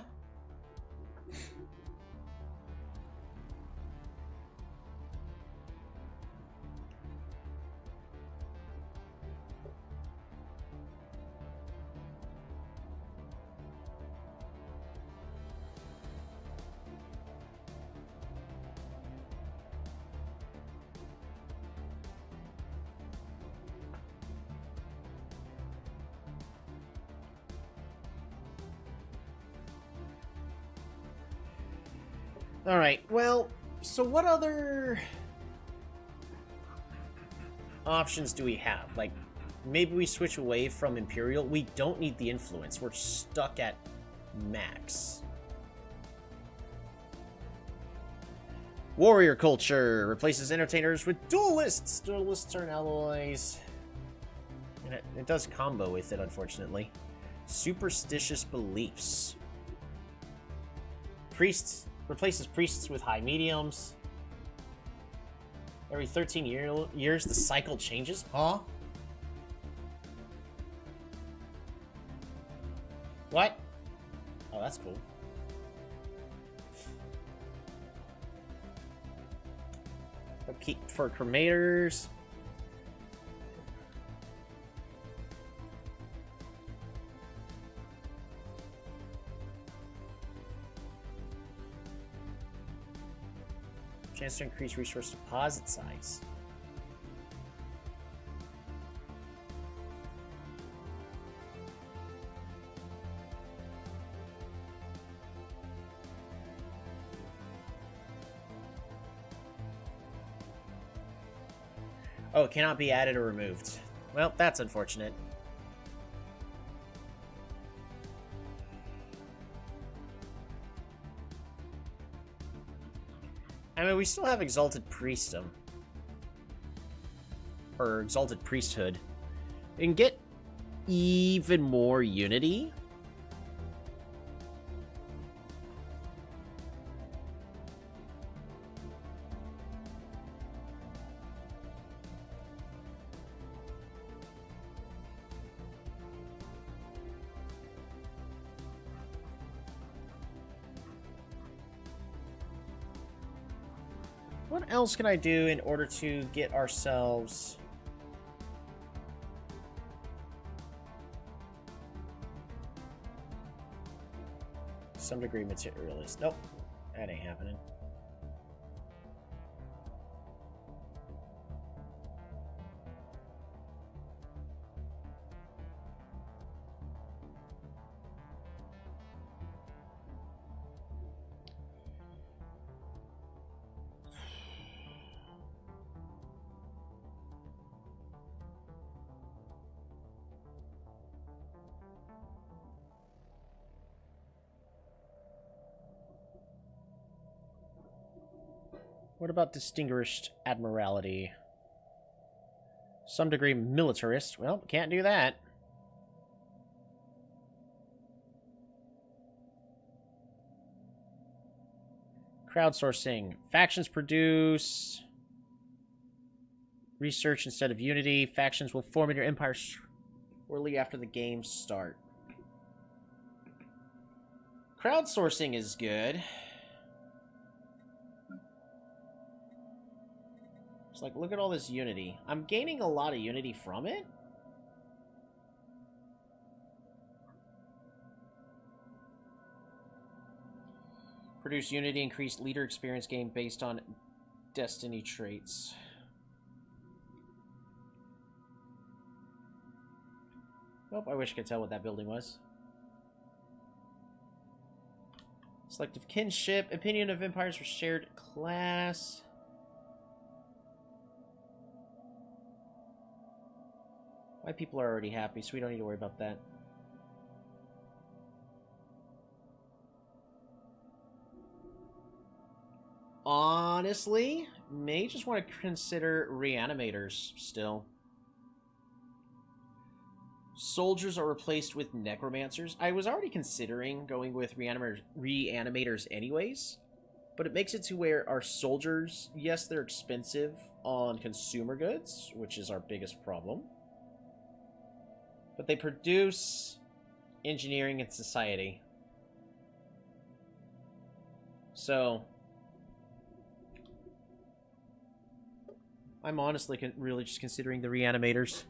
Alright, well, so what other options do we have? Like, maybe we switch away from Imperial. We don't need the influence. We're stuck at max. Warrior culture replaces entertainers with duelists. Duelists are alloys. And it does combo with it, unfortunately. Superstitious beliefs. Priests. Replaces priests with high mediums. Every 13 years, the cycle changes. Huh? What? Oh, that's cool. Keep for cremators. Chance to increase resource deposit size. Oh, it cannot be added or removed. Well, that's unfortunate. I mean, we still have Exalted Priestdom. or Exalted Priesthood, and get even more unity. What else can I do in order to get ourselves... some degree materialist? Nope, that ain't happening. What about Distinguished Admiralty? Some degree militarist. Well, can't do that. Crowdsourcing. Factions produce research instead of unity. Factions will form in your empire shortly after the games start. Crowdsourcing is good. It's like, look at all this unity. I'm gaining a lot of unity from it. Produce unity, increase leader experience gain based on destiny traits. Nope, I wish I could tell what that building was. Selective kinship, opinion of empires for shared class. My people are already happy, so we don't need to worry about that. Honestly, may just want to consider reanimators still. Soldiers are replaced with necromancers. I was already considering going with reanimators anyways, but it makes it to where our soldiers, yes, they're expensive on consumer goods, which is our biggest problem. But they produce engineering and society. So, I'm honestly really just considering the reanimators.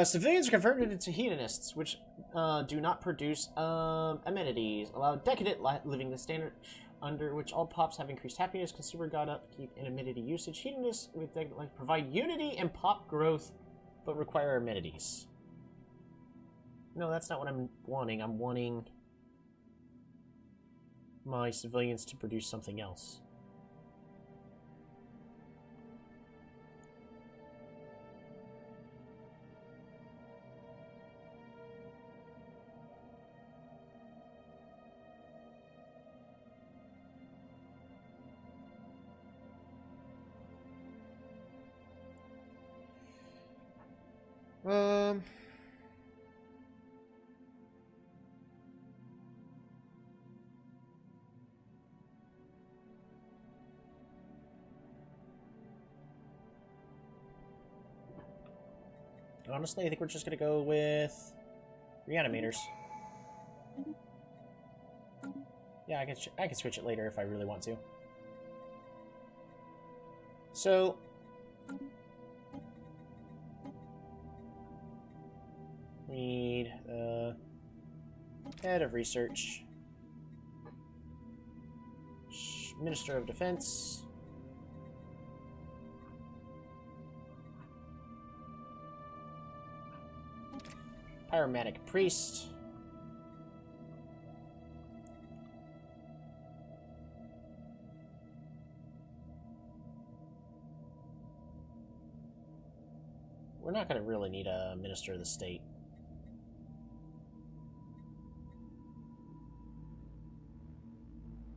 Civilians are converted into hedonists, which do not produce amenities. Allow decadent living, the standard under which all pops have increased happiness, consumer god upkeep, and amenity usage. Hedonists with decadent life provide unity and pop growth, but require amenities. No, that's not what I'm wanting. I'm wanting my civilians to produce something else. Honestly, I think we're just gonna go with reanimators. Yeah, I can switch it later if I really want to. So, need head of research, Minister of Defense. Pyromatic Priest. We're not going to really need a Minister of the State.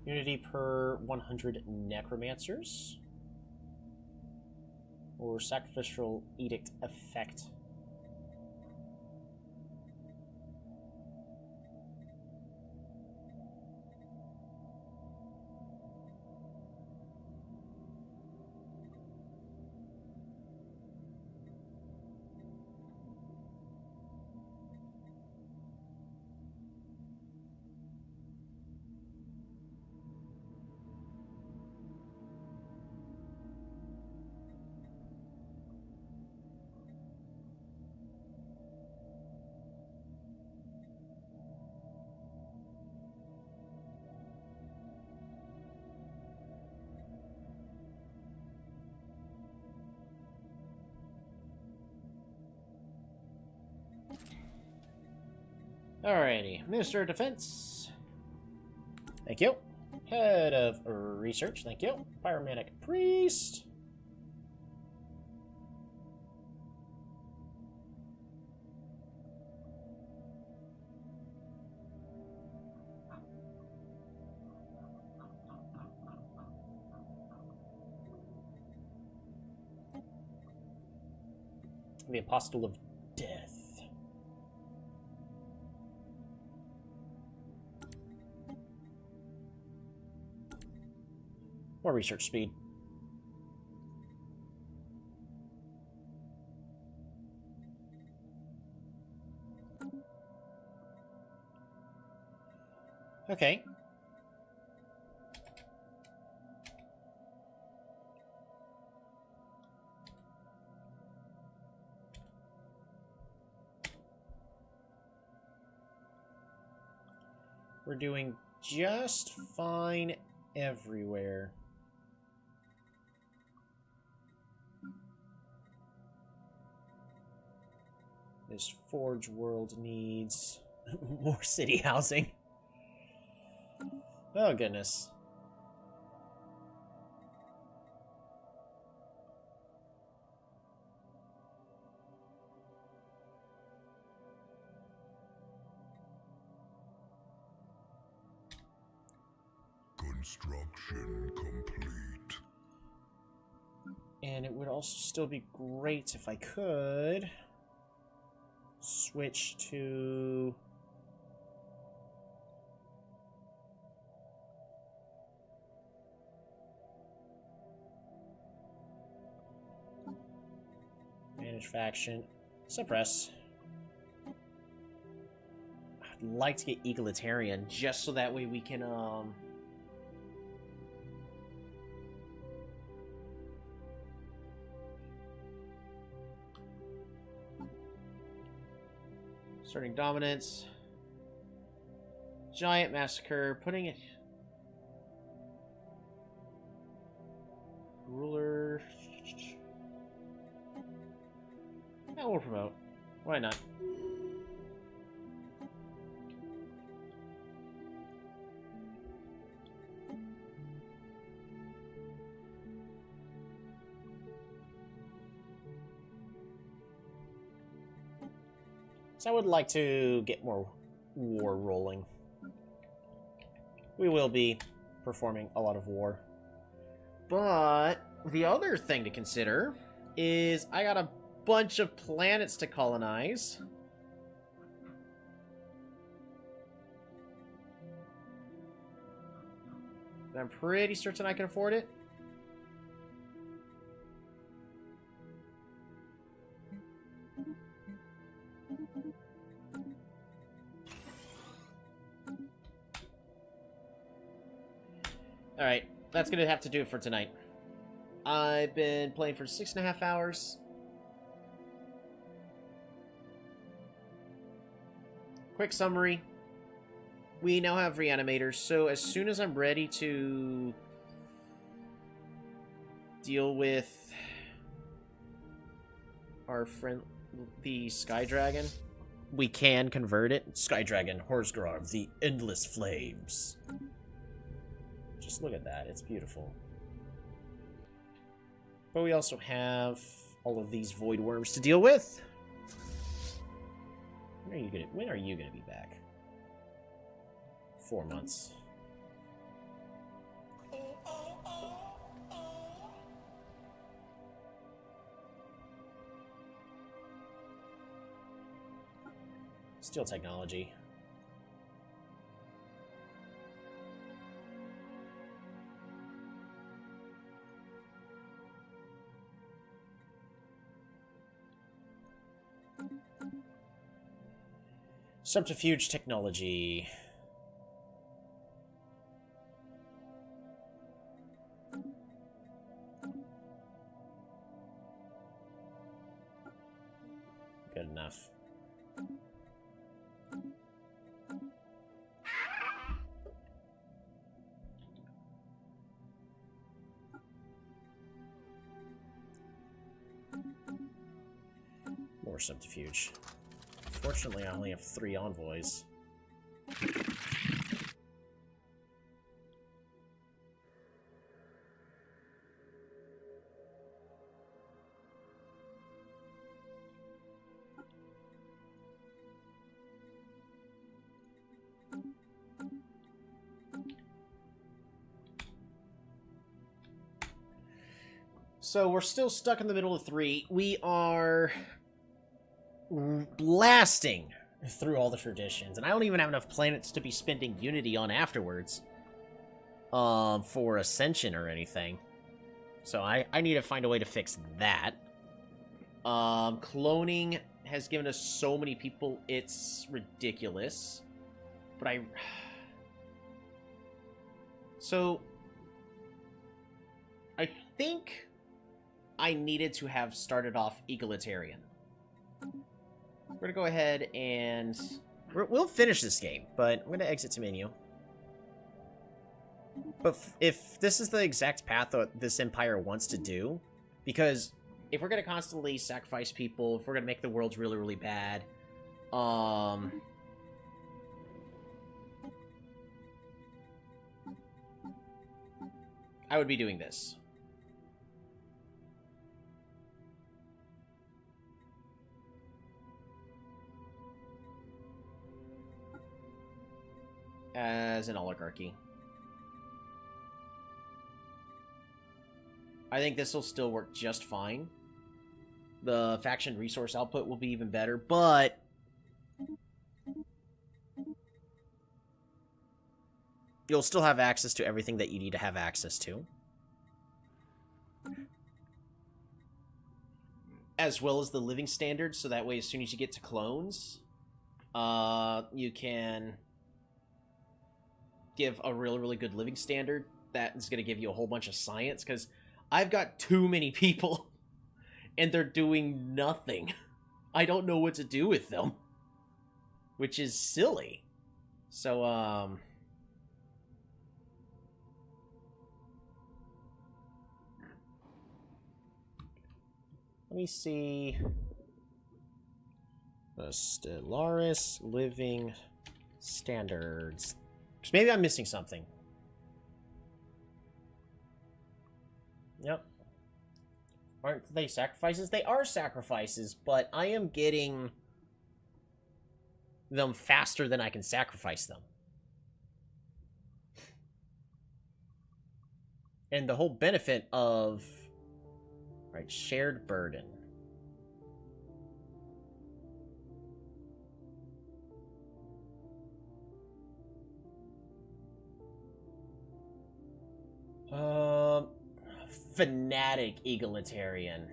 Unity per 100 necromancers. Or sacrificial edict effect. Alrighty, Minister of Defense. Thank you. Head of Research, thank you. Pyromantic Priest. The Apostle of Death. More research speed. Okay. We're doing just fine everywhere. This Forge World needs more city housing. Oh, goodness. Construction complete. And it would also still be great if I could switch to manage faction, suppress. I'd like to get egalitarian just so that way we can starting dominance. Giant massacre, putting it. Ruler. Yeah, we'll promote. Why not? So I would like to get more war rolling. We will be performing a lot of war. But the other thing to consider is I got a bunch of planets to colonize. And I'm pretty certain I can afford it. Alright, that's gonna have to do it for tonight. I've been playing for 6.5 hours. Quick summary. We now have reanimators, so as soon as I'm ready to deal with our friend, the Sky Dragon, we can convert it. Sky Dragon, Horsgrove, the Endless Flames. Just look at that, it's beautiful. But we also have all of these void worms to deal with. When are you gonna be back? 4 months. Steel technology. Subterfuge technology. Good enough. More subterfuge. Fortunately, I only have 3 envoys. So we're still stuck in the middle of 3. We are blasting through all the traditions, and I don't even have enough planets to be spending Unity on afterwards for Ascension or anything. So I need to find a way to fix that. Cloning has given us so many people, it's ridiculous. But So I think I needed to have started off egalitarian. We're gonna go ahead and we'll finish this game, but I'm gonna exit to menu. But if this is the exact path that this empire wants to do, because if we're gonna constantly sacrifice people, if we're gonna make the world really, really bad, I would be doing this. As an oligarchy. I think this will still work just fine. The faction resource output will be even better, but you'll still have access to everything that you need to have access to. As well as the living standards, so that way as soon as you get to clones, you can give a really, really good living standard that is going to give you a whole bunch of science, because I've got too many people, and they're doing nothing. I don't know what to do with them, which is silly. So, let me see. The Stellaris living standards. Because maybe I'm missing something. Yep. Aren't they sacrifices? They are sacrifices, but I am getting them faster than I can sacrifice them. And the whole benefit of... Right, shared burden. Fanatic egalitarian.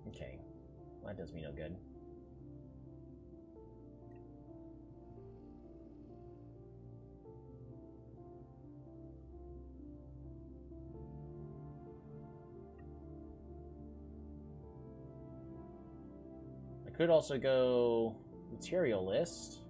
Okay. Well, that does me no good. I could also go materialist.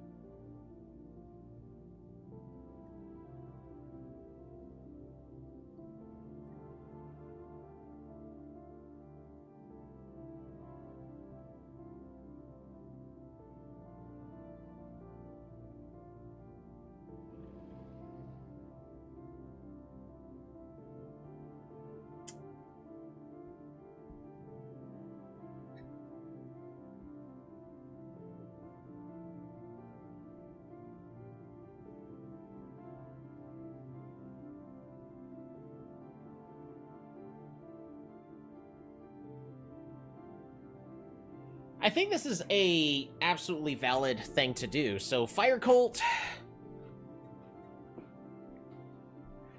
I think this is a absolutely valid thing to do. So, Fire Cult.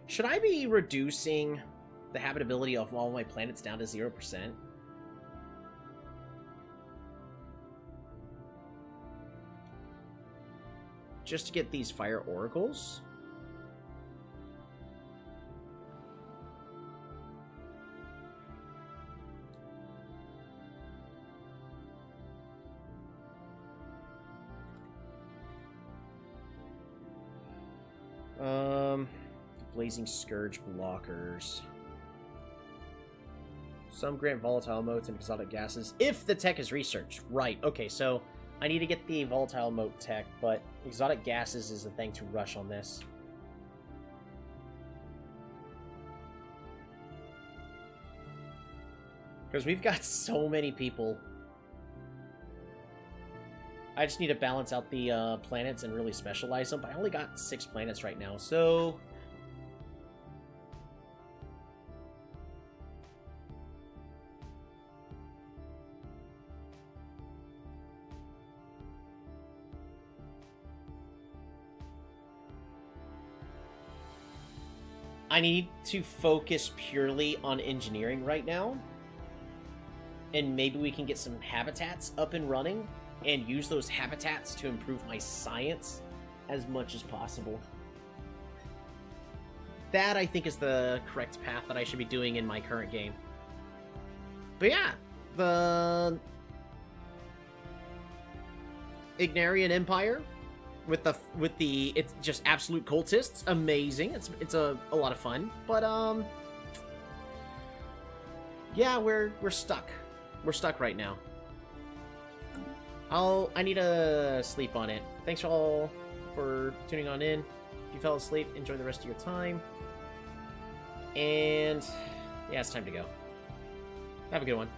Should I be reducing the habitability of all my planets down to 0%? Just to get these fire oracles? Blazing Scourge blockers. Some grant volatile motes and exotic gases if the tech is researched. Right, okay, so I need to get the volatile mote tech, but exotic gases is the thing to rush on this. Because we've got so many people. I just need to balance out the planets and really specialize them, but I only got 6 planets right now, so... I need to focus purely on engineering right now. And maybe we can get some habitats up and running and use those habitats to improve my science as much as possible. That, I think, is the correct path that I should be doing in my current game. But yeah, the Ignarian Empire with the it's just absolute cultists, amazing. It's a lot of fun, but yeah, we're stuck. We're stuck right now. I need to sleep on it. Thanks all for tuning on in. If you fell asleep, enjoy the rest of your time. And yeah, it's time to go. Have a good one.